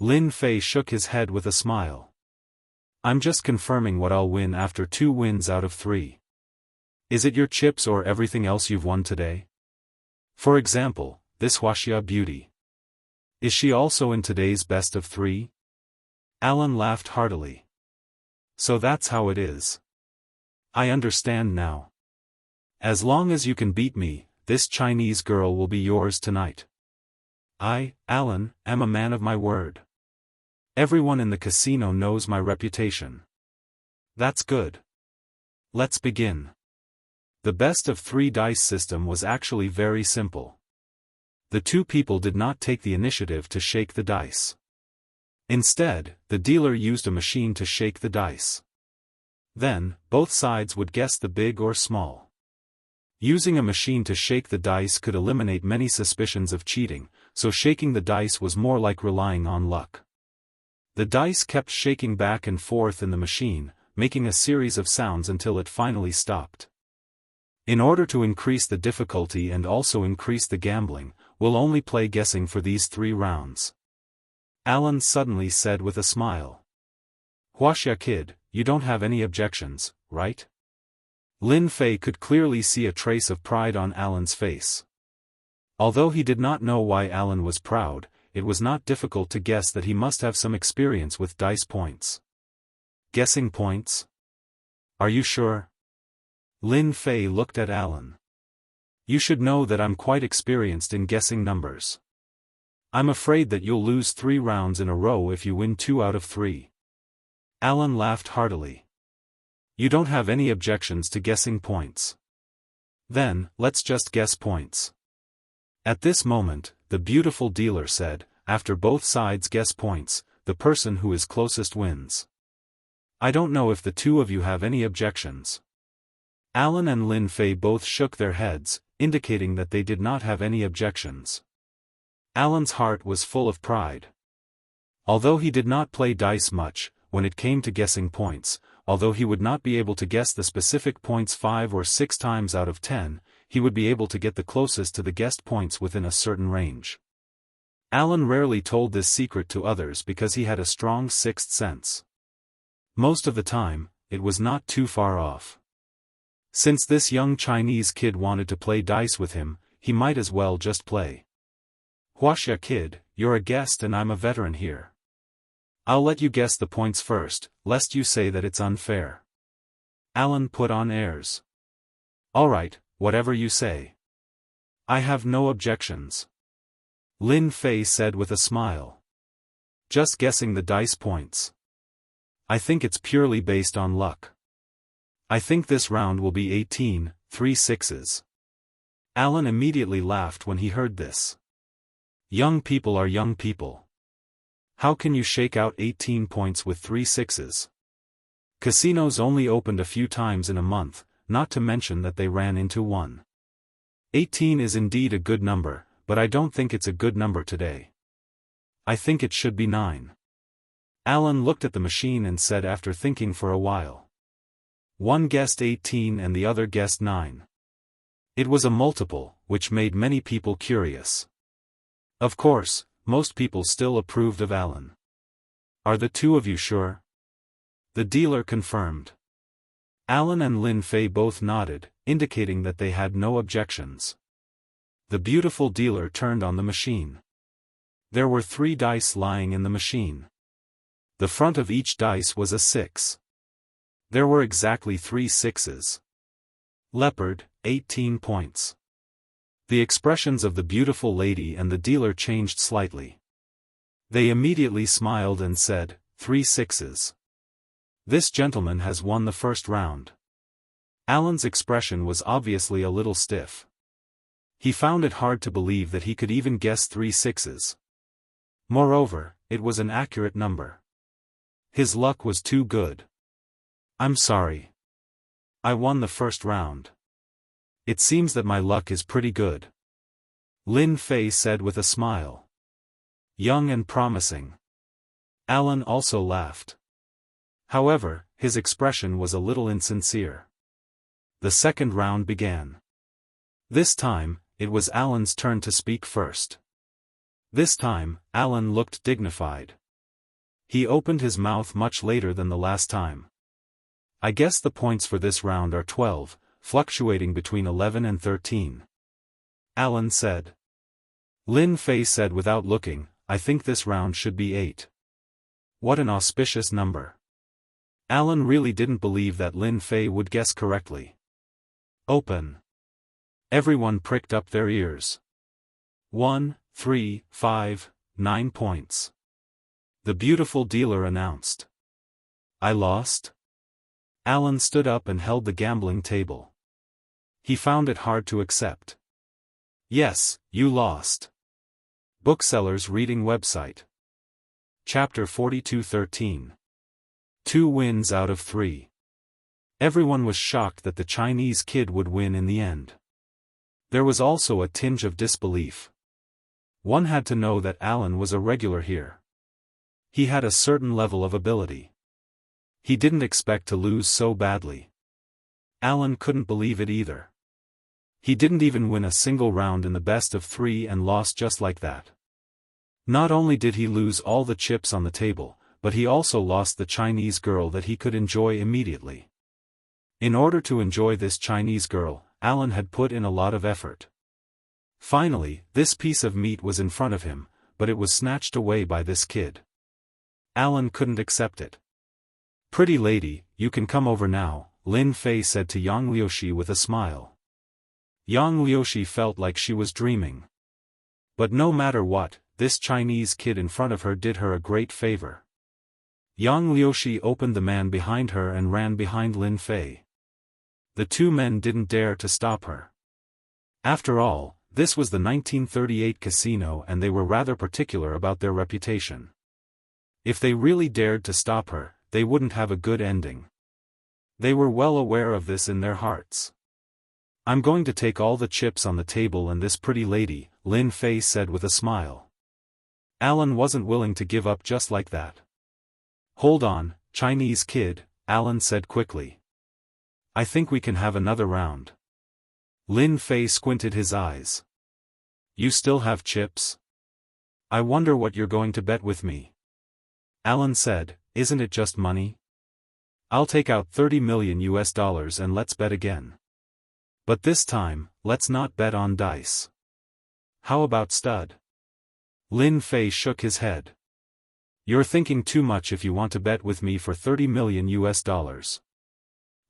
Lin Fei shook his head with a smile. I'm just confirming what I'll win after 2 wins out of 3. Is it your chips or everything else you've won today? For example, this Wuxia beauty. Is she also in today's best of 3? Alan laughed heartily. So that's how it is. I understand now. As long as you can beat me, this Chinese girl will be yours tonight. I, Alan, am a man of my word. Everyone in the casino knows my reputation. That's good. Let's begin. The best of 3 dice system was actually very simple. The 2 people did not take the initiative to shake the dice. Instead, the dealer used a machine to shake the dice. Then, both sides would guess the big or small. Using a machine to shake the dice could eliminate many suspicions of cheating, so shaking the dice was more like relying on luck. The dice kept shaking back and forth in the machine, making a series of sounds until it finally stopped. In order to increase the difficulty and also increase the gambling, we'll only play guessing for these 3 rounds. Alan suddenly said with a smile. Wuxia kid, you don't have any objections, right? Lin Fei could clearly see a trace of pride on Alan's face. Although he did not know why Alan was proud, it was not difficult to guess that he must have some experience with dice points. Guessing points? Are you sure? Lin Fei looked at Alan. You should know that I'm quite experienced in guessing numbers. I'm afraid that you'll lose 3 rounds in a row if you win 2 out of 3. Alan laughed heartily. You don't have any objections to guessing points. Then, let's just guess points. At this moment, the beautiful dealer said, after both sides guess points, the person who is closest wins. I don't know if the two of you have any objections. Alan and Lin Fei both shook their heads, indicating that they did not have any objections. Alan's heart was full of pride. Although he did not play dice much, when it came to guessing points, although he would not be able to guess the specific points 5 or 6 times out of 10, he would be able to get the closest to the guessed points within a certain range. Alan rarely told this secret to others because he had a strong sixth sense. Most of the time, it was not too far off. Since this young Chinese kid wanted to play dice with him, he might as well just play. Wuxia kid, you're a guest and I'm a veteran here. I'll let you guess the points first, lest you say that it's unfair. Alan put on airs. Alright, whatever you say. I have no objections. Lin Fei said with a smile. Just guessing the dice points. I think it's purely based on luck. I think this round will be 18, 3 sixes. Alan immediately laughed when he heard this. Young people are young people. How can you shake out 18 points with 3 sixes? Casinos only opened a few times in a month, not to mention that they ran into one. 18 is indeed a good number, but I don't think it's a good number today. I think it should be 9. Alan looked at the machine and said after thinking for a while. One guessed 18 and the other guessed 9. It was a multiple, which made many people curious. Of course, most people still approved of Alan. Are the two of you sure? The dealer confirmed. Alan and Lin Fei both nodded, indicating that they had no objections. The beautiful dealer turned on the machine. There were 3 dice lying in the machine. The front of each dice was a 6. There were exactly 3 sixes. Leopard, 18 points. The expressions of the beautiful lady and the dealer changed slightly. They immediately smiled and said, 3 sixes. This gentleman has won the first round. Alan's expression was obviously a little stiff. He found it hard to believe that he could even guess 3 sixes. Moreover, it was an accurate number. His luck was too good. I'm sorry. I won the first round. It seems that my luck is pretty good. Lin Fei said with a smile. Young and promising. Alan also laughed. However, his expression was a little insincere. The second round began. This time, it was Alan's turn to speak first. This time, Alan looked dignified. He opened his mouth much later than the last time. I guess the points for this round are 12, fluctuating between 11 and 13. Alan said. Lin Fei said without looking, I think this round should be 8. What an auspicious number. Alan really didn't believe that Lin Fei would guess correctly. Open. Everyone pricked up their ears. 1, 3, 5, 9 points. The beautiful dealer announced. I lost? Alan stood up and held the gambling table. He found it hard to accept. Yes, you lost. Booksellers Reading Website. Chapter 42:13. 2 wins out of 3. Everyone was shocked that the Chinese kid would win in the end. There was also a tinge of disbelief. One had to know that Alan was a regular here. He had a certain level of ability. He didn't expect to lose so badly. Alan couldn't believe it either. He didn't even win a single round in the best of 3 and lost just like that. Not only did he lose all the chips on the table, but he also lost the Chinese girl that he could enjoy immediately. In order to enjoy this Chinese girl, Alan had put in a lot of effort. Finally, this piece of meat was in front of him, but it was snatched away by this kid. Alan couldn't accept it. Pretty lady, you can come over now, Lin Fei said to Yang Liushi with a smile. Yang Liushi felt like she was dreaming. But no matter what, this Chinese kid in front of her did her a great favor. Yang Liushi opened the man behind her and ran behind Lin Fei. The two men didn't dare to stop her. After all, this was the 1938 casino and they were rather particular about their reputation. If they really dared to stop her, they wouldn't have a good ending. They were well aware of this in their hearts. I'm going to take all the chips on the table and this pretty lady, Lin Fei said with a smile. Alan wasn't willing to give up just like that. Hold on, Chinese kid, Alan said quickly. I think we can have another round. Lin Fei squinted his eyes. You still have chips? I wonder what you're going to bet with me. Alan said, isn't it just money? I'll take out $30 million and let's bet again. But this time, let's not bet on dice. How about stud? Lin Fei shook his head. You're thinking too much if you want to bet with me for $30 million.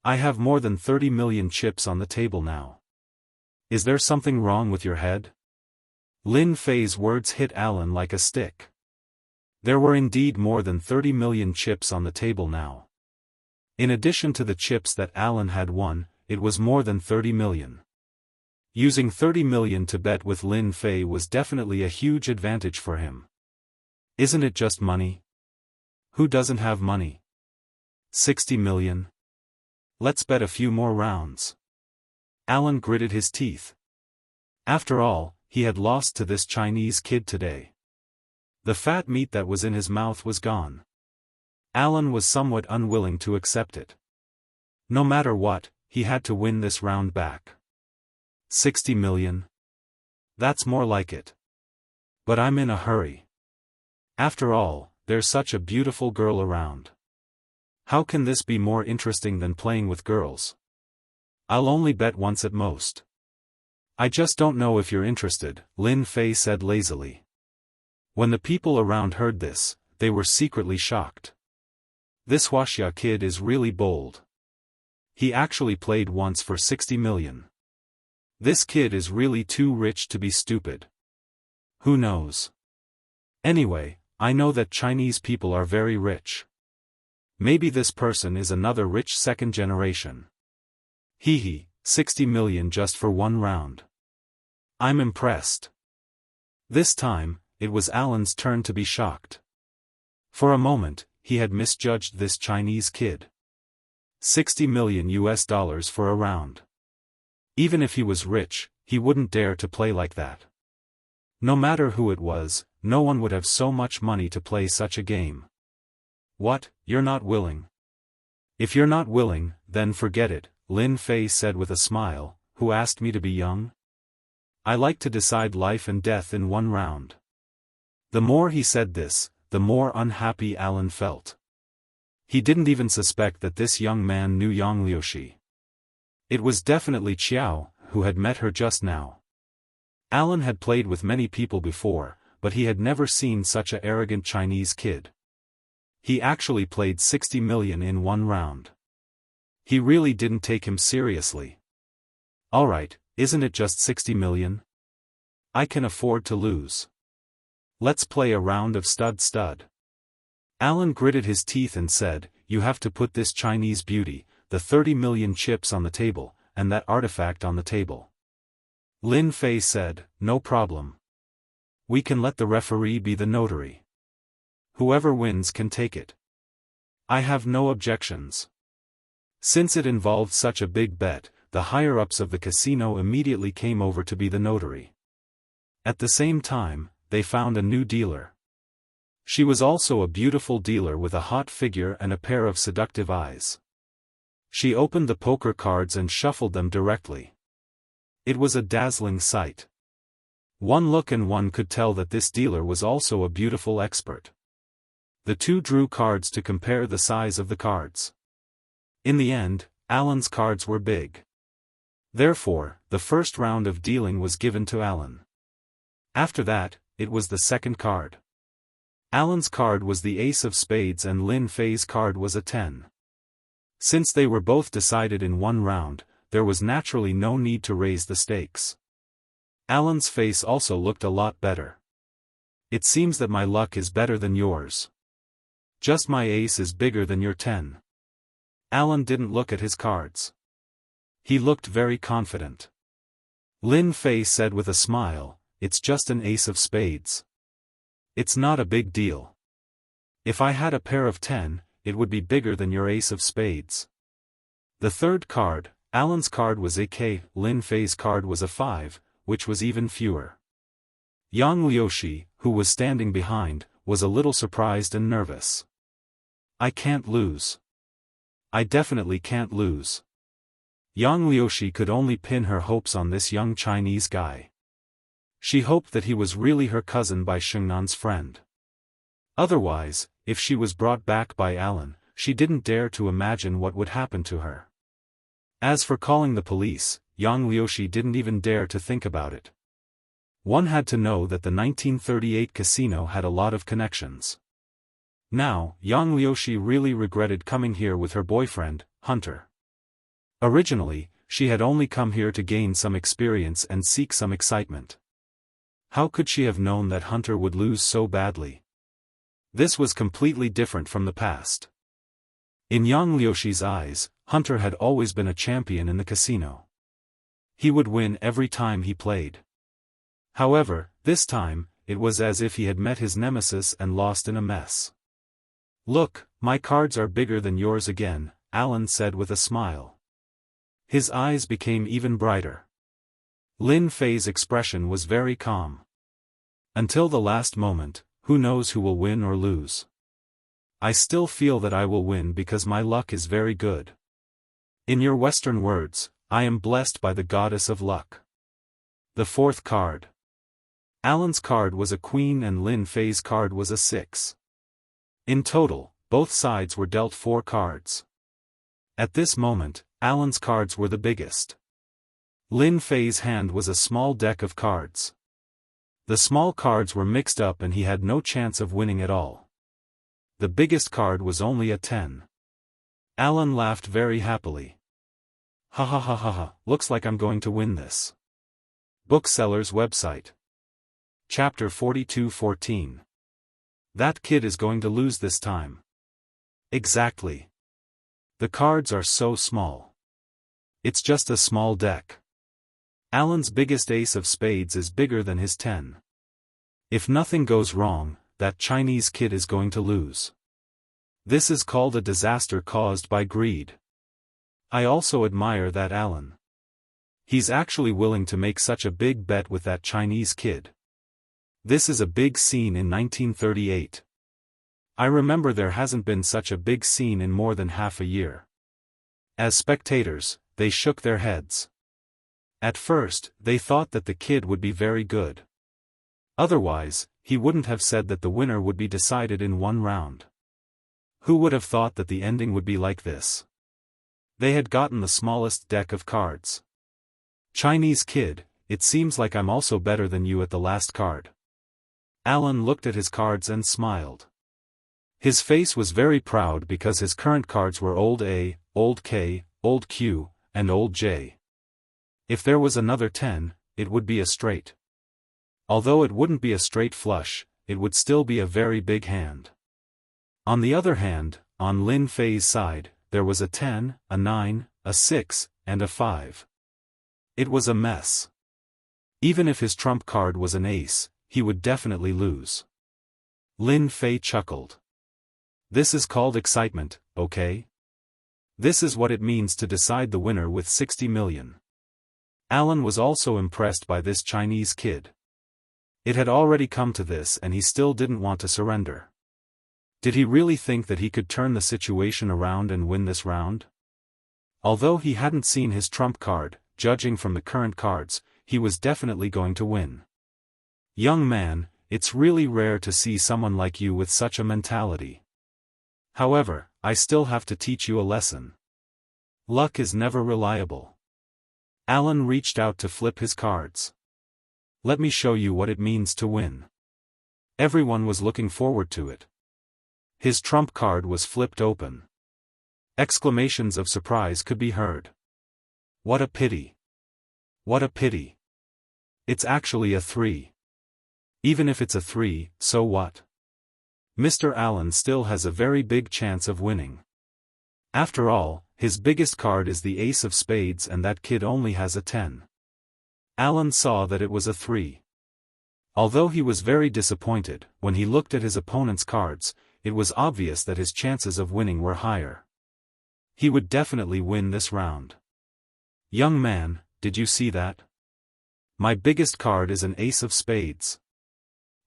I have more than 30 million chips on the table now. Is there something wrong with your head? Lin Fei's words hit Alan like a stick. There were indeed more than 30 million chips on the table now. In addition to the chips that Alan had won, it was more than 30 million. Using 30 million to bet with Lin Fei was definitely a huge advantage for him. Isn't it just money? Who doesn't have money? 60 million? Let's bet a few more rounds. Alan gritted his teeth. After all, he had lost to this Chinese kid today. The fat meat that was in his mouth was gone. Alan was somewhat unwilling to accept it. No matter what, he had to win this round back. 60 million? That's more like it. But I'm in a hurry. After all, there's such a beautiful girl around. How can this be more interesting than playing with girls? I'll only bet once at most. I just don't know if you're interested, Lin Fei said lazily. When the people around heard this, they were secretly shocked. This Wuxia kid is really bold. He actually played once for 60 million. This kid is really too rich to be stupid. Who knows? Anyway, I know that Chinese people are very rich. Maybe this person is another rich second generation. Hee hee, 60 million just for one round. I'm impressed. This time, it was Alan's turn to be shocked. For a moment, he had misjudged this Chinese kid. $60 million for a round. Even if he was rich, he wouldn't dare to play like that. No matter who it was, no one would have so much money to play such a game. What, you're not willing? If you're not willing, then forget it, Lin Fei said with a smile. Who asked me to be young? I like to decide life and death in one round. The more he said this, the more unhappy Alan felt. He didn't even suspect that this young man knew Yang Liushi. It was definitely Qiao, who had met her just now. Alan had played with many people before, but he had never seen such an arrogant Chinese kid. He actually played 60 million in one round. He really didn't take him seriously. Alright, isn't it just 60 million? I can afford to lose. Let's play a round of stud. Alan gritted his teeth and said, you have to put this Chinese beauty, the 30 million chips on the table, and that artifact on the table. Lin Fei said, no problem. We can let the referee be the notary. Whoever wins can take it. I have no objections. Since it involved such a big bet, the higher-ups of the casino immediately came over to be the notary. At the same time, they found a new dealer. She was also a beautiful dealer with a hot figure and a pair of seductive eyes. She opened the poker cards and shuffled them directly. It was a dazzling sight. One look and one could tell that this dealer was also a beautiful expert. The two drew cards to compare the size of the cards. In the end, Alan's cards were big. Therefore, the first round of dealing was given to Alan. After that, it was the second card. Alan's card was the ace of spades and Lin Fei's card was a 10. Since they were both decided in one round, there was naturally no need to raise the stakes. Alan's face also looked a lot better. It seems that my luck is better than yours. Just my ace is bigger than your 10. Alan didn't look at his cards. He looked very confident. Lin Fei said with a smile, "It's just an ace of spades. It's not a big deal. If I had a pair of 10, it would be bigger than your ace of spades." The third card, Alan's card was a K, Lin Fei's card was a 5, which was even fewer. Yang Liushi, who was standing behind, was a little surprised and nervous. "I can't lose. I definitely can't lose." Yang Liushi could only pin her hopes on this young Chinese guy. She hoped that he was really her cousin by Shengnan's friend. Otherwise, if she was brought back by Alan, she didn't dare to imagine what would happen to her. As for calling the police, Yang Liushi didn't even dare to think about it. One had to know that the 1938 casino had a lot of connections. Now, Yang Liushi really regretted coming here with her boyfriend, Hunter. Originally, she had only come here to gain some experience and seek some excitement. How could she have known that Hunter would lose so badly? This was completely different from the past. In Yang Liushi's eyes, Hunter had always been a champion in the casino. He would win every time he played. However, this time, it was as if he had met his nemesis and lost in a mess. "Look, my cards are bigger than yours again," Alan said with a smile. His eyes became even brighter. Lin Fei's expression was very calm. "Until the last moment, who knows who will win or lose? I still feel that I will win because my luck is very good. In your Western words, I am blessed by the goddess of luck." The fourth card. Alan's card was a queen and Lin Fei's card was a 6. In total, both sides were dealt 4 cards. At this moment, Alan's cards were the biggest. Lin Fei's hand was a small deck of cards. The small cards were mixed up and he had no chance of winning at all. The biggest card was only a 10. Alan laughed very happily. "Ha ha ha ha ha, looks like I'm going to win this." Bookseller's website. Chapter 42:14. That kid is going to lose this time. Exactly. The cards are so small. It's just a small deck. Alan's biggest ace of spades is bigger than his 10. If nothing goes wrong, that Chinese kid is going to lose. This is called a disaster caused by greed. I also admire that Alan. He's actually willing to make such a big bet with that Chinese kid. This is a big scene in 1938. I remember there hasn't been such a big scene in more than half a year. As spectators, they shook their heads. At first, they thought that the kid would be very good. Otherwise, he wouldn't have said that the winner would be decided in one round. Who would have thought that the ending would be like this? They had gotten the smallest deck of cards. "Chinese kid, it seems like I'm also better than you at the last card." Alan looked at his cards and smiled. His face was very proud because his current cards were Old A, Old K, Old Q, and Old J. If there was another 10, it would be a straight. Although it wouldn't be a straight flush, it would still be a very big hand. On the other hand, on Lin Fei's side, there was a 10, a 9, a 6, and a 5. It was a mess. Even if his trump card was an ace, he would definitely lose. Lin Fei chuckled. "This is called excitement, okay? This is what it means to decide the winner with 60 million. Alan was also impressed by this Chinese kid. It had already come to this and he still didn't want to surrender. Did he really think that he could turn the situation around and win this round? Although he hadn't seen his trump card, judging from the current cards, he was definitely going to win. "Young man, it's really rare to see someone like you with such a mentality. However, I still have to teach you a lesson. Luck is never reliable." Alan reached out to flip his cards. "Let me show you what it means to win." Everyone was looking forward to it. His trump card was flipped open. Exclamations of surprise could be heard. What a pity! What a pity! It's actually a 3. Even if it's a 3, so what? Mr. Allen still has a very big chance of winning. After all, his biggest card is the ace of spades and that kid only has a 10. Allen saw that it was a 3. Although he was very disappointed, when he looked at his opponent's cards, it was obvious that his chances of winning were higher. He would definitely win this round. Young man, did you see that? My biggest card is an ace of spades.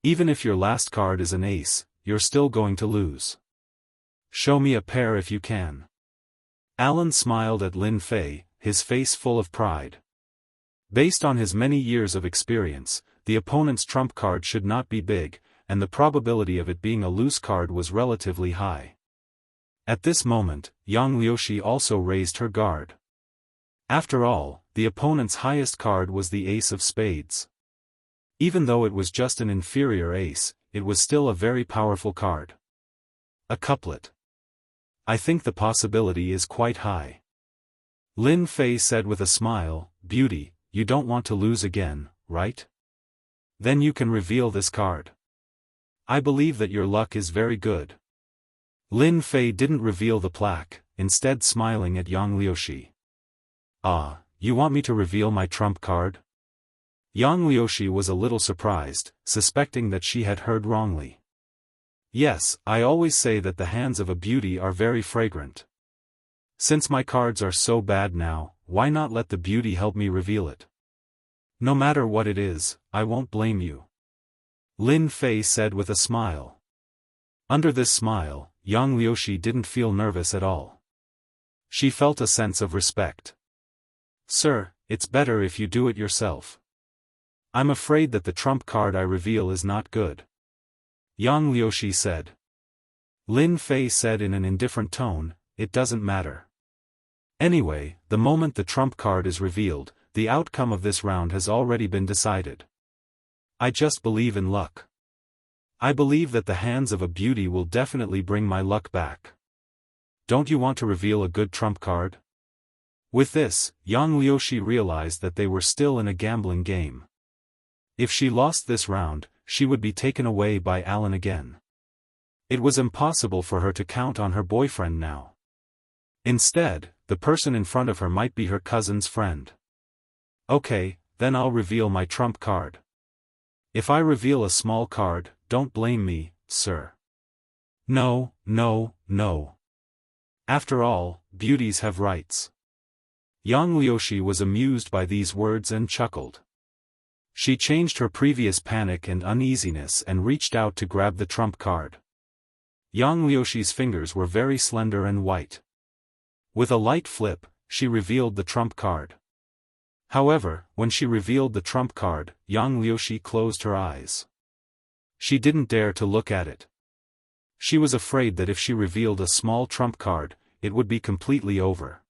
Even if your last card is an ace, you're still going to lose. Show me a pair if you can. Allen smiled at Lin Fei, his face full of pride. Based on his many years of experience, the opponent's trump card should not be big, and the probability of it being a loose card was relatively high. At this moment, Yang Liushi also raised her guard. After all, the opponent's highest card was the ace of spades. Even though it was just an inferior ace, it was still a very powerful card. A couplet. I think the possibility is quite high. Lin Fei said with a smile, Beauty, you don't want to lose again, right? Then you can reveal this card. I believe that your luck is very good. Lin Fei didn't reveal the plaque, instead smiling at Yang Liushi. Ah, you want me to reveal my trump card? Yang Liushi was a little surprised, suspecting that she had heard wrongly. Yes, I always say that the hands of a beauty are very fragrant. Since my cards are so bad now, why not let the beauty help me reveal it? No matter what it is, I won't blame you. Lin Fei said with a smile. Under this smile, Yang Liushi didn't feel nervous at all. She felt a sense of respect. Sir, it's better if you do it yourself. I'm afraid that the trump card I reveal is not good. Yang Liushi said. Lin Fei said in an indifferent tone, it doesn't matter. Anyway, the moment the trump card is revealed, the outcome of this round has already been decided. I just believe in luck. I believe that the hands of a beauty will definitely bring my luck back. Don't you want to reveal a good trump card? With this, Yang Liushi realized that they were still in a gambling game. If she lost this round, she would be taken away by Allen again. It was impossible for her to count on her boyfriend now. Instead, the person in front of her might be her cousin's friend. Okay, then I'll reveal my trump card. If I reveal a small card, don't blame me, sir. No, no, no. After all, beauties have rights. Yang Liushi was amused by these words and chuckled. She changed her previous panic and uneasiness and reached out to grab the trump card. Yang Liushi's fingers were very slender and white. With a light flip, she revealed the trump card. However, when she revealed the trump card, Yang Liushi closed her eyes. She didn't dare to look at it. She was afraid that if she revealed a small trump card, it would be completely over.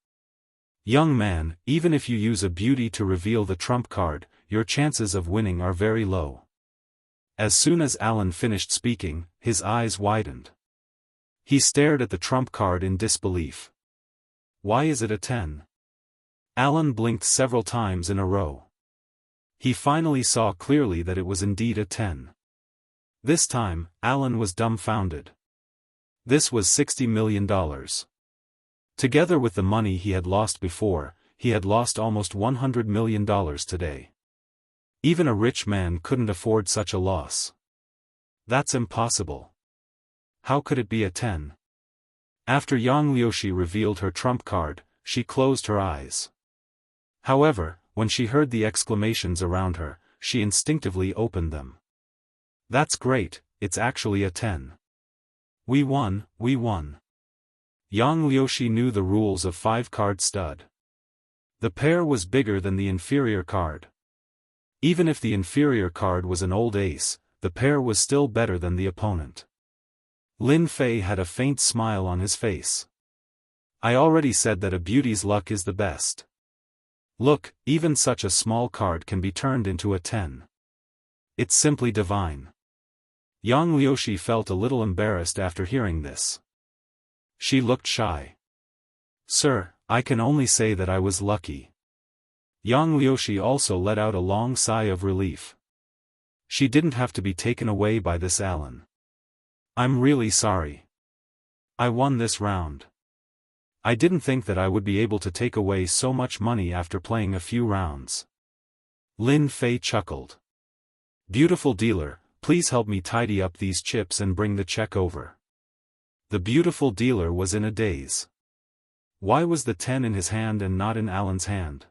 Young man, even if you use a beauty to reveal the trump card, your chances of winning are very low. As soon as Allen finished speaking, his eyes widened. He stared at the trump card in disbelief. Why is it a 10? Allen blinked several times in a row. He finally saw clearly that it was indeed a 10. This time, Allen was dumbfounded. This was $60 million. Together with the money he had lost before, he had lost almost $100 million today. Even a rich man couldn't afford such a loss. That's impossible. How could it be a 10? After Yang Liushi revealed her trump card, she closed her eyes. However, when she heard the exclamations around her, she instinctively opened them. That's great, it's actually a 10. We won, we won. Yang Liushi knew the rules of 5-card stud. The pair was bigger than the inferior card. Even if the inferior card was an old ace, the pair was still better than the opponent. Lin Fei had a faint smile on his face. I already said that a beauty's luck is the best. Look, even such a small card can be turned into a 10. It's simply divine. Yang Liushi felt a little embarrassed after hearing this. She looked shy. Sir, I can only say that I was lucky. Yang Liushi also let out a long sigh of relief. She didn't have to be taken away by this Alan. I'm really sorry. I won this round. I didn't think that I would be able to take away so much money after playing a few rounds. Lin Fei chuckled. Beautiful dealer, please help me tidy up these chips and bring the check over. The beautiful dealer was in a daze. Why was the 10 in his hand and not in Alan's hand?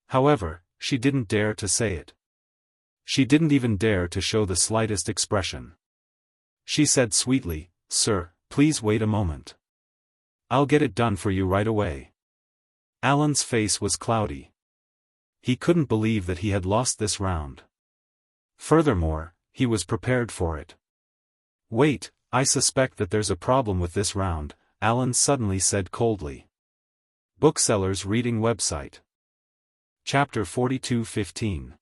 However, she didn't dare to say it. She didn't even dare to show the slightest expression. She said sweetly, Sir, please wait a moment. I'll get it done for you right away. Alan's face was cloudy. He couldn't believe that he had lost this round. Furthermore, he was prepared for it. Wait, I suspect that there's a problem with this round, Alan suddenly said coldly. Bookseller's reading website. Chapter 42:15.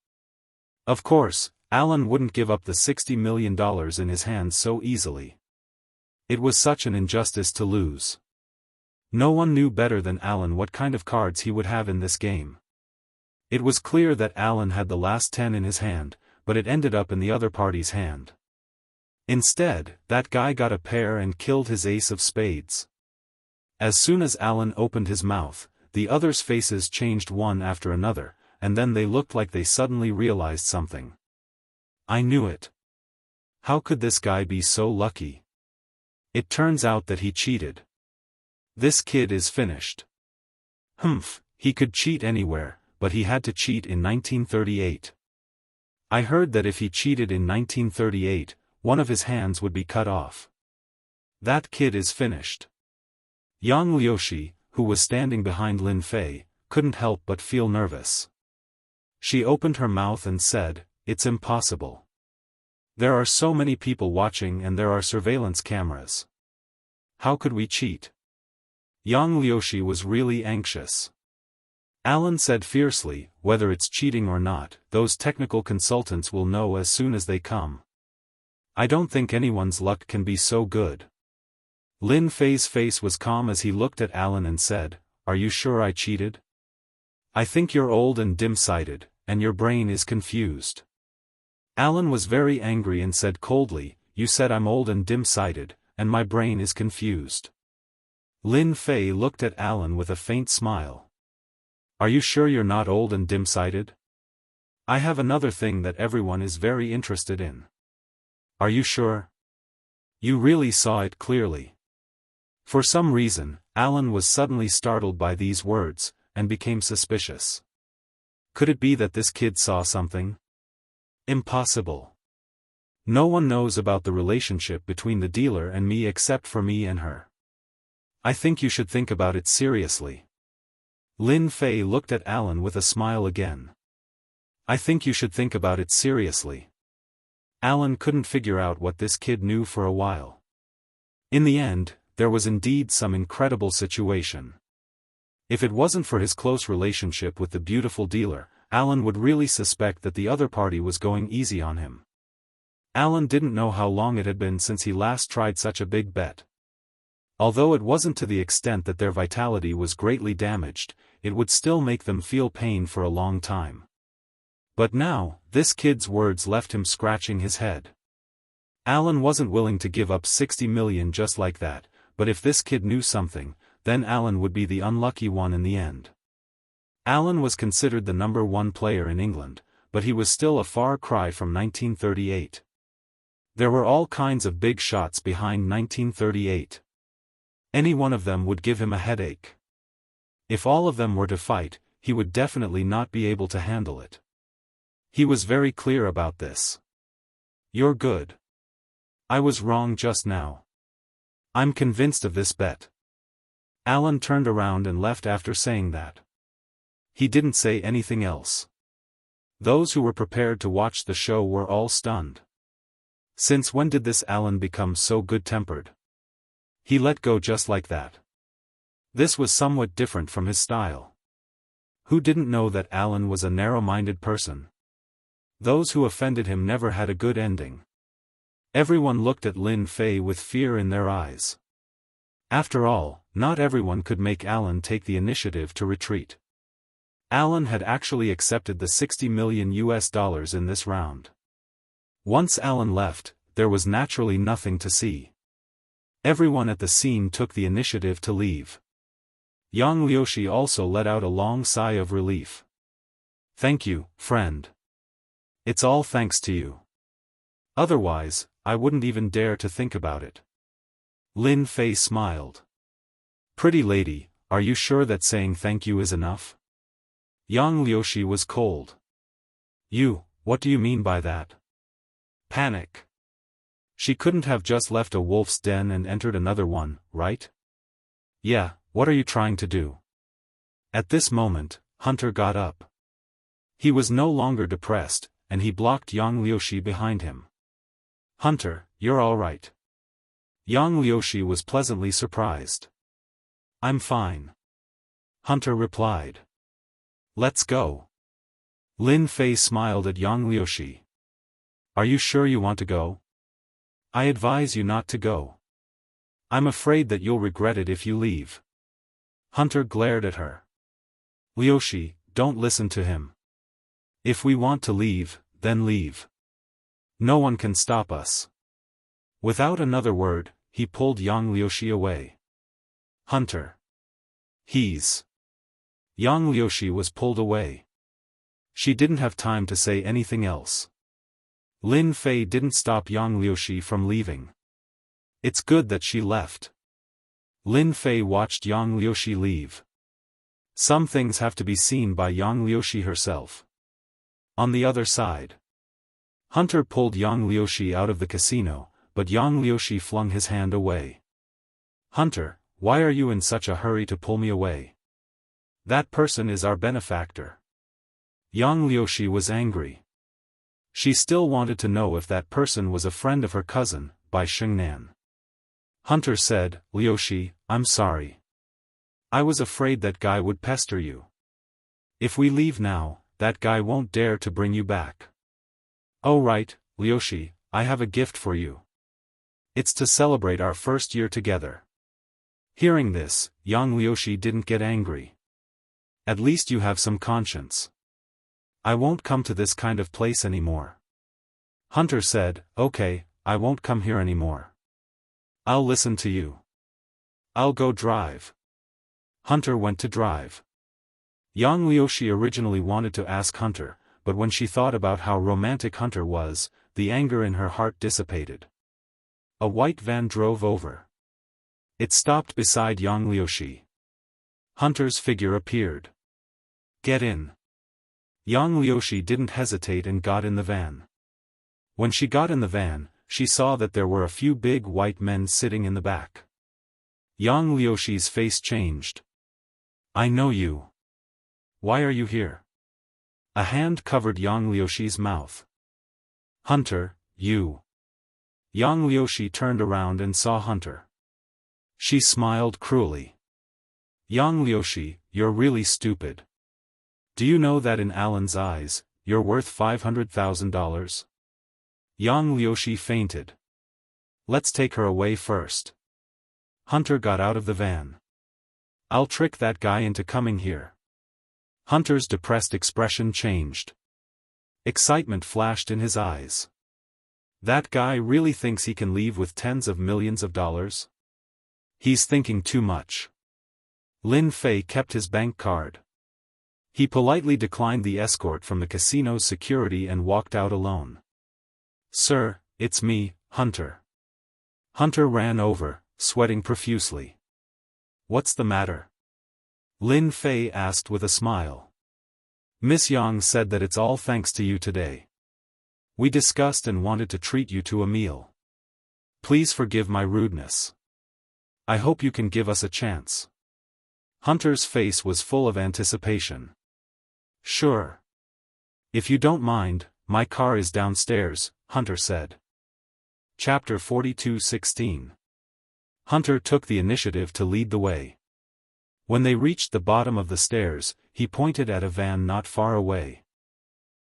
Of course, Alan wouldn't give up the $60 million in his hands so easily. It was such an injustice to lose. No one knew better than Alan what kind of cards he would have in this game. It was clear that Alan had the last 10 in his hand, but it ended up in the other party's hand. Instead, that guy got a pair and killed his ace of spades. As soon as Alan opened his mouth, the others' faces changed one after another, and then they looked like they suddenly realized something. I knew it. How could this guy be so lucky? It turns out that he cheated. This kid is finished. Humph, he could cheat anywhere, but he had to cheat in 1938. I heard that if he cheated in 1938, one of his hands would be cut off. That kid is finished. Yang Liushi, who was standing behind Lin Fei, couldn't help but feel nervous. She opened her mouth and said, It's impossible. There are so many people watching and there are surveillance cameras. How could we cheat? Yang Liushi was really anxious. Alan said fiercely, whether it's cheating or not, those technical consultants will know as soon as they come. I don't think anyone's luck can be so good. Lin Fei's face was calm as he looked at Alan and said, Are you sure I cheated? I think you're old and dim-sighted, and your brain is confused. Alan was very angry and said coldly, You said I'm old and dim-sighted, and my brain is confused. Lin Fei looked at Alan with a faint smile. Are you sure you're not old and dim-sighted? I have another thing that everyone is very interested in. Are you sure? You really saw it clearly. For some reason, Alan was suddenly startled by these words, and became suspicious. Could it be that this kid saw something? Impossible. No one knows about the relationship between the dealer and me except for me and her. I think you should think about it seriously. Lin Fei looked at Alan with a smile again. I think you should think about it seriously. Alan couldn't figure out what this kid knew for a while. In the end, there was indeed some incredible situation. If it wasn't for his close relationship with the beautiful dealer, Alan would really suspect that the other party was going easy on him. Alan didn't know how long it had been since he last tried such a big bet. Although it wasn't to the extent that their vitality was greatly damaged, it would still make them feel pain for a long time. But now, this kid's words left him scratching his head. Alan wasn't willing to give up 60 million just like that, but if this kid knew something, then Alan would be the unlucky one in the end. Alan was considered the number 1 player in England, but he was still a far cry from 1938. There were all kinds of big shots behind 1938. Any one of them would give him a headache. If all of them were to fight, he would definitely not be able to handle it. He was very clear about this. You're good. I was wrong just now. I'm convinced of this bet. Alan turned around and left after saying that. He didn't say anything else. Those who were prepared to watch the show were all stunned. Since when did this Alan become so good-tempered? He let go just like that. This was somewhat different from his style. Who didn't know that Alan was a narrow-minded person? Those who offended him never had a good ending. Everyone looked at Lin Fei with fear in their eyes. After all, not everyone could make Alan take the initiative to retreat. Alan had actually accepted the $60 million in this round. Once Alan left, there was naturally nothing to see. Everyone at the scene took the initiative to leave. Yang Liushi also let out a long sigh of relief. "Thank you, friend. It's all thanks to you. Otherwise, I wouldn't even dare to think about it." Lin Fei smiled. "Pretty lady, are you sure that saying thank you is enough?" Yang Liushi was cold. What do you mean by that?" Panic. She couldn't have just left a wolf's den and entered another one, right? "Yeah, what are you trying to do?" At this moment, Hunter got up. He was no longer depressed, and he blocked Yang Liushi behind him. "Hunter, you're all right." Yang Liushi was pleasantly surprised. "I'm fine," Hunter replied. "Let's go." Lin Fei smiled at Yang Liushi. "Are you sure you want to go? I advise you not to go. I'm afraid that you'll regret it if you leave." Hunter glared at her. "Liushi, don't listen to him. If we want to leave, then leave. No one can stop us." Without another word, he pulled Yang Liushi away. "Hunter. He's..." Yang Liushi was pulled away. She didn't have time to say anything else. Lin Fei didn't stop Yang Liushi from leaving. It's good that she left. Lin Fei watched Yang Liushi leave. Some things have to be seen by Yang Liushi herself. On the other side, Hunter pulled Yang Liushi out of the casino, but Yang Liushi flung his hand away. "Hunter, why are you in such a hurry to pull me away? That person is our benefactor." Yang Liushi was angry. She still wanted to know if that person was a friend of her cousin, Bai Shengnan. Hunter said, "Liushi, I'm sorry. I was afraid that guy would pester you. If we leave now, that guy won't dare to bring you back." "Oh right, Liushi, I have a gift for you. It's to celebrate our first year together." Hearing this, Yang Liushi didn't get angry. "At least you have some conscience." "I won't come to this kind of place anymore." Hunter said, "Okay, I won't come here anymore. I'll listen to you. I'll go drive." Hunter went to drive. Yang Liushi originally wanted to ask Hunter, but when she thought about how romantic Hunter was, the anger in her heart dissipated. A white van drove over. It stopped beside Yang Liushi. Hunter's figure appeared. "Get in." Yang Liushi didn't hesitate and got in the van. When she got in the van, she saw that there were a few big white men sitting in the back. Yang Liushi's face changed. "I know you. Why are you here?" A hand covered Yang Liushi's mouth. "Hunter, you." Yang Liushi turned around and saw Hunter. She smiled cruelly. "Yang Liushi, you're really stupid. Do you know that in Alan's eyes, you're worth $500,000? Yang Liushi fainted. "Let's take her away first." Hunter got out of the van. "I'll trick that guy into coming here." Hunter's depressed expression changed. Excitement flashed in his eyes. That guy really thinks he can leave with tens of millions of dollars? He's thinking too much. Lin Fei kept his bank card. He politely declined the escort from the casino's security and walked out alone. "Sir, it's me, Hunter." Hunter ran over, sweating profusely. "What's the matter?" Lin Fei asked with a smile. "Miss Yang said that it's all thanks to you today. We discussed and wanted to treat you to a meal. Please forgive my rudeness. I hope you can give us a chance." Hunter's face was full of anticipation. "Sure. If you don't mind, my car is downstairs," Hunter said. Chapter 42:16. Hunter took the initiative to lead the way. When they reached the bottom of the stairs, he pointed at a van not far away.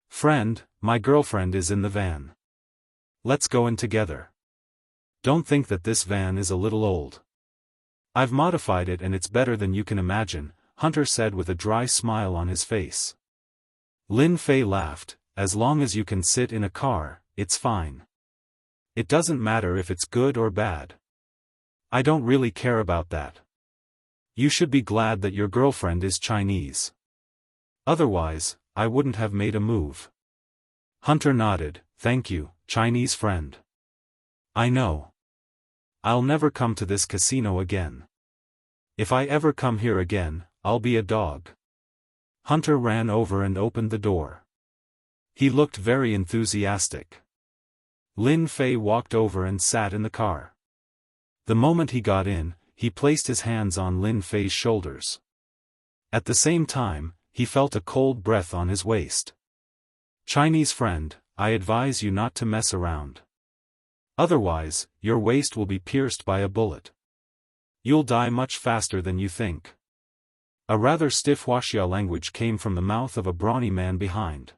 "Friend, my girlfriend is in the van. Let's go in together. Don't think that this van is a little old." I've modified it and it's better than you can imagine, Hunter said with a dry smile on his face. Lin Fei laughed, as long as you can sit in a car, it's fine. It doesn't matter if it's good or bad. I don't really care about that. You should be glad that your girlfriend is Chinese. Otherwise, I wouldn't have made a move. Hunter nodded, thank you, Chinese friend. I know. I'll never come to this casino again. If I ever come here again, I'll be a dog. Hunter ran over and opened the door. He looked very enthusiastic. Lin Fei walked over and sat in the car. The moment he got in, he placed his hands on Lin Fei's shoulders. At the same time, he felt a cold breath on his waist. Chinese friend, I advise you not to mess around. Otherwise, your waist will be pierced by a bullet. You'll die much faster than you think. A rather stiff Wuxia language came from the mouth of a brawny man behind.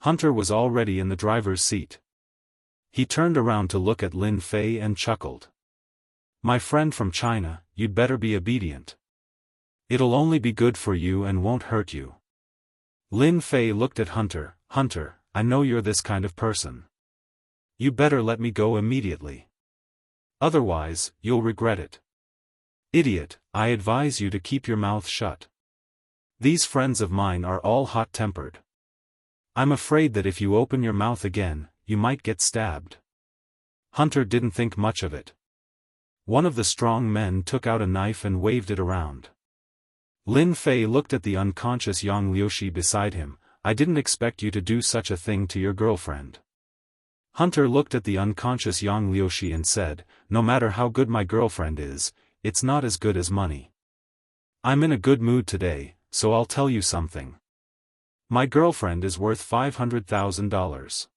Hunter was already in the driver's seat. He turned around to look at Lin Fei and chuckled. My friend from China, you'd better be obedient. It'll only be good for you and won't hurt you. Lin Fei looked at Hunter. Hunter, I know you're this kind of person. You better let me go immediately. Otherwise, you'll regret it. Idiot, I advise you to keep your mouth shut. These friends of mine are all hot-tempered. I'm afraid that if you open your mouth again, you might get stabbed. Hunter didn't think much of it. One of the strong men took out a knife and waved it around. Lin Fei looked at the unconscious Yang Liushi beside him. I didn't expect you to do such a thing to your girlfriend. Hunter looked at the unconscious Yang Liushi and said, no matter how good my girlfriend is, it's not as good as money. I'm in a good mood today, so I'll tell you something. My girlfriend is worth $500,000.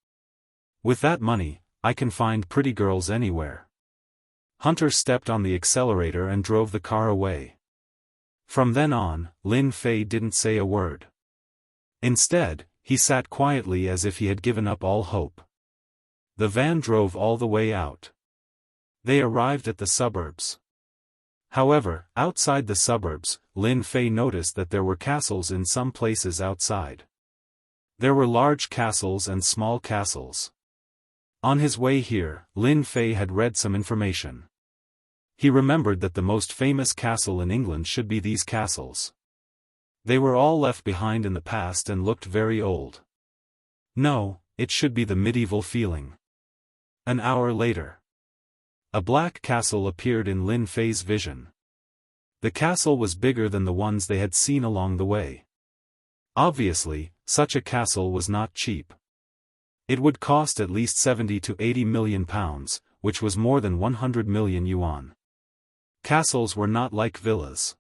With that money, I can find pretty girls anywhere. Hunter stepped on the accelerator and drove the car away. From then on, Lin Fei didn't say a word. Instead, he sat quietly as if he had given up all hope. The van drove all the way out. They arrived at the suburbs. However, outside the suburbs, Lin Fei noticed that there were castles in some places outside. There were large castles and small castles. On his way here, Lin Fei had read some information. He remembered that the most famous castle in England should be these castles. They were all left behind in the past and looked very old. No, it should be the medieval feeling. An hour later. A black castle appeared in Lin Fei's vision. The castle was bigger than the ones they had seen along the way. Obviously, such a castle was not cheap. It would cost at least 70 to 80 million pounds, which was more than 100 million yuan. Castles were not like villas.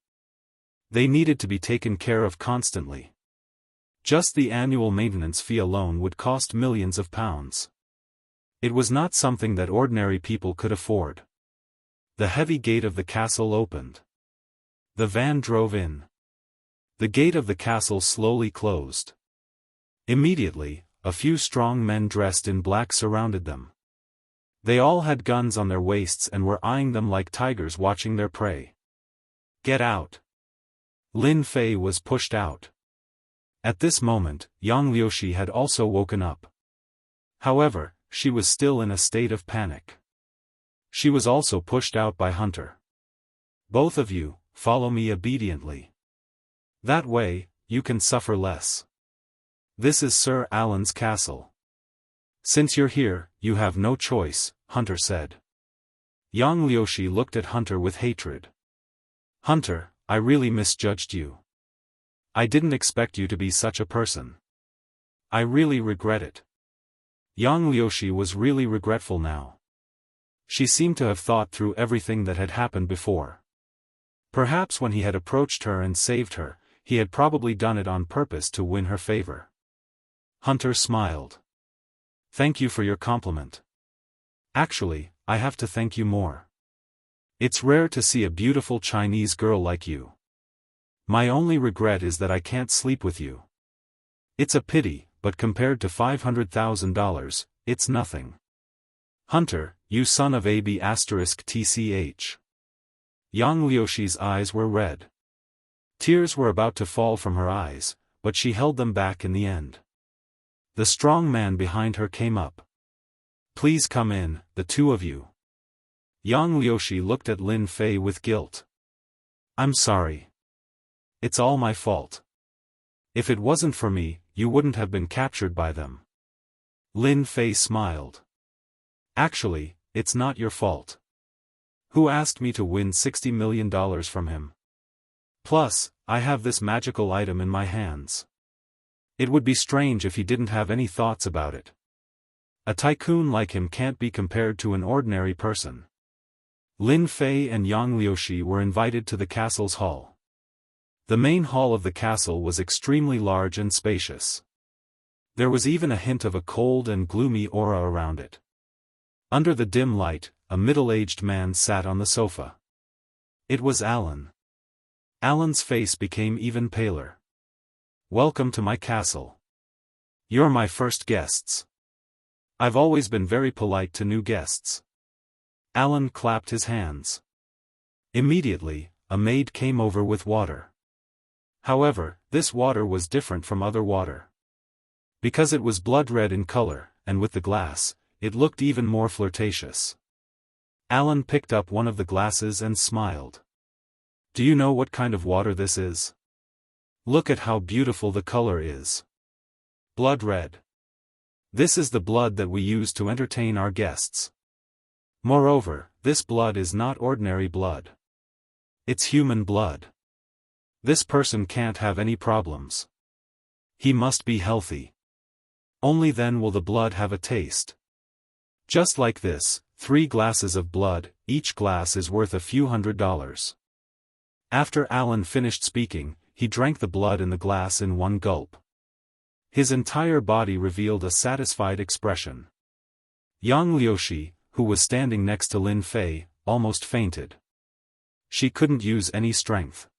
They needed to be taken care of constantly. Just the annual maintenance fee alone would cost millions of pounds. It was not something that ordinary people could afford. The heavy gate of the castle opened. The van drove in. The gate of the castle slowly closed. Immediately, a few strong men dressed in black surrounded them. They all had guns on their waists and were eyeing them like tigers watching their prey. Get out! Lin Fei was pushed out. At this moment, Yang Liushi had also woken up. However, she was still in a state of panic. She was also pushed out by Hunter. Both of you, follow me obediently. That way, you can suffer less. This is Sir Alan's castle. Since you're here, you have no choice, Hunter said. Yang Liushi looked at Hunter with hatred. Hunter, I really misjudged you. I didn't expect you to be such a person. I really regret it. Yang Liushi was really regretful now. She seemed to have thought through everything that had happened before. Perhaps when he had approached her and saved her, he had probably done it on purpose to win her favor. Hunter smiled. Thank you for your compliment. Actually, I have to thank you more. It's rare to see a beautiful Chinese girl like you. My only regret is that I can't sleep with you. It's a pity, but compared to $500,000, it's nothing. Hunter, you son of AB*TCH. Yang Liuxi's eyes were red. Tears were about to fall from her eyes, but she held them back in the end. The strong man behind her came up. Please come in, the two of you. Yang Liuxi looked at Lin Fei with guilt. I'm sorry. It's all my fault. If it wasn't for me, you wouldn't have been captured by them. Lin Fei smiled. Actually, it's not your fault. Who asked me to win $60 million from him? Plus, I have this magical item in my hands. It would be strange if he didn't have any thoughts about it. A tycoon like him can't be compared to an ordinary person. Lin Fei and Yang Liuxi were invited to the castle's hall. The main hall of the castle was extremely large and spacious. There was even a hint of a cold and gloomy aura around it. Under the dim light, a middle-aged man sat on the sofa. It was Alan. Alan's face became even paler. Welcome to my castle. You're my first guests. I've always been very polite to new guests. Alan clapped his hands. Immediately, a maid came over with water. However, this water was different from other water. Because it was blood red in color, and with the glass, it looked even more flirtatious. Alan picked up one of the glasses and smiled. Do you know what kind of water this is? Look at how beautiful the color is. Blood red. This is the blood that we use to entertain our guests. Moreover, this blood is not ordinary blood. It's human blood. This person can't have any problems. He must be healthy. Only then will the blood have a taste. Just like this, 3 glasses of blood, each glass is worth a few $100s. After Alan finished speaking, he drank the blood in the glass in one gulp. His entire body revealed a satisfied expression. Yang Liuxi, who was standing next to Lin Fei, almost fainted. She couldn't use any strength.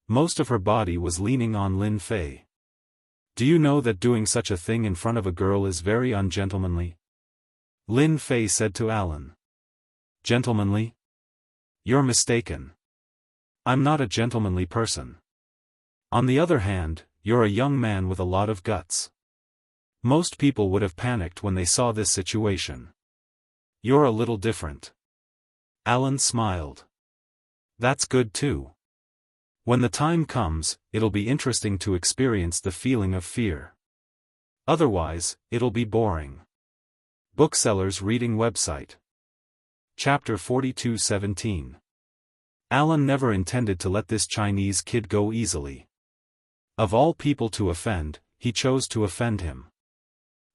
Most of her body was leaning on Lin Fei. Do you know that doing such a thing in front of a girl is very ungentlemanly? Lin Fei said to Alan. Gentlemanly? You're mistaken. I'm not a gentlemanly person. On the other hand, you're a young man with a lot of guts. Most people would have panicked when they saw this situation. You're a little different. Alan smiled. That's good too. When the time comes, it'll be interesting to experience the feeling of fear. Otherwise, it'll be boring. Bookseller's Reading Website. Chapter 42:17. Alan never intended to let this Chinese kid go easily. Of all people to offend, he chose to offend him.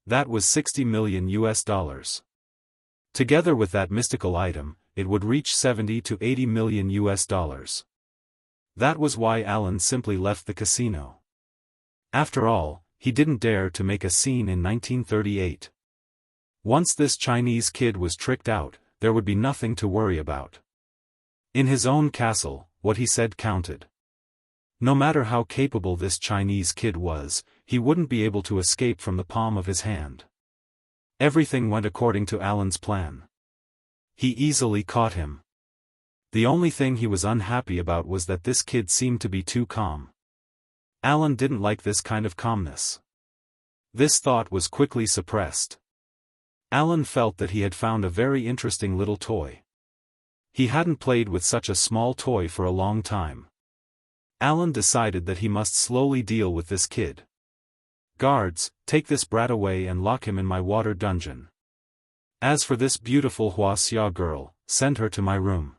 That was $60 million. Together with that mystical item, it would reach $70 to $80 million. That was why Alan simply left the casino. After all, he didn't dare to make a scene in 1938. Once this Chinese kid was tricked out, there would be nothing to worry about. In his own castle, what he said counted. No matter how capable this Chinese kid was, he wouldn't be able to escape from the palm of his hand. Everything went according to Alan's plan. He easily caught him. The only thing he was unhappy about was that this kid seemed to be too calm. Alan didn't like this kind of calmness. This thought was quickly suppressed. Alan felt that he had found a very interesting little toy. He hadn't played with such a small toy for a long time. Alan decided that he must slowly deal with this kid. Guards, take this brat away and lock him in my water dungeon. As for this beautiful Wuxia girl, send her to my room.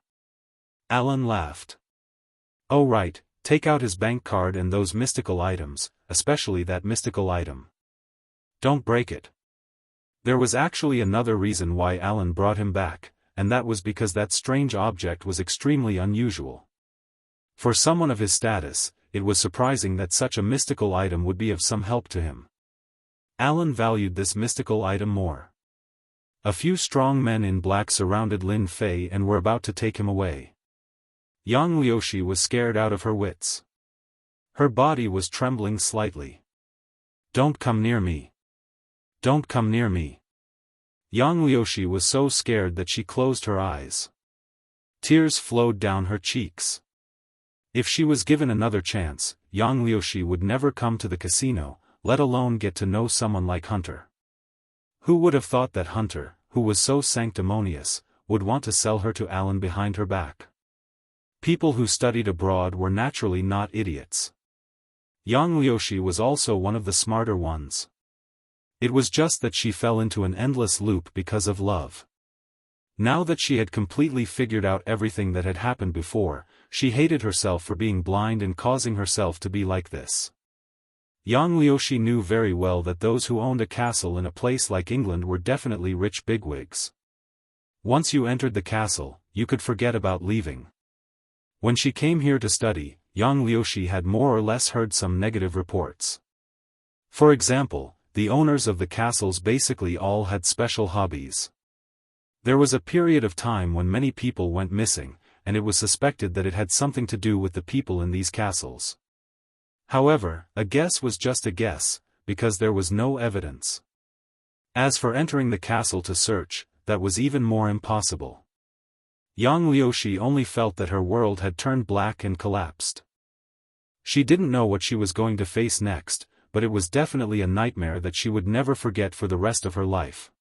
Alan laughed. Oh right, take out his bank card and those mystical items, especially that mystical item. Don't break it. There was actually another reason why Alan brought him back, and that was because that strange object was extremely unusual. For someone of his status, it was surprising that such a mystical item would be of some help to him. Alan valued this mystical item more. A few strong men in black surrounded Lin Fei and were about to take him away. Yang Liuxi was scared out of her wits. Her body was trembling slightly. Don't come near me. Don't come near me. Yang Liuxi was so scared that she closed her eyes. Tears flowed down her cheeks. If she was given another chance, Yang Liushi would never come to the casino, let alone get to know someone like Hunter. Who would have thought that Hunter, who was so sanctimonious, would want to sell her to Alan behind her back? People who studied abroad were naturally not idiots. Yang Liushi was also one of the smarter ones. It was just that she fell into an endless loop because of love. Now that she had completely figured out everything that had happened before, she hated herself for being blind and causing herself to be like this. Yang Liushi knew very well that those who owned a castle in a place like England were definitely rich bigwigs. Once you entered the castle, you could forget about leaving. When she came here to study, Yang Liushi had more or less heard some negative reports. For example, the owners of the castles basically all had special hobbies. There was a period of time when many people went missing, and it was suspected that it had something to do with the people in these castles. However, a guess was just a guess, because there was no evidence. As for entering the castle to search, that was even more impossible. Yang Liushi only felt that her world had turned black and collapsed. She didn't know what she was going to face next, but it was definitely a nightmare that she would never forget for the rest of her life.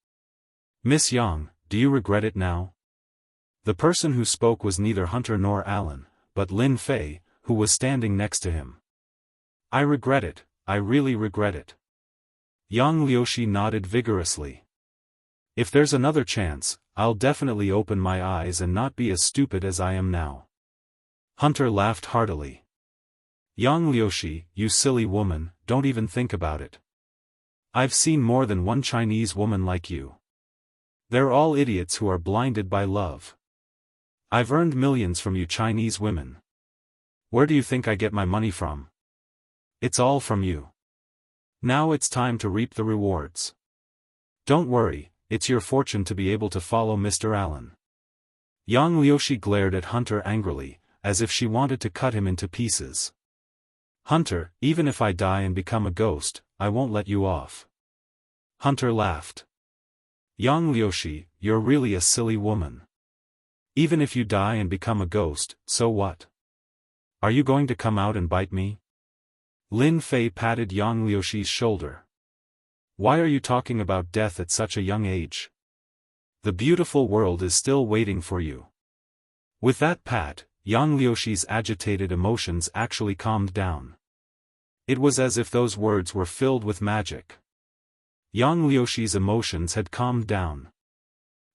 "Miss Yang, do you regret it now?" The person who spoke was neither Hunter nor Alan, but Lin Fei, who was standing next to him. "I regret it, I really regret it." Yang Liushi nodded vigorously. "If there's another chance, I'll definitely open my eyes and not be as stupid as I am now." Hunter laughed heartily. "Yang Liushi, you silly woman, don't even think about it. I've seen more than one Chinese woman like you. They're all idiots who are blinded by love. I've earned millions from you Chinese women. Where do you think I get my money from? It's all from you. Now it's time to reap the rewards. Don't worry, it's your fortune to be able to follow Mr. Allen." Yang Liushi glared at Hunter angrily, as if she wanted to cut him into pieces. "Hunter, even if I die and become a ghost, I won't let you off." Hunter laughed. "Yang Liushi, you're really a silly woman. Even if you die and become a ghost, so what? Are you going to come out and bite me?" Lin Fei patted Yang Liushi's shoulder. "Why are you talking about death at such a young age? The beautiful world is still waiting for you." With that pat, Yang Liushi's agitated emotions actually calmed down. It was as if those words were filled with magic. Yang Liushi's emotions had calmed down.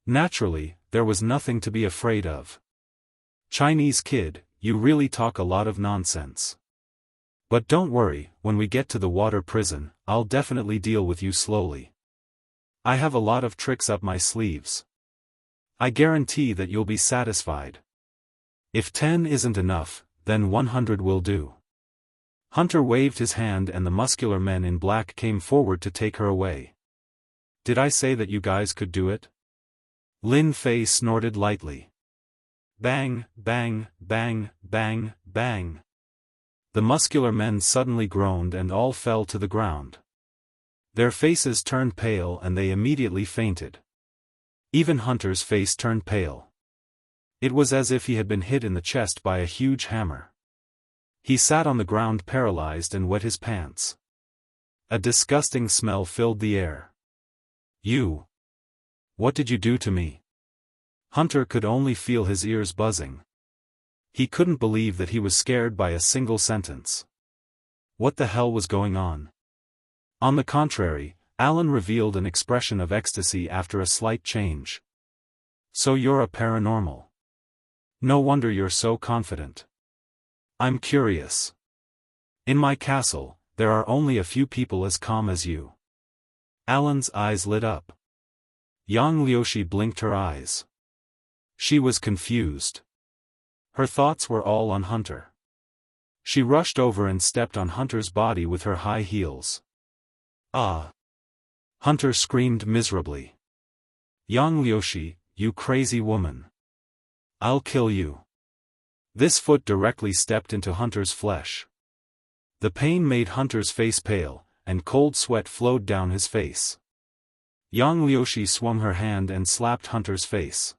Naturally, there was nothing to be afraid of. "Chinese kid, you really talk a lot of nonsense. But don't worry, when we get to the water prison, I'll definitely deal with you slowly. I have a lot of tricks up my sleeves. I guarantee that you'll be satisfied. If 10 isn't enough, then 100 will do." Hunter waved his hand and the muscular men in black came forward to take her away. "Did I say that you guys could do it?" Lin Fei snorted lightly. Bang, bang, bang, bang, bang. The muscular men suddenly groaned and all fell to the ground. Their faces turned pale and they immediately fainted. Even Hunter's face turned pale. It was as if he had been hit in the chest by a huge hammer. He sat on the ground paralyzed and wet his pants. A disgusting smell filled the air. "You! What did you do to me?" Hunter could only feel his ears buzzing. He couldn't believe that he was scared by a single sentence. What the hell was going on? On the contrary, Alan revealed an expression of ecstasy after a slight change. "So you're a paranormal. No wonder you're so confident. I'm curious. In my castle, there are only a few people as calm as you." Alan's eyes lit up. Yang Liushi blinked her eyes. She was confused. Her thoughts were all on Hunter. She rushed over and stepped on Hunter's body with her high heels. "Ah!" Hunter screamed miserably. "Yang Liushi, you crazy woman. I'll kill you." This foot directly stepped into Hunter's flesh. The pain made Hunter's face pale, and cold sweat flowed down his face. Yang Liushi swung her hand and slapped Hunter's face.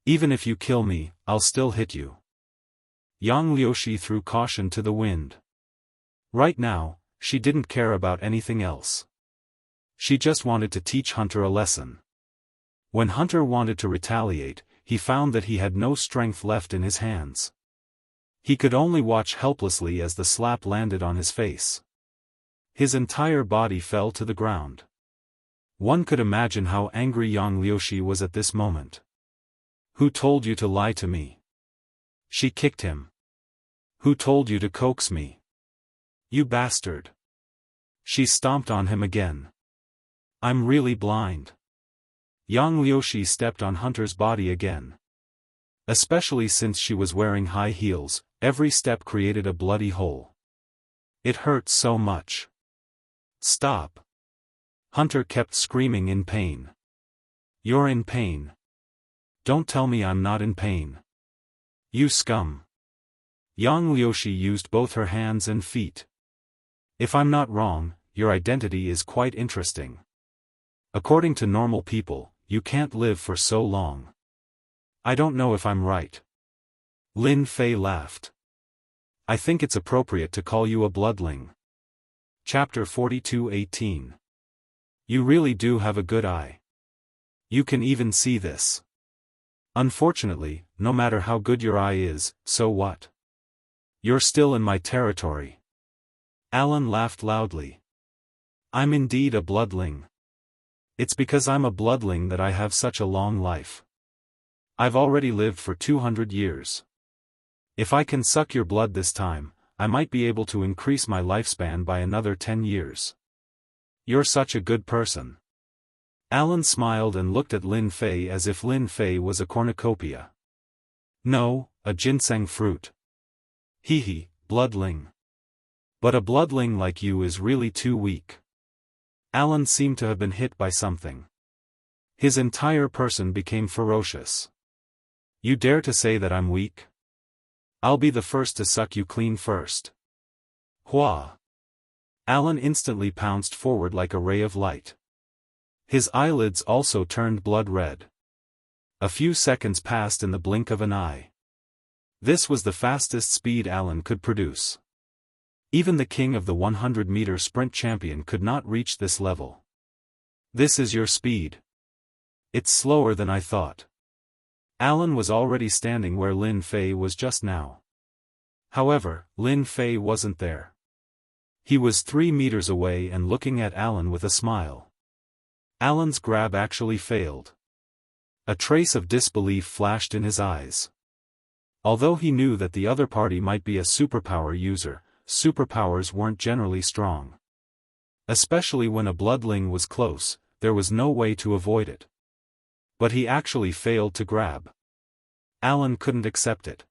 Even if you kill me, I'll still hit you. Yang Liushi threw caution to the wind. Right now, she didn't care about anything else. She just wanted to teach Hunter a lesson. When Hunter wanted to retaliate, he found that he had no strength left in his hands. He could only watch helplessly as the slap landed on his face. His entire body fell to the ground. One could imagine how angry Yang Liushi was at this moment. Who told you to lie to me? She kicked him. Who told you to coax me? You bastard. She stomped on him again. I'm really blind. Yang Liushi stepped on Hunter's body again. Especially since she was wearing high heels, every step created a bloody hole. It hurt so much. Stop. Hunter kept screaming in pain. You're in pain. Don't tell me I'm not in pain. You scum. Yang Liushi used both her hands and feet. If I'm not wrong, your identity is quite interesting. According to normal people, you can't live for so long. I don't know if I'm right. Lin Fei laughed. I think it's appropriate to call you a bloodling. Chapter 42:18. You really do have a good eye. You can even see this. Unfortunately, no matter how good your eye is, so what? You're still in my territory. Alan laughed loudly. I'm indeed a bloodling. It's because I'm a bloodling that I have such a long life. I've already lived for 200 years. If I can suck your blood this time, I might be able to increase my lifespan by another 10 years. You're such a good person. Alan smiled and looked at Lin Fei as if Lin Fei was a cornucopia. No, a ginseng fruit. Hee, bloodling. But a bloodling like you is really too weak. Alan seemed to have been hit by something. His entire person became ferocious. You dare to say that I'm weak? I'll be the first to suck you clean first. Hua! Alan instantly pounced forward like a ray of light. His eyelids also turned blood red. A few seconds passed in the blink of an eye. This was the fastest speed Alan could produce. Even the king of the 100-meter sprint champion could not reach this level. This is your speed. It's slower than I thought. Alan was already standing where Lin Fei was just now. However, Lin Fei wasn't there. He was 3 meters away and looking at Alan with a smile. Alan's grab actually failed. A trace of disbelief flashed in his eyes. Although he knew that the other party might be a superpower user, superpowers weren't generally strong. Especially when a bloodling was close, there was no way to avoid it. But he actually failed to grab. Alan couldn't accept it.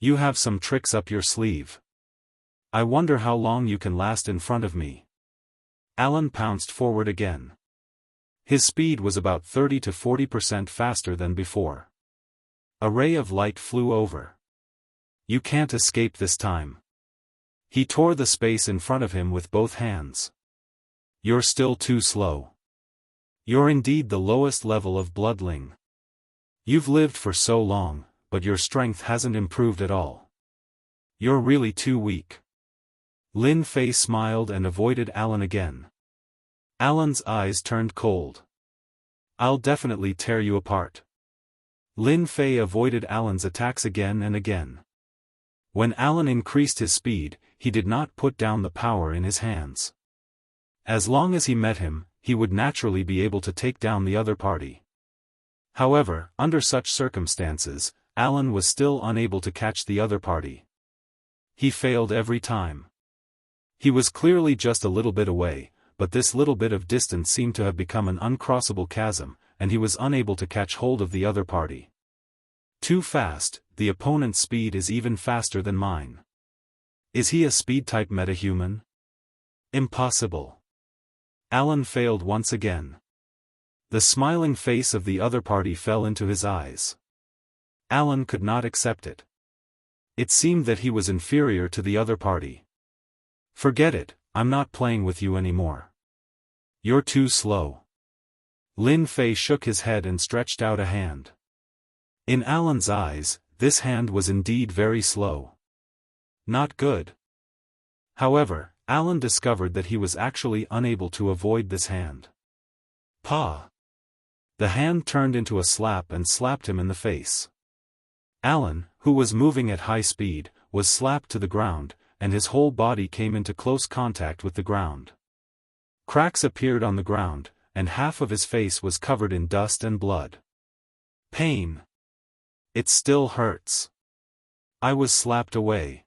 You have some tricks up your sleeve. I wonder how long you can last in front of me. Alan pounced forward again. His speed was about 30 to 40% faster than before. A ray of light flew over. You can't escape this time. He tore the space in front of him with both hands. You're still too slow. You're indeed the lowest level of bloodling. You've lived for so long, but your strength hasn't improved at all. You're really too weak. Lin Fei smiled and avoided Alan again. Alan's eyes turned cold. I'll definitely tear you apart. Lin Fei avoided Alan's attacks again and again. When Alan increased his speed, he did not put down the power in his hands. As long as he met him, he would naturally be able to take down the other party. However, under such circumstances, Alan was still unable to catch the other party. He failed every time. He was clearly just a little bit away, but this little bit of distance seemed to have become an uncrossable chasm, and he was unable to catch hold of the other party. Too fast, the opponent's speed is even faster than mine. Is he a speed-type metahuman? Impossible. Alan failed once again. The smiling face of the other party fell into his eyes. Alan could not accept it. It seemed that he was inferior to the other party. Forget it, I'm not playing with you anymore. You're too slow. Lin Fei shook his head and stretched out a hand. In Alan's eyes, this hand was indeed very slow. Not good. However, Alan discovered that he was actually unable to avoid this hand. Pa! The hand turned into a slap and slapped him in the face. Alan, who was moving at high speed, was slapped to the ground, and his whole body came into close contact with the ground. Cracks appeared on the ground, and half of his face was covered in dust and blood. Pain. It still hurts. I was slapped away.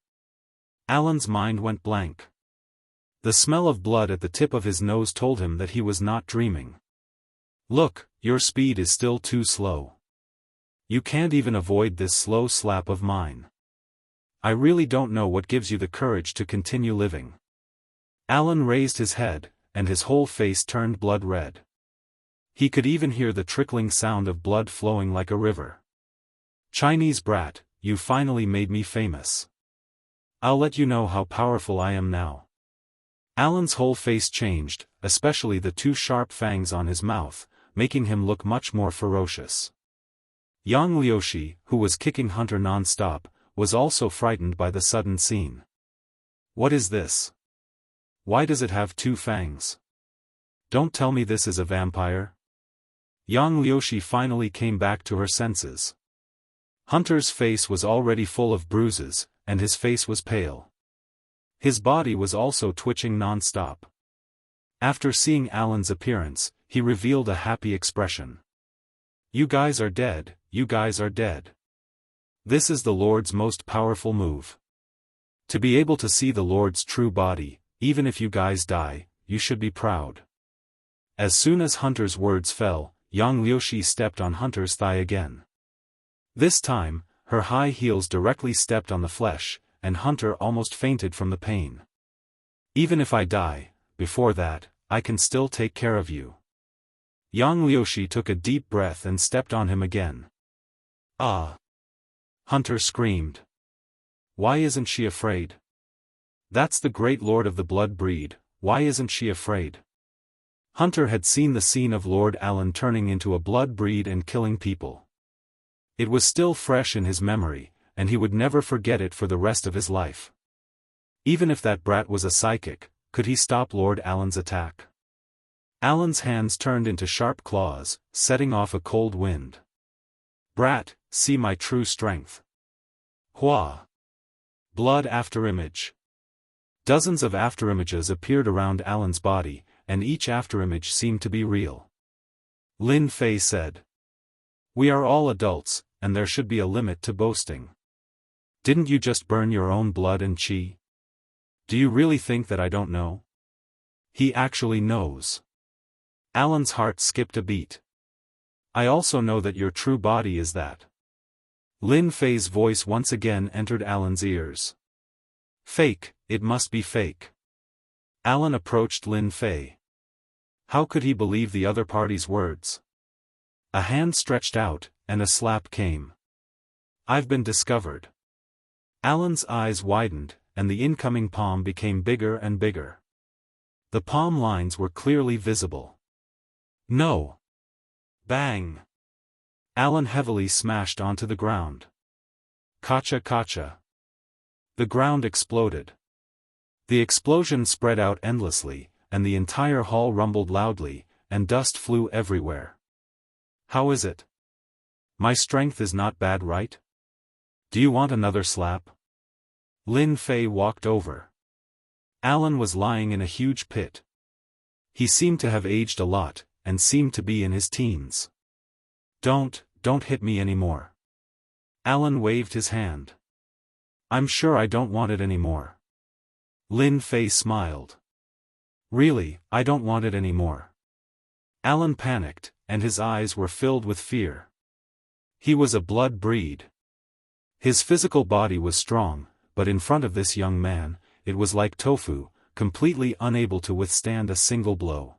Alan's mind went blank. The smell of blood at the tip of his nose told him that he was not dreaming. Look, your speed is still too slow. You can't even avoid this slow slap of mine. I really don't know what gives you the courage to continue living. Alan raised his head, and his whole face turned blood red. He could even hear the trickling sound of blood flowing like a river. Chinese brat, you finally made me famous. I'll let you know how powerful I am now. Alan's whole face changed, especially the two sharp fangs on his mouth, making him look much more ferocious. Yang Liushi, who was kicking Hunter non-stop, was also frightened by the sudden scene. What is this? Why does it have two fangs? Don't tell me this is a vampire. Yang Liushi finally came back to her senses. Hunter's face was already full of bruises, and his face was pale. His body was also twitching non-stop. After seeing Alan's appearance, he revealed a happy expression. You guys are dead, you guys are dead. This is the Lord's most powerful move. To be able to see the Lord's true body, even if you guys die, you should be proud. As soon as Hunter's words fell, Yang Liushi stepped on Hunter's thigh again. This time, her high heels directly stepped on the flesh, and Hunter almost fainted from the pain. Even if I die, before that, I can still take care of you. Yang Liushi took a deep breath and stepped on him again. Ah! Hunter screamed. Why isn't she afraid? That's the great lord of the blood breed, why isn't she afraid? Hunter had seen the scene of Lord Alan turning into a blood breed and killing people. It was still fresh in his memory, and he would never forget it for the rest of his life. Even if that brat was a psychic, could he stop Lord Alan's attack? Alan's hands turned into sharp claws, setting off a cold wind. Brat, see my true strength. Hua! Blood afterimage. Dozens of afterimages appeared around Alan's body, and each afterimage seemed to be real. Lin Fei said. We are all adults, and there should be a limit to boasting. Didn't you just burn your own blood and qi? Do you really think that I don't know? He actually knows. Alan's heart skipped a beat. I also know that your true body is that. Lin Fei's voice once again entered Alan's ears. Fake, it must be fake. Alan approached Lin Fei. How could he believe the other party's words? A hand stretched out, and a slap came. I've been discovered. Alan's eyes widened, and the incoming palm became bigger and bigger. The palm lines were clearly visible. No! Bang! Alan heavily smashed onto the ground. Kacha kacha. The ground exploded. The explosion spread out endlessly, and the entire hall rumbled loudly, and dust flew everywhere. How is it? My strength is not bad, right? Do you want another slap? Lin Fei walked over. Alan was lying in a huge pit. He seemed to have aged a lot, and seemed to be in his teens. Don't hit me anymore. Alan waved his hand. I'm sure I don't want it anymore. Lin Fei smiled. Really, I don't want it anymore. Alan panicked, and his eyes were filled with fear. He was a blood breed. His physical body was strong, but in front of this young man, it was like tofu, completely unable to withstand a single blow.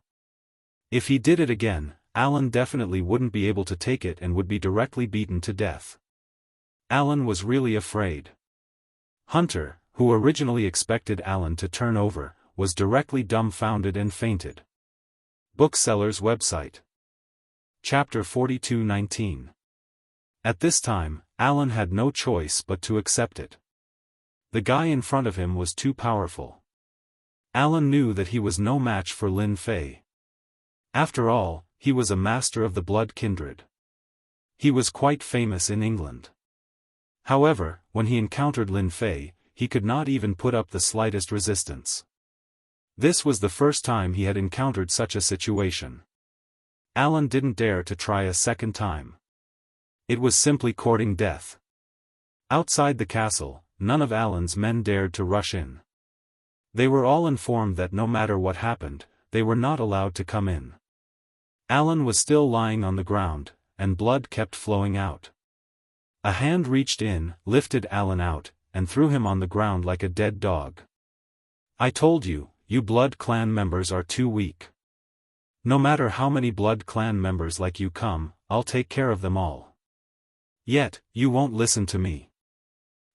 If he did it again, Alan definitely wouldn't be able to take it and would be directly beaten to death. Alan was really afraid. Hunter, who originally expected Alan to turn over, was directly dumbfounded and fainted. Bookseller's website. Chapter 42:19. At this time, Alan had no choice but to accept it. The guy in front of him was too powerful. Alan knew that he was no match for Lin Fei. After all, he was a master of the blood kindred. He was quite famous in England. However, when he encountered Lin Fei, he could not even put up the slightest resistance. This was the first time he had encountered such a situation. Alan didn't dare to try a second time. It was simply courting death. Outside the castle, none of Alan's men dared to rush in. They were all informed that no matter what happened, they were not allowed to come in. Alan was still lying on the ground, and blood kept flowing out. A hand reached in, lifted Alan out, and threw him on the ground like a dead dog. "I told you, you Blood Clan members are too weak. No matter how many Blood Clan members like you come, I'll take care of them all. Yet, you won't listen to me."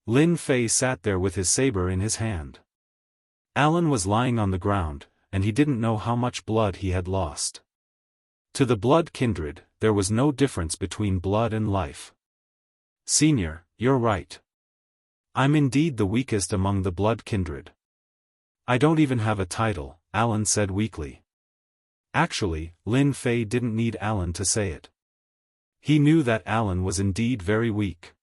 Lin Fei sat there with his saber in his hand. Alan was lying on the ground, and he didn't know how much blood he had lost. To the blood kindred, there was no difference between blood and life. "Senior, you're right. I'm indeed the weakest among the blood kindred. I don't even have a title," Alan said weakly. Actually, Lin Fei didn't need Alan to say it. He knew that Alan was indeed very weak.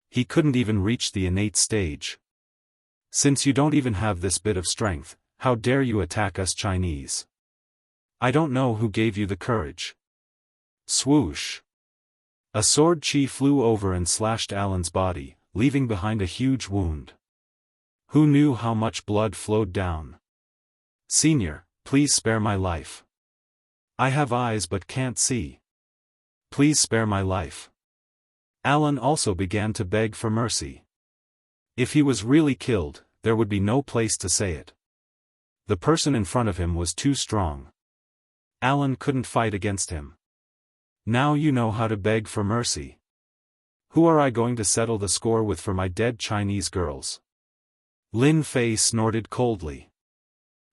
He couldn't even reach the innate stage. "Since you don't even have this bit of strength, how dare you attack us Chinese? I don't know who gave you the courage." Swoosh! A sword chi flew over and slashed Alan's body, leaving behind a huge wound. Who knew how much blood flowed down? "Senior, please spare my life. I have eyes but can't see. Please spare my life." Alan also began to beg for mercy. If he was really killed, there would be no place to say it. The person in front of him was too strong. Alan couldn't fight against him. "Now you know how to beg for mercy. Who are I going to settle the score with for my dead Chinese girls?" Lin Fei snorted coldly.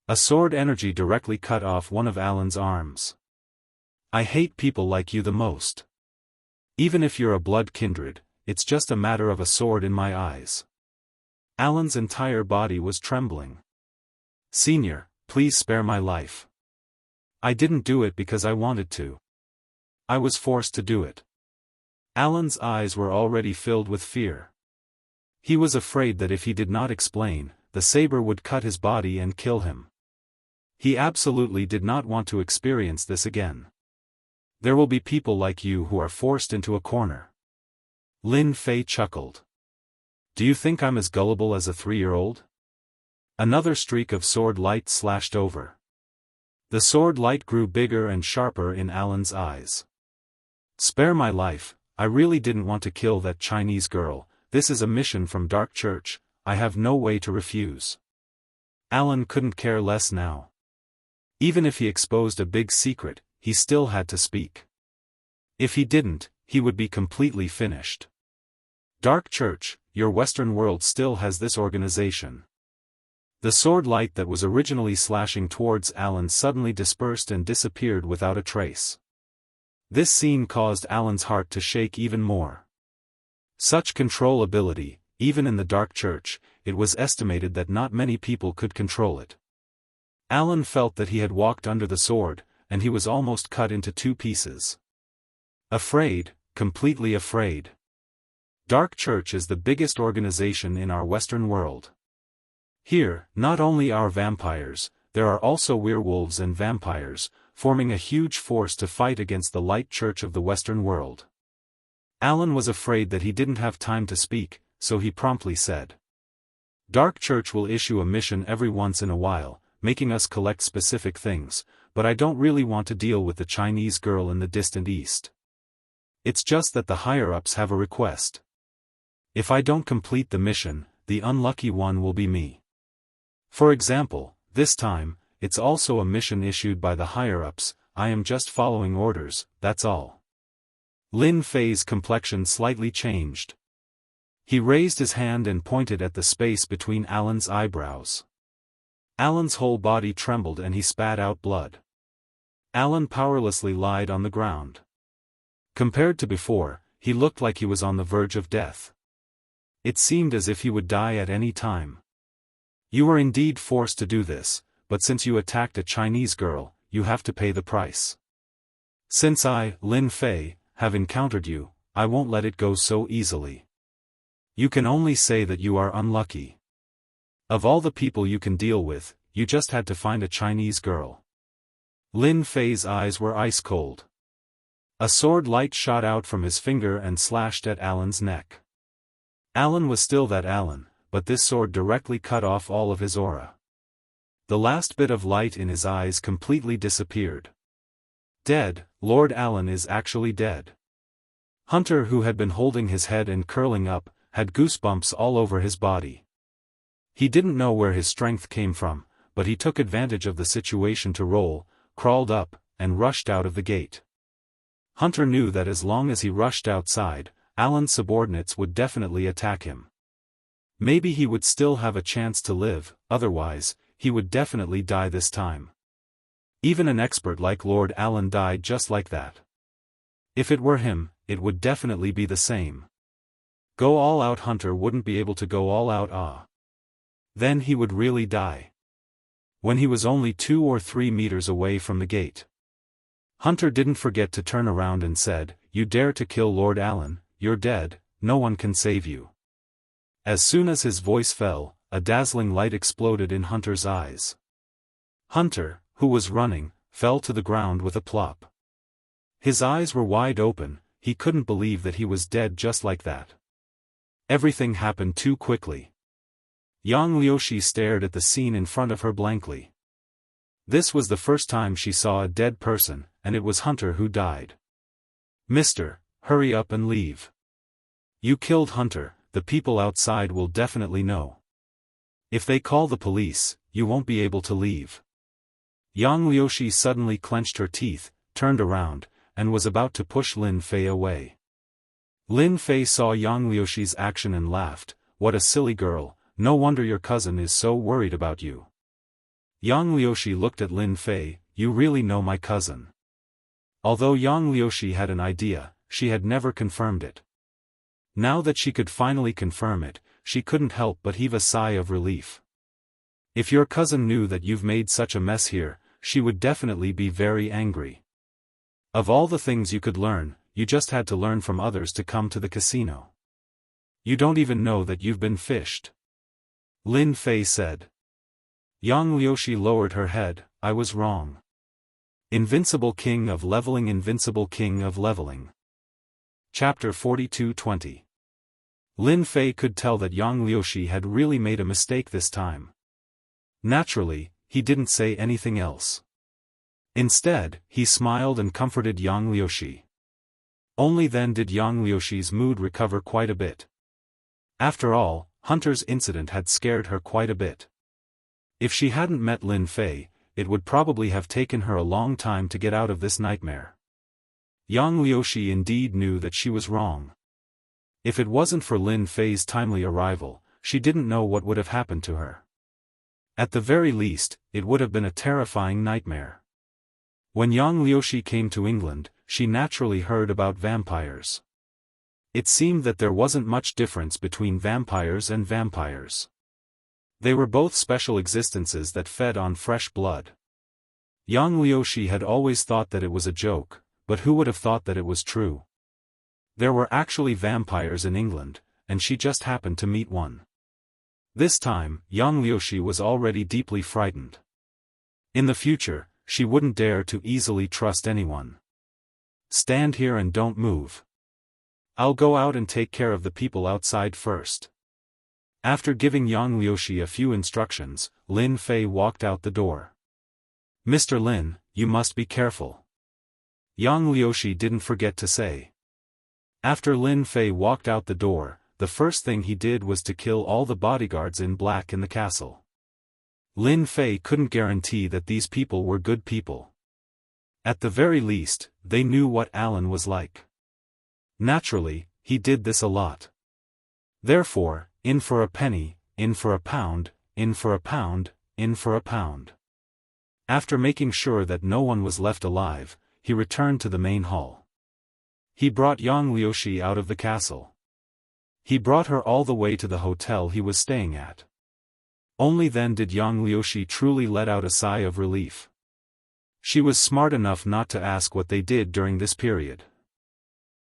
A sword energy directly cut off one of Alan's arms. "I hate people like you the most. Even if you're a blood kindred, it's just a matter of a sword in my eyes." Alan's entire body was trembling. "Senior, please spare my life. I didn't do it because I wanted to. I was forced to do it." Alan's eyes were already filled with fear. He was afraid that if he did not explain, the saber would cut his body and kill him. He absolutely did not want to experience this again. "There will be people like you who are forced into a corner." Lin Fei chuckled. "Do you think I'm as gullible as a 3-year-old? Another streak of sword light slashed over. The sword light grew bigger and sharper in Alan's eyes. "Spare my life, I really didn't want to kill that Chinese girl. This is a mission from Dark Church, I have no way to refuse." Alan couldn't care less now. Even if he exposed a big secret, he still had to speak. If he didn't, he would be completely finished. "Dark Church, your Western world still has this organization." The sword light that was originally slashing towards Alan suddenly dispersed and disappeared without a trace. This scene caused Alan's heart to shake even more. Such control ability, even in the Dark Church, it was estimated that not many people could control it. Alan felt that he had walked under the sword, and he was almost cut into 2 pieces. Afraid, completely afraid. Dark Church is the biggest organization in our Western world. Here, not only are vampires, there are also werewolves and vampires, forming a huge force to fight against the Light Church of the Western world. Alan was afraid that he didn't have time to speak, so he promptly said, "Dark Church will issue a mission every once in a while, making us collect specific things, but I don't really want to deal with the Chinese girl in the distant east. It's just that the higher-ups have a request. If I don't complete the mission, the unlucky one will be me. For example, this time, it's also a mission issued by the higher-ups, I am just following orders, that's all." Lin Fei's complexion slightly changed. He raised his hand and pointed at the space between Alan's eyebrows. Alan's whole body trembled and he spat out blood. Alan powerlessly lied on the ground. Compared to before, he looked like he was on the verge of death. It seemed as if he would die at any time. You were indeed forced to do this, but since you attacked a Chinese girl, you have to pay the price. Since I, Lin Fei, have encountered you, I won't let it go so easily. You can only say that you are unlucky. Of all the people you can deal with, you just had to find a Chinese girl. Lin Fei's eyes were ice cold. A sword light shot out from his finger and slashed at Alan's neck. Alan was still that Alan, but this sword directly cut off all of his aura. The last bit of light in his eyes completely disappeared. Dead, Lord Alan is actually dead. Hunter, who had been holding his head and curling up, had goosebumps all over his body. He didn't know where his strength came from, but he took advantage of the situation to roll, crawled up, and rushed out of the gate. Hunter knew that as long as he rushed outside, Alan's subordinates would definitely attack him. Maybe he would still have a chance to live, otherwise, he would definitely die this time. Even an expert like Lord Alan died just like that. If it were him, it would definitely be the same. Go all out. Hunter wouldn't be able to go all out. Then he would really die. When he was only 2 or 3 meters away from the gate, Hunter didn't forget to turn around and said, "You dare to kill Lord Alan, you're dead, no one can save you." As soon as his voice fell, a dazzling light exploded in Hunter's eyes. Hunter, who was running, fell to the ground with a plop. His eyes were wide open, he couldn't believe that he was dead just like that. Everything happened too quickly. Yang Liushi stared at the scene in front of her blankly. This was the first time she saw a dead person, and it was Hunter who died. "Mister, hurry up and leave. You killed Hunter, the people outside will definitely know. If they call the police, you won't be able to leave." Yang Liushi suddenly clenched her teeth, turned around, and was about to push Lin Fei away. Lin Fei saw Yang Liushi's action and laughed, "What a silly girl, no wonder your cousin is so worried about you." Yang Liushi looked at Lin Fei, "You really know my cousin?" Although Yang Liushi had an idea, she had never confirmed it. Now that she could finally confirm it, she couldn't help but heave a sigh of relief. If your cousin knew that you've made such a mess here, she would definitely be very angry. Of all the things you could learn, you just had to learn from others to come to the casino. You don't even know that you've been fished. Lin Fei said. Yang Liushi lowered her head, "I was wrong. Invincible King of Leveling, Invincible King of Leveling." Chapter 42-20. Lin Fei could tell that Yang Liushi had really made a mistake this time. Naturally, he didn't say anything else. Instead, he smiled and comforted Yang Liushi. Only then did Yang Liushi's mood recover quite a bit. After all, Hunter's incident had scared her quite a bit. If she hadn't met Lin Fei, it would probably have taken her a long time to get out of this nightmare. Yang Liushi indeed knew that she was wrong. If it wasn't for Lin Fei's timely arrival, she didn't know what would have happened to her. At the very least, it would have been a terrifying nightmare. When Yang Liushi came to England, she naturally heard about vampires. It seemed that there wasn't much difference between vampires and vampires. They were both special existences that fed on fresh blood. Yang Liushi had always thought that it was a joke, but who would have thought that it was true? There were actually vampires in England, and she just happened to meet one. This time, Yang Liushi was already deeply frightened. In the future, she wouldn't dare to easily trust anyone. "Stand here and don't move. I'll go out and take care of the people outside first." After giving Yang Liushi a few instructions, Lin Fei walked out the door. "Mr. Lin, you must be careful," Yang Liushi didn't forget to say. After Lin Fei walked out the door, the first thing he did was to kill all the bodyguards in black in the castle. Lin Fei couldn't guarantee that these people were good people. At the very least, they knew what Alan was like. Naturally, he did this a lot. Therefore, in for a penny, in for a pound, in for a pound, in for a pound. After making sure that no one was left alive, he returned to the main hall. He brought Yang Liushi out of the castle. He brought her all the way to the hotel he was staying at. Only then did Yang Liushi truly let out a sigh of relief. She was smart enough not to ask what they did during this period.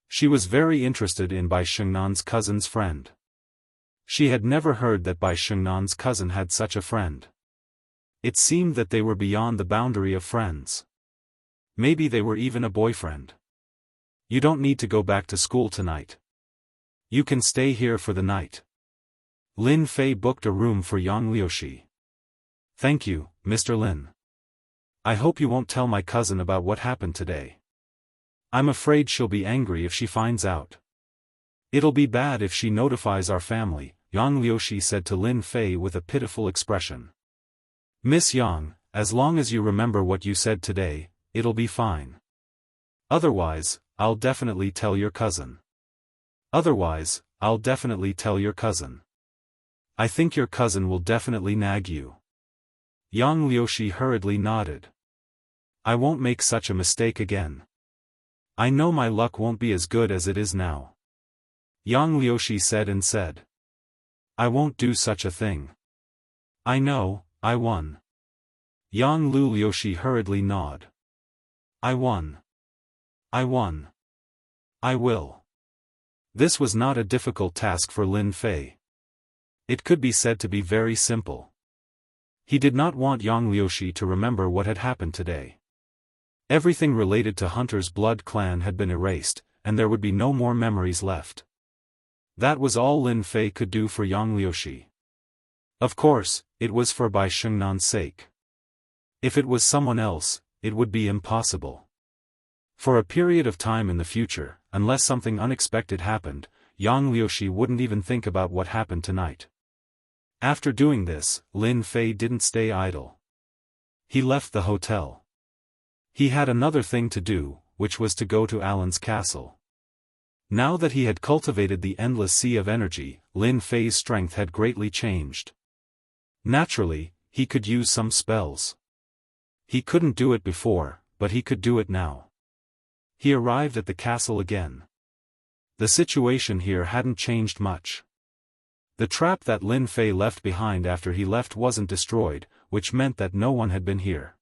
She was very interested in Bai Shengnan's cousin's friend. She had never heard that Bai Shengnan's cousin had such a friend. It seemed that they were beyond the boundary of friends. Maybe they were even a boyfriend. You don't need to go back to school tonight. You can stay here for the night. Lin Fei booked a room for Yang Liushi. Thank you, Mr. Lin. I hope you won't tell my cousin about what happened today. I'm afraid she'll be angry if she finds out. It'll be bad if she notifies our family, Yang Liushi said to Lin Fei with a pitiful expression. Miss Yang, as long as you remember what you said today, it'll be fine. Otherwise, I'll definitely tell your cousin. Otherwise, I'll definitely tell your cousin. I think your cousin will definitely nag you. Yang Liushi hurriedly nodded. I won't make such a mistake again. I know my luck won't be as good as it is now. Yang Liushi said and said. I won't do such a thing. I know, I won. Yang Liushi hurriedly nodded. I won. I won. I will. This was not a difficult task for Lin Fei. It could be said to be very simple. He did not want Yang Liushi to remember what had happened today. Everything related to Hunter's blood clan had been erased, and there would be no more memories left. That was all Lin Fei could do for Yang Liushi. Of course, it was for Bai Shengnan's sake. If it was someone else, it would be impossible. For a period of time in the future, unless something unexpected happened, Yang Liushi wouldn't even think about what happened tonight. After doing this, Lin Fei didn't stay idle. He left the hotel. He had another thing to do, which was to go to Alan's castle. Now that he had cultivated the endless sea of energy, Lin Fei's strength had greatly changed. Naturally, he could use some spells. He couldn't do it before, but he could do it now. He arrived at the castle again. The situation here hadn't changed much. The trap that Lin Fei left behind after he left wasn't destroyed, which meant that no one had been here.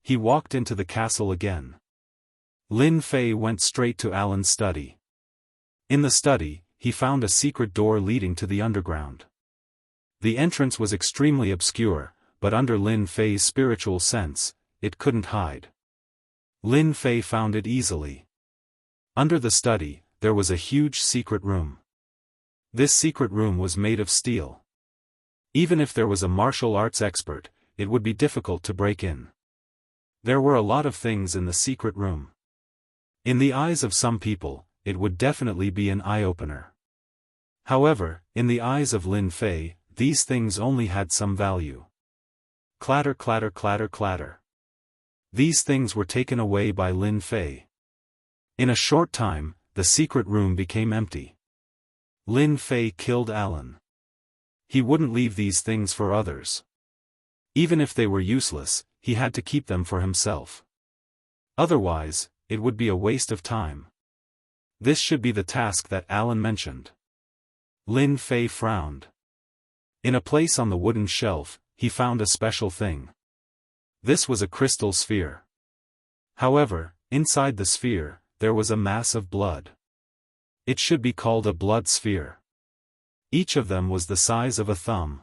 He walked into the castle again. Lin Fei went straight to Alan's study. In the study, he found a secret door leading to the underground. The entrance was extremely obscure, but under Lin Fei's spiritual sense, it couldn't hide. Lin Fei found it easily. Under the study, there was a huge secret room. This secret room was made of steel. Even if there was a martial arts expert, it would be difficult to break in. There were a lot of things in the secret room. In the eyes of some people, it would definitely be an eye-opener. However, in the eyes of Lin Fei, these things only had some value. Clatter clatter clatter clatter. These things were taken away by Lin Fei. In a short time, the secret room became empty. Lin Fei killed Alan. He wouldn't leave these things for others. Even if they were useless, he had to keep them for himself. Otherwise, it would be a waste of time. This should be the task that Alan mentioned. Lin Fei frowned. In a place on the wooden shelf, he found a special thing. This was a crystal sphere. However, inside the sphere, there was a mass of blood. It should be called a blood sphere. Each of them was the size of a thumb.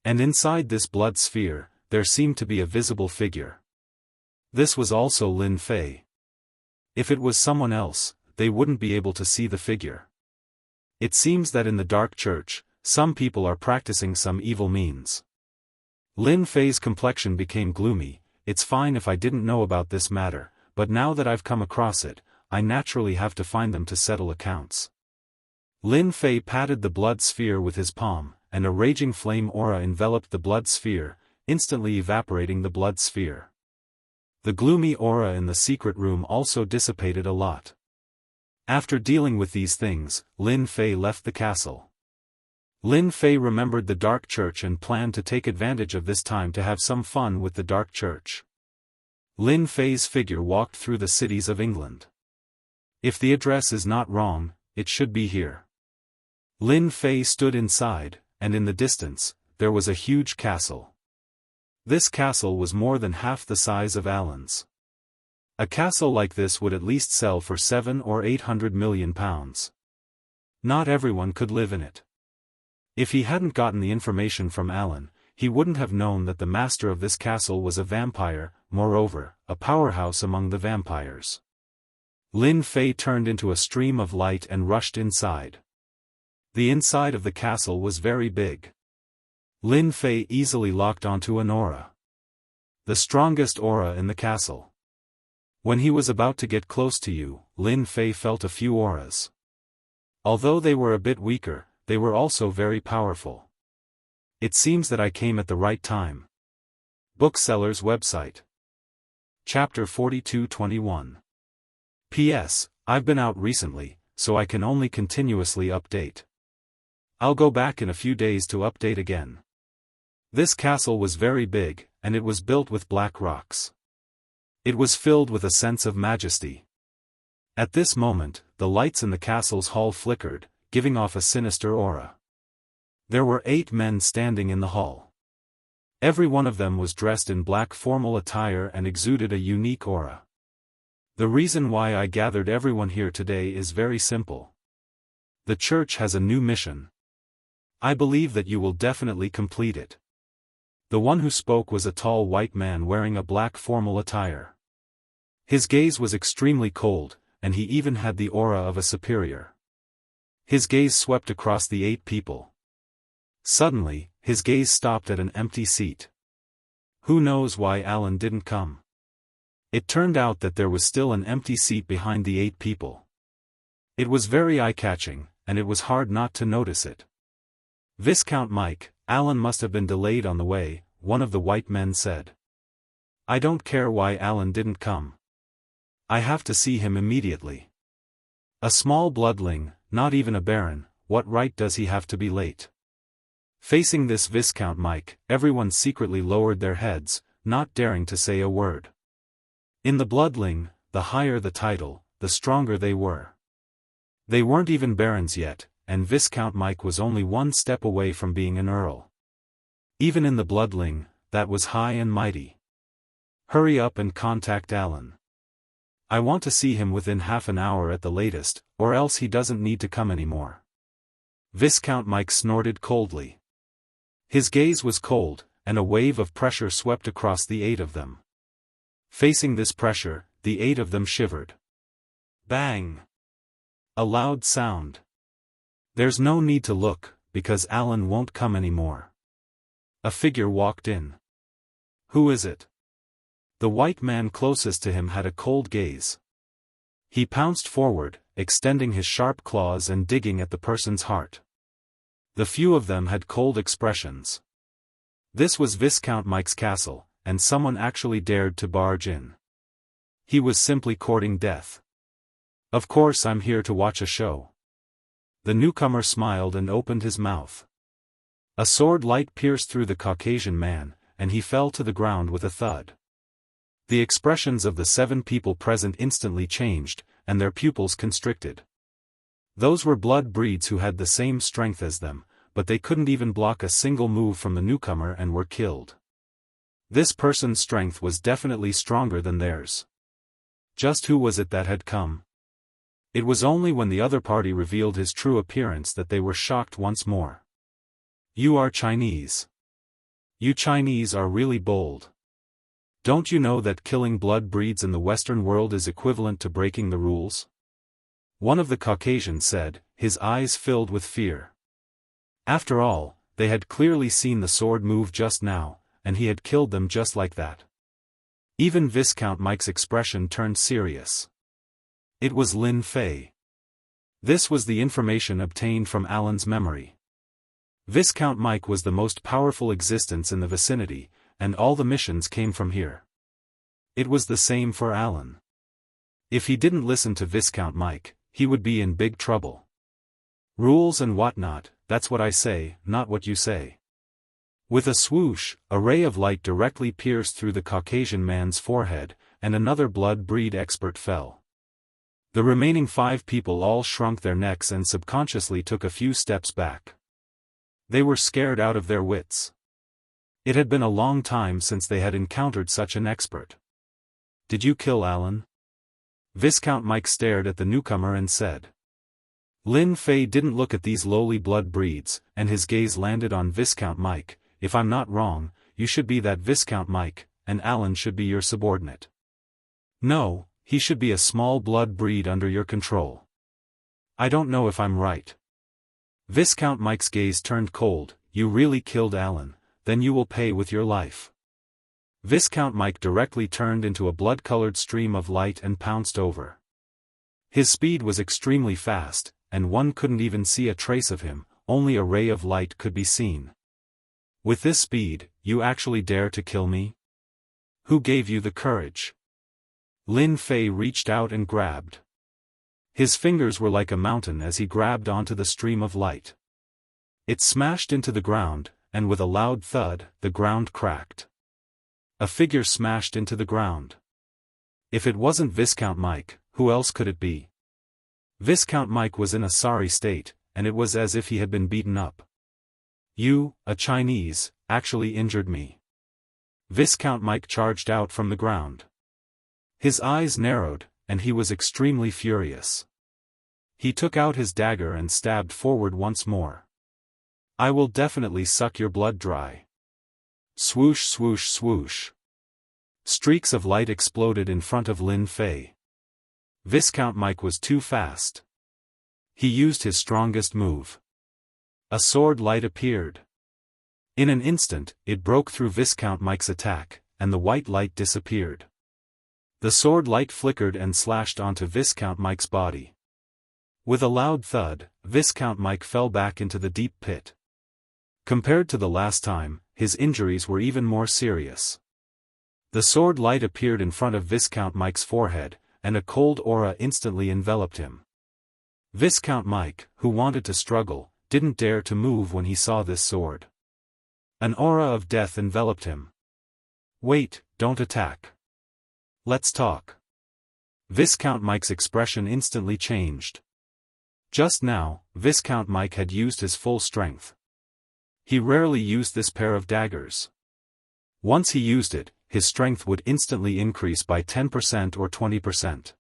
And inside this blood sphere, there seemed to be a visible figure. This was also Lin Fei. If it was someone else, they wouldn't be able to see the figure. It seems that in the dark church, some people are practicing some evil means. Lin Fei's complexion became gloomy. It's fine if I didn't know about this matter, but now that I've come across it, I naturally have to find them to settle accounts. Lin Fei patted the blood sphere with his palm, and a raging flame aura enveloped the blood sphere, instantly evaporating the blood sphere. The gloomy aura in the secret room also dissipated a lot. After dealing with these things, Lin Fei left the castle. Lin Fei remembered the dark church and planned to take advantage of this time to have some fun with the dark church. Lin Fei's figure walked through the cities of England. If the address is not wrong, it should be here. Lin Fei stood inside, and in the distance, there was a huge castle. This castle was more than half the size of Alan's. A castle like this would at least sell for 700 or 800 million pounds. Not everyone could live in it. If he hadn't gotten the information from Alan, he wouldn't have known that the master of this castle was a vampire, moreover, a powerhouse among the vampires. Lin Fei turned into a stream of light and rushed inside. The inside of the castle was very big. Lin Fei easily locked onto an aura. The strongest aura in the castle. When he was about to get close to you, Lin Fei felt a few auras. Although they were a bit weaker, they were also very powerful. It seems that I came at the right time. Bookseller's website. Chapter 42:21. P.S. I've been out recently, so I can only continuously update. I'll go back in a few days to update again. This castle was very big, and it was built with black rocks. It was filled with a sense of majesty. At this moment, the lights in the castle's hall flickered, giving off a sinister aura. There were 8 men standing in the hall. Every one of them was dressed in black formal attire and exuded a unique aura. The reason why I gathered everyone here today is very simple. The church has a new mission. I believe that you will definitely complete it. The one who spoke was a tall white man wearing a black formal attire. His gaze was extremely cold, and he even had the aura of a superior. His gaze swept across the 8 people. Suddenly, his gaze stopped at an empty seat. Who knows why Alan didn't come? It turned out that there was still an empty seat behind the 8 people. It was very eye-catching, and it was hard not to notice it. Viscount Mike, Alan must have been delayed on the way, one of the white men said. I don't care why Alan didn't come. I have to see him immediately. A small bloodling, not even a baron, what right does he have to be late? Facing this Viscount Mike, everyone secretly lowered their heads, not daring to say a word. In the bloodling, the higher the title, the stronger they were. They weren't even barons yet, and Viscount Mike was only one step away from being an earl. Even in the bloodling, that was high and mighty. Hurry up and contact Alan. I want to see him within half an hour at the latest, or else he doesn't need to come anymore. Viscount Mike snorted coldly. His gaze was cold, and a wave of pressure swept across the 8 of them. Facing this pressure, the 8 of them shivered. Bang! A loud sound. There's no need to look, because Alan won't come anymore. A figure walked in. Who is it? The white man closest to him had a cold gaze. He pounced forward, extending his sharp claws and digging at the person's heart. The few of them had cold expressions. This was Viscount Mike's castle, and someone actually dared to barge in. He was simply courting death. Of course I'm here to watch a show. The newcomer smiled and opened his mouth. A sword light pierced through the Caucasian man, and he fell to the ground with a thud. The expressions of the 7 people present instantly changed, and their pupils constricted. Those were blood breeds who had the same strength as them, but they couldn't even block a single move from the newcomer and were killed. This person's strength was definitely stronger than theirs. Just who was it that had come? It was only when the other party revealed his true appearance that they were shocked once more. You are Chinese. You Chinese are really bold. Don't you know that killing blood breeds in the Western world is equivalent to breaking the rules? One of the Caucasians said, his eyes filled with fear. After all, they had clearly seen the sword move just now, and he had killed them just like that. Even Viscount Mike's expression turned serious. It was Lin Fei. This was the information obtained from Alan's memory. Viscount Mike was the most powerful existence in the vicinity, and all the missions came from here. It was the same for Alan. If he didn't listen to Viscount Mike, he would be in big trouble. Rules and whatnot, that's what I say, not what you say. With a swoosh, a ray of light directly pierced through the Caucasian man's forehead, and another blood breed expert fell. The remaining 5 people all shrunk their necks and subconsciously took a few steps back. They were scared out of their wits. It had been a long time since they had encountered such an expert. "Did you kill Alan?" Viscount Mike stared at the newcomer and said. Lin Fei didn't look at these lowly blood breeds, and his gaze landed on Viscount Mike. "If I'm not wrong, you should be that Viscount Mike, and Alan should be your subordinate." "No, he should be a small blood breed under your control." "I don't know if I'm right." Viscount Mike's gaze turned cold. "You really killed Alan, then you will pay with your life." Viscount Mike directly turned into a blood-colored stream of light and pounced over. His speed was extremely fast, and one couldn't even see a trace of him, only a ray of light could be seen. "With this speed, you actually dare to kill me? Who gave you the courage?" Lin Fei reached out and grabbed. His fingers were like a mountain as he grabbed onto the stream of light. It smashed into the ground, and with a loud thud, the ground cracked. A figure smashed into the ground. If it wasn't Viscount Mike, who else could it be? Viscount Mike was in a sorry state, and it was as if he had been beaten up. "You, a Chinese, actually injured me." Viscount Mike charged out from the ground. His eyes narrowed, and he was extremely furious. He took out his dagger and stabbed forward once more. "I will definitely suck your blood dry." Swoosh swoosh swoosh. Streaks of light exploded in front of Lin Fei. Viscount Mike was too fast. He used his strongest move. A sword light appeared. In an instant, it broke through Viscount Mike's attack, and the white light disappeared. The sword light flickered and slashed onto Viscount Mike's body. With a loud thud, Viscount Mike fell back into the deep pit. Compared to the last time, his injuries were even more serious. The sword light appeared in front of Viscount Mike's forehead, and a cold aura instantly enveloped him. Viscount Mike, who wanted to struggle, didn't dare to move when he saw this sword. An aura of death enveloped him. "Wait, don't attack. Let's talk." Viscount Mike's expression instantly changed. Just now, Viscount Mike had used his full strength. He rarely used this pair of daggers. Once he used it, his strength would instantly increase by 10% or 20%.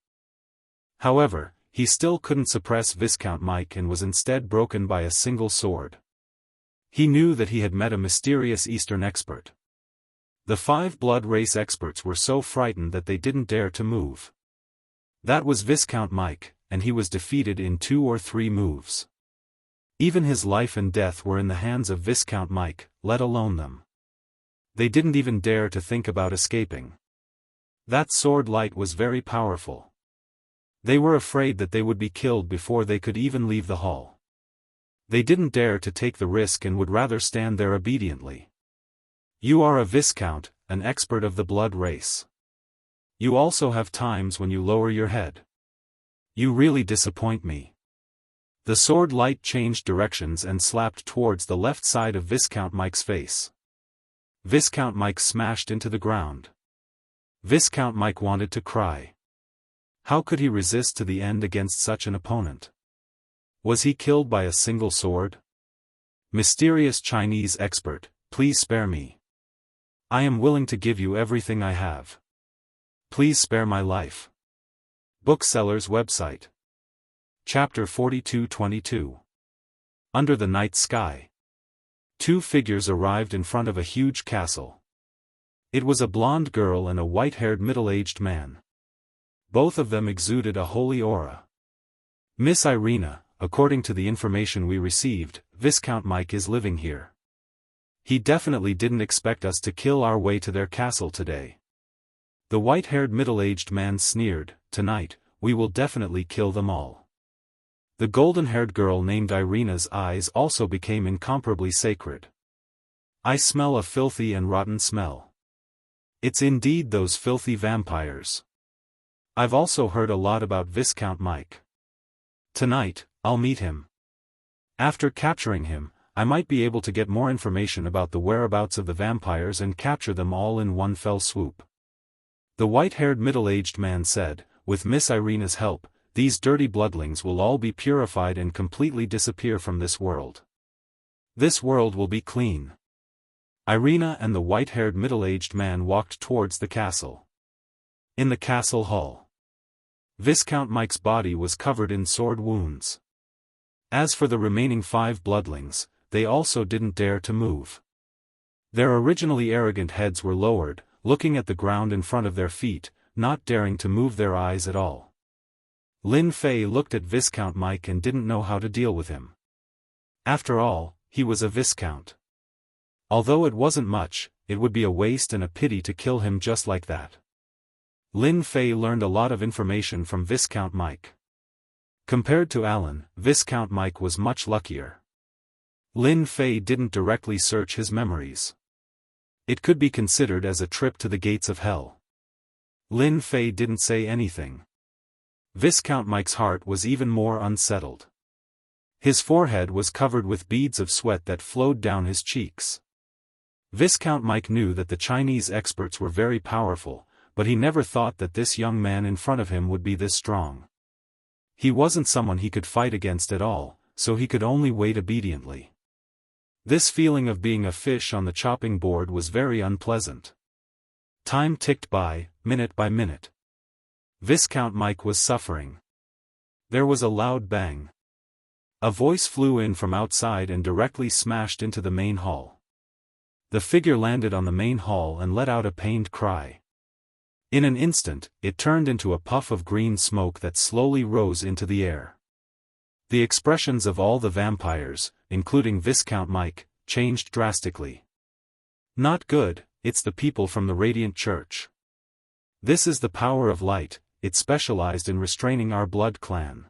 However, he still couldn't suppress Viscount Mike and was instead broken by a single sword. He knew that he had met a mysterious Eastern expert. The 5 blood race experts were so frightened that they didn't dare to move. That was Viscount Mike, and he was defeated in 2 or 3 moves. Even his life and death were in the hands of Viscount Mike, let alone them. They didn't even dare to think about escaping. That sword light was very powerful. They were afraid that they would be killed before they could even leave the hall. They didn't dare to take the risk and would rather stand there obediently. "You are a Viscount, an expert of the blood race. You also have times when you lower your head. You really disappoint me." The sword light changed directions and slapped towards the left side of Viscount Mike's face. Viscount Mike smashed into the ground. Viscount Mike wanted to cry. How could he resist to the end against such an opponent? Was he killed by a single sword? "Mysterious Chinese expert, please spare me. I am willing to give you everything I have. Please spare my life." Bookseller's website. Chapter 4222. Under the night sky. 2 figures arrived in front of a huge castle. It was a blonde girl and a white-haired middle-aged man. Both of them exuded a holy aura. "Miss Irina, according to the information we received, Viscount Mike is living here. He definitely didn't expect us to kill our way to their castle today." The white-haired middle-aged man sneered, "Tonight, we will definitely kill them all." The golden-haired girl named Irina's eyes also became incomparably sacred. "I smell a filthy and rotten smell. It's indeed those filthy vampires. I've also heard a lot about Viscount Mike. Tonight, I'll meet him. After capturing him, I might be able to get more information about the whereabouts of the vampires and capture them all in one fell swoop." The white-haired middle-aged man said, "With Miss Irina's help, these dirty bloodlings will all be purified and completely disappear from this world. This world will be clean. Irina and the white-haired middle-aged man walked towards the castle. In the castle hall, Viscount Mike's body was covered in sword wounds. As for the remaining 5 bloodlings, they also didn't dare to move. Their originally arrogant heads were lowered, looking at the ground in front of their feet, not daring to move their eyes at all. Lin Fei looked at Viscount Mike and didn't know how to deal with him. After all, he was a viscount. Although it wasn't much, it would be a waste and a pity to kill him just like that. Lin Fei learned a lot of information from Viscount Mike. Compared to Alan, Viscount Mike was much luckier. Lin Fei didn't directly search his memories. It could be considered as a trip to the gates of hell. Lin Fei didn't say anything. Viscount Mike's heart was even more unsettled. His forehead was covered with beads of sweat that flowed down his cheeks. Viscount Mike knew that the Chinese experts were very powerful, but he never thought that this young man in front of him would be this strong. He wasn't someone he could fight against at all, so he could only wait obediently. This feeling of being a fish on the chopping board was very unpleasant. Time ticked by, minute by minute. Viscount Mike was suffering. There was a loud bang. A voice flew in from outside and directly smashed into the main hall. The figure landed on the main hall and let out a pained cry. In an instant, it turned into a puff of green smoke that slowly rose into the air. The expressions of all the vampires, including Viscount Mike, changed drastically. Not good, it's the people from the Radiant Church. This is the power of light, it specialized in restraining our blood clan.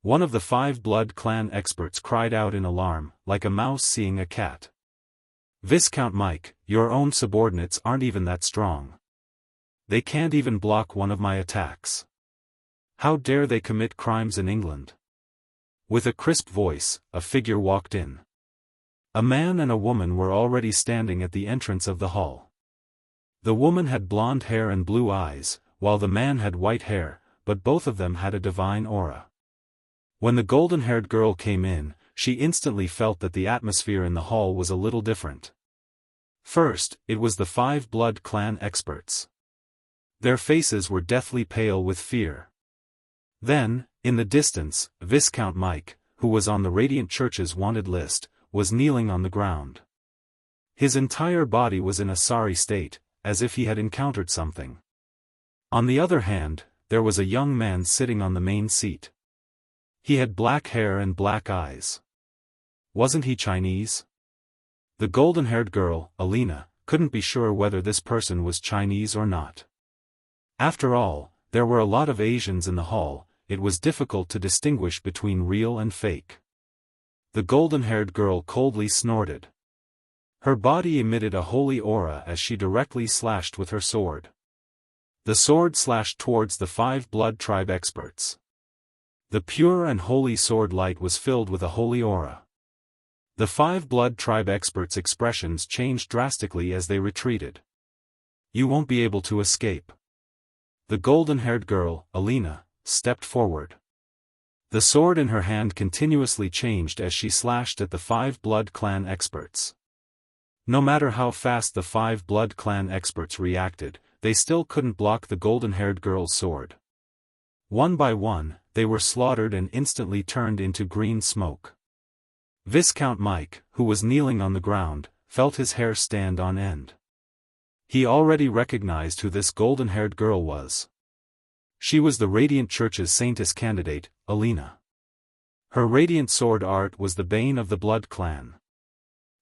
One of the 5 blood clan experts cried out in alarm, like a mouse seeing a cat. Viscount Mike, your own subordinates aren't even that strong. They can't even block one of my attacks. How dare they commit crimes in England? With a crisp voice, a figure walked in. A man and a woman were already standing at the entrance of the hall. The woman had blonde hair and blue eyes, while the man had white hair, but both of them had a divine aura. When the golden-haired girl came in, she instantly felt that the atmosphere in the hall was a little different. First, it was the 5 blood clan experts. Their faces were deathly pale with fear. Then, in the distance, Viscount Mike, who was on the Radiant Church's wanted list, was kneeling on the ground. His entire body was in a sorry state, as if he had encountered something. On the other hand, there was a young man sitting on the main seat. He had black hair and black eyes. Wasn't he Chinese? The golden-haired girl, Alina, couldn't be sure whether this person was Chinese or not. After all, there were a lot of Asians in the hall, it was difficult to distinguish between real and fake. The golden-haired girl coldly snorted. Her body emitted a holy aura as she directly slashed with her sword. The sword slashed towards the 5 blood tribe experts. The pure and holy sword light was filled with a holy aura. The 5 blood tribe experts' expressions changed drastically as they retreated. You won't be able to escape. The golden-haired girl, Alina, stepped forward. The sword in her hand continuously changed as she slashed at the 5 blood clan experts. No matter how fast the 5 blood clan experts reacted, they still couldn't block the golden-haired girl's sword. One by one, they were slaughtered and instantly turned into green smoke. Viscount Mike, who was kneeling on the ground, felt his hair stand on end. He already recognized who this golden-haired girl was. She was the Radiant Church's Saintess candidate, Alina. Her radiant sword art was the bane of the blood clan.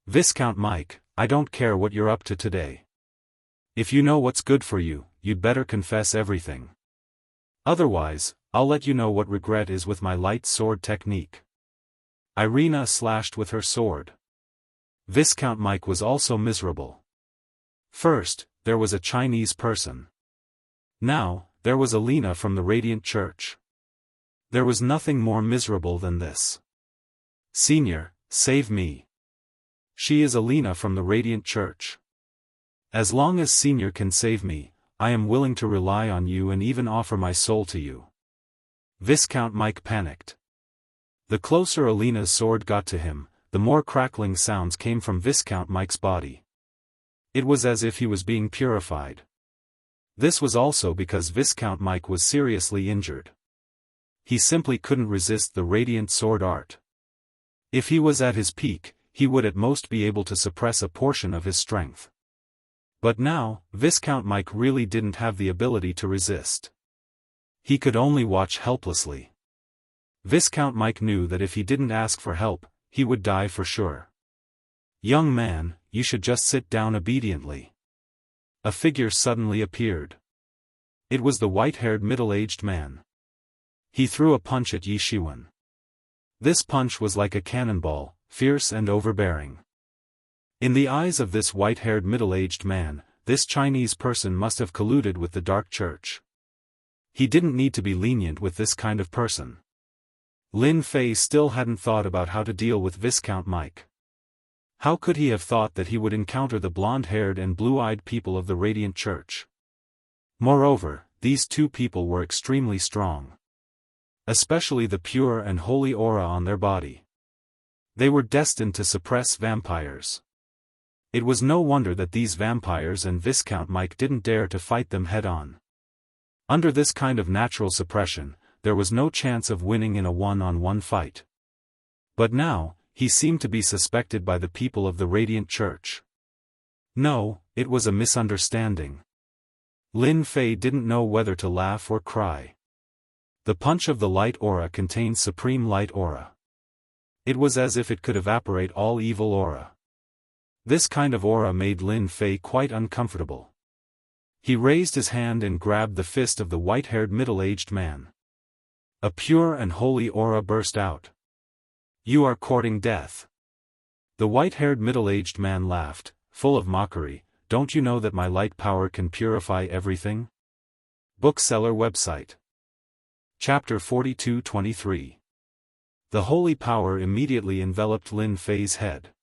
Viscount Mike, I don't care what you're up to today. If you know what's good for you, you'd better confess everything. Otherwise, I'll let you know what regret is with my light sword technique. Irina slashed with her sword. Viscount Mike was also miserable. First, there was a Chinese person. Now, there was Alina from the Radiant Church. There was nothing more miserable than this. Senior, save me. She is Alina from the Radiant Church. As long as Senior can save me, I am willing to rely on you and even offer my soul to you. Viscount Mike panicked. The closer Alina's sword got to him, the more crackling sounds came from Viscount Mike's body. It was as if he was being purified. This was also because Viscount Mike was seriously injured. He simply couldn't resist the radiant sword art. If he was at his peak, he would at most be able to suppress a portion of his strength. But now, Viscount Mike really didn't have the ability to resist. He could only watch helplessly. Viscount Mike knew that if he didn't ask for help, he would die for sure. "Young man, you should just sit down obediently." A figure suddenly appeared. It was the white-haired middle-aged man. He threw a punch at Yi Shiwen. This punch was like a cannonball, fierce and overbearing. In the eyes of this white-haired middle-aged man, this Chinese person must have colluded with the Dark Church. He didn't need to be lenient with this kind of person. Lin Fei still hadn't thought about how to deal with Viscount Mike. How could he have thought that he would encounter the blonde-haired and blue-eyed people of the Radiant Church? Moreover, these two people were extremely strong. Especially the pure and holy aura on their body. They were destined to suppress vampires. It was no wonder that these vampires and Viscount Mike didn't dare to fight them head-on. Under this kind of natural suppression, there was no chance of winning in a one-on-one fight. But now, he seemed to be suspected by the people of the Radiant Church. No, it was a misunderstanding. Lin Fei didn't know whether to laugh or cry. The punch of the light aura contained supreme light aura. It was as if it could evaporate all evil aura. This kind of aura made Lin Fei quite uncomfortable. He raised his hand and grabbed the fist of the white-haired middle-aged man. A pure and holy aura burst out. "You are courting death." The white-haired middle-aged man laughed, full of mockery. "Don't you know that my light power can purify everything?" Bookseller website. Chapter 42-23. The holy power immediately enveloped Lin Fei's head.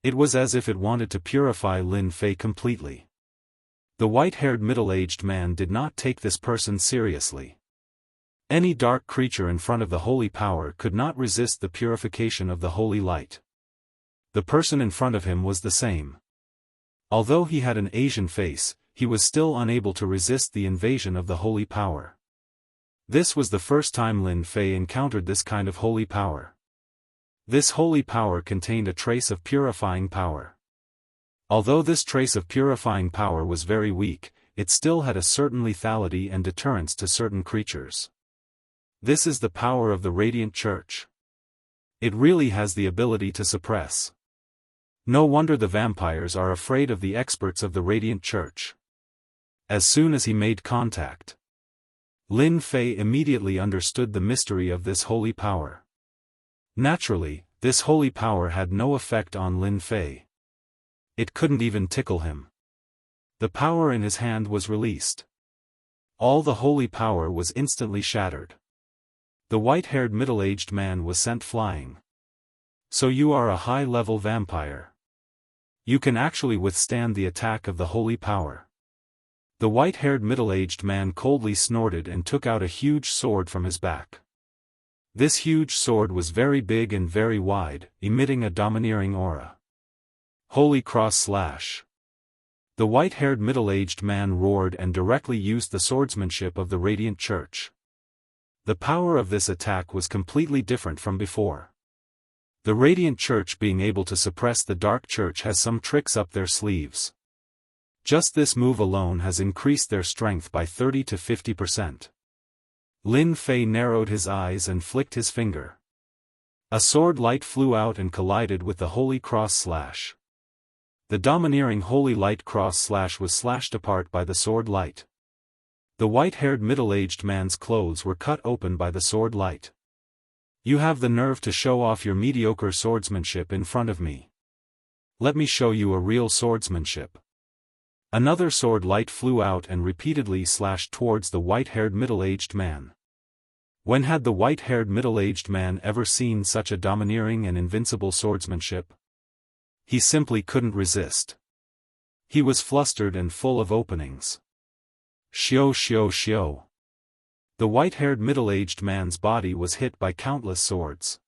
It was as if it wanted to purify Lin Fei completely. The white-haired middle-aged man did not take this person seriously. Any dark creature in front of the holy power could not resist the purification of the holy light. The person in front of him was the same. Although he had an Asian face, he was still unable to resist the invasion of the holy power. This was the first time Lin Fei encountered this kind of holy power. This holy power contained a trace of purifying power. Although this trace of purifying power was very weak, it still had a certain lethality and deterrence to certain creatures. This is the power of the Radiant Church. It really has the ability to suppress. No wonder the vampires are afraid of the experts of the Radiant Church. As soon as he made contact, Lin Fei immediately understood the mystery of this holy power. Naturally, this holy power had no effect on Lin Fei. It couldn't even tickle him. The power in his hand was released. All the holy power was instantly shattered. The white-haired middle-aged man was sent flying. "So you are a high-level vampire. You can actually withstand the attack of the holy power." The white-haired middle-aged man coldly snorted and took out a huge sword from his back. This huge sword was very big and very wide, emitting a domineering aura. Holy Cross Slash. The white-haired middle-aged man roared and directly used the swordsmanship of the Radiant Church. The power of this attack was completely different from before. The Radiant Church being able to suppress the Dark Church has some tricks up their sleeves. Just this move alone has increased their strength by 30 to 50%. Lin Fei narrowed his eyes and flicked his finger. A sword light flew out and collided with the Holy Cross Slash. The domineering Holy Light Cross Slash was slashed apart by the sword light. The white-haired middle-aged man's clothes were cut open by the sword light. "You have the nerve to show off your mediocre swordsmanship in front of me. Let me show you a real swordsmanship." Another sword light flew out and repeatedly slashed towards the white-haired middle-aged man. When had the white-haired middle-aged man ever seen such a domineering and invincible swordsmanship? He simply couldn't resist. He was flustered and full of openings. Xiao xiao xiao. The white-haired middle-aged man's body was hit by countless swords.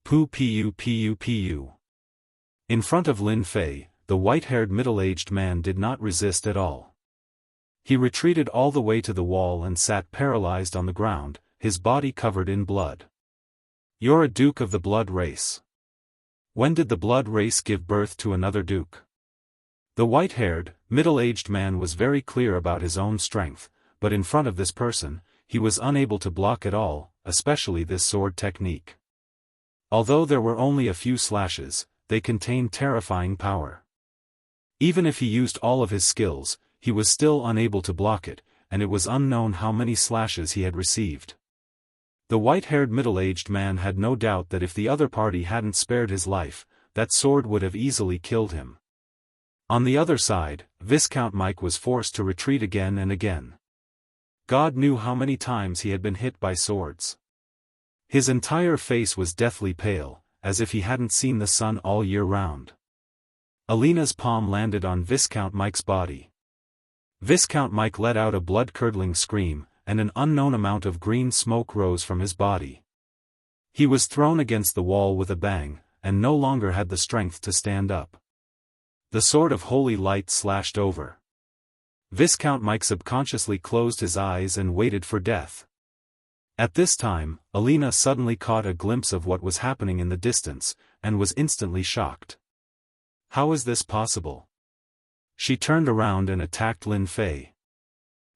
Pu. In front of Lin Fei, the white-haired middle-aged man did not resist at all. He retreated all the way to the wall and sat paralyzed on the ground, his body covered in blood. You're a duke of the blood race. When did the blood race give birth to another duke? The white-haired, middle-aged man was very clear about his own strength, but in front of this person, he was unable to block at all, especially this sword technique. Although there were only a few slashes, they contained terrifying power. Even if he used all of his skills, he was still unable to block it, and it was unknown how many slashes he had received. The white-haired middle-aged man had no doubt that if the other party hadn't spared his life, that sword would have easily killed him. On the other side, Viscount Mike was forced to retreat again and again. God knew how many times he had been hit by swords. His entire face was deathly pale, as if he hadn't seen the sun all year round. Alina's palm landed on Viscount Mike's body. Viscount Mike let out a blood-curdling scream, and an unknown amount of green smoke rose from his body. He was thrown against the wall with a bang, and no longer had the strength to stand up. The sword of holy light slashed over. Viscount Mike subconsciously closed his eyes and waited for death. At this time, Alina suddenly caught a glimpse of what was happening in the distance, and was instantly shocked. How is this possible? She turned around and attacked Lin Fei.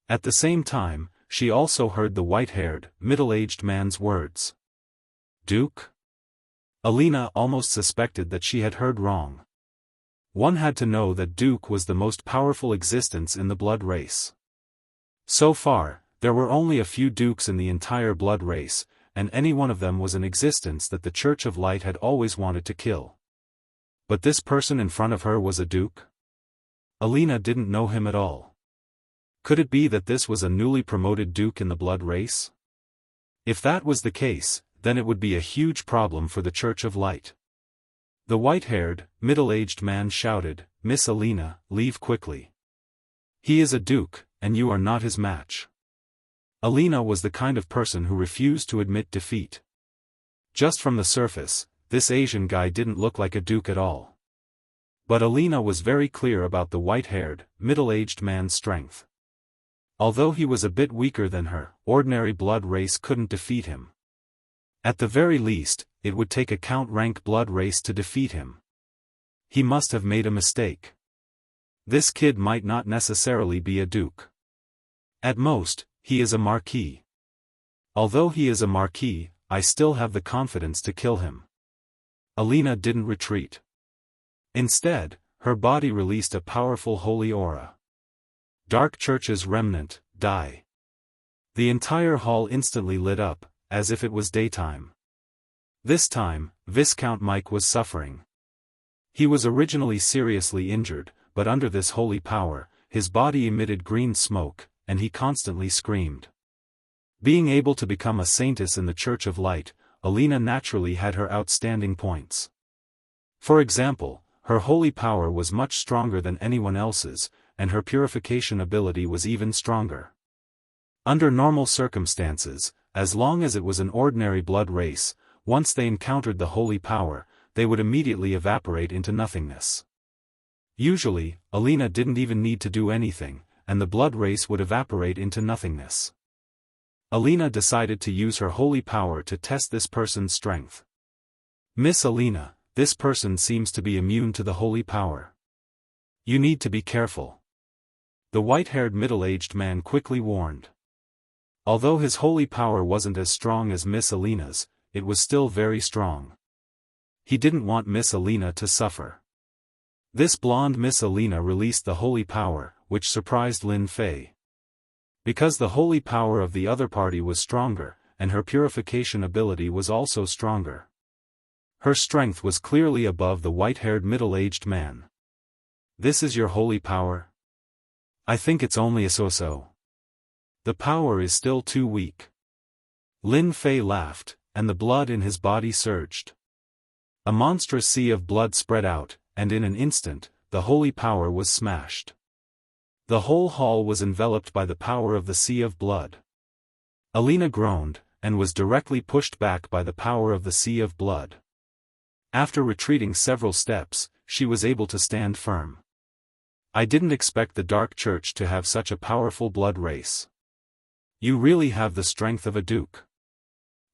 At the same time, she also heard the white-haired, middle-aged man's words. Duke? Alina almost suspected that she had heard wrong. One had to know that Duke was the most powerful existence in the blood race. So far, there were only a few dukes in the entire blood race, and any one of them was an existence that the Church of Light had always wanted to kill. But this person in front of her was a duke? Alina didn't know him at all. Could it be that this was a newly promoted duke in the blood race? If that was the case, then it would be a huge problem for the Church of Light. The white-haired, middle-aged man shouted, "Miss Alina, leave quickly. He is a duke, and you are not his match." Alina was the kind of person who refused to admit defeat. Just from the surface, this Asian guy didn't look like a duke at all. But Alina was very clear about the white-haired, middle-aged man's strength. Although he was a bit weaker than her, ordinary blood race couldn't defeat him. At the very least, it would take a count-rank blood race to defeat him. He must have made a mistake. This kid might not necessarily be a duke. At most, he is a marquis. Although he is a marquis, I still have the confidence to kill him. Alina didn't retreat. Instead, her body released a powerful holy aura. Dark Church's remnant, die. The entire hall instantly lit up, as if it was daytime. This time, Viscount Mike was suffering. He was originally seriously injured, but under this holy power, his body emitted green smoke, and he constantly screamed. Being able to become a saintess in the Church of Light, Alina naturally had her outstanding points. For example, her holy power was much stronger than anyone else's, and her purification ability was even stronger. Under normal circumstances, as long as it was an ordinary blood race, once they encountered the holy power, they would immediately evaporate into nothingness. Usually, Alina didn't even need to do anything, and the blood race would evaporate into nothingness. Alina decided to use her holy power to test this person's strength. Miss Alina, this person seems to be immune to the holy power. You need to be careful. The white-haired middle-aged man quickly warned. Although his holy power wasn't as strong as Miss Alina's, it was still very strong. He didn't want Miss Alina to suffer. This blonde Miss Alina released the holy power, which surprised Lin Fei. Because the holy power of the other party was stronger, and her purification ability was also stronger. Her strength was clearly above the white-haired middle-aged man. This is your holy power? I think it's only a so-so. The power is still too weak. Lin Fei laughed, and the blood in his body surged. A monstrous sea of blood spread out, and in an instant, the holy power was smashed. The whole hall was enveloped by the power of the sea of blood. Alina groaned, and was directly pushed back by the power of the sea of blood. After retreating several steps, she was able to stand firm. I didn't expect the Dark Church to have such a powerful blood race. You really have the strength of a duke.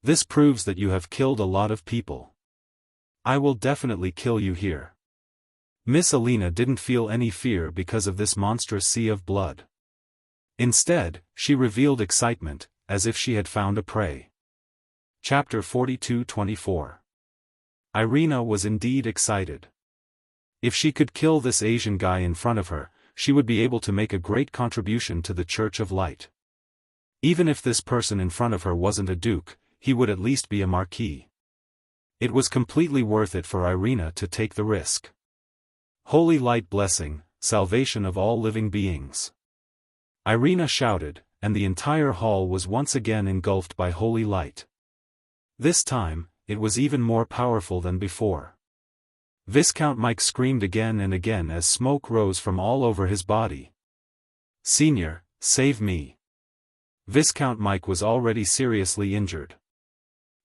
This proves that you have killed a lot of people. I will definitely kill you here. Miss Alina didn't feel any fear because of this monstrous sea of blood. Instead, she revealed excitement, as if she had found a prey. Chapter 42-24. Irina was indeed excited. If she could kill this Asian guy in front of her, she would be able to make a great contribution to the Church of Light. Even if this person in front of her wasn't a duke, he would at least be a marquis. It was completely worth it for Irina to take the risk. Holy light blessing, salvation of all living beings. Irina shouted, and the entire hall was once again engulfed by holy light. This time, it was even more powerful than before. Viscount Mike screamed again and again as smoke rose from all over his body. "Senior, save me." Viscount Mike was already seriously injured.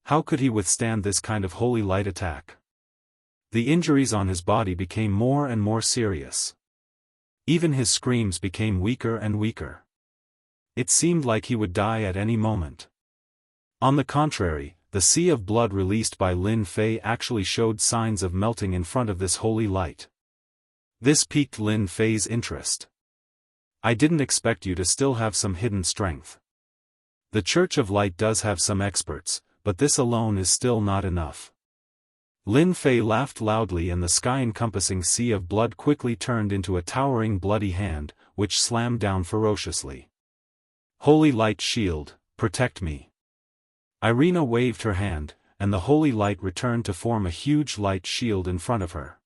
How could he withstand this kind of holy light attack? The injuries on his body became more and more serious. Even his screams became weaker and weaker. It seemed like he would die at any moment. On the contrary, the sea of blood released by Lin Fei actually showed signs of melting in front of this holy light. This piqued Lin Fei's interest. "I didn't expect you to still have some hidden strength. The Church of Light does have some experts, but this alone is still not enough." Lin Fei laughed loudly and the sky-encompassing sea of blood quickly turned into a towering bloody hand, which slammed down ferociously. "Holy light shield, protect me." Irina waved her hand, and the holy light returned to form a huge light shield in front of her.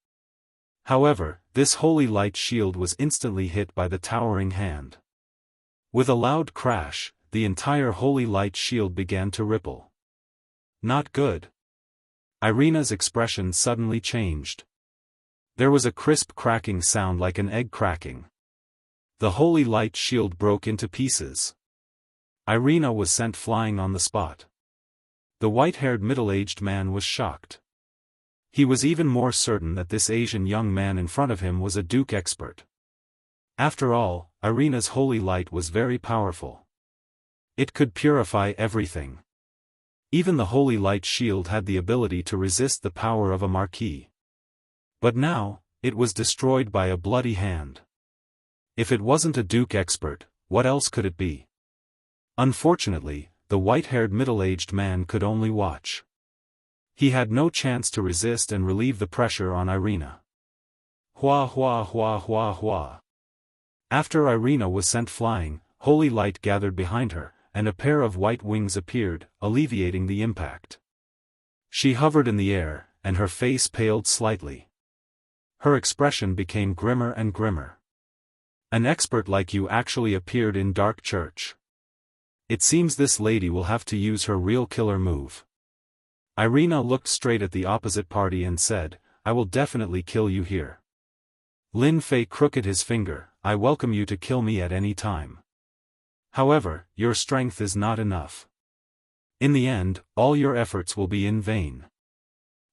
However, this holy light shield was instantly hit by the towering hand. With a loud crash, the entire holy light shield began to ripple. "Not good." Irina's expression suddenly changed. There was a crisp cracking sound like an egg cracking. The holy light shield broke into pieces. Irina was sent flying on the spot. The white-haired middle-aged man was shocked. He was even more certain that this Asian young man in front of him was a duke expert. After all, Irina's holy light was very powerful. It could purify everything. Even the holy light shield had the ability to resist the power of a marquis. But now, it was destroyed by a bloody hand. If it wasn't a duke expert, what else could it be? Unfortunately, the white-haired middle-aged man could only watch. He had no chance to resist and relieve the pressure on Irina. Hua hua hua hua hua. After Irina was sent flying, holy light gathered behind her, and a pair of white wings appeared, alleviating the impact. She hovered in the air, and her face paled slightly. Her expression became grimmer and grimmer. "An expert like you actually appeared in Dark Church. It seems this lady will have to use her real killer move." Irina looked straight at the opposite party and said, "I will definitely kill you here." Lin Fei crooked his finger, "I welcome you to kill me at any time. However, your strength is not enough. In the end, all your efforts will be in vain."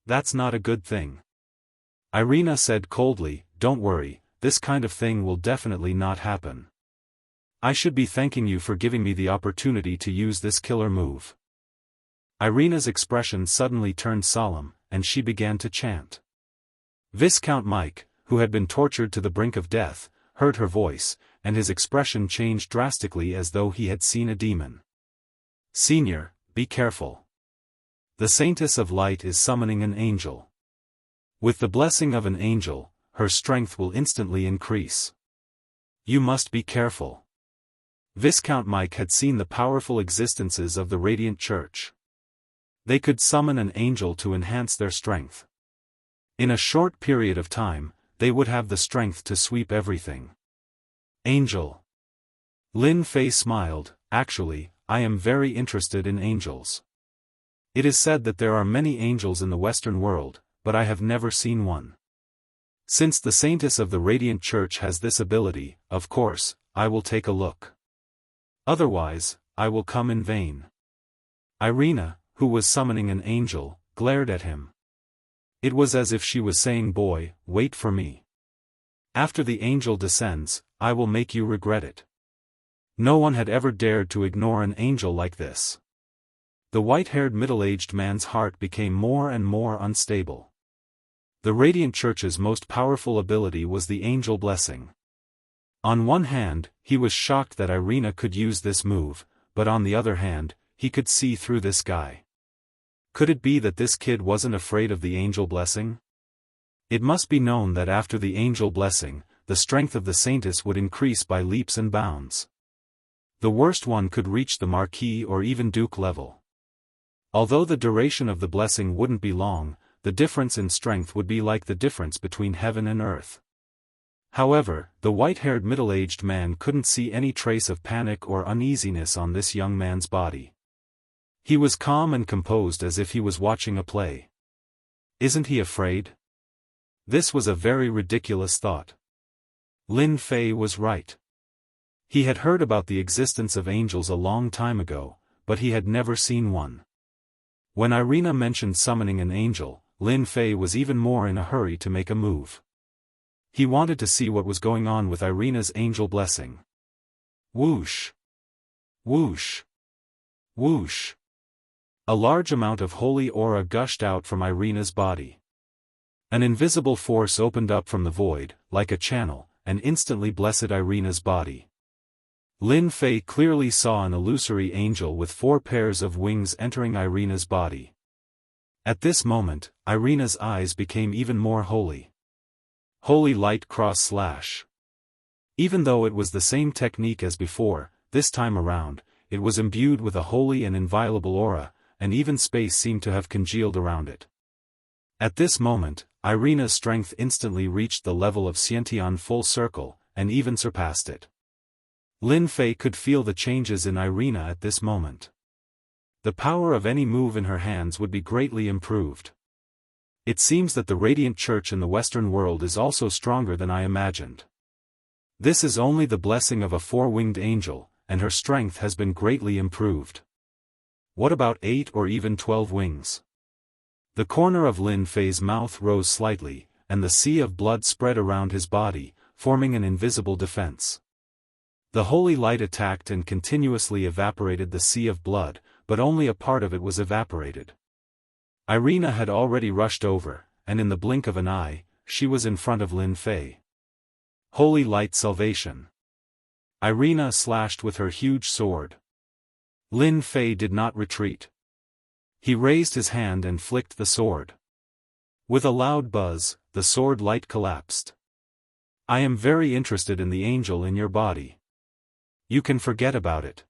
"That's not a good thing." Irina said coldly, "Don't worry, this kind of thing will definitely not happen. I should be thanking you for giving me the opportunity to use this killer move." Irina's expression suddenly turned solemn, and she began to chant. Viscount Mike, who had been tortured to the brink of death, heard her voice, and his expression changed drastically as though he had seen a demon. "Senior, be careful. The Saintess of Light is summoning an angel. With the blessing of an angel, her strength will instantly increase. You must be careful." Viscount Mike had seen the powerful existences of the Radiant Church. They could summon an angel to enhance their strength. In a short period of time, they would have the strength to sweep everything. "Angel." Lin Fei smiled, "Actually, I am very interested in angels. It is said that there are many angels in the Western world, but I have never seen one. Since the Saintess of the Radiant Church has this ability, of course, I will take a look. Otherwise, I will come in vain. Irina, who was summoning an angel, glared at him. It was as if she was saying, "Boy, wait for me. After the angel descends, I will make you regret it." No one had ever dared to ignore an angel like this. The white-haired middle-aged man's heart became more and more unstable. The Radiant Church's most powerful ability was the angel blessing. On one hand, he was shocked that Irina could use this move, but on the other hand, he could see through this guy. Could it be that this kid wasn't afraid of the angel blessing? It must be known that after the angel blessing, the strength of the saintess would increase by leaps and bounds. The worst one could reach the marquis or even duke level. Although the duration of the blessing wouldn't be long, the difference in strength would be like the difference between heaven and earth. However, the white-haired middle-aged man couldn't see any trace of panic or uneasiness on this young man's body. He was calm and composed as if he was watching a play. Isn't he afraid? This was a very ridiculous thought. Lin Fei was right. He had heard about the existence of angels a long time ago, but he had never seen one. When Irina mentioned summoning an angel, Lin Fei was even more in a hurry to make a move. He wanted to see what was going on with Irina's angel blessing. Whoosh! Whoosh! Whoosh! A large amount of holy aura gushed out from Irina's body. An invisible force opened up from the void, like a channel, and instantly blessed Irina's body. Lin Fei clearly saw an illusory angel with 4 pairs of wings entering Irina's body. At this moment, Irina's eyes became even more holy. Holy light cross/. Even though it was the same technique as before, this time around, it was imbued with a holy and inviolable aura, and even space seemed to have congealed around it. At this moment, Irina's strength instantly reached the level of Xiantian full circle, and even surpassed it. Lin Fei could feel the changes in Irina at this moment. The power of any move in her hands would be greatly improved. It seems that the Radiant Church in the Western world is also stronger than I imagined. This is only the blessing of a 4-winged angel, and her strength has been greatly improved. What about 8 or even 12 wings? The corner of Lin Fei's mouth rose slightly, and the sea of blood spread around his body, forming an invisible defense. The holy light attacked and continuously evaporated the sea of blood, but only a part of it was evaporated. Irina had already rushed over, and in the blink of an eye, she was in front of Lin Fei. Holy light salvation. Irina slashed with her huge sword. Lin Fei did not retreat. He raised his hand and flicked the sword. With a loud buzz, the sword light collapsed. I am very interested in the angel in your body. You can forget about it.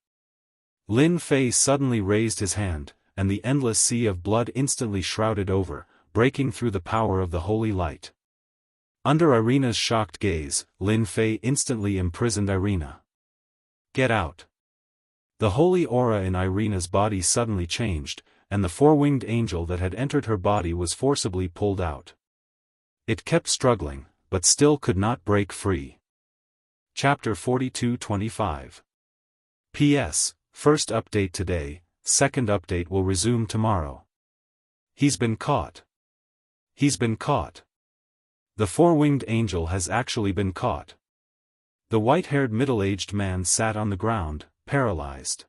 Lin Fei suddenly raised his hand, and the endless sea of blood instantly shrouded over, breaking through the power of the holy light. Under Irina's shocked gaze, Lin Fei instantly imprisoned Irina. Get out. The holy aura in Irina's body suddenly changed, and the 4-winged angel that had entered her body was forcibly pulled out. It kept struggling, but still could not break free. Chapter 42-25. P.S. First update today, second update will resume tomorrow. He's been caught. He's been caught. The 4-winged angel has actually been caught. The white-haired middle-aged man sat on the ground, paralyzed.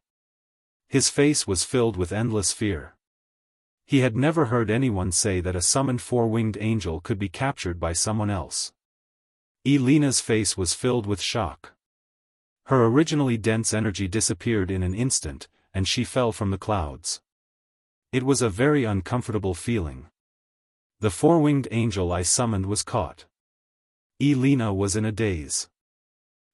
His face was filled with endless fear. He had never heard anyone say that a summoned 4-winged angel could be captured by someone else. Elena's face was filled with shock. Her originally dense energy disappeared in an instant, and she fell from the clouds. It was a very uncomfortable feeling. The 4-winged angel I summoned was caught. Elena was in a daze.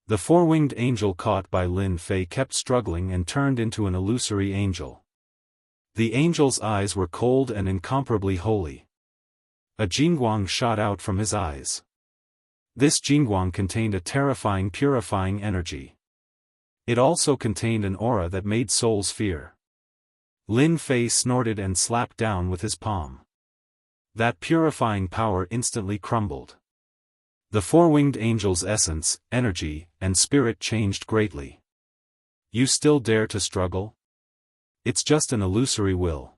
The 4-winged angel caught by Lin Fei kept struggling and turned into an illusory angel. The angel's eyes were cold and incomparably holy. A Jingguang shot out from his eyes. This Jingguang contained a terrifying purifying energy. It also contained an aura that made souls fear. Lin Fei snorted and slapped down with his palm. That purifying power instantly crumbled. The 4-winged angel's essence, energy, and spirit changed greatly. You still dare to struggle? It's just an illusory will.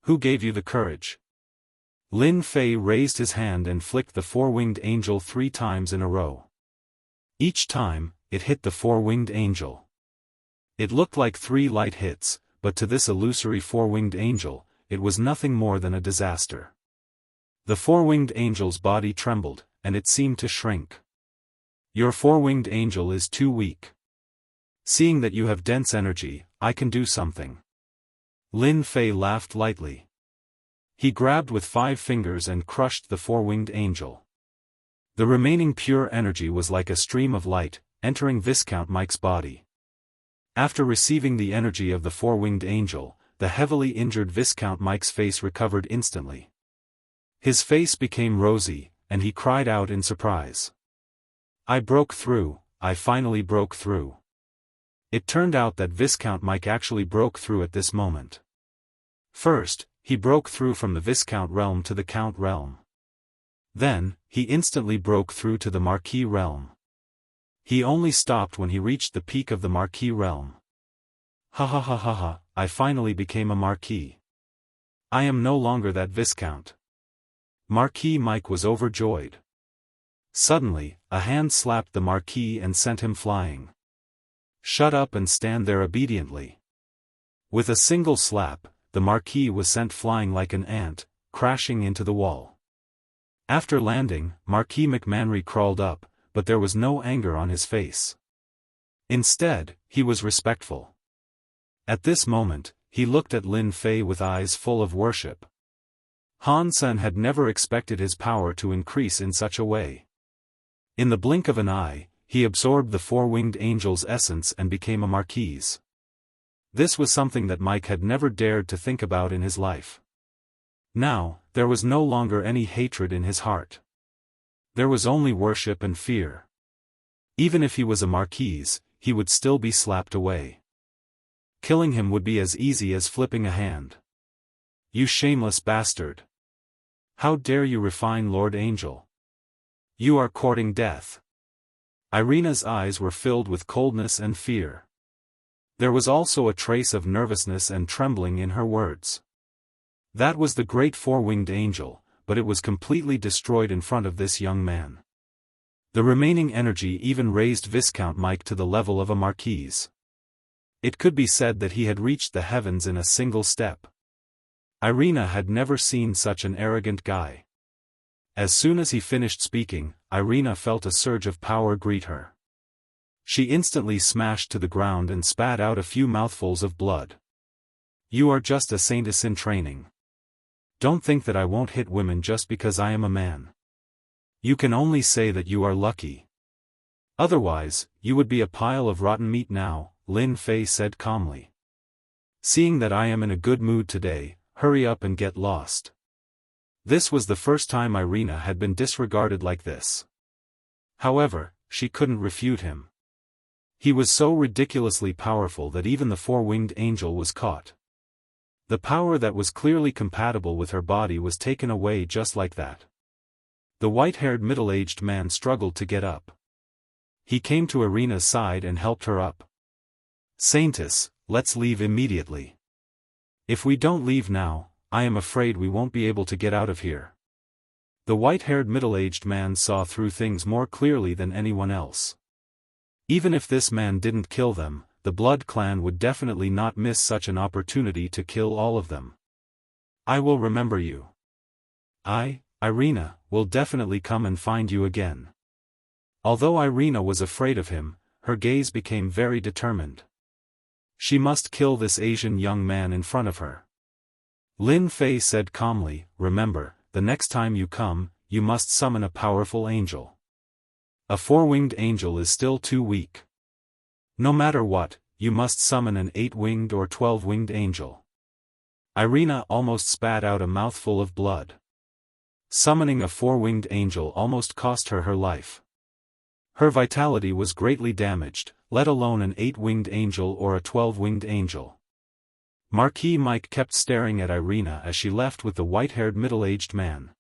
Who gave you the courage? Lin Fei raised his hand and flicked the four-winged angel 3 times in a row. Each time, it hit the four-winged angel. It looked like 3 light hits, but to this illusory four-winged angel, it was nothing more than a disaster. The four-winged angel's body trembled, and it seemed to shrink. Your four-winged angel is too weak. Seeing that you have dense energy, I can do something. Lin Fei laughed lightly. He grabbed with 5 fingers and crushed the four-winged angel. The remaining pure energy was like a stream of light, entering Viscount Mike's body. After receiving the energy of the four-winged angel, the heavily injured Viscount Mike's face recovered instantly. His face became rosy, and he cried out in surprise. I broke through, I finally broke through. It turned out that Viscount Mike actually broke through at this moment. First, he broke through from the Viscount realm to the Count realm. Then, he instantly broke through to the Marquis realm. He only stopped when he reached the peak of the Marquis realm. Ha ha ha ha ha, I finally became a Marquis. I am no longer that Viscount. Marquis Mike was overjoyed. Suddenly, a hand slapped the Marquis and sent him flying. Shut up and stand there obediently. With a single slap, the Marquis was sent flying like an ant, crashing into the wall. After landing, Marquis McManry crawled up, but there was no anger on his face. Instead, he was respectful. At this moment, he looked at Lin Fei with eyes full of worship. Han Sen had never expected his power to increase in such a way. In the blink of an eye, he absorbed the four-winged angel's essence and became a Marquis. This was something that Mike had never dared to think about in his life. Now, there was no longer any hatred in his heart. There was only worship and fear. Even if he was a Marquis, he would still be slapped away. Killing him would be as easy as flipping a hand. You shameless bastard! How dare you refine Lord Angel? You are courting death. Irina's eyes were filled with coldness and fear. There was also a trace of nervousness and trembling in her words. That was the great four-winged angel, but it was completely destroyed in front of this young man. The remaining energy even raised Viscount Mike to the level of a Marquis. It could be said that he had reached the heavens in a single step. Irina had never seen such an arrogant guy. As soon as he finished speaking, Irina felt a surge of power greet her. She instantly smashed to the ground and spat out a few mouthfuls of blood. You are just a saintess in training. Don't think that I won't hit women just because I am a man. You can only say that you are lucky. Otherwise, you would be a pile of rotten meat now, Lin Fei said calmly. Seeing that I am in a good mood today, hurry up and get lost. This was the first time Irina had been disregarded like this. However, she couldn't refute him. He was so ridiculously powerful that even the four-winged angel was caught. The power that was clearly compatible with her body was taken away just like that. The white-haired middle-aged man struggled to get up. He came to Irina's side and helped her up. Saintess, let's leave immediately. If we don't leave now, I am afraid we won't be able to get out of here. The white-haired middle-aged man saw through things more clearly than anyone else. Even if this man didn't kill them, the Blood Clan would definitely not miss such an opportunity to kill all of them. I will remember you. I, Irina, will definitely come and find you again. Although Irina was afraid of him, her gaze became very determined. She must kill this Asian young man in front of her. Lin Fei said calmly, remember, the next time you come, you must summon a powerful angel. A four-winged angel is still too weak. No matter what, you must summon an 8-winged or 12-winged angel. Irina almost spat out a mouthful of blood. Summoning a 4-winged angel almost cost her her life. Her vitality was greatly damaged, let alone an 8-winged angel or a 12-winged angel. Marquis Mike kept staring at Irina as she left with the white-haired middle-aged man.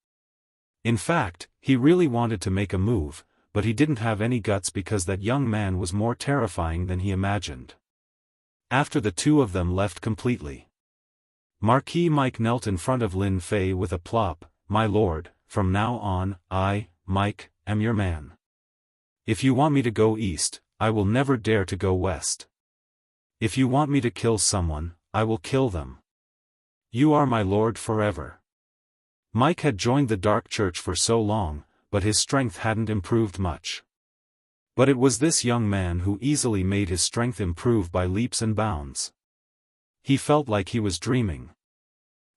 In fact, he really wanted to make a move, but he didn't have any guts because that young man was more terrifying than he imagined. After the two of them left completely, Marquis Mike knelt in front of Lin Fei with a plop. "My lord, from now on, I, Mike, am your man. If you want me to go east, I will never dare to go west. If you want me to kill someone, I will kill them. You are my lord forever." Mike had joined the Dark Church for so long, but his strength hadn't improved much. But it was this young man who easily made his strength improve by leaps and bounds. He felt like he was dreaming.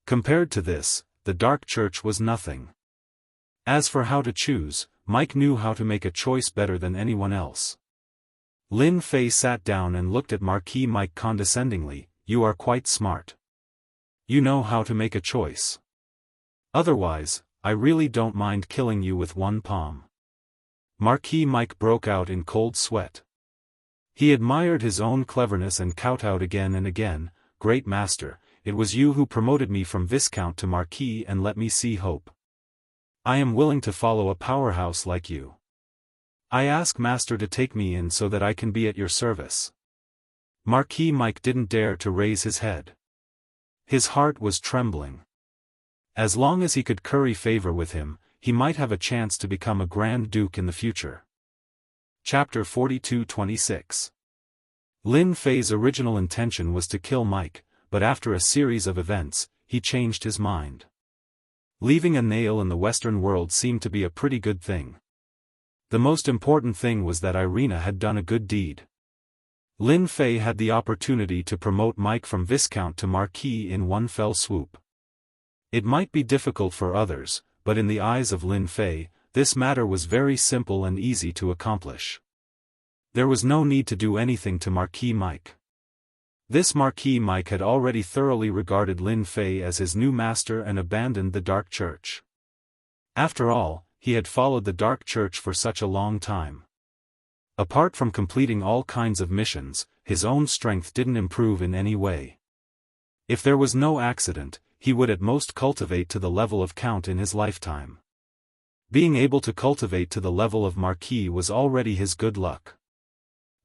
Compared to this, the Dark Church was nothing. As for how to choose, Mike knew how to make a choice better than anyone else. Lin Fei sat down and looked at Marquis Mike condescendingly. "You are quite smart. You know how to make a choice. Otherwise, I really don't mind killing you with one palm." Marquis Mike broke out in cold sweat. He admired his own cleverness and kowtowed again and again. "Great master, it was you who promoted me from Viscount to Marquis and let me see hope. I am willing to follow a powerhouse like you. I ask master to take me in so that I can be at your service." Marquis Mike didn't dare to raise his head. His heart was trembling. As long as he could curry favor with him, he might have a chance to become a Grand Duke in the future. Chapter 42-26. Lin Fei's original intention was to kill Mike, but after a series of events, he changed his mind. Leaving a nail in the Western world seemed to be a pretty good thing. The most important thing was that Irina had done a good deed. Lin Fei had the opportunity to promote Mike from Viscount to Marquis in one fell swoop. It might be difficult for others, but in the eyes of Lin Fei, this matter was very simple and easy to accomplish. There was no need to do anything to Marquis Mike. This Marquis Mike had already thoroughly regarded Lin Fei as his new master and abandoned the Dark Church. After all, he had followed the Dark Church for such a long time. Apart from completing all kinds of missions, his own strength didn't improve in any way. If there was no accident, he would at most cultivate to the level of Count in his lifetime. Being able to cultivate to the level of Marquis was already his good luck.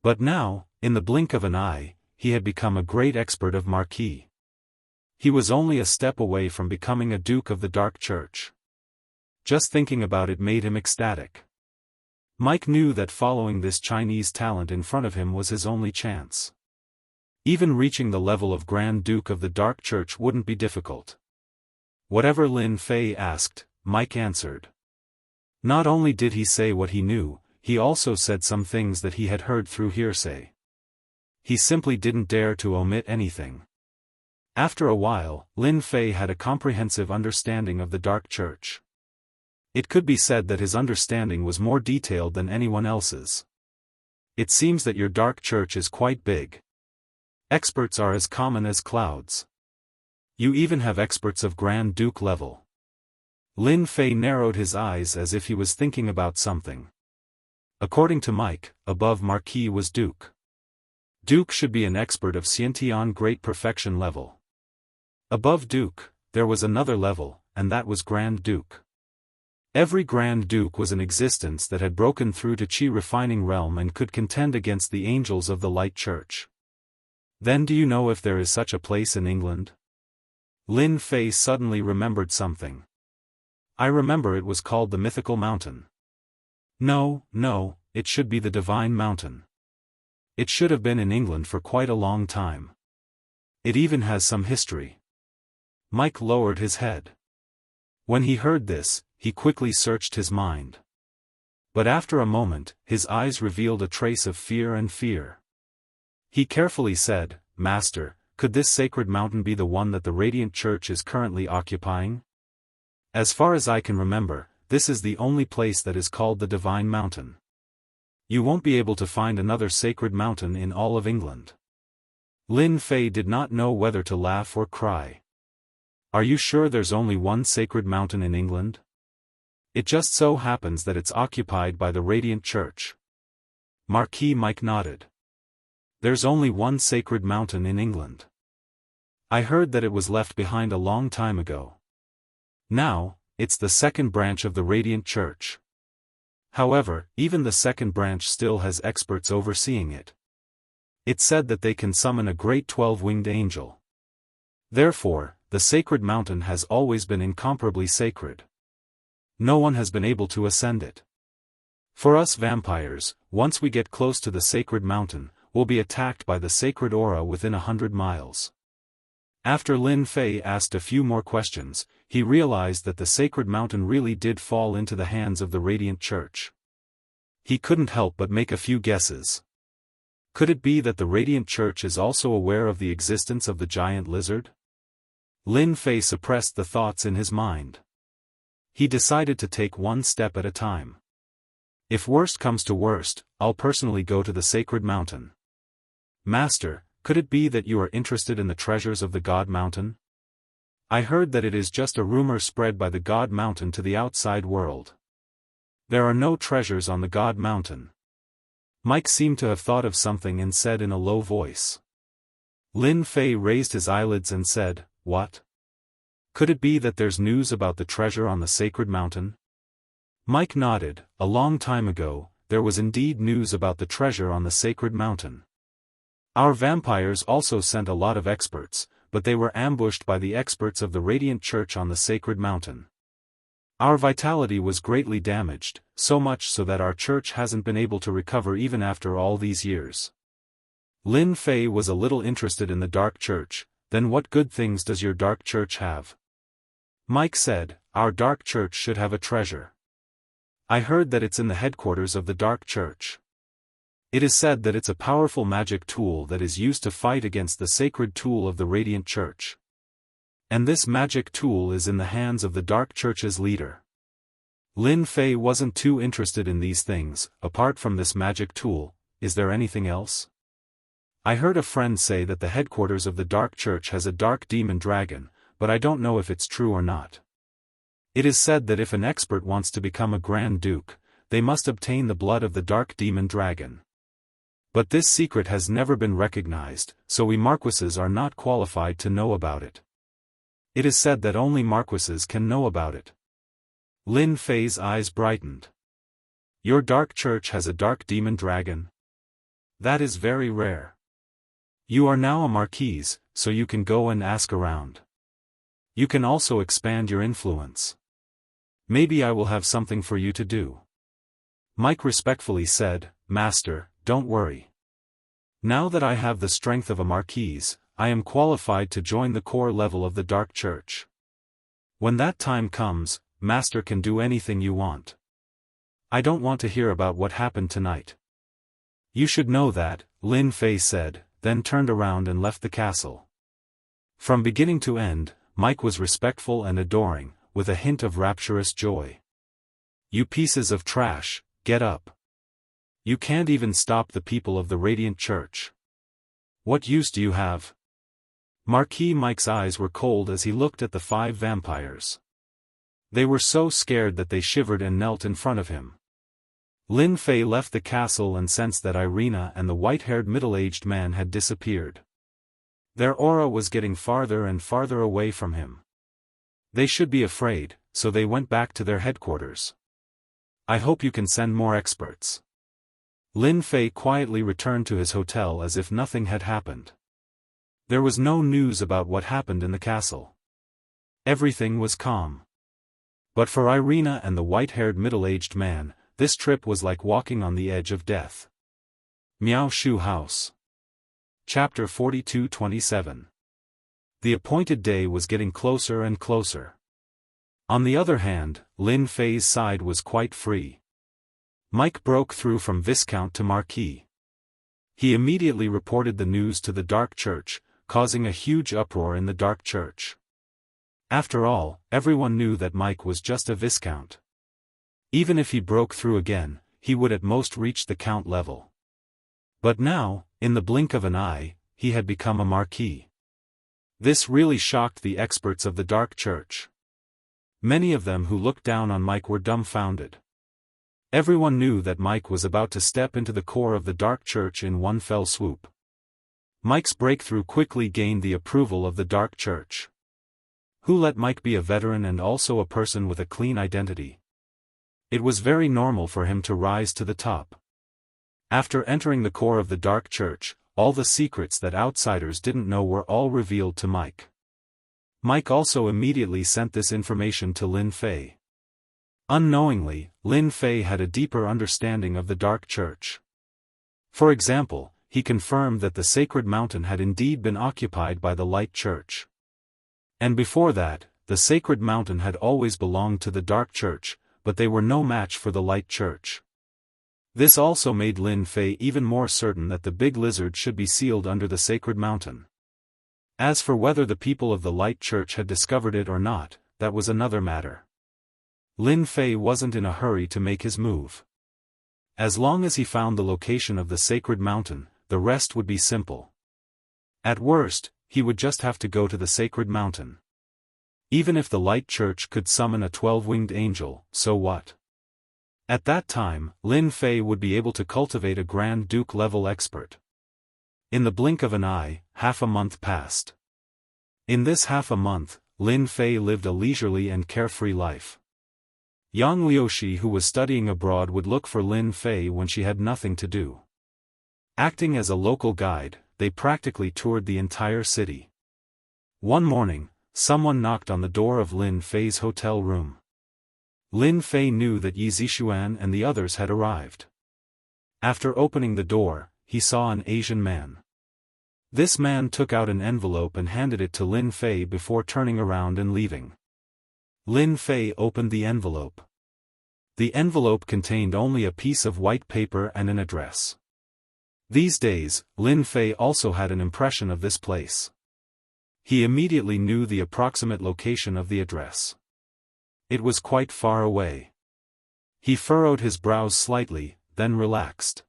But now, in the blink of an eye, he had become a great expert of Marquis. He was only a step away from becoming a Duke of the Dark Church. Just thinking about it made him ecstatic. Mike knew that following this Chinese talent in front of him was his only chance. Even reaching the level of Grand Duke of the Dark Church wouldn't be difficult. Whatever Lin Fei asked, Mike answered. Not only did he say what he knew, he also said some things that he had heard through hearsay. He simply didn't dare to omit anything. After a while, Lin Fei had a comprehensive understanding of the Dark Church. It could be said that his understanding was more detailed than anyone else's. "It seems that your Dark Church is quite big. Experts are as common as clouds. You even have experts of Grand Duke level." Lin Fei narrowed his eyes as if he was thinking about something. According to Mike, above Marquis was Duke. Duke should be an expert of Xiantian Great Perfection level. Above Duke, there was another level, and that was Grand Duke. Every Grand Duke was an existence that had broken through to Qi refining realm and could contend against the angels of the Light Church. Then do you know if there is such a place in England? Lin Fei suddenly remembered something. "I remember it was called the Mythical Mountain." No, it should be the Divine Mountain. It should have been in England for quite a long time. It even has some history. Mike lowered his head. When he heard this, he quickly searched his mind. But after a moment, his eyes revealed a trace of fear. He carefully said, "Master, could this sacred mountain be the one that the Radiant Church is currently occupying? As far as I can remember, this is the only place that is called the Divine Mountain. You won't be able to find another sacred mountain in all of England." Lin Fei did not know whether to laugh or cry. "Are you sure there's only one sacred mountain in England? It just so happens that it's occupied by the Radiant Church." Marquis Mike nodded. "There's only one sacred mountain in England. I heard that it was left behind a long time ago. Now, it's the second branch of the Radiant Church. However, even the second branch still has experts overseeing it. It said that they can summon a great 12-winged angel. Therefore, the sacred mountain has always been incomparably sacred. No one has been able to ascend it. For us vampires, once we get close to the sacred mountain, we'll be attacked by the sacred aura within 100 miles. After Lin Fei asked a few more questions, he realized that the sacred mountain really did fall into the hands of the Radiant Church. He couldn't help but make a few guesses. Could it be that the Radiant Church is also aware of the existence of the giant lizard? Lin Fei suppressed the thoughts in his mind. He decided to take one step at a time. If worst comes to worst, I'll personally go to the sacred mountain. Master, could it be that you are interested in the treasures of the God Mountain? I heard that it is just a rumor spread by the God Mountain to the outside world. There are no treasures on the God Mountain. Mike seemed to have thought of something and said in a low voice. Lin Fei raised his eyelids and said, "What? Could it be that there's news about the treasure on the sacred mountain?" Mike nodded. A long time ago, there was indeed news about the treasure on the sacred mountain. Our vampires also sent a lot of experts, but they were ambushed by the experts of the Radiant Church on the sacred mountain. Our vitality was greatly damaged, so much so that our church hasn't been able to recover even after all these years. Lin Fei was a little interested in the Dark Church. Then what good things does your Dark Church have? Mike said, our Dark Church should have a treasure. I heard that it's in the headquarters of the Dark Church. It is said that it's a powerful magic tool that is used to fight against the sacred tool of the Radiant Church. And this magic tool is in the hands of the Dark Church's leader. Lin Fei wasn't too interested in these things. Apart from this magic tool, is there anything else? I heard a friend say that the headquarters of the Dark Church has a dark demon dragon, but I don't know if it's true or not. It is said that if an expert wants to become a Grand Duke, they must obtain the blood of the dark demon dragon. But this secret has never been recognized, so we marquises are not qualified to know about it. It is said that only marquises can know about it. Lin Fei's eyes brightened. Your Dark Church has a dark demon dragon? That is very rare. You are now a marquise, so you can go and ask around. You can also expand your influence. Maybe I will have something for you to do. Mike respectfully said, Master, don't worry. Now that I have the strength of a marquise, I am qualified to join the core level of the Dark Church. When that time comes, Master can do anything you want. I don't want to hear about what happened tonight. You should know that, Lin Fei said, then turned around and left the castle. From beginning to end, Mike was respectful and adoring, with a hint of rapturous joy. You pieces of trash, get up. You can't even stop the people of the Radiant Church. What use do you have? Marquis Mike's eyes were cold as he looked at the 5 vampires. They were so scared that they shivered and knelt in front of him. Lin Fei left the castle and sensed that Irina and the white-haired middle-aged man had disappeared. Their aura was getting farther and farther away from him. They should be afraid, so they went back to their headquarters. I hope you can send more experts. Lin Fei quietly returned to his hotel as if nothing had happened. There was no news about what happened in the castle. Everything was calm. But for Irina and the white-haired middle-aged man, this trip was like walking on the edge of death. Miao Shu House. Chapter 42-27. The appointed day was getting closer and closer. On the other hand, Lin Fei's side was quite free. Mike broke through from Viscount to Marquis. He immediately reported the news to the Dark Church, causing a huge uproar in the Dark Church. After all, everyone knew that Mike was just a Viscount. Even if he broke through again, he would at most reach the Count level. But now, in the blink of an eye, he had become a Marquis. This really shocked the experts of the Dark Church. Many of them who looked down on Mike were dumbfounded. Everyone knew that Mike was about to step into the core of the Dark Church in one fell swoop. Mike's breakthrough quickly gained the approval of the Dark Church. Who let Mike be a veteran and also a person with a clean identity? It was very normal for him to rise to the top. After entering the core of the Dark Church, all the secrets that outsiders didn't know were all revealed to Mike. Mike also immediately sent this information to Lin Fei. Unknowingly, Lin Fei had a deeper understanding of the Dark Church. For example, he confirmed that the sacred mountain had indeed been occupied by the Light Church. And before that, the sacred mountain had always belonged to the Dark Church, but they were no match for the Light Church. This also made Lin Fei even more certain that the big lizard should be sealed under the sacred mountain. As for whether the people of the Light Church had discovered it or not, that was another matter. Lin Fei wasn't in a hurry to make his move. As long as he found the location of the sacred mountain, the rest would be simple. At worst, he would just have to go to the sacred mountain. Even if the Light Church could summon a 12-winged angel, so what? At that time, Lin Fei would be able to cultivate a Grand Duke-level expert. In the blink of an eye, half a month passed. In this half a month, Lin Fei lived a leisurely and carefree life. Yang Liushi, who was studying abroad, would look for Lin Fei when she had nothing to do. Acting as a local guide, they practically toured the entire city. One morning, someone knocked on the door of Lin Fei's hotel room. Lin Fei knew that Yi Zixuan and the others had arrived. After opening the door, he saw an Asian man. This man took out an envelope and handed it to Lin Fei before turning around and leaving. Lin Fei opened the envelope. The envelope contained only a piece of white paper and an address. These days, Lin Fei also had an impression of this place. He immediately knew the approximate location of the address. It was quite far away. He furrowed his brows slightly, then relaxed.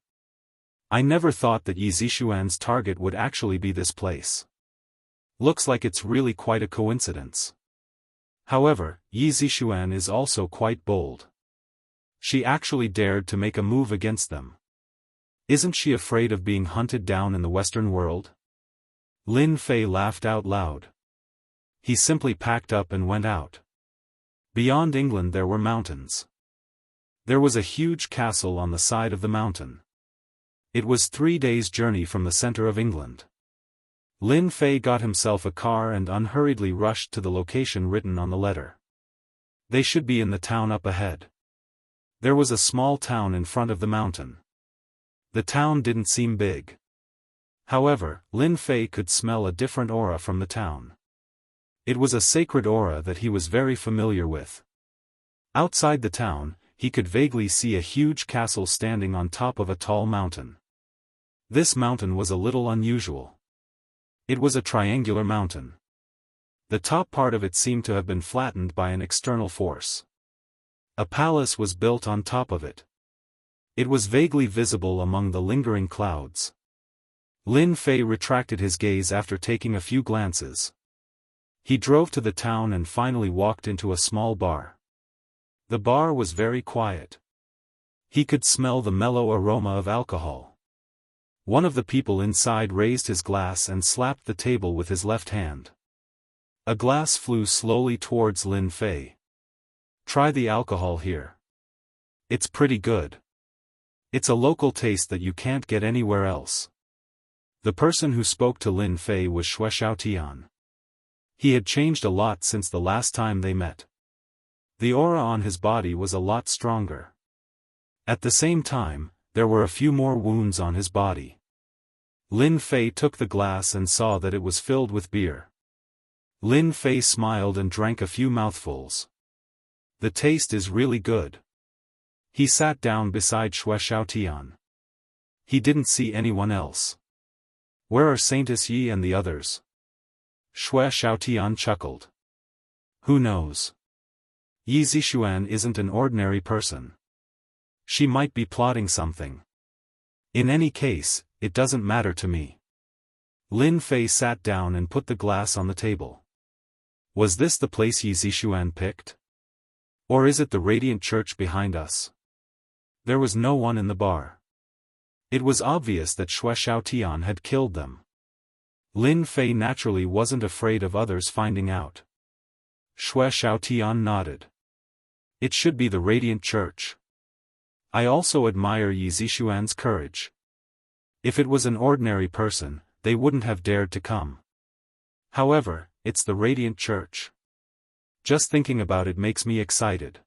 I never thought that Yi Zixuan's target would actually be this place. Looks like it's really quite a coincidence. However, Yi Zixuan is also quite bold. She actually dared to make a move against them. Isn't she afraid of being hunted down in the Western world? Lin Fei laughed out loud. He simply packed up and went out. Beyond England there were mountains. There was a huge castle on the side of the mountain. It was 3 days' journey from the center of England. Lin Fei got himself a car and unhurriedly rushed to the location written on the letter. They should be in the town up ahead. There was a small town in front of the mountain. The town didn't seem big. However, Lin Fei could smell a different aura from the town. It was a sacred aura that he was very familiar with. Outside the town, he could vaguely see a huge castle standing on top of a tall mountain. This mountain was a little unusual. It was a triangular mountain. The top part of it seemed to have been flattened by an external force. A palace was built on top of it. It was vaguely visible among the lingering clouds. Lin Fei retracted his gaze after taking a few glances. He drove to the town and finally walked into a small bar. The bar was very quiet. He could smell the mellow aroma of alcohol. One of the people inside raised his glass and slapped the table with his left hand. A glass flew slowly towards Lin Fei. Try the alcohol here. It's pretty good. It's a local taste that you can't get anywhere else. The person who spoke to Lin Fei was Shui Xiaotian. He had changed a lot since the last time they met. The aura on his body was a lot stronger. At the same time, there were a few more wounds on his body. Lin Fei took the glass and saw that it was filled with beer. Lin Fei smiled and drank a few mouthfuls. The taste is really good. He sat down beside Shui Xiaotian. He didn't see anyone else. Where are Saintess Yi and the others? Shui Xiaotian chuckled. Who knows? Yi Zixuan isn't an ordinary person. She might be plotting something. In any case, it doesn't matter to me. Lin Fei sat down and put the glass on the table. Was this the place Yi Zixuan picked? Or is it the radiant church behind us? There was no one in the bar. It was obvious that Shui Xiaotian had killed them. Lin Fei naturally wasn't afraid of others finding out. Shui Xiaotian nodded. It should be the radiant church. I also admire Yi Zixuan's courage. If it was an ordinary person, they wouldn't have dared to come. However, it's the Radiant Church. Just thinking about it makes me excited.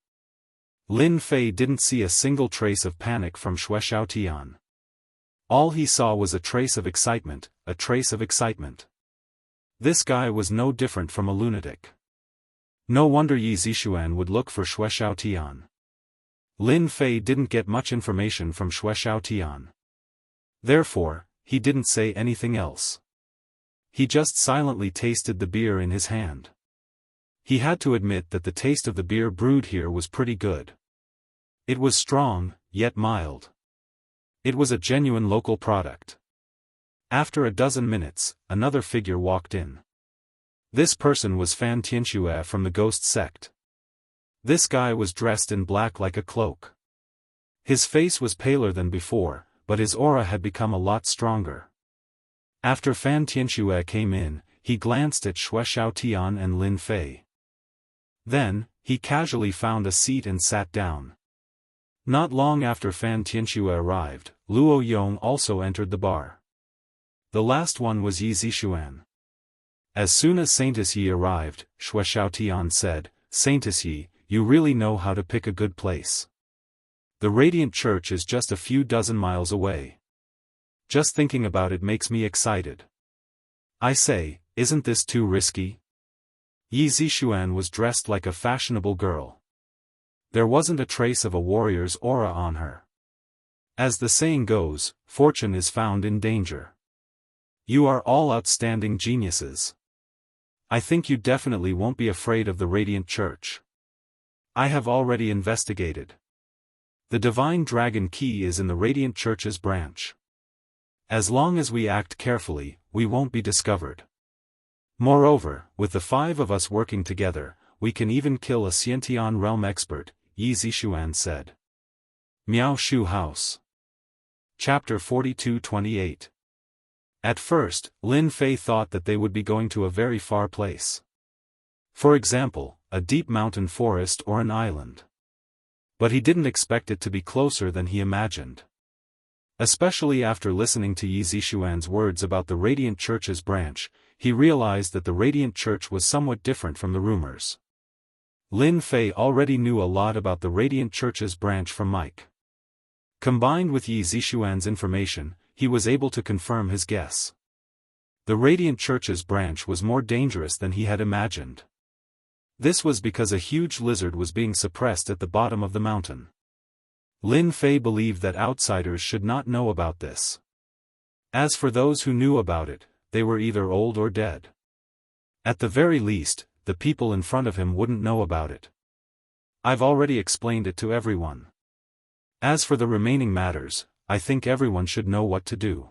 Lin Fei didn't see a single trace of panic from Xue Xiaotian. All he saw was a trace of excitement, a trace of excitement. This guy was no different from a lunatic. No wonder Yi Zixuan would look for Xue Xiaotian. Lin Fei didn't get much information from Xue Xiaotian. Therefore, he didn't say anything else. He just silently tasted the beer in his hand. He had to admit that the taste of the beer brewed here was pretty good. It was strong, yet mild. It was a genuine local product. After a dozen minutes, another figure walked in. This person was Fan Tianxue from the Ghost sect. This guy was dressed in black like a cloak. His face was paler than before, but his aura had become a lot stronger. After Fan Tianxue came in, he glanced at Xue Xiaotian and Lin Fei. Then, he casually found a seat and sat down. Not long after Fan Tianxue arrived, Luo Yong also entered the bar. The last one was Yi Zixuan. As soon as Saintess Yi arrived, Xue Xiaotian said, "Saintess Yi, you really know how to pick a good place. The Radiant Church is just a few dozen miles away. Just thinking about it makes me excited. I say, isn't this too risky?" Yi Zixuan was dressed like a fashionable girl. There wasn't a trace of a warrior's aura on her. As the saying goes, fortune is found in danger. You are all outstanding geniuses. I think you definitely won't be afraid of the Radiant Church. I have already investigated. The Divine Dragon Key is in the Radiant Church's branch. As long as we act carefully, we won't be discovered. Moreover, with the 5 of us working together, we can even kill a Xiantian realm expert, Yi Zixuan said. Miao Shu House. Chapter 42-28. At first, Lin Fei thought that they would be going to a very far place. For example, a deep mountain forest or an island. But he didn't expect it to be closer than he imagined. Especially after listening to Yi Zixuan's words about the Radiant Church's branch, he realized that the Radiant Church was somewhat different from the rumors. Lin Fei already knew a lot about the Radiant Church's branch from Mike. Combined with Yi Zixuan's information, he was able to confirm his guess. The Radiant Church's branch was more dangerous than he had imagined. This was because a huge lizard was being suppressed at the bottom of the mountain. Lin Fei believed that outsiders should not know about this. As for those who knew about it, they were either old or dead. At the very least, the people in front of him wouldn't know about it. I've already explained it to everyone. As for the remaining matters, I think everyone should know what to do.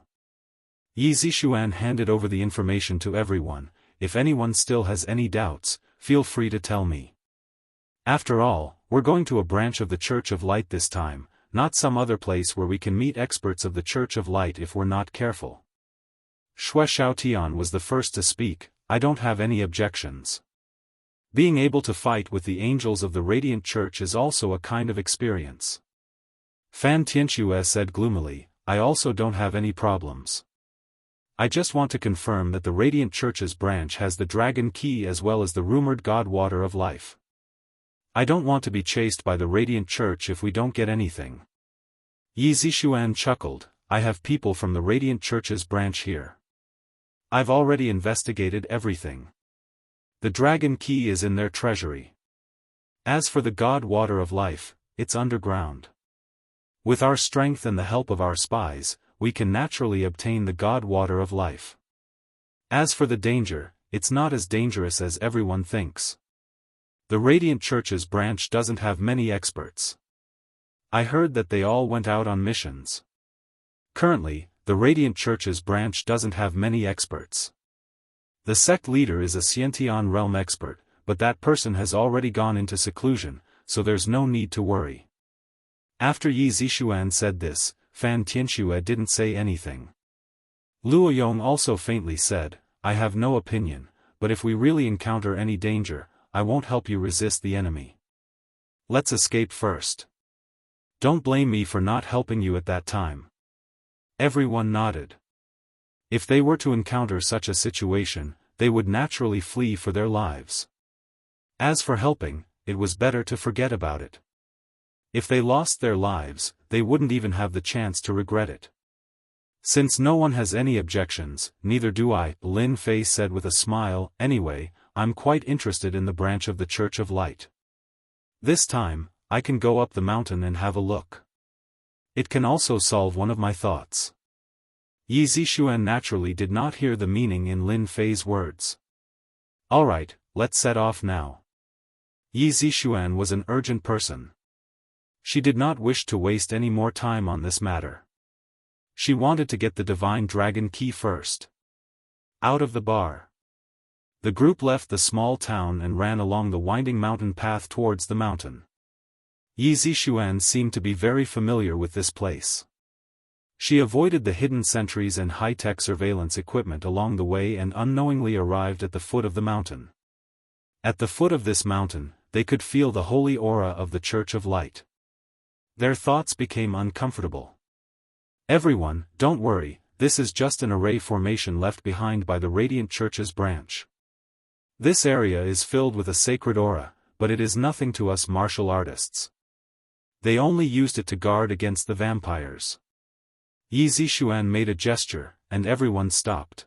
Yi Zixuan handed over the information to everyone. If anyone still has any doubts, feel free to tell me. After all, we're going to a branch of the Church of Light this time, not some other place where we can meet experts of the Church of Light if we're not careful. Xue Xiaotian was the first to speak. I don't have any objections. Being able to fight with the angels of the Radiant Church is also a kind of experience. Fan Tianxue said gloomily, I also don't have any problems. I just want to confirm that the Radiant Church's branch has the Dragon Key as well as the rumored God Water of Life. I don't want to be chased by the Radiant Church if we don't get anything. Yi Zixuan chuckled, I have people from the Radiant Church's branch here. I've already investigated everything. The Dragon Key is in their treasury. As for the God Water of Life, it's underground. With our strength and the help of our spies, we can naturally obtain the God Water of Life. As for the danger, it's not as dangerous as everyone thinks. The Radiant Church's branch doesn't have many experts. I heard that they all went out on missions. Currently, the Radiant Church's branch doesn't have many experts. The sect leader is a Xiantian realm expert, but that person has already gone into seclusion, so there's no need to worry. After Yi Zixuan said this, Fan Tianxue didn't say anything. Luo Yong also faintly said, I have no opinion, but if we really encounter any danger, I won't help you resist the enemy. Let's escape first. Don't blame me for not helping you at that time. Everyone nodded. If they were to encounter such a situation, they would naturally flee for their lives. As for helping, it was better to forget about it. If they lost their lives, they wouldn't even have the chance to regret it. Since no one has any objections, neither do I, Lin Fei said with a smile. Anyway, I'm quite interested in the branch of the Church of Light. This time, I can go up the mountain and have a look. It can also solve one of my thoughts. Yi Zixuan naturally did not hear the meaning in Lin Fei's words. Alright, let's set off now. Yi Zixuan was an urgent person. She did not wish to waste any more time on this matter. She wanted to get the divine dragon key first. Out of the bar. The group left the small town and ran along the winding mountain path towards the mountain. Yi Zixuan seemed to be very familiar with this place. She avoided the hidden sentries and high-tech surveillance equipment along the way and unknowingly arrived at the foot of the mountain. At the foot of this mountain, they could feel the holy aura of the Church of Light. Their thoughts became uncomfortable. Everyone, don't worry, this is just an array formation left behind by the Radiant Church's branch. This area is filled with a sacred aura, but it is nothing to us martial artists. They only used it to guard against the vampires. Yi Zixuan made a gesture, and everyone stopped.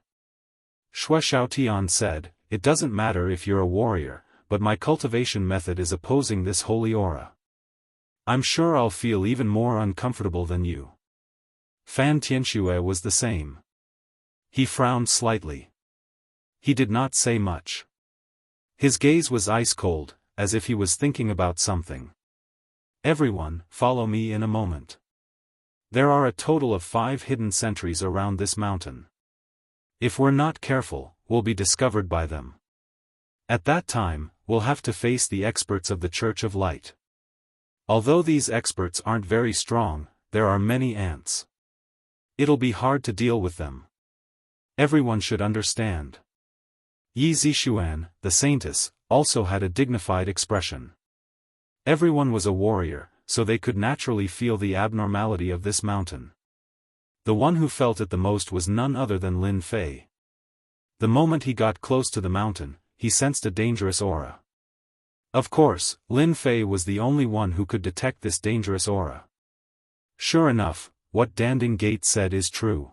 Shui Xiaotian said, it doesn't matter if you're a warrior, but my cultivation method is opposing this holy aura. I'm sure I'll feel even more uncomfortable than you. Fan Tianxue was the same. He frowned slightly. He did not say much. His gaze was ice-cold, as if he was thinking about something. Everyone, follow me in a moment. There are a total of 5 hidden sentries around this mountain. If we're not careful, we'll be discovered by them. At that time, we'll have to face the experts of the Church of Light. Although these experts aren't very strong, there are many ants. It'll be hard to deal with them. Everyone should understand. Yi Zixuan, the saintess, also had a dignified expression. Everyone was a warrior, so they could naturally feel the abnormality of this mountain. The one who felt it the most was none other than Lin Fei. The moment he got close to the mountain, he sensed a dangerous aura. Of course, Lin Fei was the only one who could detect this dangerous aura. Sure enough, what Danding Gate said is true.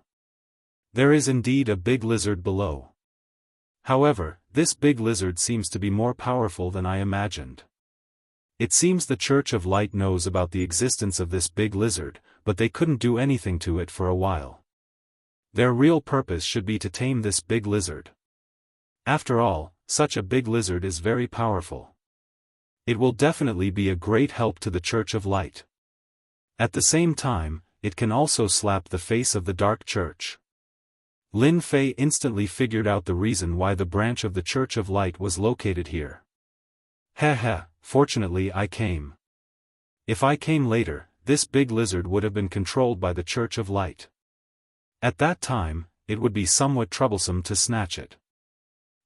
There is indeed a big lizard below. However, this big lizard seems to be more powerful than I imagined. It seems the Church of Light knows about the existence of this big lizard, but they couldn't do anything to it for a while. Their real purpose should be to tame this big lizard. After all, such a big lizard is very powerful. It will definitely be a great help to the Church of Light. At the same time, it can also slap the face of the Dark Church. Lin Fei instantly figured out the reason why the branch of the Church of Light was located here. Heh, fortunately I came. If I came later, this big lizard would have been controlled by the Church of Light. At that time, it would be somewhat troublesome to snatch it.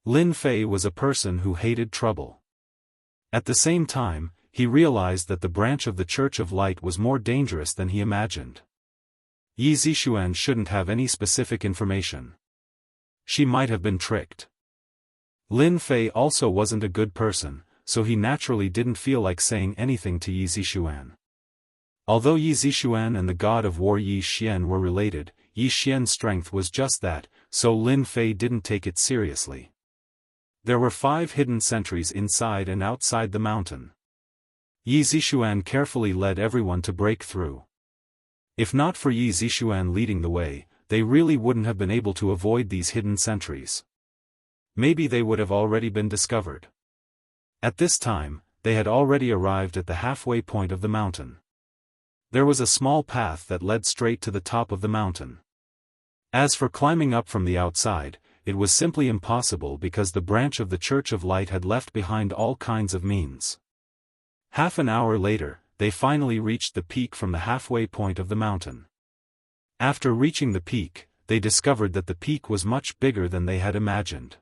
Lin Fei was a person who hated trouble. At the same time, he realized that the branch of the Church of Light was more dangerous than he imagined. Yi Zixuan shouldn't have any specific information. She might have been tricked. Lin Fei also wasn't a good person, so he naturally didn't feel like saying anything to Yi Zixuan. Although Yi Zixuan and the god of war Yi Xian were related, Yi Xian's strength was just that, so Lin Fei didn't take it seriously. There were 5 hidden sentries inside and outside the mountain. Yi Zixuan carefully led everyone to break through. If not for Yi Zixuan leading the way, they really wouldn't have been able to avoid these hidden sentries. Maybe they would have already been discovered. At this time, they had already arrived at the halfway point of the mountain. There was a small path that led straight to the top of the mountain. As for climbing up from the outside, it was simply impossible because the branch of the Church of Light had left behind all kinds of means. Half an hour later, they finally reached the peak from the halfway point of the mountain. After reaching the peak, they discovered that the peak was much bigger than they had imagined.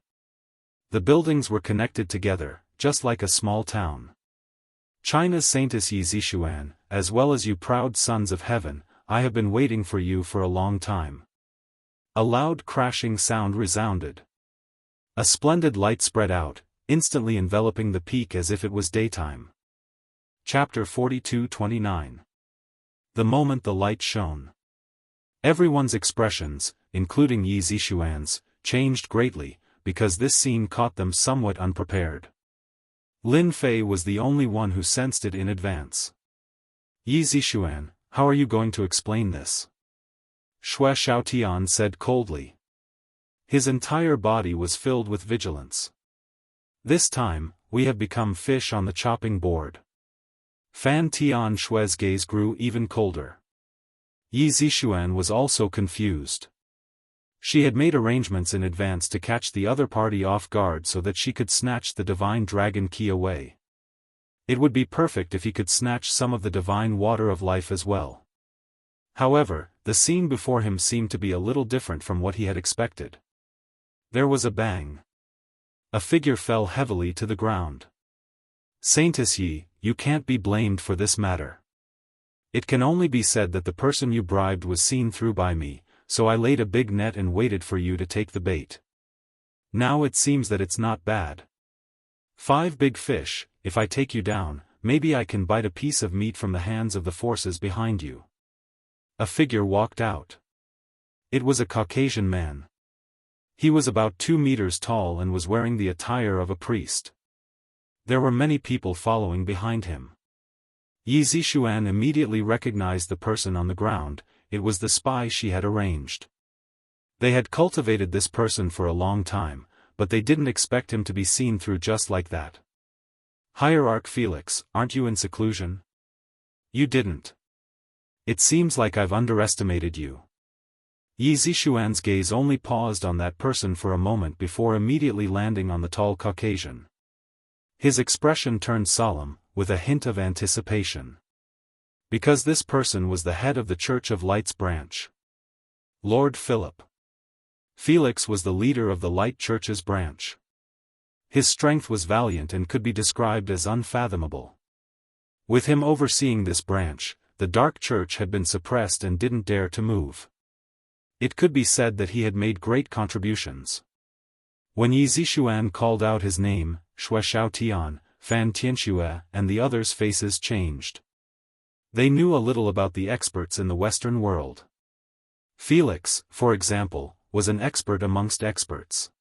The buildings were connected together, just like a small town. China's Saintess Yi Zixuan, as well as you proud sons of heaven, I have been waiting for you for a long time." A loud crashing sound resounded. A splendid light spread out, instantly enveloping the peak as if it was daytime. Chapter 42-29. The moment the light shone, everyone's expressions, including Yi Zixuan's, changed greatly, because this scene caught them somewhat unprepared. Lin Fei was the only one who sensed it in advance. "Yi Zixuan, how are you going to explain this?" Shui Xiaotian said coldly. His entire body was filled with vigilance. "This time, we have become fish on the chopping board." Fan Tian Shui's gaze grew even colder. Yi Zixuan was also confused. She had made arrangements in advance to catch the other party off guard so that she could snatch the divine dragon key away. It would be perfect if he could snatch some of the divine water of life as well. However, the scene before him seemed to be a little different from what he had expected. There was a bang. A figure fell heavily to the ground. "Saintess Yi, you can't be blamed for this matter. It can only be said that the person you bribed was seen through by me, so I laid a big net and waited for you to take the bait. Now it seems that it's not bad. 5 big fish, if I take you down, maybe I can bite a piece of meat from the hands of the forces behind you." A figure walked out. It was a Caucasian man. He was about 2 meters tall and was wearing the attire of a priest. There were many people following behind him. Yi Zixuan immediately recognized the person on the ground. It was the spy she had arranged. They had cultivated this person for a long time, but they didn't expect him to be seen through just like that. "Hierarch Felix, aren't you in seclusion? You didn't. It seems like I've underestimated you." Yi Zixuan's gaze only paused on that person for a moment before immediately landing on the tall Caucasian. His expression turned solemn, with a hint of anticipation. Because this person was the head of the Church of Light's branch. Lord Philip. Felix was the leader of the Light Church's branch. His strength was valiant and could be described as unfathomable. With him overseeing this branch, the Dark Church had been suppressed and didn't dare to move. It could be said that he had made great contributions. When Yi Zixuan called out his name, Shui Xiaotian, Fan Tianxue, and the others' faces changed. They knew a little about the experts in the Western world. Felix, for example, was an expert amongst experts.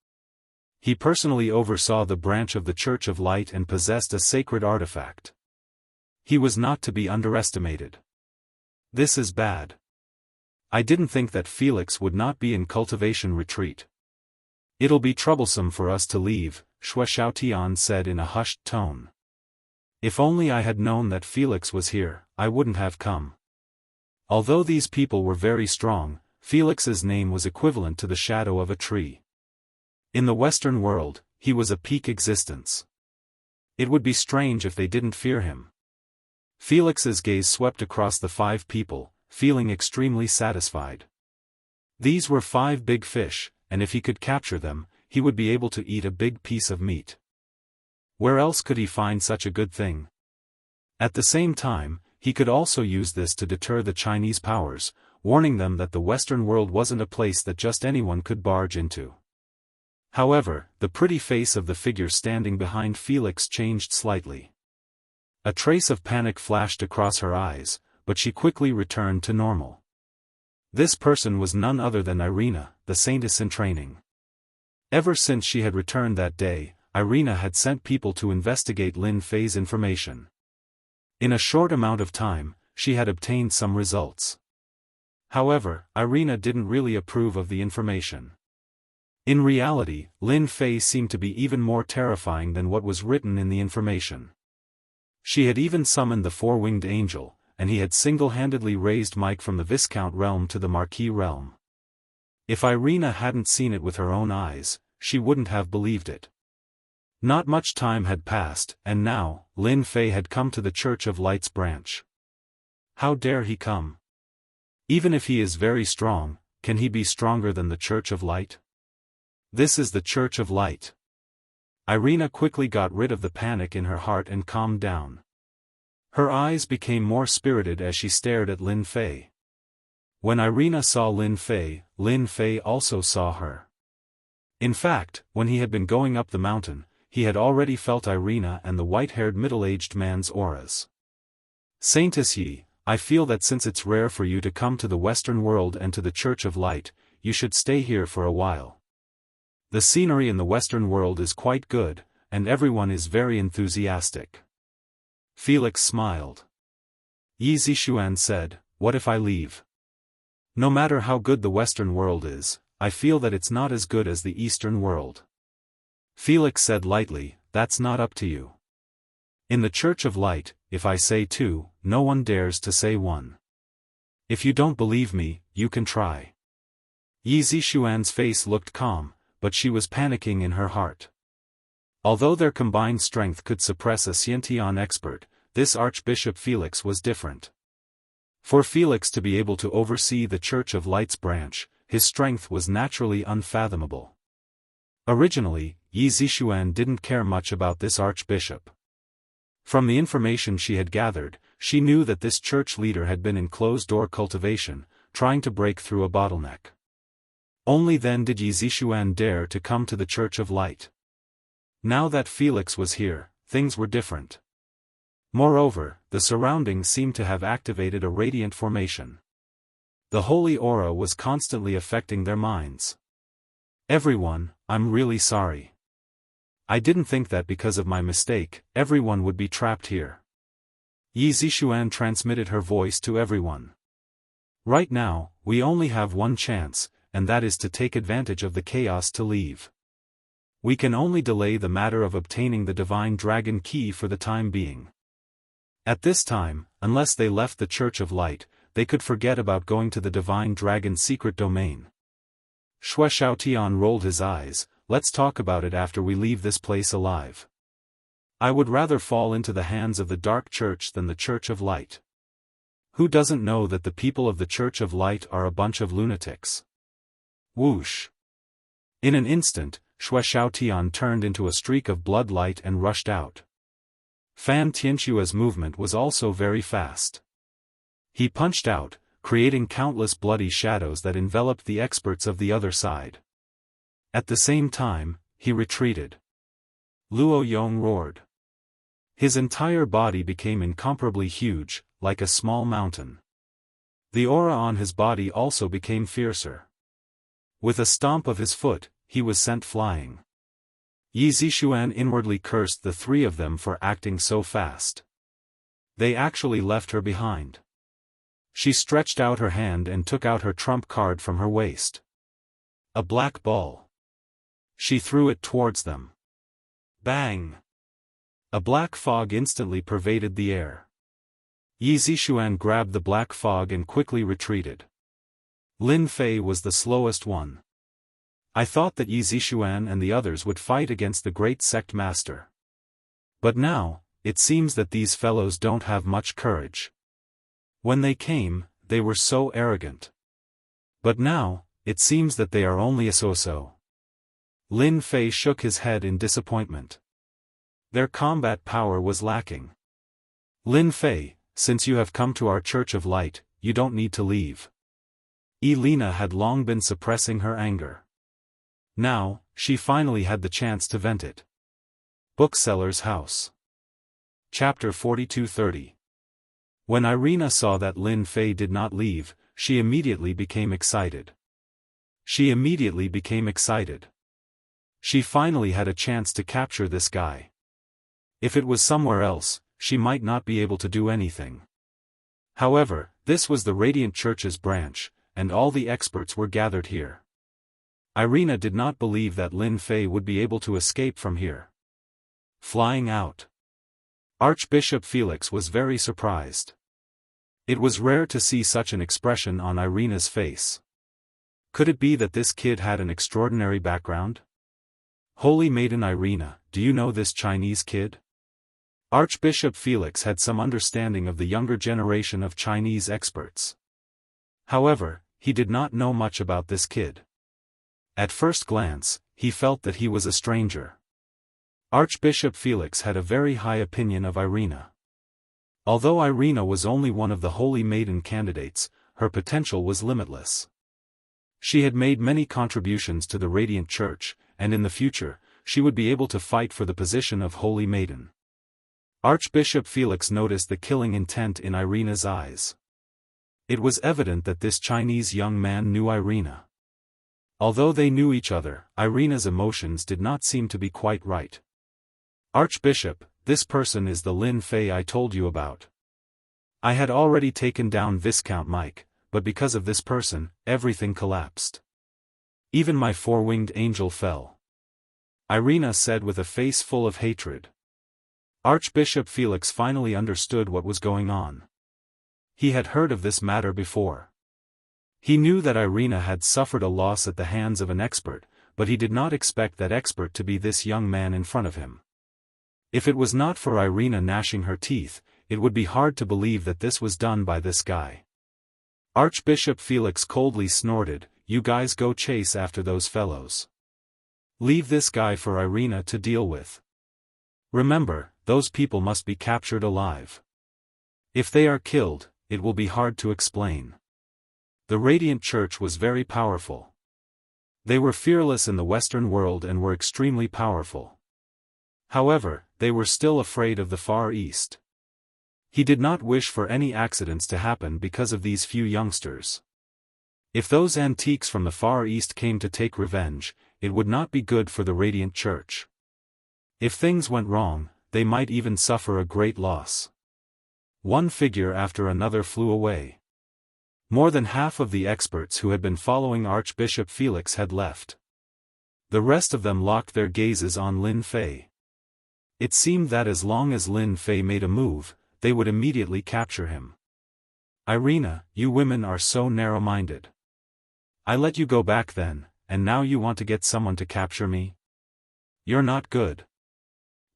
He personally oversaw the branch of the Church of Light and possessed a sacred artifact. He was not to be underestimated. This is bad. I didn't think that Felix would not be in cultivation retreat. It'll be troublesome for us to leave, Shui Xiaotian said in a hushed tone. If only I had known that Felix was here, I wouldn't have come. Although these people were very strong, Felix's name was equivalent to the shadow of a tree. In the Western world, he was a peak existence. It would be strange if they didn't fear him. Felix's gaze swept across the 5 people, feeling extremely satisfied. These were 5 big fish, and if he could capture them, he would be able to eat a big piece of meat. Where else could he find such a good thing? At the same time, he could also use this to deter the Chinese powers, warning them that the Western world wasn't a place that just anyone could barge into. However, the pretty face of the figure standing behind Felix changed slightly. A trace of panic flashed across her eyes, but she quickly returned to normal. This person was none other than Irina, the saintess in training. Ever since she had returned that day, Irina had sent people to investigate Lin Fei's information. In a short amount of time, she had obtained some results. However, Irina didn't really approve of the information. In reality, Lin Fei seemed to be even more terrifying than what was written in the information. She had even summoned the 4-winged angel, and he had single-handedly raised Mike from the Viscount realm to the Marquis realm. If Irina hadn't seen it with her own eyes, she wouldn't have believed it. Not much time had passed, and now, Lin Fei had come to the Church of Light's branch. How dare he come? Even if he is very strong, can he be stronger than the Church of Light? This is the Church of Light. Irina quickly got rid of the panic in her heart and calmed down. Her eyes became more spirited as she stared at Lin Fei. When Irina saw Lin Fei also saw her. In fact, when he had been going up the mountain, he had already felt Irina and the white-haired middle-aged man's auras. Saintess Yi, I feel that since it's rare for you to come to the Western world and to the Church of Light, you should stay here for a while. The scenery in the Western world is quite good, and everyone is very enthusiastic. Felix smiled. Yi Zixuan said, what if I leave? No matter how good the Western world is, I feel that it's not as good as the Eastern world. Felix said lightly, that's not up to you. In the Church of Light, if I say 2, no one dares to say 1. If you don't believe me, you can try. Yi Zixuan's face looked calm, but she was panicking in her heart. Although their combined strength could suppress a Xiantian expert, this Archbishop Felix was different. For Felix to be able to oversee the Church of Light's branch, his strength was naturally unfathomable. Originally, Yi Zixuan didn't care much about this archbishop. From the information she had gathered, she knew that this church leader had been in closed-door cultivation, trying to break through a bottleneck. Only then did Yi Zixuan dare to come to the Church of Light. Now that Felix was here, things were different. Moreover, the surroundings seemed to have activated a radiant formation. The holy aura was constantly affecting their minds. Everyone, I'm really sorry. I didn't think that because of my mistake, everyone would be trapped here. Yi Zixuan transmitted her voice to everyone. Right now, we only have one chance, and that is to take advantage of the chaos to leave. We can only delay the matter of obtaining the Divine Dragon Key for the time being. At this time, unless they left the Church of Light, they could forget about going to the Divine Dragon's secret domain. Shui Xiaotian rolled his eyes, let's talk about it after we leave this place alive. I would rather fall into the hands of the Dark Church than the Church of Light. Who doesn't know that the people of the Church of Light are a bunch of lunatics? Whoosh! In an instant, Shui Xiaotian turned into a streak of blood light and rushed out. Fan Tianxua's movement was also very fast. He punched out, creating countless bloody shadows that enveloped the experts of the other side. At the same time, he retreated. Luo Yong roared. His entire body became incomparably huge, like a small mountain. The aura on his body also became fiercer. With a stomp of his foot, he was sent flying. Yi Zixuan inwardly cursed the three of them for acting so fast. They actually left her behind. She stretched out her hand and took out her trump card from her waist. A black ball. She threw it towards them. Bang! A black fog instantly pervaded the air. Yi Zixuan grabbed the black fog and quickly retreated. Lin Fei was the slowest one. I thought that Yi Zixuan and the others would fight against the great sect master. But now, it seems that these fellows don't have much courage. When they came, they were so arrogant. But now, it seems that they are only a so-so. Lin Fei shook his head in disappointment. Their combat power was lacking. Lin Fei, since you have come to our Church of Light, you don't need to leave. Elena had long been suppressing her anger. Now, she finally had the chance to vent it. Bookseller's House. Chapter 42:30. When Irina saw that Lin Fei did not leave, she immediately became excited. She finally had a chance to capture this guy. If it was somewhere else, she might not be able to do anything. However, this was the Radiant Church's branch, and all the experts were gathered here. Irina did not believe that Lin Fei would be able to escape from here. Flying out. Archbishop Felix was very surprised. It was rare to see such an expression on Irina's face. Could it be that this kid had an extraordinary background? Holy Maiden Irina, do you know this Chinese kid? Archbishop Felix had some understanding of the younger generation of Chinese experts. However, he did not know much about this kid. At first glance, he felt that he was a stranger. Archbishop Felix had a very high opinion of Irina. Although Irina was only one of the Holy Maiden candidates, her potential was limitless. She had made many contributions to the Radiant Church, and in the future, she would be able to fight for the position of Holy Maiden. Archbishop Felix noticed the killing intent in Irina's eyes. It was evident that this Chinese young man knew Irina. Although they knew each other, Irina's emotions did not seem to be quite right. "Archbishop, this person is the Lin Fei I told you about. I had already taken down Viscount Mike, but because of this person, everything collapsed. Even my four-winged angel fell," Irina said with a face full of hatred. Archbishop Felix finally understood what was going on. He had heard of this matter before. He knew that Irina had suffered a loss at the hands of an expert, but he did not expect that expert to be this young man in front of him. If it was not for Irina gnashing her teeth, it would be hard to believe that this was done by this guy. Archbishop Felix coldly snorted, "You guys go chase after those fellows. Leave this guy for Irina to deal with. Remember, those people must be captured alive. If they are killed, it will be hard to explain." The Radiant Church was very powerful. They were fearless in the Western world and were extremely powerful. However, they were still afraid of the Far East. He did not wish for any accidents to happen because of these few youngsters. If those antiques from the Far East came to take revenge, it would not be good for the Radiant Church. If things went wrong, they might even suffer a great loss. One figure after another flew away. More than half of the experts who had been following Archbishop Felix had left. The rest of them locked their gazes on Lin Fei. It seemed that as long as Lin Fei made a move, they would immediately capture him. "Irina, you women are so narrow-minded. I let you go back then, and now you want to get someone to capture me? You're not good."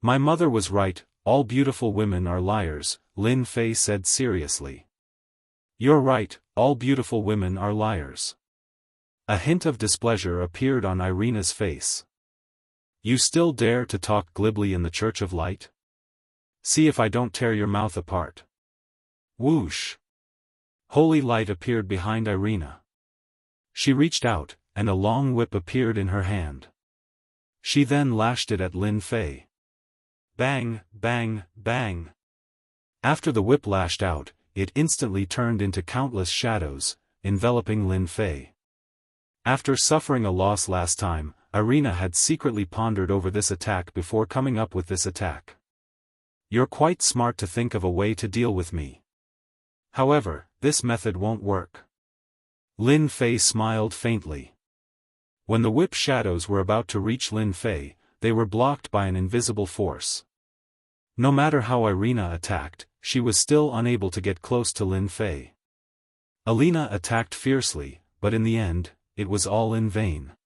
"My mother was right, all beautiful women are liars," Lin Fei said seriously. "You're right, all beautiful women are liars." A hint of displeasure appeared on Irina's face. "You still dare to talk glibly in the Church of Light? See if I don't tear your mouth apart." Whoosh! Holy light appeared behind Irina. She reached out, and a long whip appeared in her hand. She then lashed it at Lin Fei. Bang, bang, bang. After the whip lashed out, it instantly turned into countless shadows, enveloping Lin Fei. After suffering a loss last time, Irina had secretly pondered over this attack before coming up with this attack. "You're quite smart to think of a way to deal with me. However, this method won't work." Lin Fei smiled faintly. When the whip shadows were about to reach Lin Fei, they were blocked by an invisible force. No matter how Irina attacked, she was still unable to get close to Lin Fei. Alina attacked fiercely, but in the end, it was all in vain.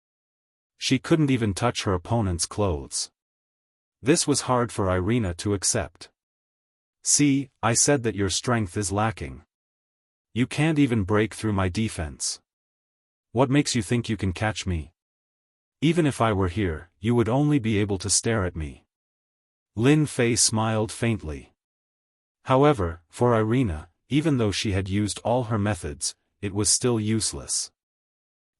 She couldn't even touch her opponent's clothes. This was hard for Irina to accept. "See, I said that your strength is lacking. You can't even break through my defense. What makes you think you can catch me? Even if I were here, you would only be able to stare at me." Lin Fei smiled faintly. However, for Irina, even though she had used all her methods, it was still useless.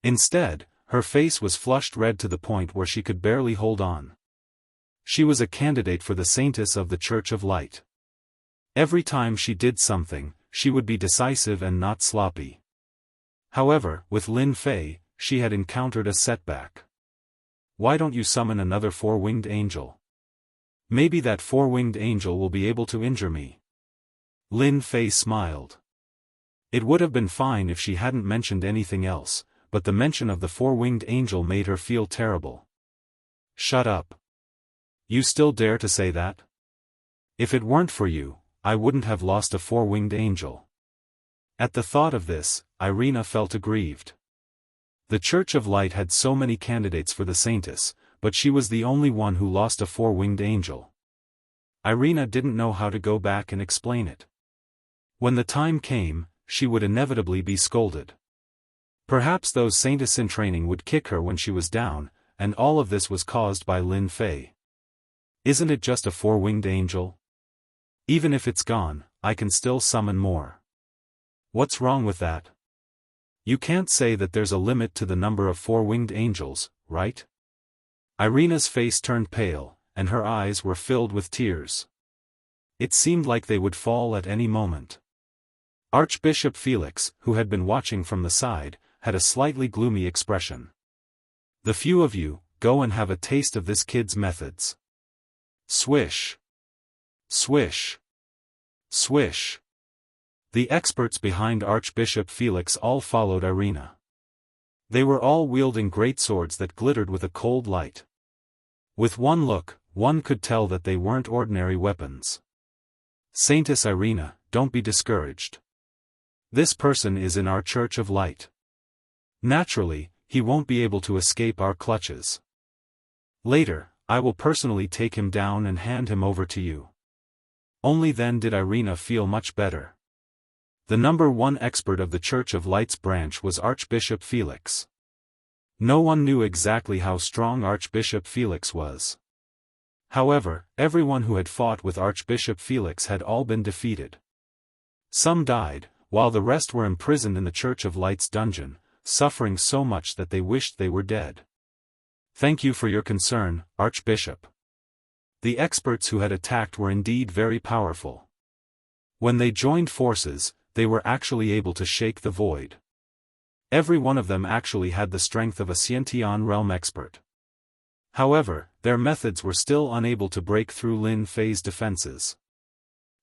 Instead, her face was flushed red to the point where she could barely hold on. She was a candidate for the Saintess of the Church of Light. Every time she did something, she would be decisive and not sloppy. However, with Lin Fei, she had encountered a setback. "Why don't you summon another four-winged angel? Maybe that four-winged angel will be able to injure me." Lin Fei smiled. It would have been fine if she hadn't mentioned anything else, but the mention of the four-winged angel made her feel terrible. "Shut up. You still dare to say that? If it weren't for you, I wouldn't have lost a four-winged angel." At the thought of this, Irina felt aggrieved. The Church of Light had so many candidates for the Saintess, but she was the only one who lost a four-winged angel. Irina didn't know how to go back and explain it. When the time came, she would inevitably be scolded. Perhaps those Saintess in training would kick her when she was down, and all of this was caused by Lin Fei. "Isn't it just a four-winged angel? Even if it's gone, I can still summon more. What's wrong with that?" You can't say that there's a limit to the number of four-winged angels, right? Irina's face turned pale, and her eyes were filled with tears. It seemed like they would fall at any moment. Archbishop Felix, who had been watching from the side, had a slightly gloomy expression. The few of you, go and have a taste of this kid's methods. Swish. Swish. Swish. The experts behind Archbishop Felix all followed Irina. They were all wielding great swords that glittered with a cold light. With one look, one could tell that they weren't ordinary weapons. Saintess Irina, don't be discouraged. This person is in our Church of Light. Naturally, he won't be able to escape our clutches. Later, I will personally take him down and hand him over to you. Only then did Irina feel much better. The number one expert of the Church of Light's branch was Archbishop Felix. No one knew exactly how strong Archbishop Felix was. However, everyone who had fought with Archbishop Felix had all been defeated. Some died, while the rest were imprisoned in the Church of Light's dungeon, suffering so much that they wished they were dead. Thank you for your concern, Archbishop. The experts who had attacked were indeed very powerful. When they joined forces, they were actually able to shake the void. Every one of them actually had the strength of a Xiantian realm expert. However, their methods were still unable to break through Lin Fei's defenses.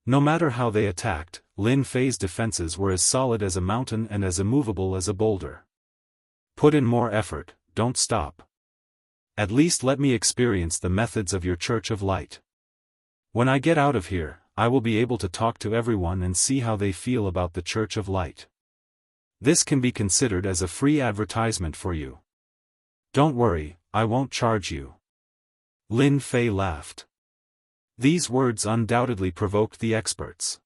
No matter how they attacked, Lin Fei's defenses were as solid as a mountain and as immovable as a boulder. Put in more effort, don't stop. At least let me experience the methods of your Church of Light. When I get out of here, I will be able to talk to everyone and see how they feel about the Church of Light. This can be considered as a free advertisement for you. Don't worry, I won't charge you. Lin Fei laughed. These words undoubtedly provoked the experts.